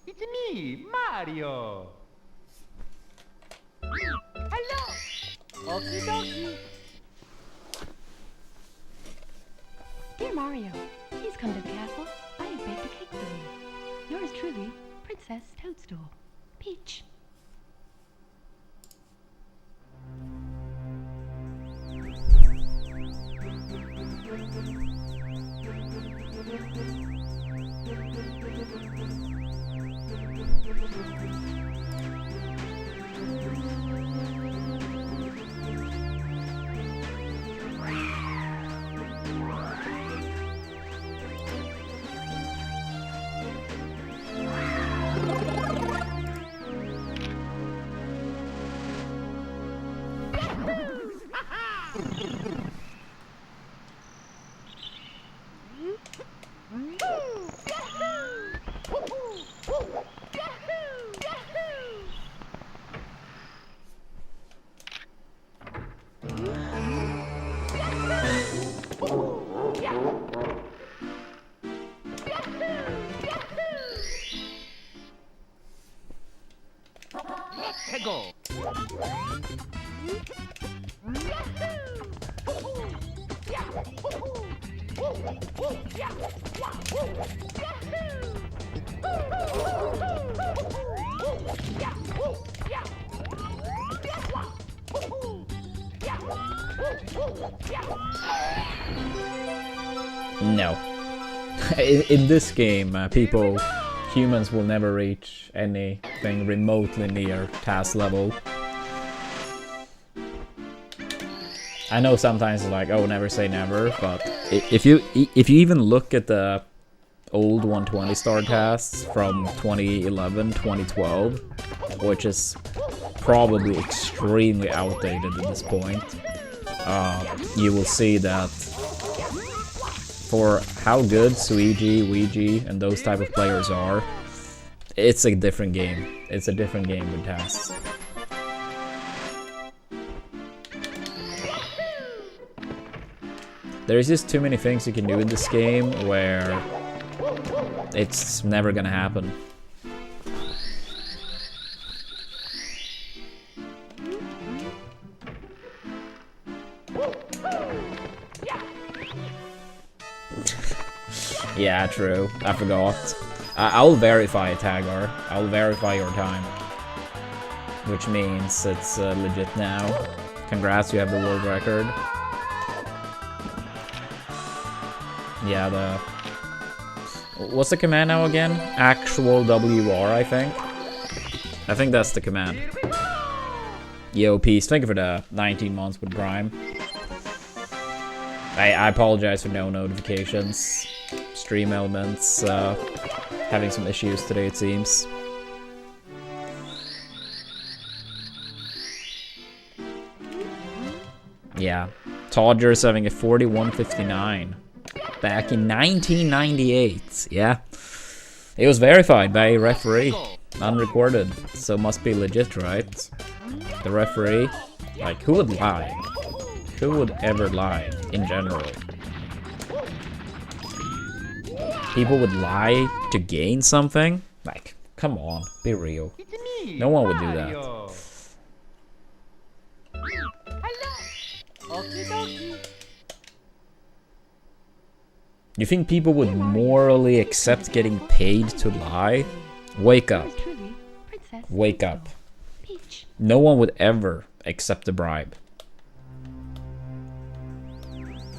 It's me, Mario! Hello! Okie dokie! Dear Mario, please come to the castle. I have baked a cake for you. Yours truly, Princess Toadstool. Peach. Go. No. In this game, humans will never reach anything remotely near task level. I know sometimes it's like, oh, never say never, but if you even look at the old 120 star tasks from 2011, 2012, which is probably extremely outdated at this point, you will see that for how good Suigi, Ouija, and those type of players are, it's a different game. It's a different game with tasks. There's just too many things you can do in this game where it's never gonna happen. Yeah, true. I forgot. I'll verify it, Hagar. I'll verify your time. Which means it's legit now. Congrats, you have the world record. Yeah, what's the command now again? Actual WR, I think. I think that's the command. Yo, peace. Thank you for the 19 months with Prime. I apologize for no notifications. Stream elements having some issues today, it seems. Yeah. Todgers having a 41.59 back in 1998. Yeah. It was verified by a referee. Unrecorded. So must be legit, right? The referee. Like, who would lie? Who would ever lie in general? People would lie to gain something? Like, come on, be real. No one would do that. You think people would morally accept getting paid to lie? Wake up. Wake up. No one would ever accept a bribe.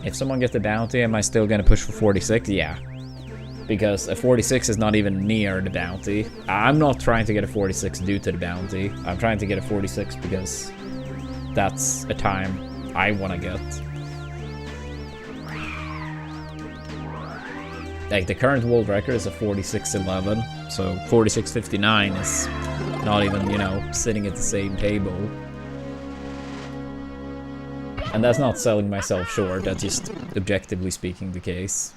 If someone gets the bounty, am I still gonna push for 46? Yeah. Because a 46 is not even near the bounty. I'm not trying to get a 46 due to the bounty. I'm trying to get a 46 because that's a time I want to get. Like, the current world record is a 46.11, so 46.59 is not even, you know, sitting at the same table. And that's not selling myself short, that's just objectively speaking the case.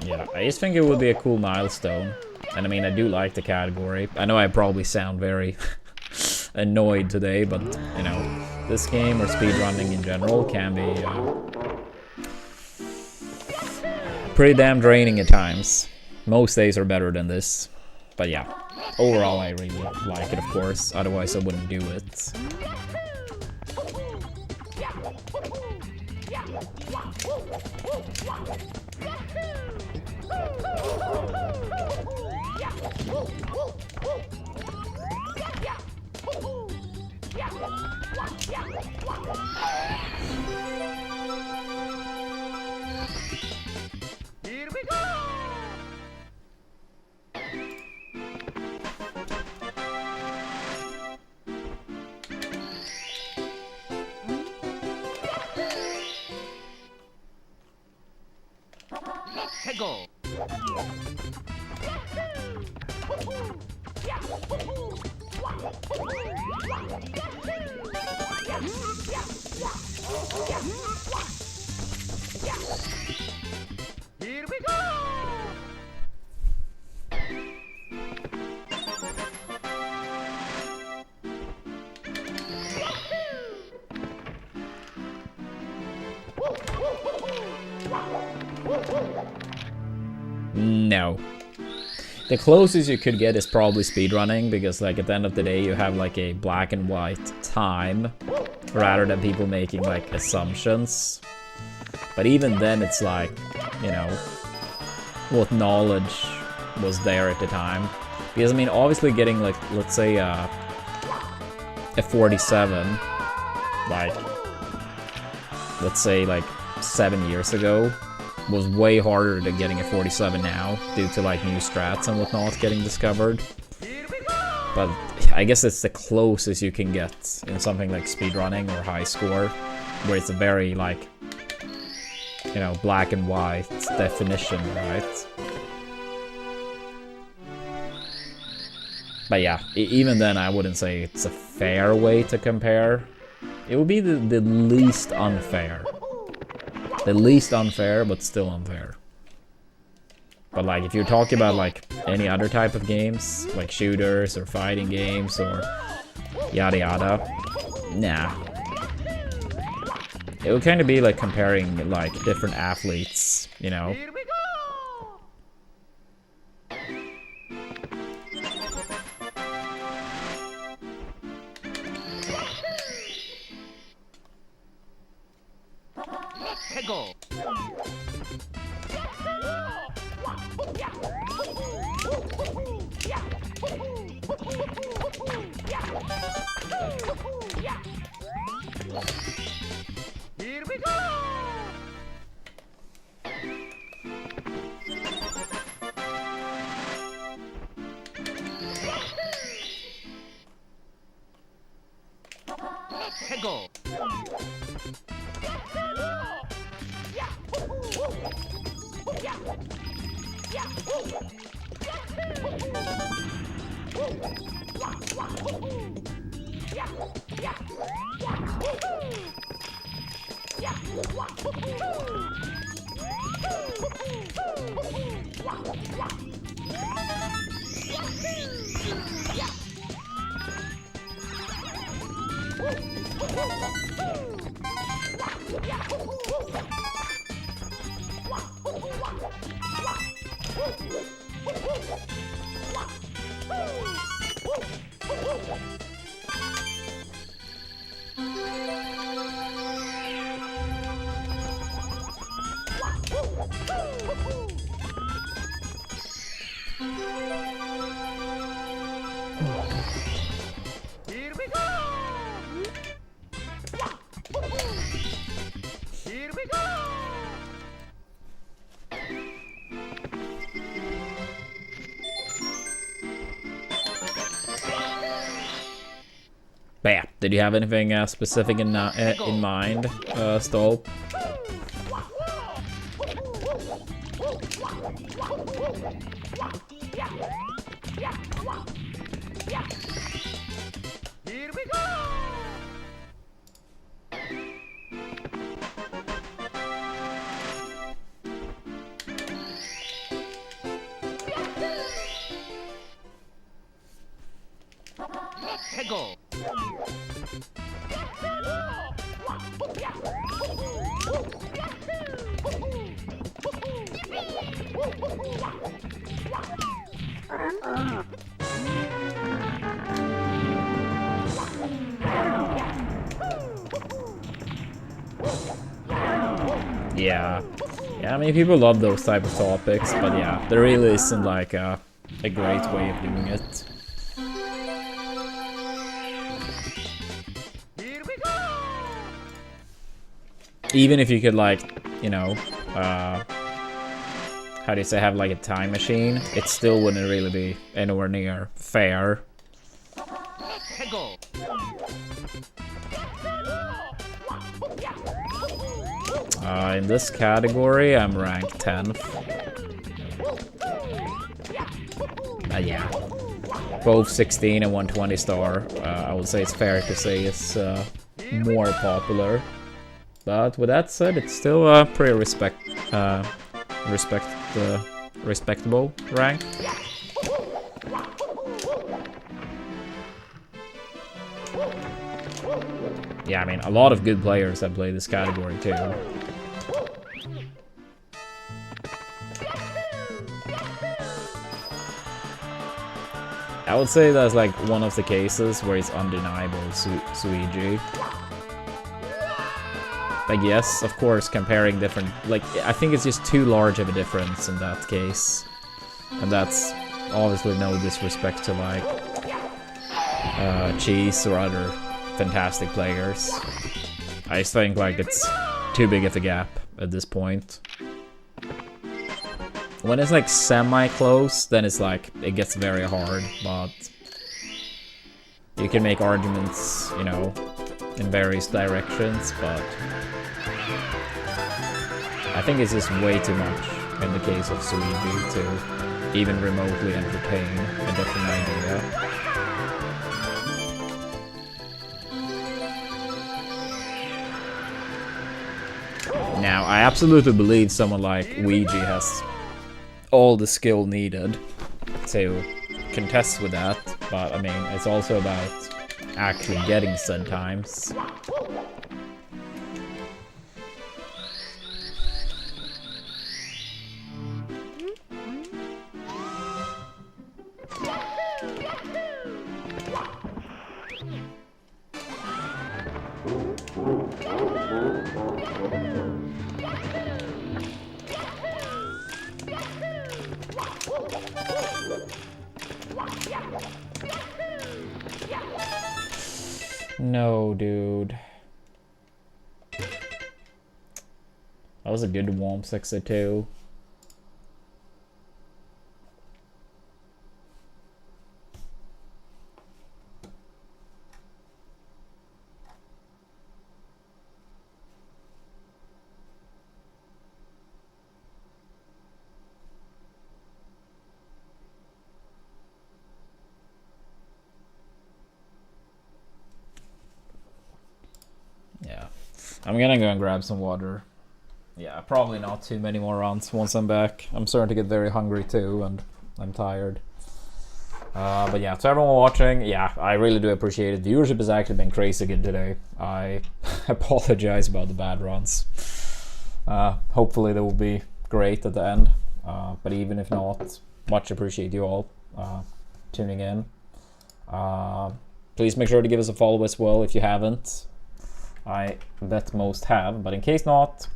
Yeah, I just think it would be a cool milestone. And I mean, I do like the category. I know I probably sound very annoyed today, but, you know, this game or speedrunning in general can be pretty damn draining at times. Most days are better than this. But yeah, overall I really like it, of course. Otherwise I wouldn't do it. Here we go! Let's go! Here we go! No. The closest you could get is probably speedrunning, because like at the end of the day you have like a black and white time rather than people making like assumptions. But even then it's like, you know, what knowledge was there at the time. Because I mean, obviously getting like, let's say a 47, like, let's say like 7 years ago, was way harder than getting a 47 now, due to like new strats and whatnot getting discovered. But I guess it's the closest you can get in something like speedrunning or high score, where it's a very like, you know, black and white definition, right? But yeah, even then I wouldn't say it's a fair way to compare. It would be the least unfair. The least unfair, but still unfair. But like, if you're talking about like any other type of games, like shooters or fighting games or yada yada, nah. It would kind of be like comparing like different athletes, you know. Here we go! 해고. Here we go. 해고. Here we go. Here we go. But yeah, did you have anything specific in mind, Stolp? Here we go. 해고. Yeah. Yeah, I mean, people love those type of topics, but yeah, there really isn't like a great way of doing it. Here we go. Even if you could, like, you know, how do you say, have like a time machine, it still wouldn't really be anywhere near fair. 해고. In this category, I'm ranked 10th. Yeah. Both 16 and 120 star, I would say it's fair to say is more popular. But with that said, it's still pretty respectable rank. Yeah, I mean, a lot of good players have played this category too. I would say that's like one of the cases where it's undeniable Suigi. Like, yes, of course, comparing different, like, I think it's just too large of a difference in that case. And that's obviously no disrespect to, like, Cheese or other fantastic players. I just think, like, it's too big of a gap at this point. When it's, like, semi-close, then it's, like, it gets very hard, but you can make arguments, you know, in various directions, but I think it's just way too much in the case of Suigi to even remotely entertain a different idea. Now, I absolutely believe someone like Ouija has all the skill needed to contest with that, but I mean, it's also about actually getting said times. No, dude. That was a good Womp 62. Yeah. I'm gonna go and grab some water. Yeah, probably not too many more rounds once I'm back. I'm starting to get very hungry too, and I'm tired. But yeah, to everyone watching, yeah, I really do appreciate it. Viewership has actually been crazy good today. I apologize about the bad runs. Hopefully they will be great at the end. But even if not, much appreciate you all tuning in. Please make sure to give us a follow as well if you haven't. I bet most have, but in case not,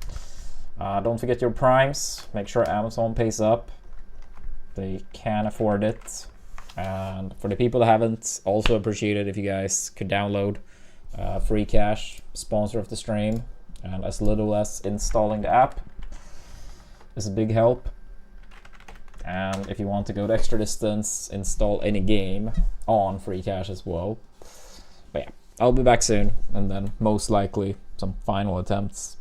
don't forget your primes. Make sure Amazon pays up. They can afford it. And for the people that haven't, also appreciate it if you guys could download free cash, sponsor of the stream, and as little as installing the app is a big help. And if you want to go the extra distance, install any game on free cash as well. But yeah, I'll be back soon, and then most likely some final attempts.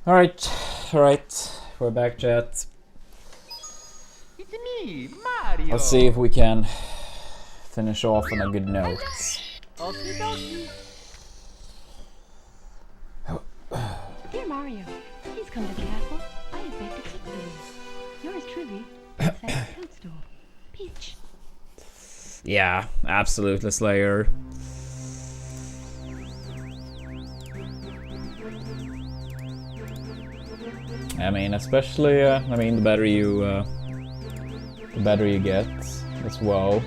Alright, we're back, chat. It's me, Mario. Let's see if we can finish off on a good note. Okie dokie. Dear Mario, please come to the castle. I have baked a cake for you. Yours truly, Princess Toadstool. Peach. Yeah, absolutely, Slayer. I mean, especially, the better you get as well.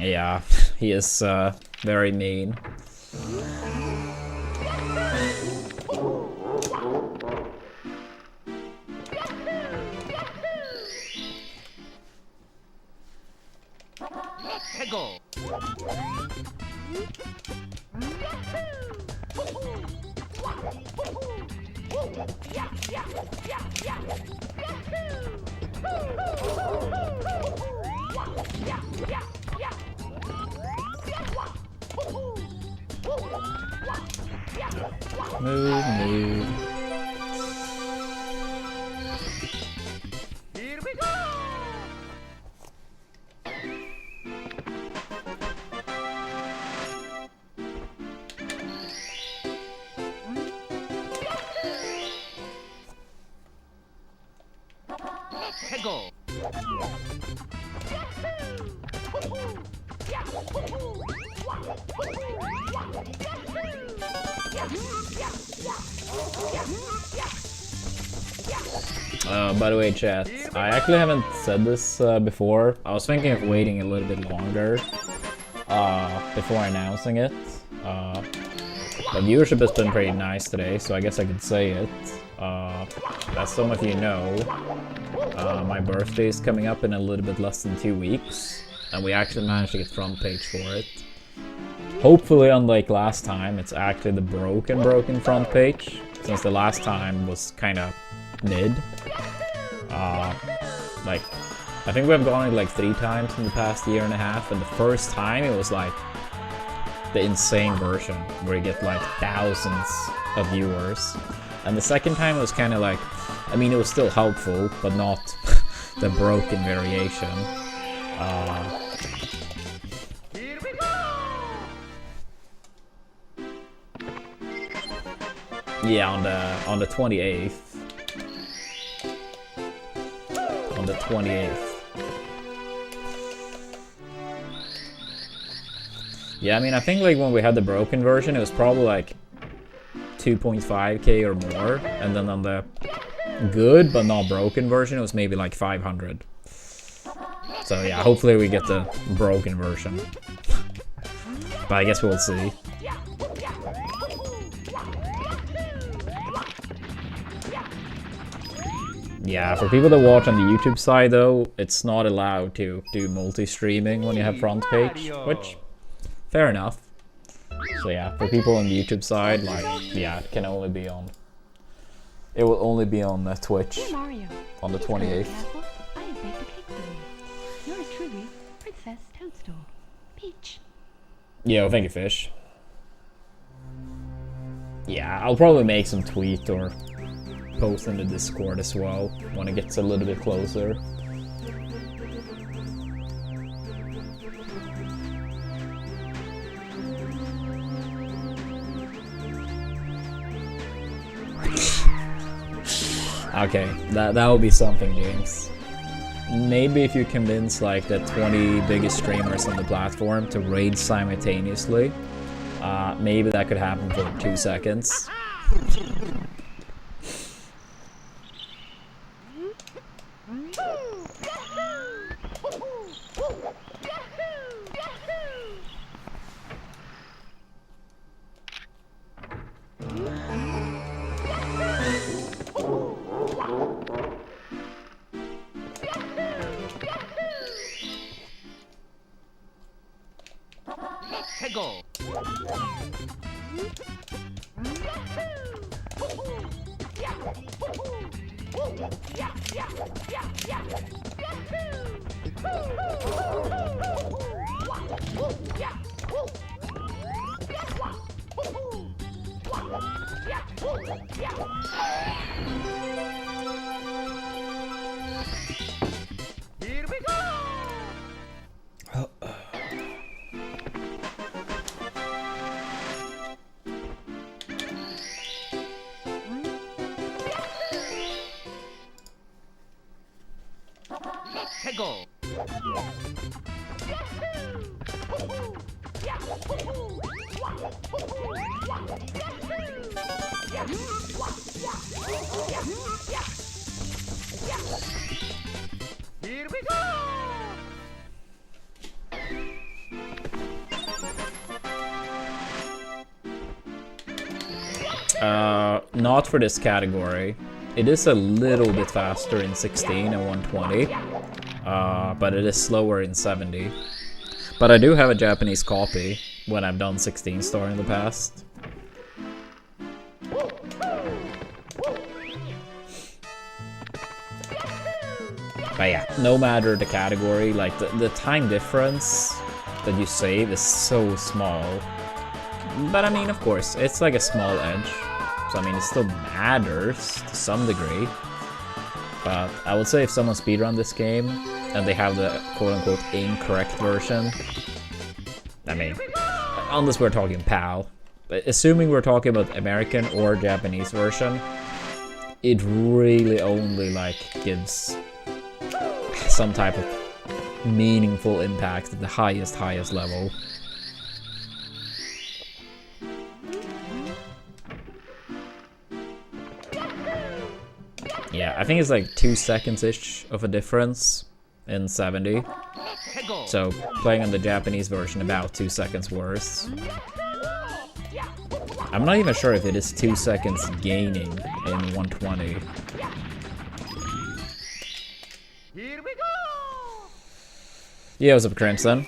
Yeah, he is very mean. Hego. Move. Here we go. Hego. By the way, chat, I actually haven't said this before. I was thinking of waiting a little bit longer before announcing it. The viewership has been pretty nice today, so I guess I could say it. As some of you know, my birthday is coming up in a little bit less than 2 weeks, and we actually managed to get front page for it. Hopefully, unlike last time, it's actually the broken front page, since the last time was kind of mid. Like, I think we've gone it like 3 times in the past year and a half, and the first time it was like the insane version where you get like thousands of viewers, and the second time it was kind of like, I mean, it was still helpful, but not the broken variation. Here we go. Yeah, on the 28th. On the 28th. Yeah, I mean, I think like when we had the broken version, it was probably like 2.5k or more, and then on the good but not broken version, it was maybe like 500. So yeah, hopefully we get the broken version. But I guess we'll see. Yeah, for people that watch on the YouTube side though, it's not allowed to do multi-streaming when you have front page, which, fair enough. So yeah, for people on the YouTube side, like, yeah, it can only be on... It will only be on Twitch Dear Mario, on the please come to 28th. castle. I have baked a cake for you. Yours truly, Princess Toadstool. Peach. Yeah, well, thank you, Fish. Yeah, I'll probably make some tweet or post in the Discord as well when it gets a little bit closer. Okay, that will be something, James. Maybe if you convince like the 20 biggest streamers on the platform to raid simultaneously, maybe that could happen for 2 seconds. 해고. Here we go. 해고. Here we go. Not for this category. It is a little bit faster in 16 and 120, but it is slower in 70. But I do have a Japanese copy when I've done 16 star in the past. But yeah, no matter the category, like the time difference that you save is so small. But I mean, of course, it's like a small edge. So I mean, it still matters to some degree. But I would say if someone speedrun this game and they have the quote-unquote incorrect version, I mean, unless we're talking PAL, but assuming we're talking about American or Japanese version, it really only like gives some type of meaningful impact at the highest level. Yeah, I think it's like 2 seconds-ish of a difference in 70. So playing on the Japanese version, about 2 seconds worse. I'm not even sure if it is 2 seconds gaining in 120. Here we go. Yeah, what's up, Crimson?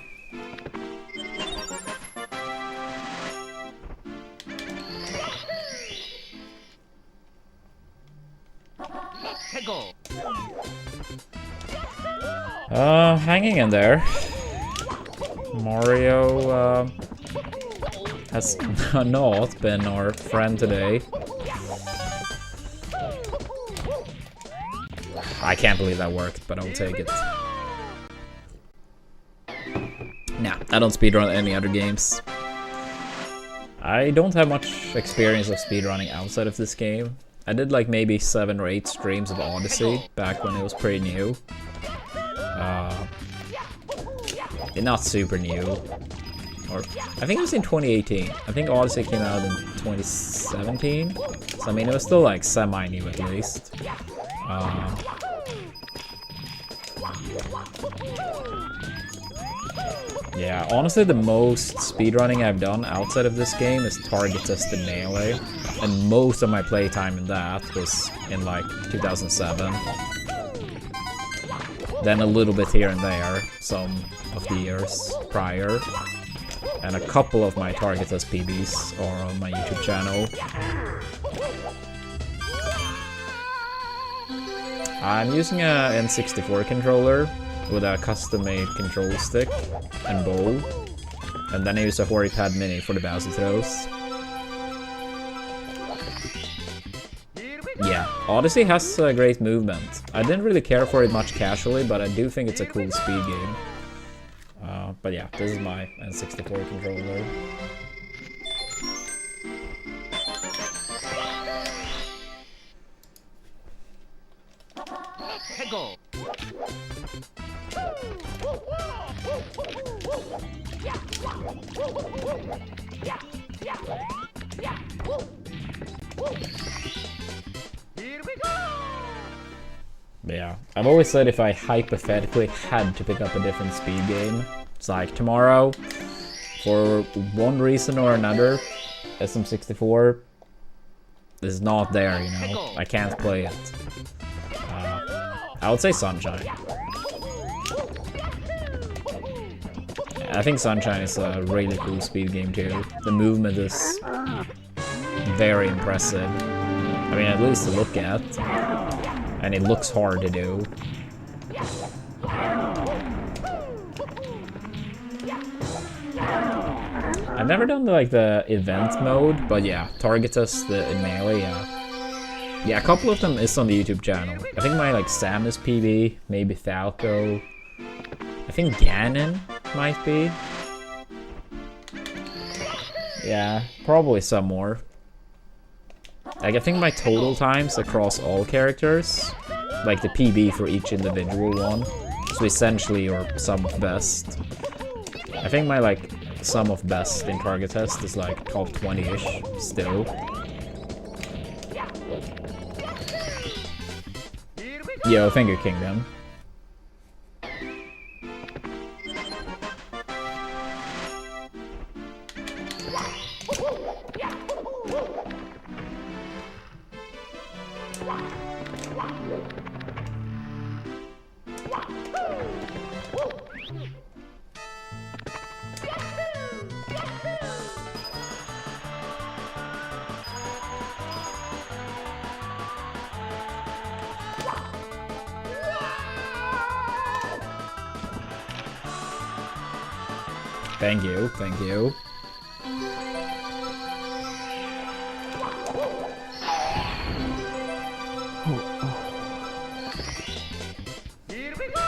해고. Hanging in there. Mario has not been our friend today. I can't believe that worked, but I'll take it. Nah, I don't speedrun any other games. I don't have much experience of speedrunning outside of this game. I did like maybe 7 or 8 streams of Odyssey back when it was pretty new. Not super new. Or I think it was in 2018. I think Odyssey came out in 2017. So I mean, it was still like semi-new at least. Yeah, honestly, the most speedrunning I've done outside of this game is target tested melee, and most of my playtime in that was in like 2007. Then a little bit here and there, some of the years prior, and a couple of my target test PBs are on my YouTube channel. I'm using a N64 controller with a custom-made control stick and bowl, and then I use a Horipad Mini for the bouncy throws. Yeah, Odyssey has great movement. I didn't really care for it much casually, but I do think it's a cool speed game. But yeah, this is my N64 controller. 해고. Here we go. Yeah, I've always said if I hypothetically had to pick up a different speed game, it's like tomorrow, for one reason or another, SM64 is not there, you know, I can't play it. I would say Sunshine. I think Sunshine is a really cool speed game too. The movement is very impressive. I mean, at least to look at. And it looks hard to do. I've never done like the event mode, but yeah, target test in melee, yeah. Yeah, a couple of them is on the YouTube channel. I think my like Samus PB, maybe Falco. I think Ganon might be. Yeah, probably some more. Like I think my total times across all characters, like the PB for each individual one, so essentially your sum of best. I think my like sum of best in target test is like top 20-ish still. Yo, Finger Kingdom. Thank you, thank you. Here we go!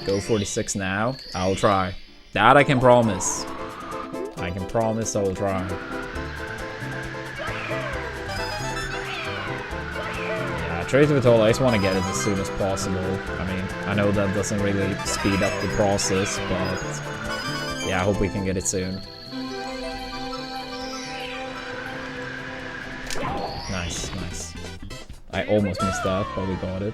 Go 46 now. I'll try. That I can promise. I can promise I'll try. Truth be told, I just want to get it as soon as possible. I mean, I know that doesn't really speed up the process, but yeah, I hope we can get it soon. Nice, nice. I almost missed that, but we got it.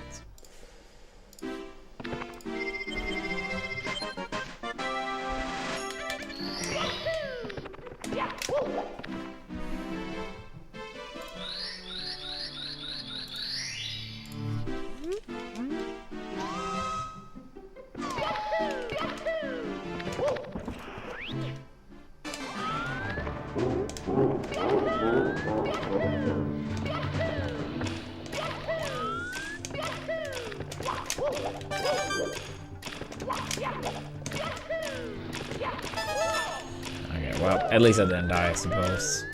Okay, well, at least I didn't die, I suppose.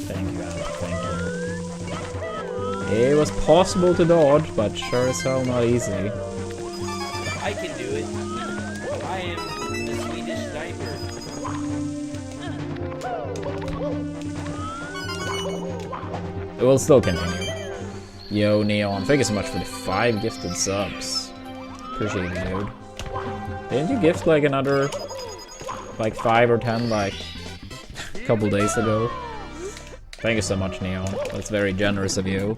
Thank you, Anna, thank you. It was possible to dodge, but sure as hell not easy. I can do it. I am the Swedish diaper. It will still continue. Yo, Neon, thank you so much for the 5 gifted subs. Appreciate it, dude. Didn't you gift like another, like 5 or 10 like a couple days ago? Thank you so much, Neon. That's very generous of you.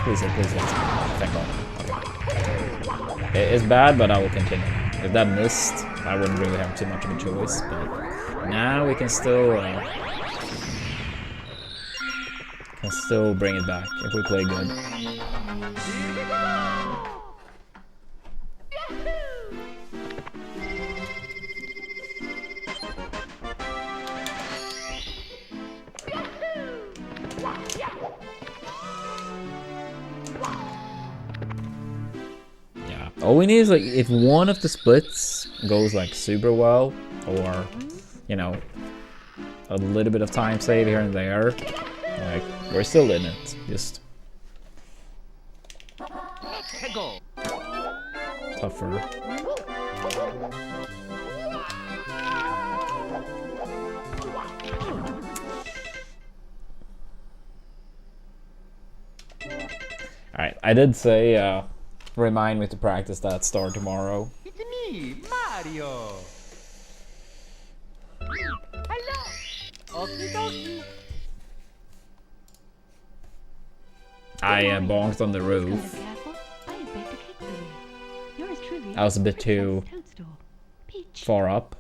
Please hit, thank God. Okay. It's bad, but I will continue. If that missed, I wouldn't really have too much of a choice, but now we can still bring it back if we play good. All we need is like if one of the splits goes like super well, or you know, a little bit of time save here and there, like we're still in it. Just tougher. Alright, I did say remind me to practice that star tomorrow. It's me, Mario! I bonked on the roof. I was a bit too far up.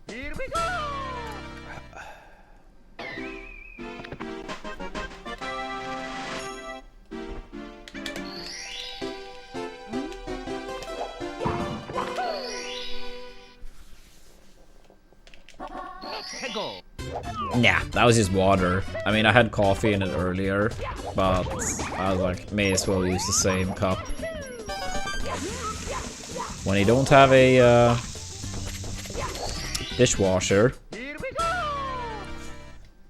Here we go! Yeah, that was just water. I mean, I had coffee in it earlier, but I was like, may as well use the same cup. When you don't have a dishwasher,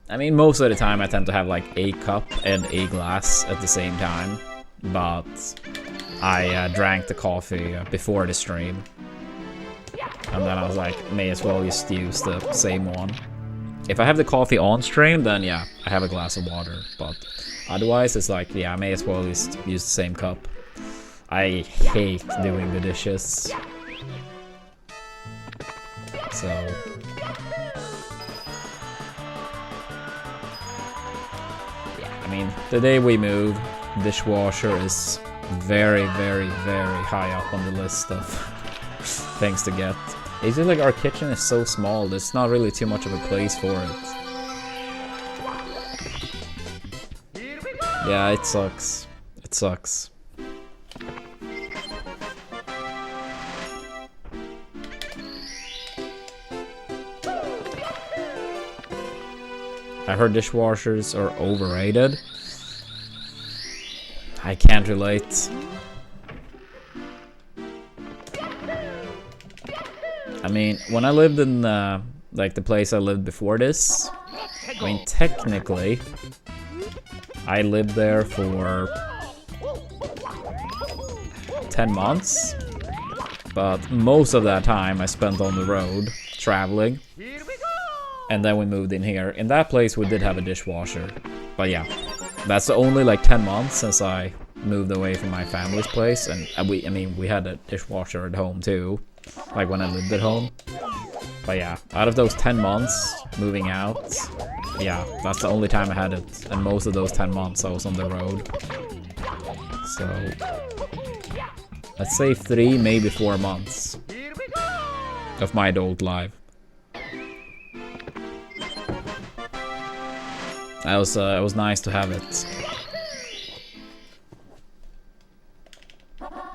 I mean, most of the time I tend to have like a cup and a glass at the same time, but I drank the coffee before the stream. And then I was like, may as well just use the same one. If I have the coffee on stream, then yeah, I have a glass of water. But otherwise, it's like, yeah, I may as well just use the same cup. I hate doing the dishes. So... yeah, I mean, the day we move, dishwasher is very, very, very high up on the list of things to get. It's just like our kitchen is so small, there's not really too much of a place for it. Yeah, it sucks. It sucks. I heard dishwashers are overrated. I can't relate. I mean, when I lived in like the place I lived before this, I mean, technically, I lived there for 10 months, but most of that time I spent on the road, traveling, and then we moved in here. In that place we did have a dishwasher, but yeah, that's the only like 10 months since I moved away from my family's place, and I mean, we had a dishwasher at home too, like when I lived at home. But yeah, out of those 10 months moving out, yeah, that's the only time I had it, and most of those 10 months I was on the road. So let's say 3, maybe 4 months of my adult life. It was nice to have it.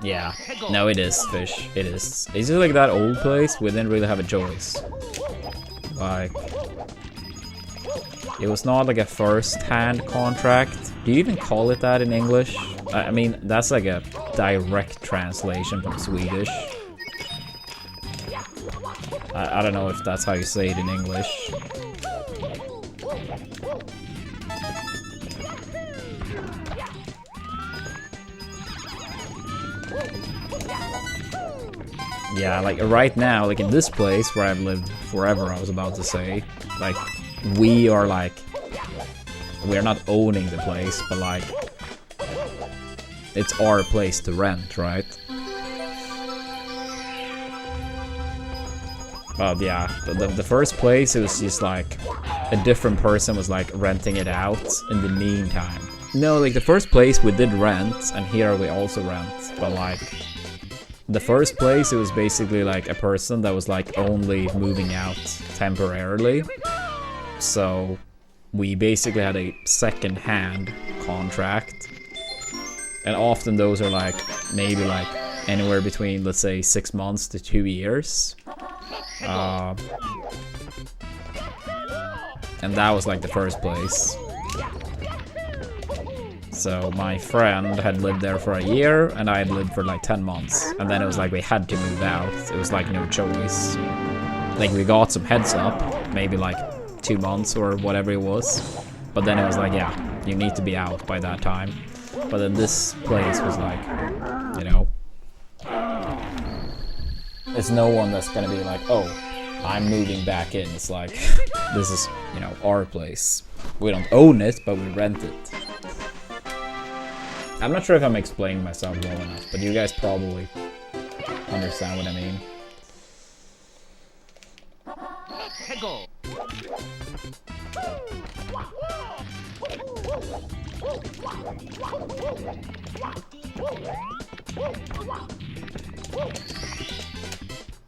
Yeah, no, it is fish. It is. It's just like that old place. We didn't really have a choice. Like, it was not like a first-hand contract. Do you even call it that in English? I mean, that's like a direct translation from Swedish. I don't know if that's how you say it in English. Yeah, like right now, like in this place where I've lived forever, I was about to say, like, we are like we're not owning the place, but like it's our place to rent, right? But yeah, the first place, it was just like a different person was like renting it out in the meantime. No, like the first place we did rent, and here we also rent, but like the first place, it was basically like a person that was like only moving out temporarily. So we basically had a second-hand contract, and often those are like maybe like anywhere between, let's say, 6 months to 2 years. And that was like the first place. So my friend had lived there for a year, and I had lived for like 10 months. And then it was like we had to move out. It was like no choice. Like we got some heads up, maybe like 2 months or whatever it was. But then it was like, yeah, you need to be out by that time. But then this place was like, you know, it's no one that's gonna be like, oh, I'm moving back in. It's like, this is, you know, our place. We don't own it, but we rent it. I'm not sure if I'm explaining myself well enough, but you guys probably understand what I mean.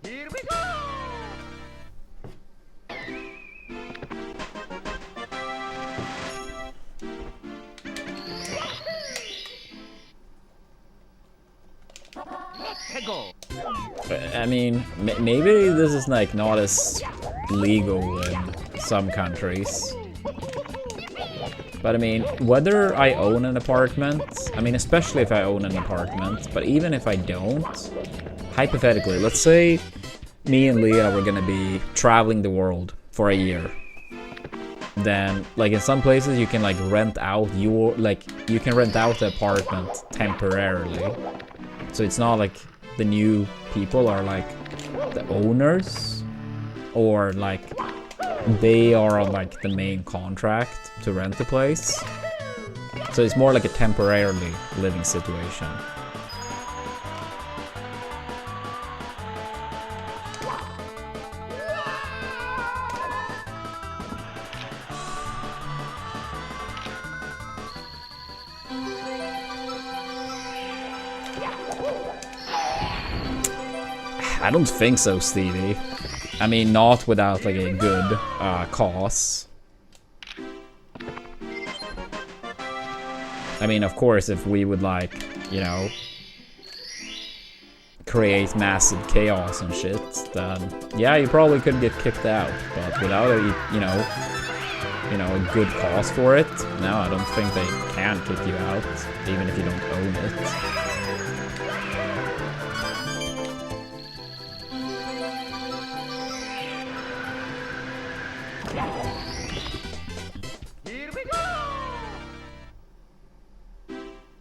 Here we go! I mean, maybe this is like not as legal in some countries. But I mean, whether I own an apartment, I mean, especially if I own an apartment, but even if I don't, hypothetically, let's say me and Leah were gonna be traveling the world for a year. Then, like in some places, you can like rent out you can rent out the apartment temporarily. So it's not like the new people are like the owners, or like they are on like the main contract to rent the place. So it's more like a temporarily living situation. I don't think so, Stevie. I mean, not without like a good cause. I mean, of course, if we would like, you know, create massive chaos and shit, then yeah, you probably could get kicked out. But without a, you know, a good cause for it, no, I don't think they can kick you out, even if you don't own it.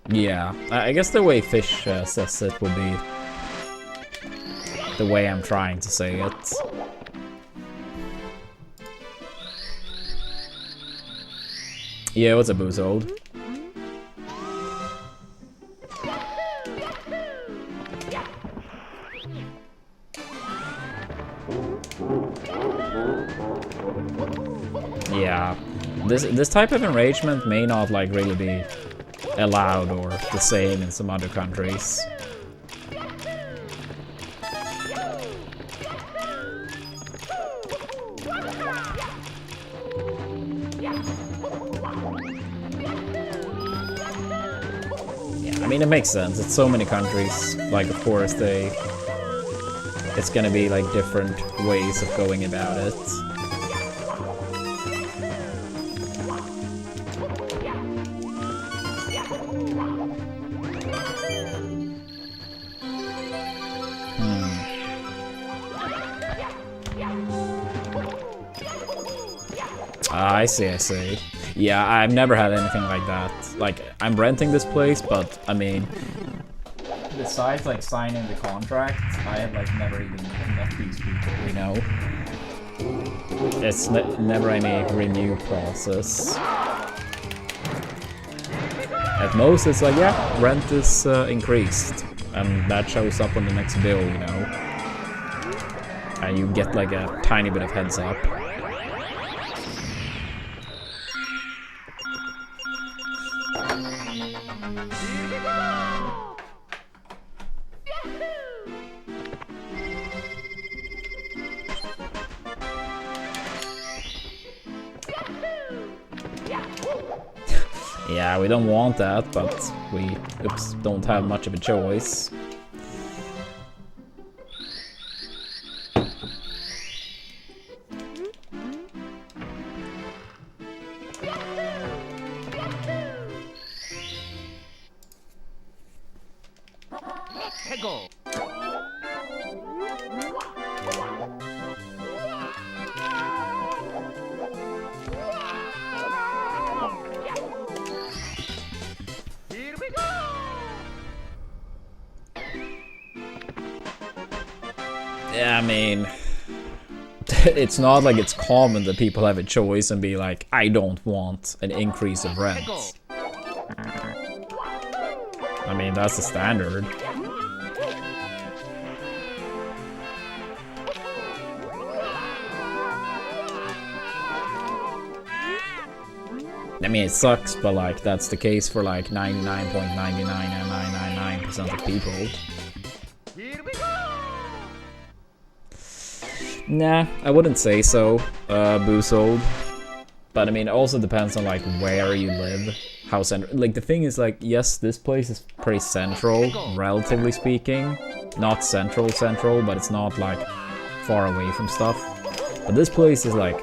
Yeah, I guess the way Fish says it would be the way I'm trying to say it. Yeah, what's up, Boozold? Yeah, this type of enragement may not like really be allowed or the same in some other countries. Yeah, I mean, it makes sense. It's so many countries. Like, of course, it's gonna be like different ways of going about it. I see. Yeah, I've never had anything like that. Like, I'm renting this place, but, I mean, besides, like, signing the contract, I have, like, never even met these people, you know? It's never any renew process. At most, it's like, yeah, rent is increased. And that shows up on the next bill, you know. And you get like a tiny bit of heads up. Yeah, we don't want that, but we, oops, don't have much of a choice. 해고. Here we go. Yeah, I mean, it's not like it's common that people have a choice and be like, I don't want an increase of rent. I mean, that's the standard. I mean, it sucks, but like, that's the case for like 99.99999% of people. Here we go. Nah, I wouldn't say so, Boosold. But I mean, it also depends on like where you live, how central. Like the thing is like, yes, this place is pretty central, relatively speaking. Not central, but it's not like far away from stuff. But this place is like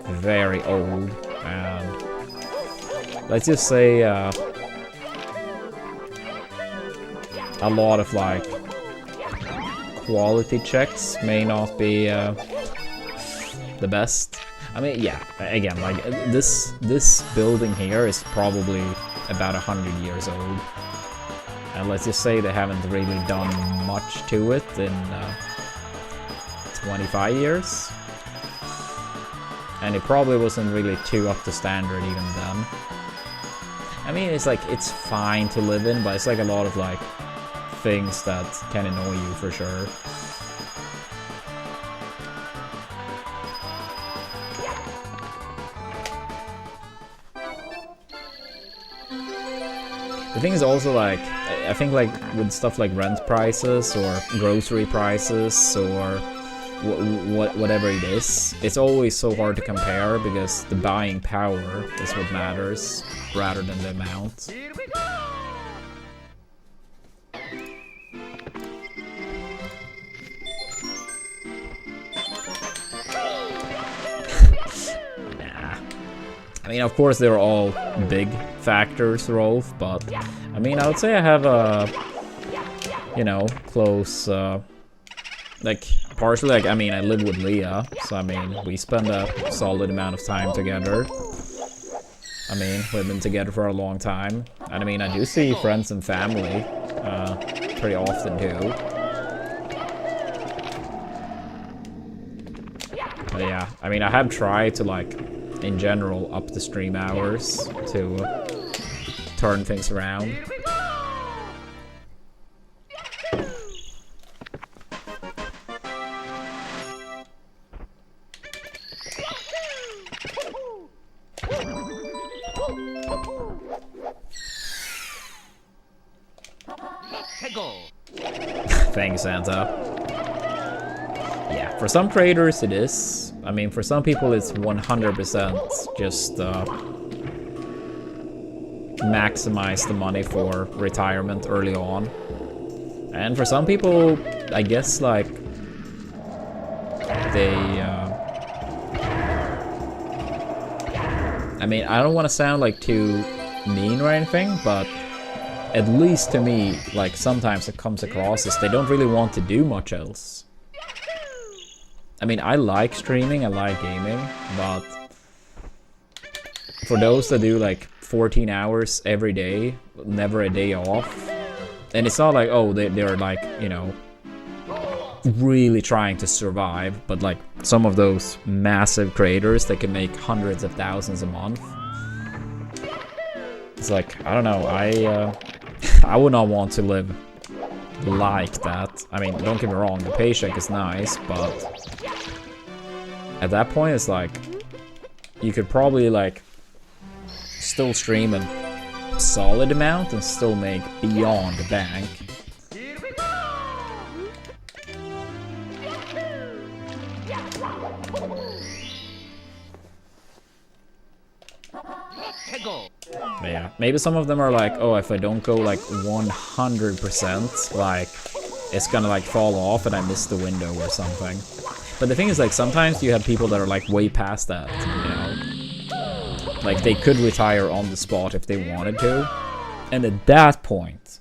very old, and let's just say a lot of like quality checks may not be the best. I mean, yeah, again, like this building here is probably about 100 years old, and let's just say they haven't really done much to it in 25 years, and it probably wasn't really too up to standard even then. I mean, it's like, it's fine to live in, but it's like a lot of like things that can annoy you for sure. The thing is also like, I think like with stuff like rent prices or grocery prices or whatever it is, it's always so hard to compare because the buying power is what matters rather than the amount. Here we go. Nah. I mean, of course, they're all big factors, Rolf, but I mean, I would say I have a, you know, close, like, partially, like, I mean, I live with Leah, so I mean, we spend a solid amount of time together. I mean, we've been together for a long time, and I mean, I do see friends and family pretty often too. But yeah, I mean, I have tried to, like, in general, up the stream hours to turn things around. Here we go. Thanks, Santa. Yeah, for some creators it is. I mean, for some people it's 100% just maximize the money for retirement early on. And for some people, I guess, like, they... I mean, I don't want to sound like too mean or anything, but at least to me, like, sometimes it comes across as they don't really want to do much else. I mean, I like streaming, I like gaming, but for those that do like 14 hours every day, never a day off, and it's not like, oh, they're like, you know, really trying to survive, but like some of those massive creators that can make hundreds of thousands a month, It's like, I don't know, I would not want to live like that. I mean, don't get me wrong, the paycheck is nice, but at that point it's like, you could probably like still stream a solid amount and still make beyond the bank. But yeah, maybe some of them are like, oh, if I don't go like 100%, like, it's gonna like fall off and I miss the window or something. But the thing is, like, sometimes you have people that are like way past that, you know? Like, they could retire on the spot if they wanted to. And at that point,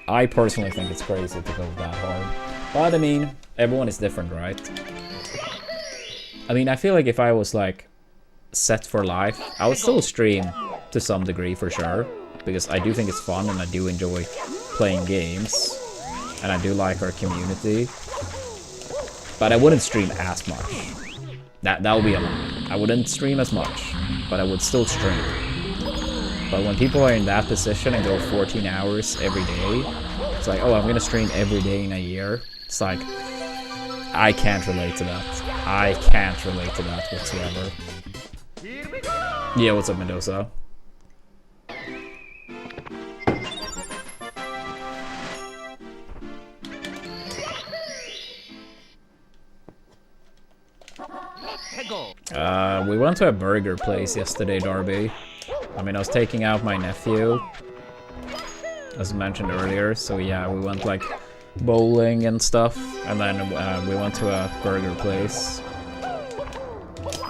I personally think it's crazy to go that hard. But I mean, everyone is different, right? I mean, I feel like if I was like set for life, I would still stream to some degree for sure, because I do think it's fun and I do enjoy playing games and I do like our community, but I wouldn't stream as much. That would be a lot. I wouldn't stream as much, but I would still stream. But when people are in that position and go 14 hours every day, it's like, oh, I'm gonna stream every day in a year. It's like, I can't relate to that. I can't relate to that whatsoever. Yeah, what's up, Mendoza? We went to a burger place yesterday, Darby. I mean, I was taking out my nephew, as mentioned earlier, so yeah, we went like bowling and stuff, and then we went to a burger place.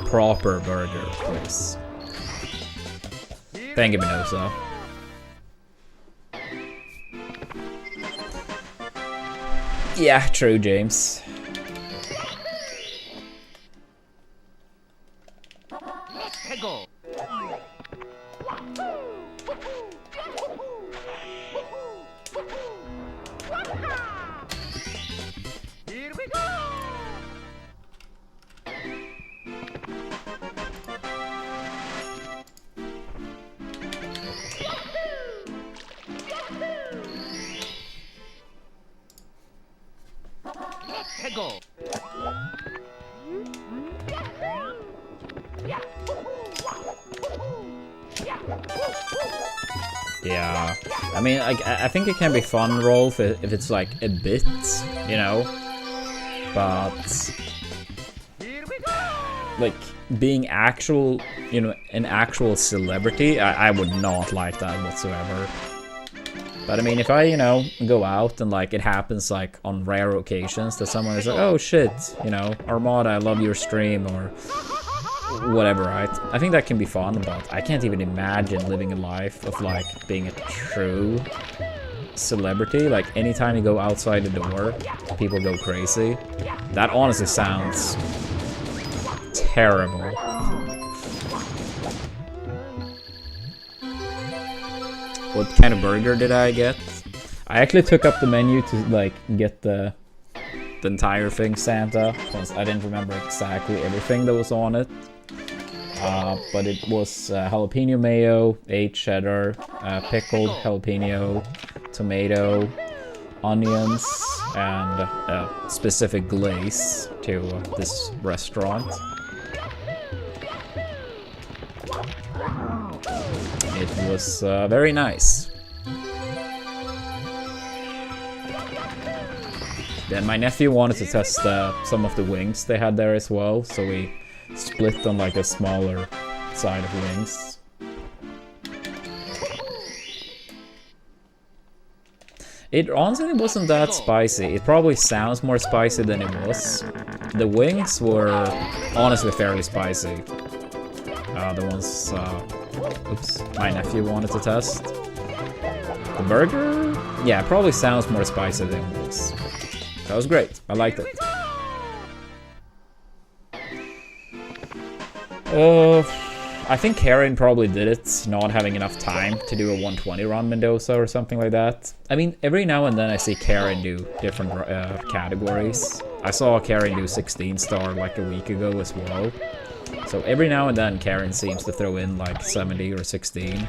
Proper burger place. Thank you, Mendoza. Yeah, true, James. Yeah, I mean, I think it can be fun, Rolf, if it's like a bit, you know, but like being actual, you know, an actual celebrity, I would not like that whatsoever. But I mean, if I, you know, go out and like it happens like on rare occasions that someone is like, oh shit, you know, Armada, I love your stream, or whatever, right? I think that can be fun, but I can't even imagine living a life of like being a true celebrity. Like anytime you go outside the door, people go crazy. That honestly sounds terrible. What kind of burger did I get? I actually took up the menu to like get the entire thing, Santa, because I didn't remember exactly everything that was on it. But it was jalapeno mayo, 8 cheddar, pickled jalapeno, tomato, onions, and a specific glaze to this restaurant. It was very nice. Then my nephew wanted to test some of the wings they had there as well, so we split on like a smaller side of wings. It honestly wasn't that spicy. It probably sounds more spicy than it was. The wings were honestly fairly spicy. The ones oops, my nephew wanted to test. The burger, yeah, probably sounds more spicy than it was. That was great. I liked it. I think Karen probably did it, not having enough time to do a 120 run Mendoza or something like that. I mean, every now and then I see Karen do different categories. I saw Karen do 16 star like a week ago as well. So every now and then Karen seems to throw in like 70 or 16.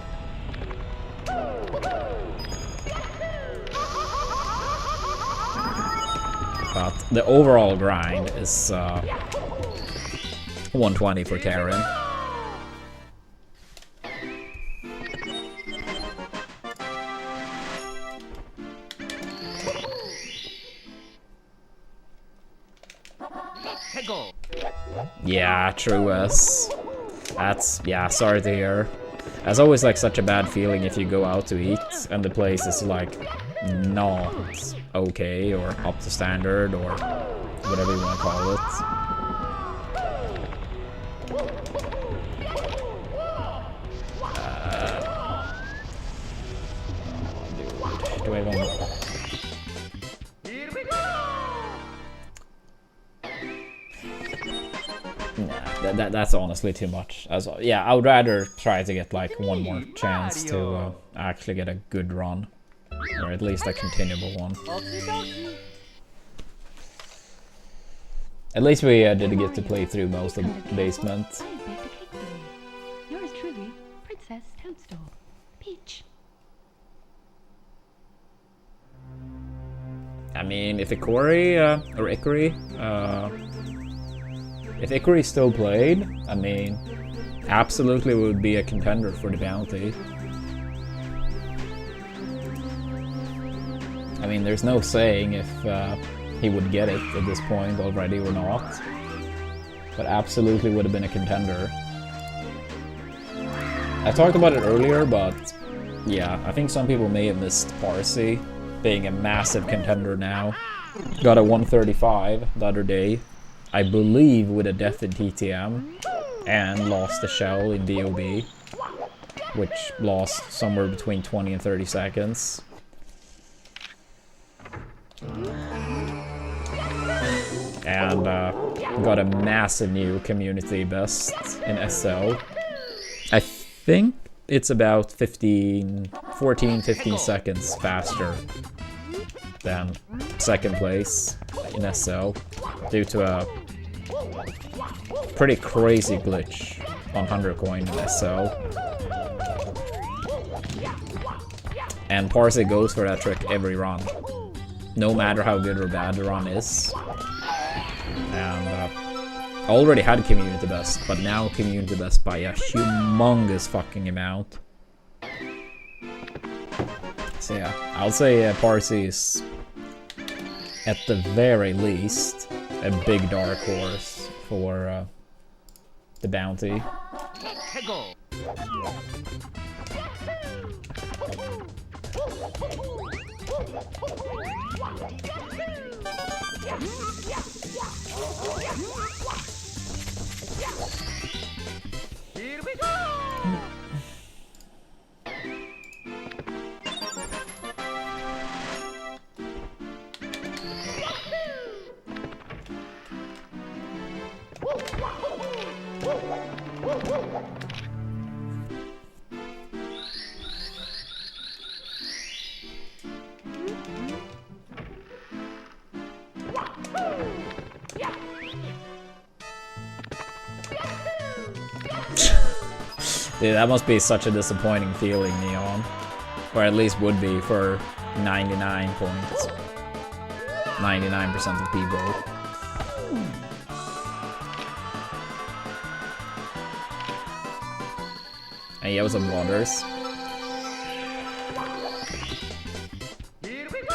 the overall grind is 120 for Karen. Yeah, true as. That's, yeah, sorry to hear. That's always like such a bad feeling if you go out to eat and the place is like not okay or up to standard or whatever you want to call it. Do I even... Nah, that's honestly too much. Yeah, I would rather try to get like one more chance to actually get a good run. Or at least a continuable one. At least we did get to play through most of the basement. Yours truly, Princess Toadstool. Peach. I mean, if Ikori, or Ikori, if Ikori still played, I mean, absolutely would be a contender for the bounty. I mean, there's no saying if he would get it at this point already or not. But absolutely would have been a contender. I talked about it earlier, but yeah, I think some people may have missed Parsi being a massive contender now. Got a 135 the other day. I believe with a death in TTM, and lost the shell in DOB, which lost somewhere between 20 and 30 seconds. And got a massive new community best in SL. I think it's about 14, 15 seconds faster than second place in SL due to a pretty crazy glitch on 100 coin in SL. And Parsi goes for that trick every run, no matter how good or bad the run is. And I already had community best, but now community best by a humongous fucking amount. So yeah, I'll say Parsi is at the very least a big dark horse for the bounty. Here we go! Dude, that must be such a disappointing feeling, Neon. Or at least would be for 99% of people. And yeah, with some waters. Here we go!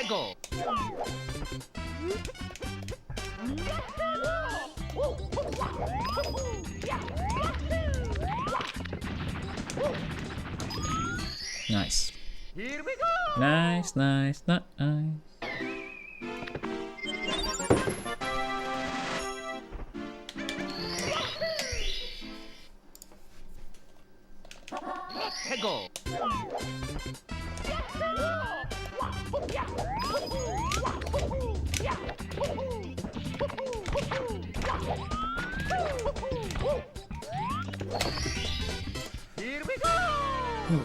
Go. Nice. Here we go. Nice, nice, nice. Go. 해고.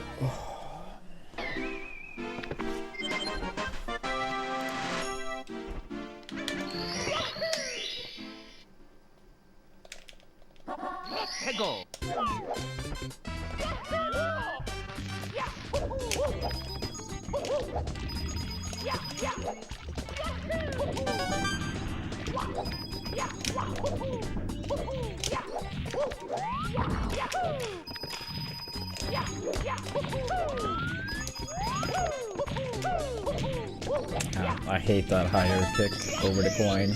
I hate that higher kick over the coin.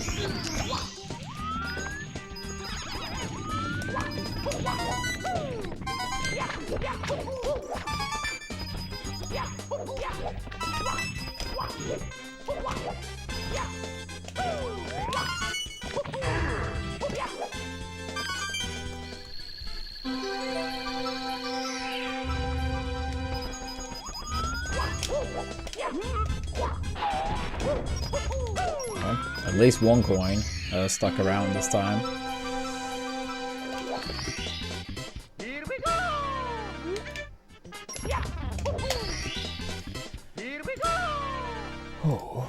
Well, at least one coin stuck around this time. Here we go. Here we go. Oh.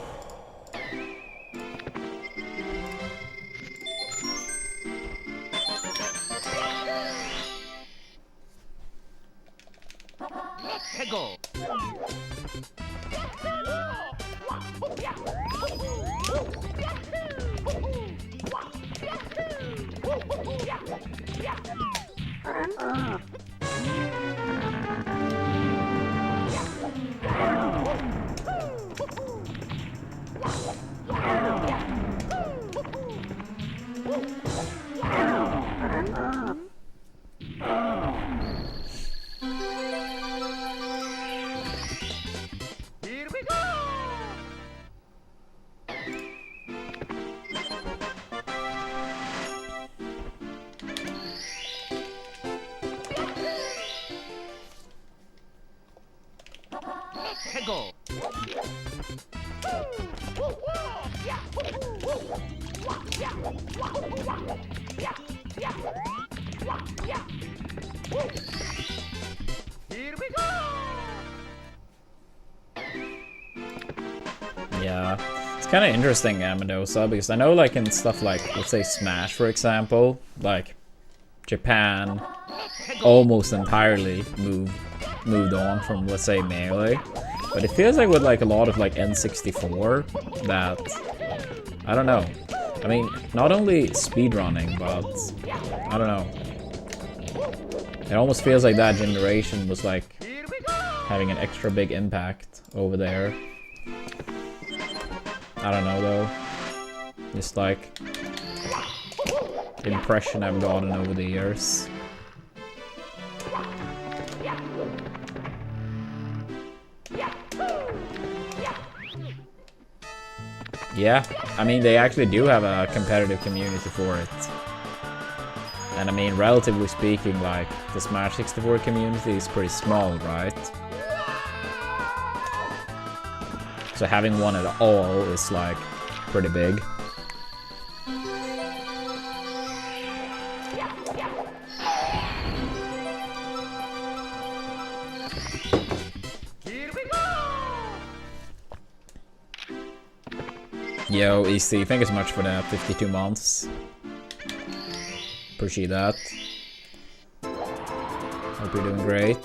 해고. Here we go. 해고. Here we go. Yeah, it's kind of interesting, Amendoza, because I know, like, in stuff like, let's say Smash, for example, like, Japan almost entirely moved on from, let's say, Melee. But it feels like with, like, a lot of, like, N64 that, I don't know. I mean, not only speedrunning, but, I don't know. It almost feels like that generation was, like, having an extra big impact over there. I don't know though. Just like the impression I've gotten over the years. Yeah, I mean they actually do have a competitive community for it. And I mean, relatively speaking, like the Smash 64 community is pretty small, right? So having one at all is like pretty big. Yo, EC, thank you so much for that 52 months. Appreciate that. Hope you're doing great.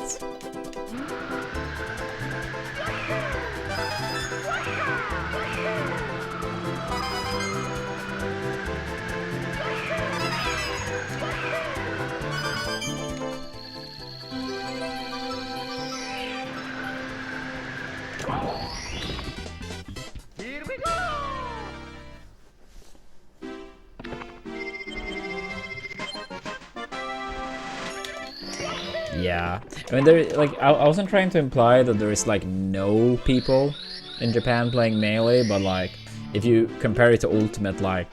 Yeah, I mean, there, like, I wasn't trying to imply that there is like no people in Japan playing Melee, but like, if you compare it to Ultimate, like,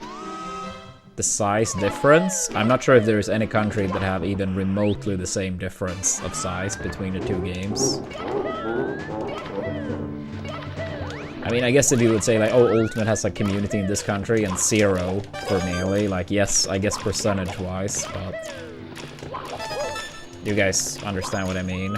the size difference, I'm not sure if there is any country that have even remotely the same difference of size between the two games. I mean, I guess if you would say like, oh, Ultimate has a community in this country and 0 for Melee, like, yes, I guess percentage-wise, but you guys understand what I mean.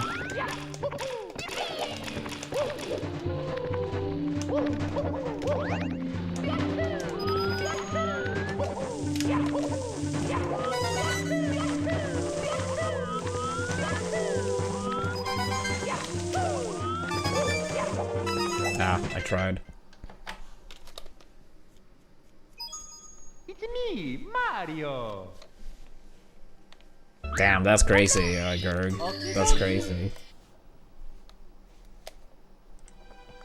Ah, I tried. It's me, Mario. Damn, that's crazy, Gerg. That's crazy.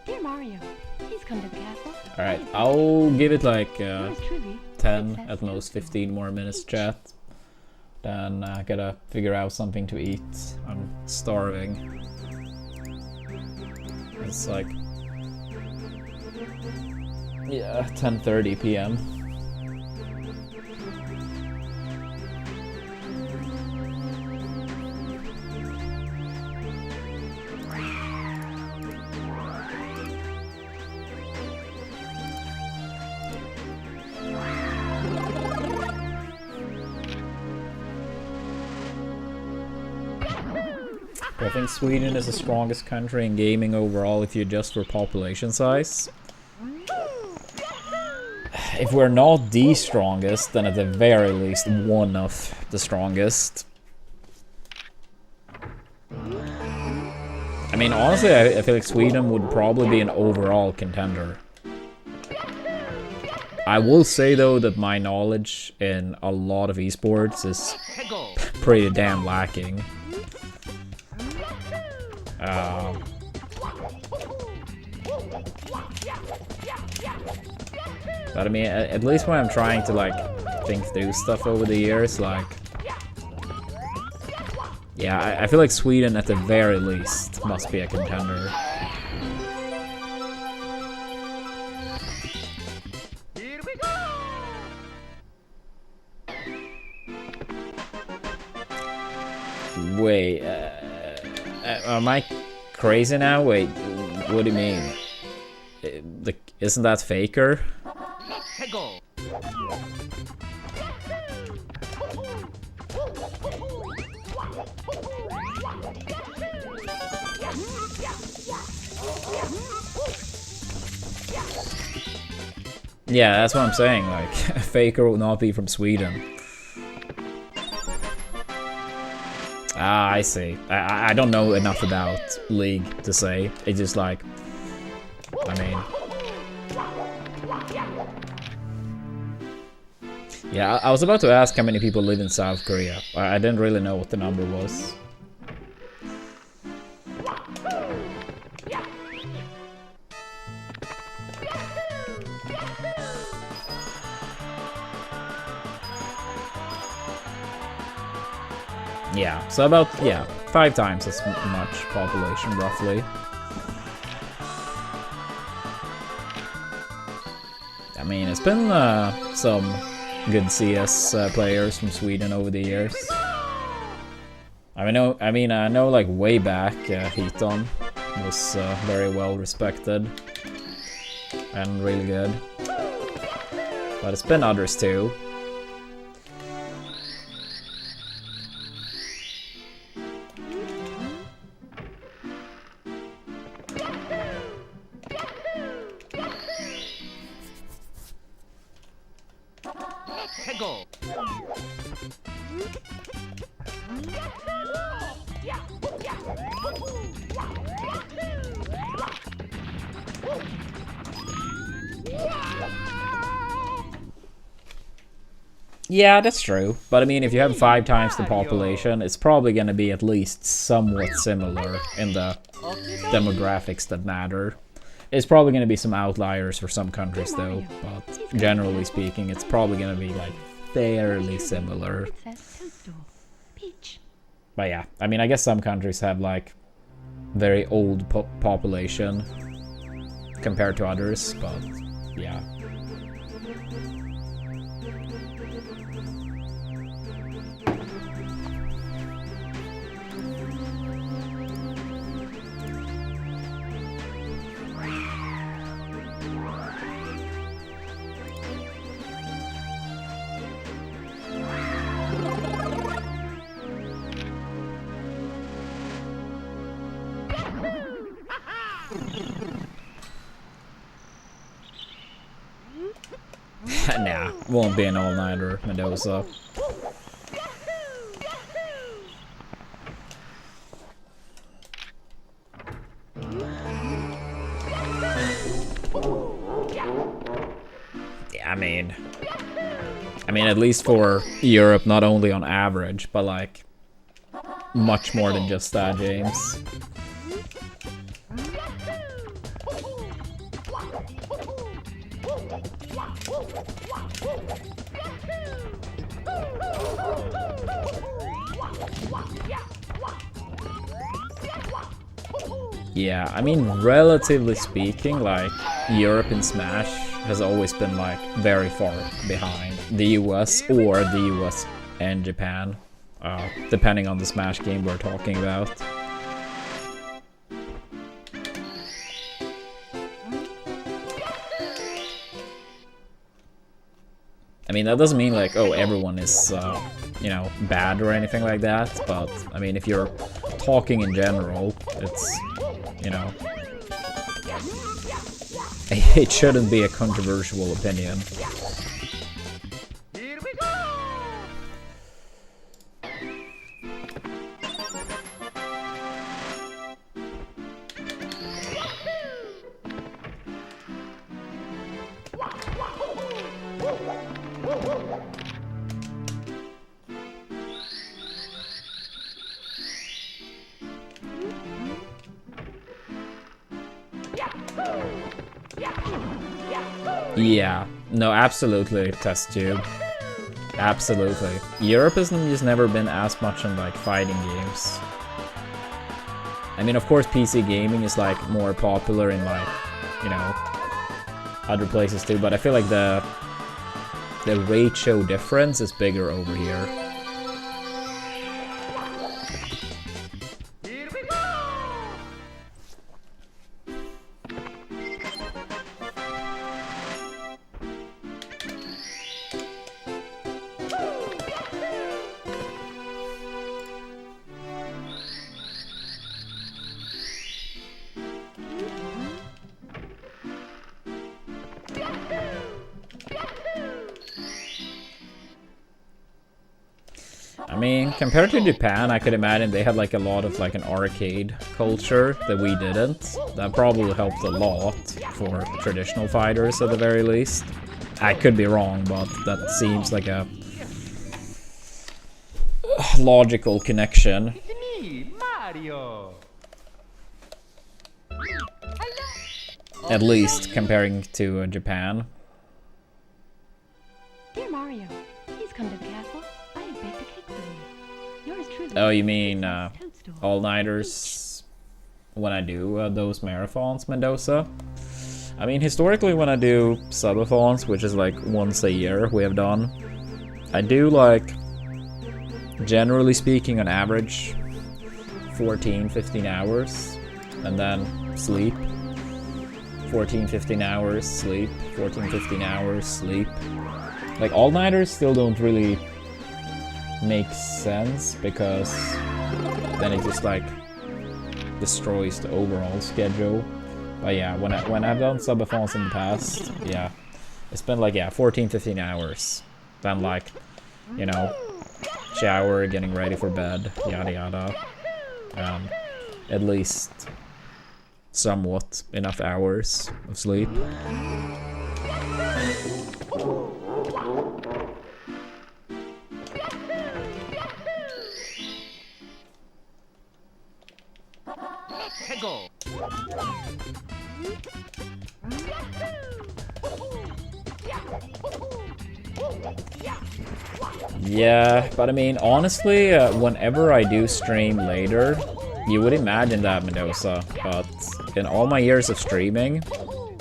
Dear Mario, please come to the castle. Alright, I'll give it like Yours truly, 10, Princess at most Toadstool. 15 more minutes, chat. Then I gotta figure out something to eat. I'm starving. It's like... yeah, 10:30 p.m. I think Sweden is the strongest country in gaming overall if you adjust for population size. If we're not the strongest, then at the very least one of the strongest. I mean, honestly, I feel like Sweden would probably be an overall contender. I will say though that my knowledge in a lot of esports is pretty damn lacking. But I mean, at least when I'm trying to like think through stuff over the years, like, yeah, I feel like Sweden at the very least must be a contender. Here we go. Wait, am I crazy now? Wait, what do you mean? Isn't that Faker? Let's go. Yeah, that's what I'm saying, like, Faker will not be from Sweden. Ah, I see. I don't know enough about League to say. It's just like, I mean... yeah, I was about to ask how many people live in South Korea. I didn't really know what the number was. Yeah, so about, yeah, 5 times as much population, roughly. I mean, it's been some good CS players from Sweden over the years. I know like way back, Heaton was very well respected and really good. But it's been others too. Let's go. Yeah, that's true. But I mean, if you have 5 times the population, it's probably gonna be at least somewhat similar in the demographics that matter. It's probably gonna be some outliers for some countries though, but generally speaking, it's probably gonna be like fairly similar. Princess Toadstool. Peach. But yeah, I mean, I guess some countries have like very old population compared to others, but yeah. Nah, won't be an all-nighter, Mendoza. mean, at least for Europe, not only on average, but like much more than just that, James. Yeah, I mean, relatively speaking, like, Europe in Smash has always been, like, very far behind the US or the US and Japan, depending on the Smash game we're talking about. I mean, that doesn't mean, like, oh, everyone is, you know, bad or anything like that, but, I mean, if you're talking in general, it's, you know, it shouldn't be a controversial opinion. Here we go! Yeah, no, absolutely, test tube. Absolutely. Europe has just never been as much in, like, fighting games. I mean, of course, PC gaming is, like, more popular in, like, you know, other places too, but I feel like the ratio difference is bigger over here. Here we go! I mean, compared to Japan, I could imagine they had like a lot of like an arcade culture that we didn't. That probably helped a lot for traditional fighters at the very least. I could be wrong, but that seems like a logical connection. It's me, Mario! At least comparing to Japan. Dear Mario, please come to the castle. I have baked a cake for you. Yours truly. Oh, you mean Toadstool. all-nighters when I do those marathons, Mendoza? I mean, historically when I do subathons, which is like once a year we have done, I do like, generally speaking, on average 14-15 hours and then sleep. 14-15 hours sleep, 14-15 hours sleep. Like, all-nighters still don't really make sense because then it just like destroys the overall schedule. But yeah, when I've done subathons in the past, yeah, it's been like, yeah, 14-15 hours. Then like, you know, shower, getting ready for bed, yada yada. At least somewhat enough hours of sleep. Go! Yeah, but I mean, honestly, whenever I do stream later, you would imagine that, Mendoza, but in all my years of streaming,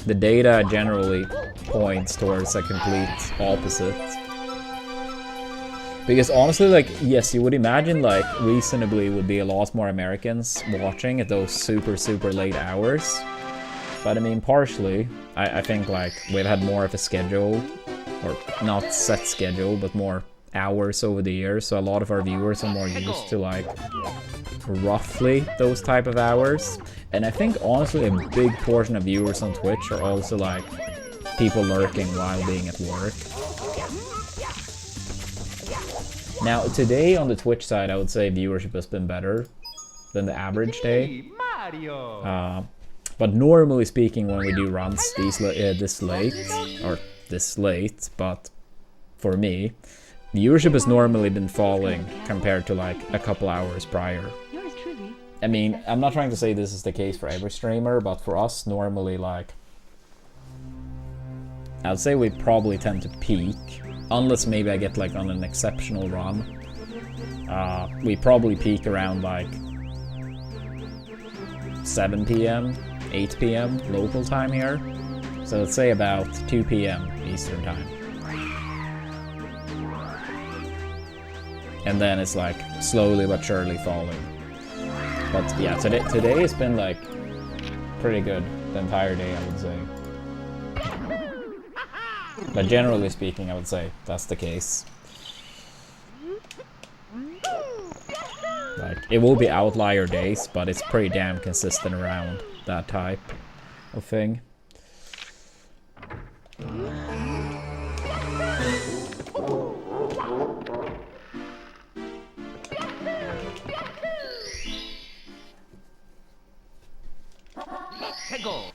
the data generally points towards a complete opposite. Because honestly, like, yes, you would imagine, like, reasonably would be a lot more Americans watching at those super late hours. But I mean, partially, I think, like, we've had more of a schedule, or not set schedule, but more hours over the years, so a lot of our viewers are more used to, like, roughly those type of hours. And I think, honestly, a big portion of viewers on Twitch are also, like, people lurking while being at work. Now, today on the Twitch side, I would say viewership has been better than the average day. Mario! But normally speaking, when we do runs this late, or this late, but for me, viewership has normally been falling compared to like a couple hours prior. Yours truly. I mean, I'm not trying to say this is the case for every streamer, but for us, normally, like, I'd say we probably tend to peak, unless maybe I get like on an exceptional run. We probably peak around like 7 p.m., 8 p.m. local time here. So let's say about 2 p.m. Eastern time. And then it's like slowly but surely falling. But yeah, today has been like pretty good the entire day, I would say. But generally speaking, I would say that's the case. Like, it will be outlier days, but it's pretty damn consistent around that type of thing. Kegel.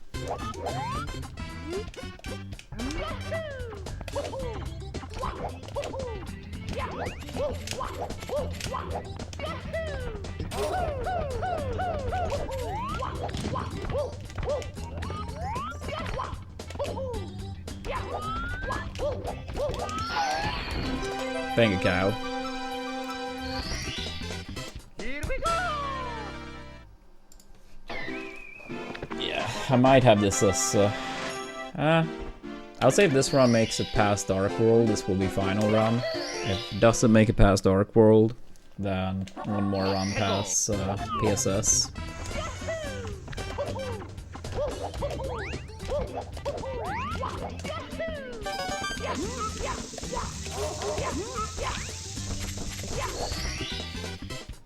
Thank you, Kyle. Here we go. Yeah, I might have this as I'll say if this run makes it past Dark World, this will be final run. If it doesn't make it past Dark World, then one more run past PSS.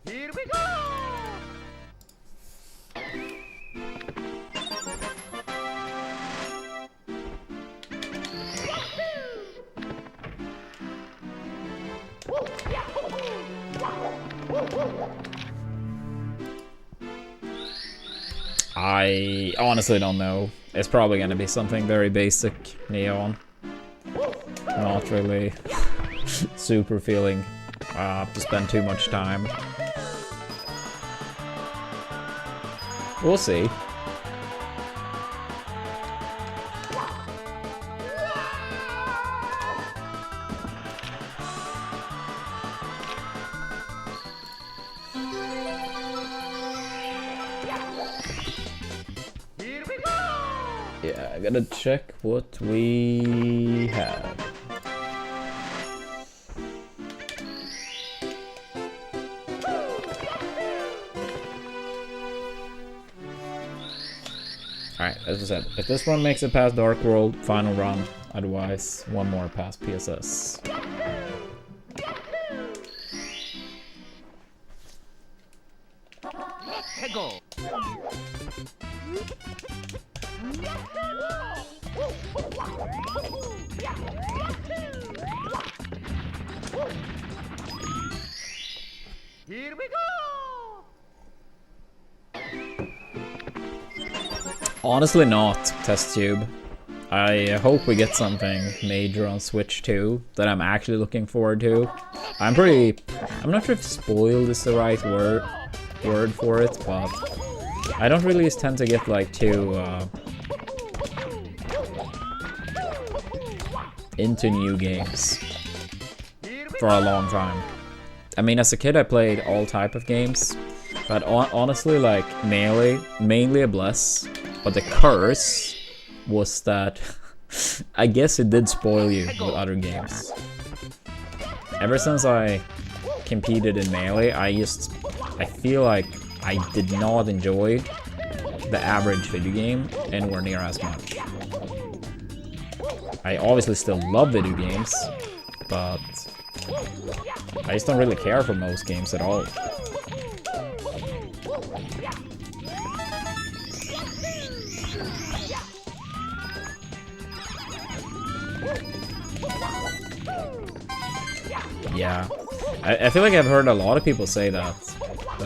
Here we go. I honestly don't know. It's probably gonna be something very basic, Neon. Not really super feeling to spend too much time. We'll see. Yeah, I gotta check what we have. Alright, as I said, if this run makes it past Dark World, final run. Otherwise, one more past PSS. Kegel. Here we go. Honestly not, Test Tube. I hope we get something major on Switch 2 that I'm actually looking forward to. I'm not sure if spoiled is the right word for it, but I don't really tend to get like too into new games for a long time. I mean, as a kid I played all type of games, but honestly, like mainly a bless. But the curse was that I guess it did spoil you with other games. Ever since I competed in Melee, I feel like I did not enjoy the average video game anywhere near as much. I obviously still love video games, but I just don't really care for most games at all. Yeah, I feel like I've heard a lot of people say that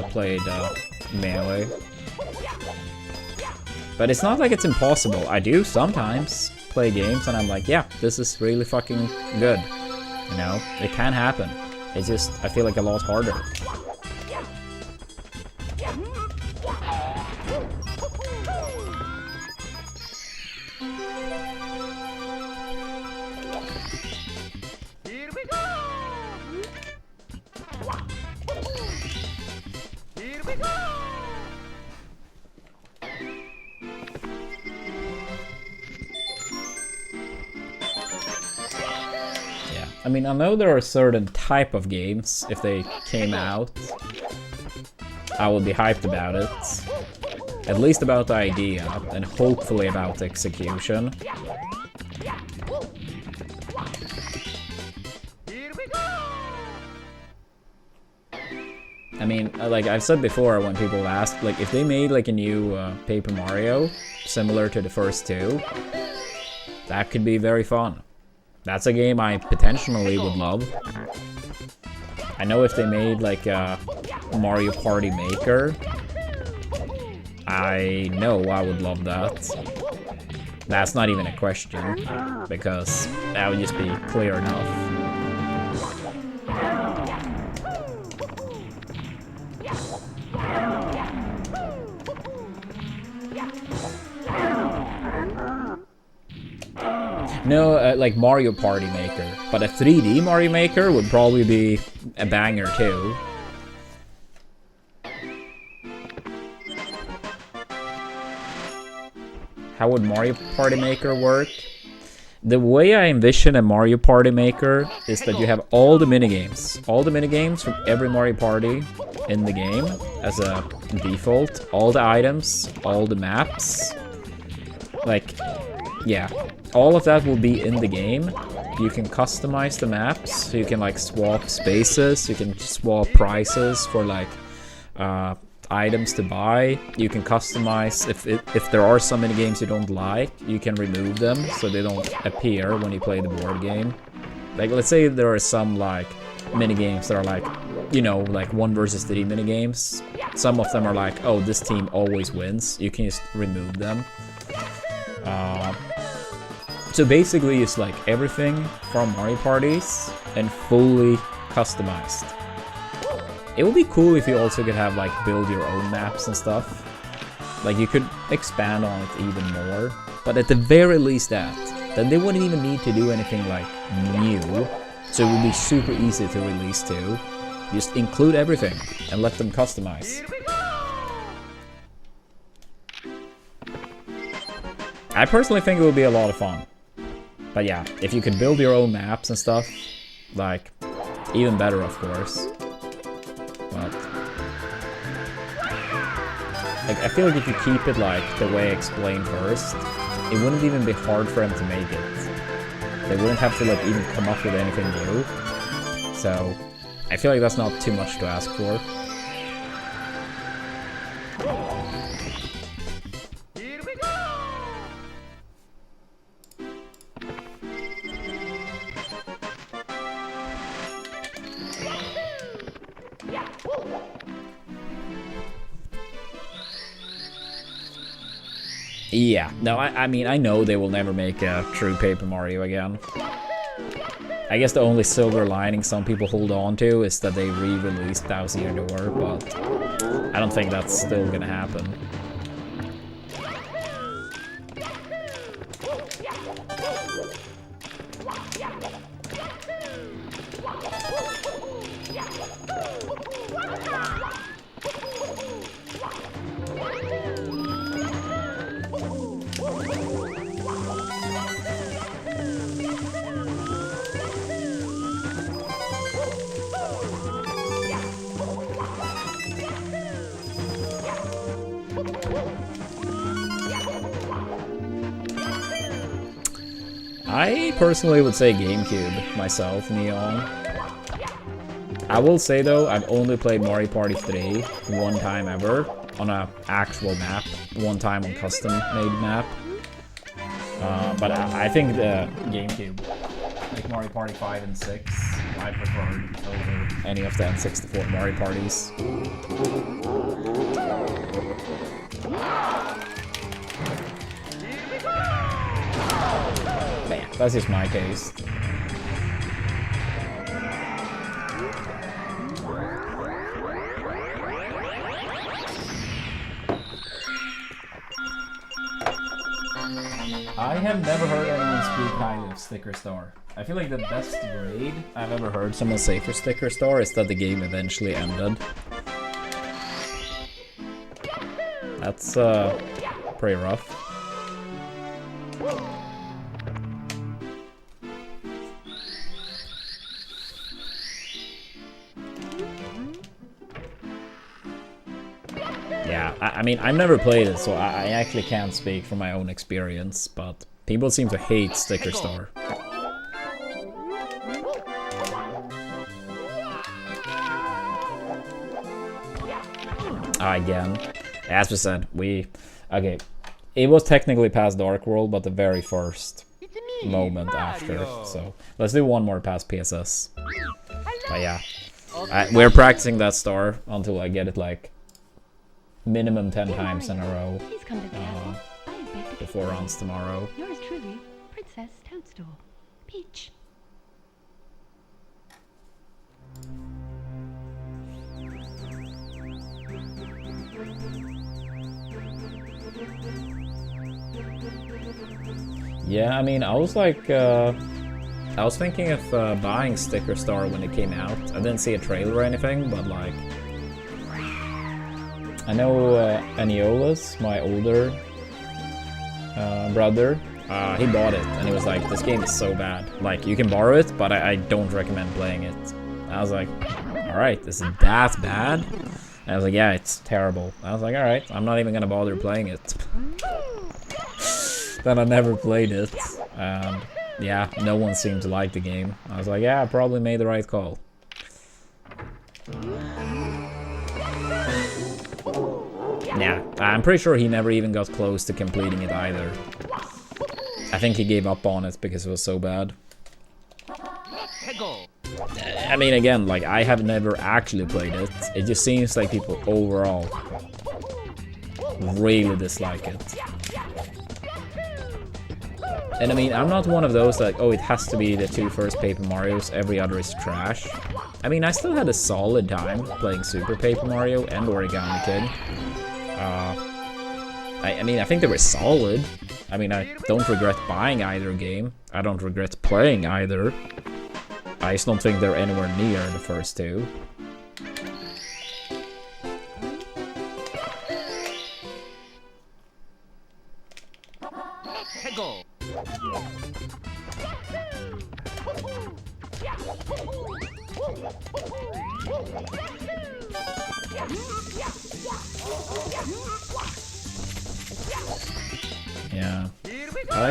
played Melee. But it's not like it's impossible. I do sometimes. play games and I'm like, yeah, this is really fucking good. You know, it can happen. It's just, I feel like a lot harder. Here we go! Here we go! Yeah, I mean, I know there are certain type of games, if they came out, I would be hyped about it. At least about the idea, and hopefully about the execution. Here we go! I mean, like I've said before when people ask, like if they made like a new Paper Mario, similar to the first two, that could be very fun. That's a game I potentially would love. I know if they made like a Mario Party Maker, I know I would love that. That's not even a question, because that would just be clear enough. No, like Mario Party Maker, but a 3D Mario Maker would probably be a banger too. How would Mario Party Maker work? The way I envision a Mario Party Maker is that you have all the minigames from every Mario Party in the game as a default, all the items, all the maps, like, yeah, all of that will be in the game. You can customize the maps, so you can like swap spaces, you can swap prices for like items to buy. You can customize, if there are some mini games you don't like, you can remove them so they don't appear when you play the board game. Like let's say there are some like mini games that are like, you know, like 1 versus 3 mini games. Some of them are like, oh, this team always wins. You can just remove them. So basically it's like everything from Mario Parties and fully customized. It would be cool if you also could have like build your own maps and stuff. Like you could expand on it even more, but at the very least then they wouldn't even need to do anything like new. So it would be super easy to release too. Just include everything and let them customize. I personally think it would be a lot of fun. But yeah, if you could build your own maps and stuff, like, even better of course. But like, I feel like if you keep it like the way I explained first, it wouldn't even be hard for them to make it. They wouldn't have to like even come up with anything new. So I feel like that's not too much to ask for. Here we go! Yeah, no, I mean, I know they will never make a true Paper Mario again. I guess the only silver lining some people hold on to is that they re-released Thousand Year Door, but I don't think that's still gonna happen. I personally would say GameCube myself, Neon. I will say though, I've only played Mario Party 3 one time ever on an actual map, one time on custom-made map. But I think the GameCube, like Mario Party 5 and 6, I preferred over any of the N64 Mario Parties. Here we go! That's just my taste. I have never heard anyone speak highly of Sticker Star. I feel like the best grade I've ever heard someone say for Sticker Star is that the game eventually ended. That's pretty rough. Yeah, I mean, I've never played it, so I actually can't speak from my own experience, but people seem to hate Sticker Star. Again, as we said, okay, it was technically past Dark World, but the very first moment after, so let's do one more past PSS. But yeah, we're practicing that star until I get it like minimum 10 times in a row before runs tomorrow. Yours truly, Princess Toadstool. Peach. Yeah, I mean, I was like, I was thinking of buying Sticker Star when it came out. I didn't see a trailer or anything, but like, I know Aniolas, my older brother, he bought it and he was like, this game is so bad. Like, you can borrow it, but I don't recommend playing it. I was like, alright, is it that bad? And I was like, yeah, it's terrible. I was like, alright, I'm not even gonna bother playing it. Then I never played it, and yeah, no one seemed to like the game. I was like, yeah, I probably made the right call. Yeah, I'm pretty sure he never even got close to completing it either. I think he gave up on it because it was so bad. I mean, again, like, I have never actually played it. It just seems like people overall really dislike it. And I mean, I'm not one of those like, oh, it has to be the 2 first Paper Marios, every other is trash. I mean, I still had a solid time playing Super Paper Mario and Origami King. I mean, I think they were solid. I mean, I don't regret buying either game. I don't regret playing either. I just don't think they're anywhere near the first 2.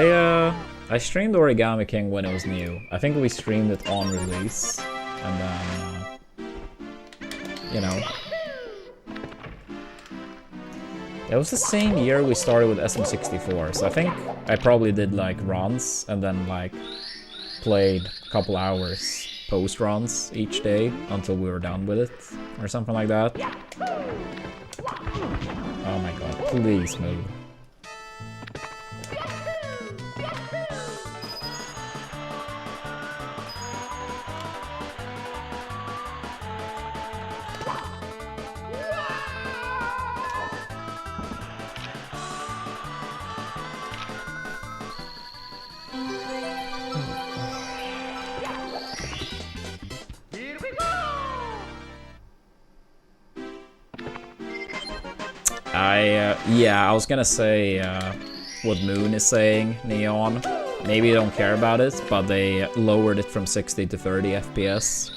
Yeah, I streamed Origami King when it was new. I think we streamed it on release, and then, you know, it was the same year we started with SM64, so I think I probably did like runs, and then like played a couple hours post runs each day until we were done with it, or something like that. Oh my god, please move. Yeah, I was gonna say what Moon is saying, Neon. Maybe you don't care about it, but they lowered it from 60 to 30 FPS.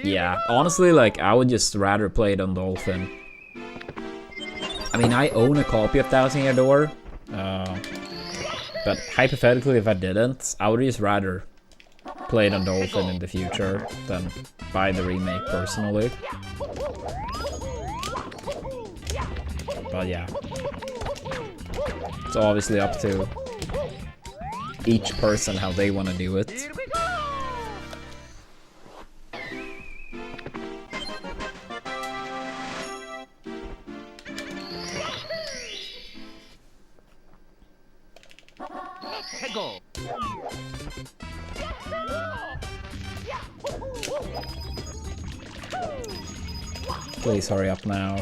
Yeah, honestly, like, I would just rather play it on Dolphin. I mean, I own a copy of Thousand Year Door, but hypothetically, if I didn't, I would just rather play it on Dolphin in the future, then buy the remake personally. But yeah, it's obviously up to each person how they want to do it. Here we go! Go. Please hurry up now.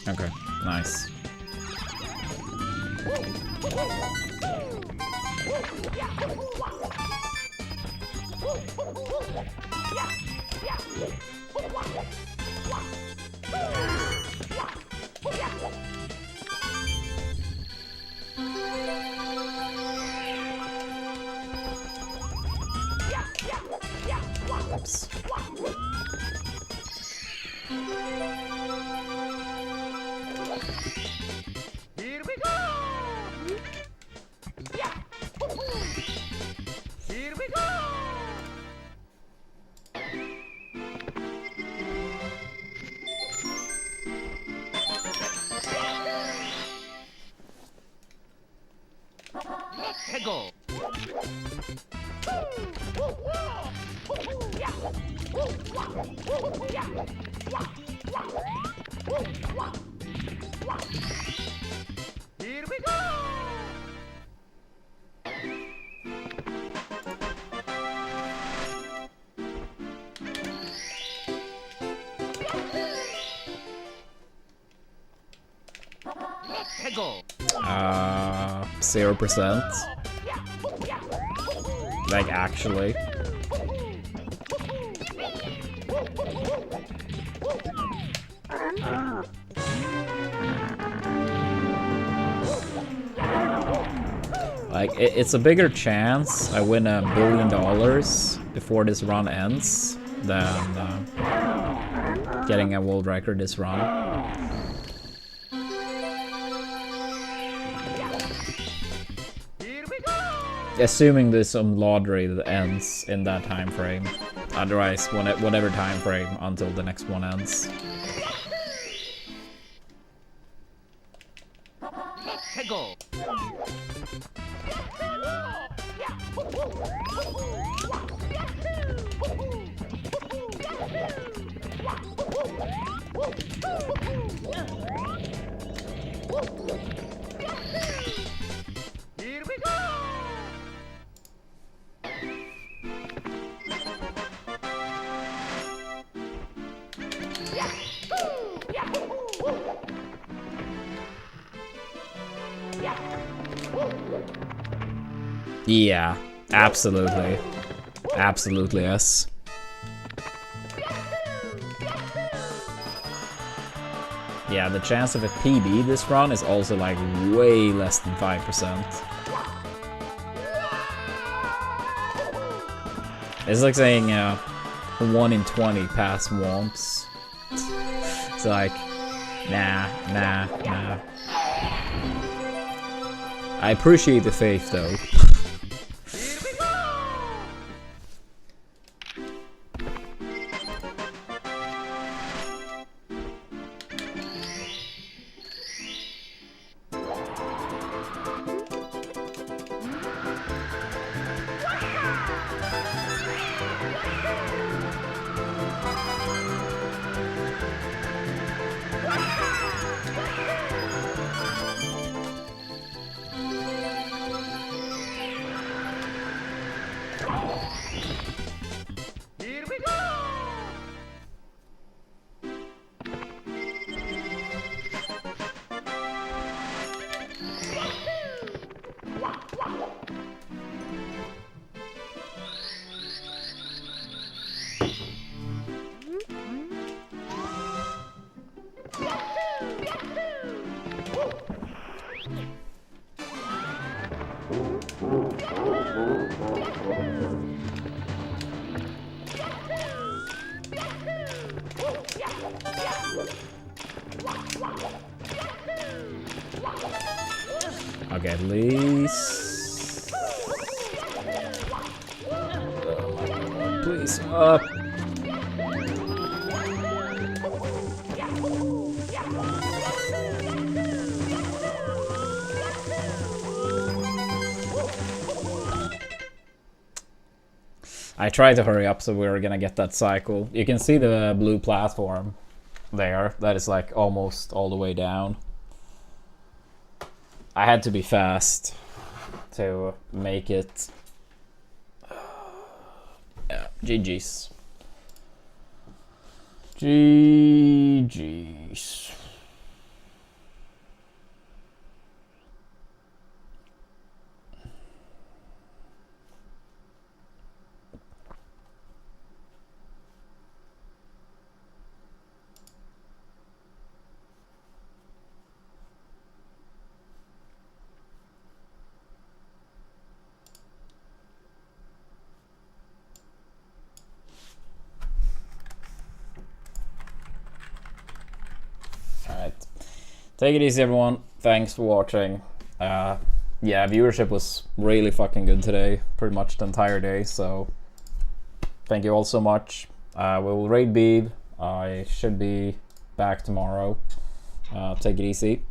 Okay, nice. Oops. Here we go! Here we go! Go. Here we go! Go. 0%. Like, actually. Like, it's a bigger chance I win $1 billion before this run ends than getting a world record this run. Assuming there's some lottery that ends in that time frame. Otherwise, whatever time frame until the next one ends. Go. Here we go. Yeah, absolutely. Absolutely, yes. Yeah, the chance of a PB this run is also like way less than 5%. It's like saying 1 in 20 pass once. It's like, nah. I appreciate the faith though. Here we go. Okay, at least. Oh my god, please. I tried to hurry up so we were gonna get that cycle. You can see the blue platform there. That is like almost all the way down. I had to be fast to make it. Yeah, GG's. GG's. Alright. Take it easy, everyone. Thanks for watching. Yeah, viewership was really fucking good today. Pretty much the entire day, so thank you all so much. We will raid Beeb. I should be back tomorrow. Take it easy.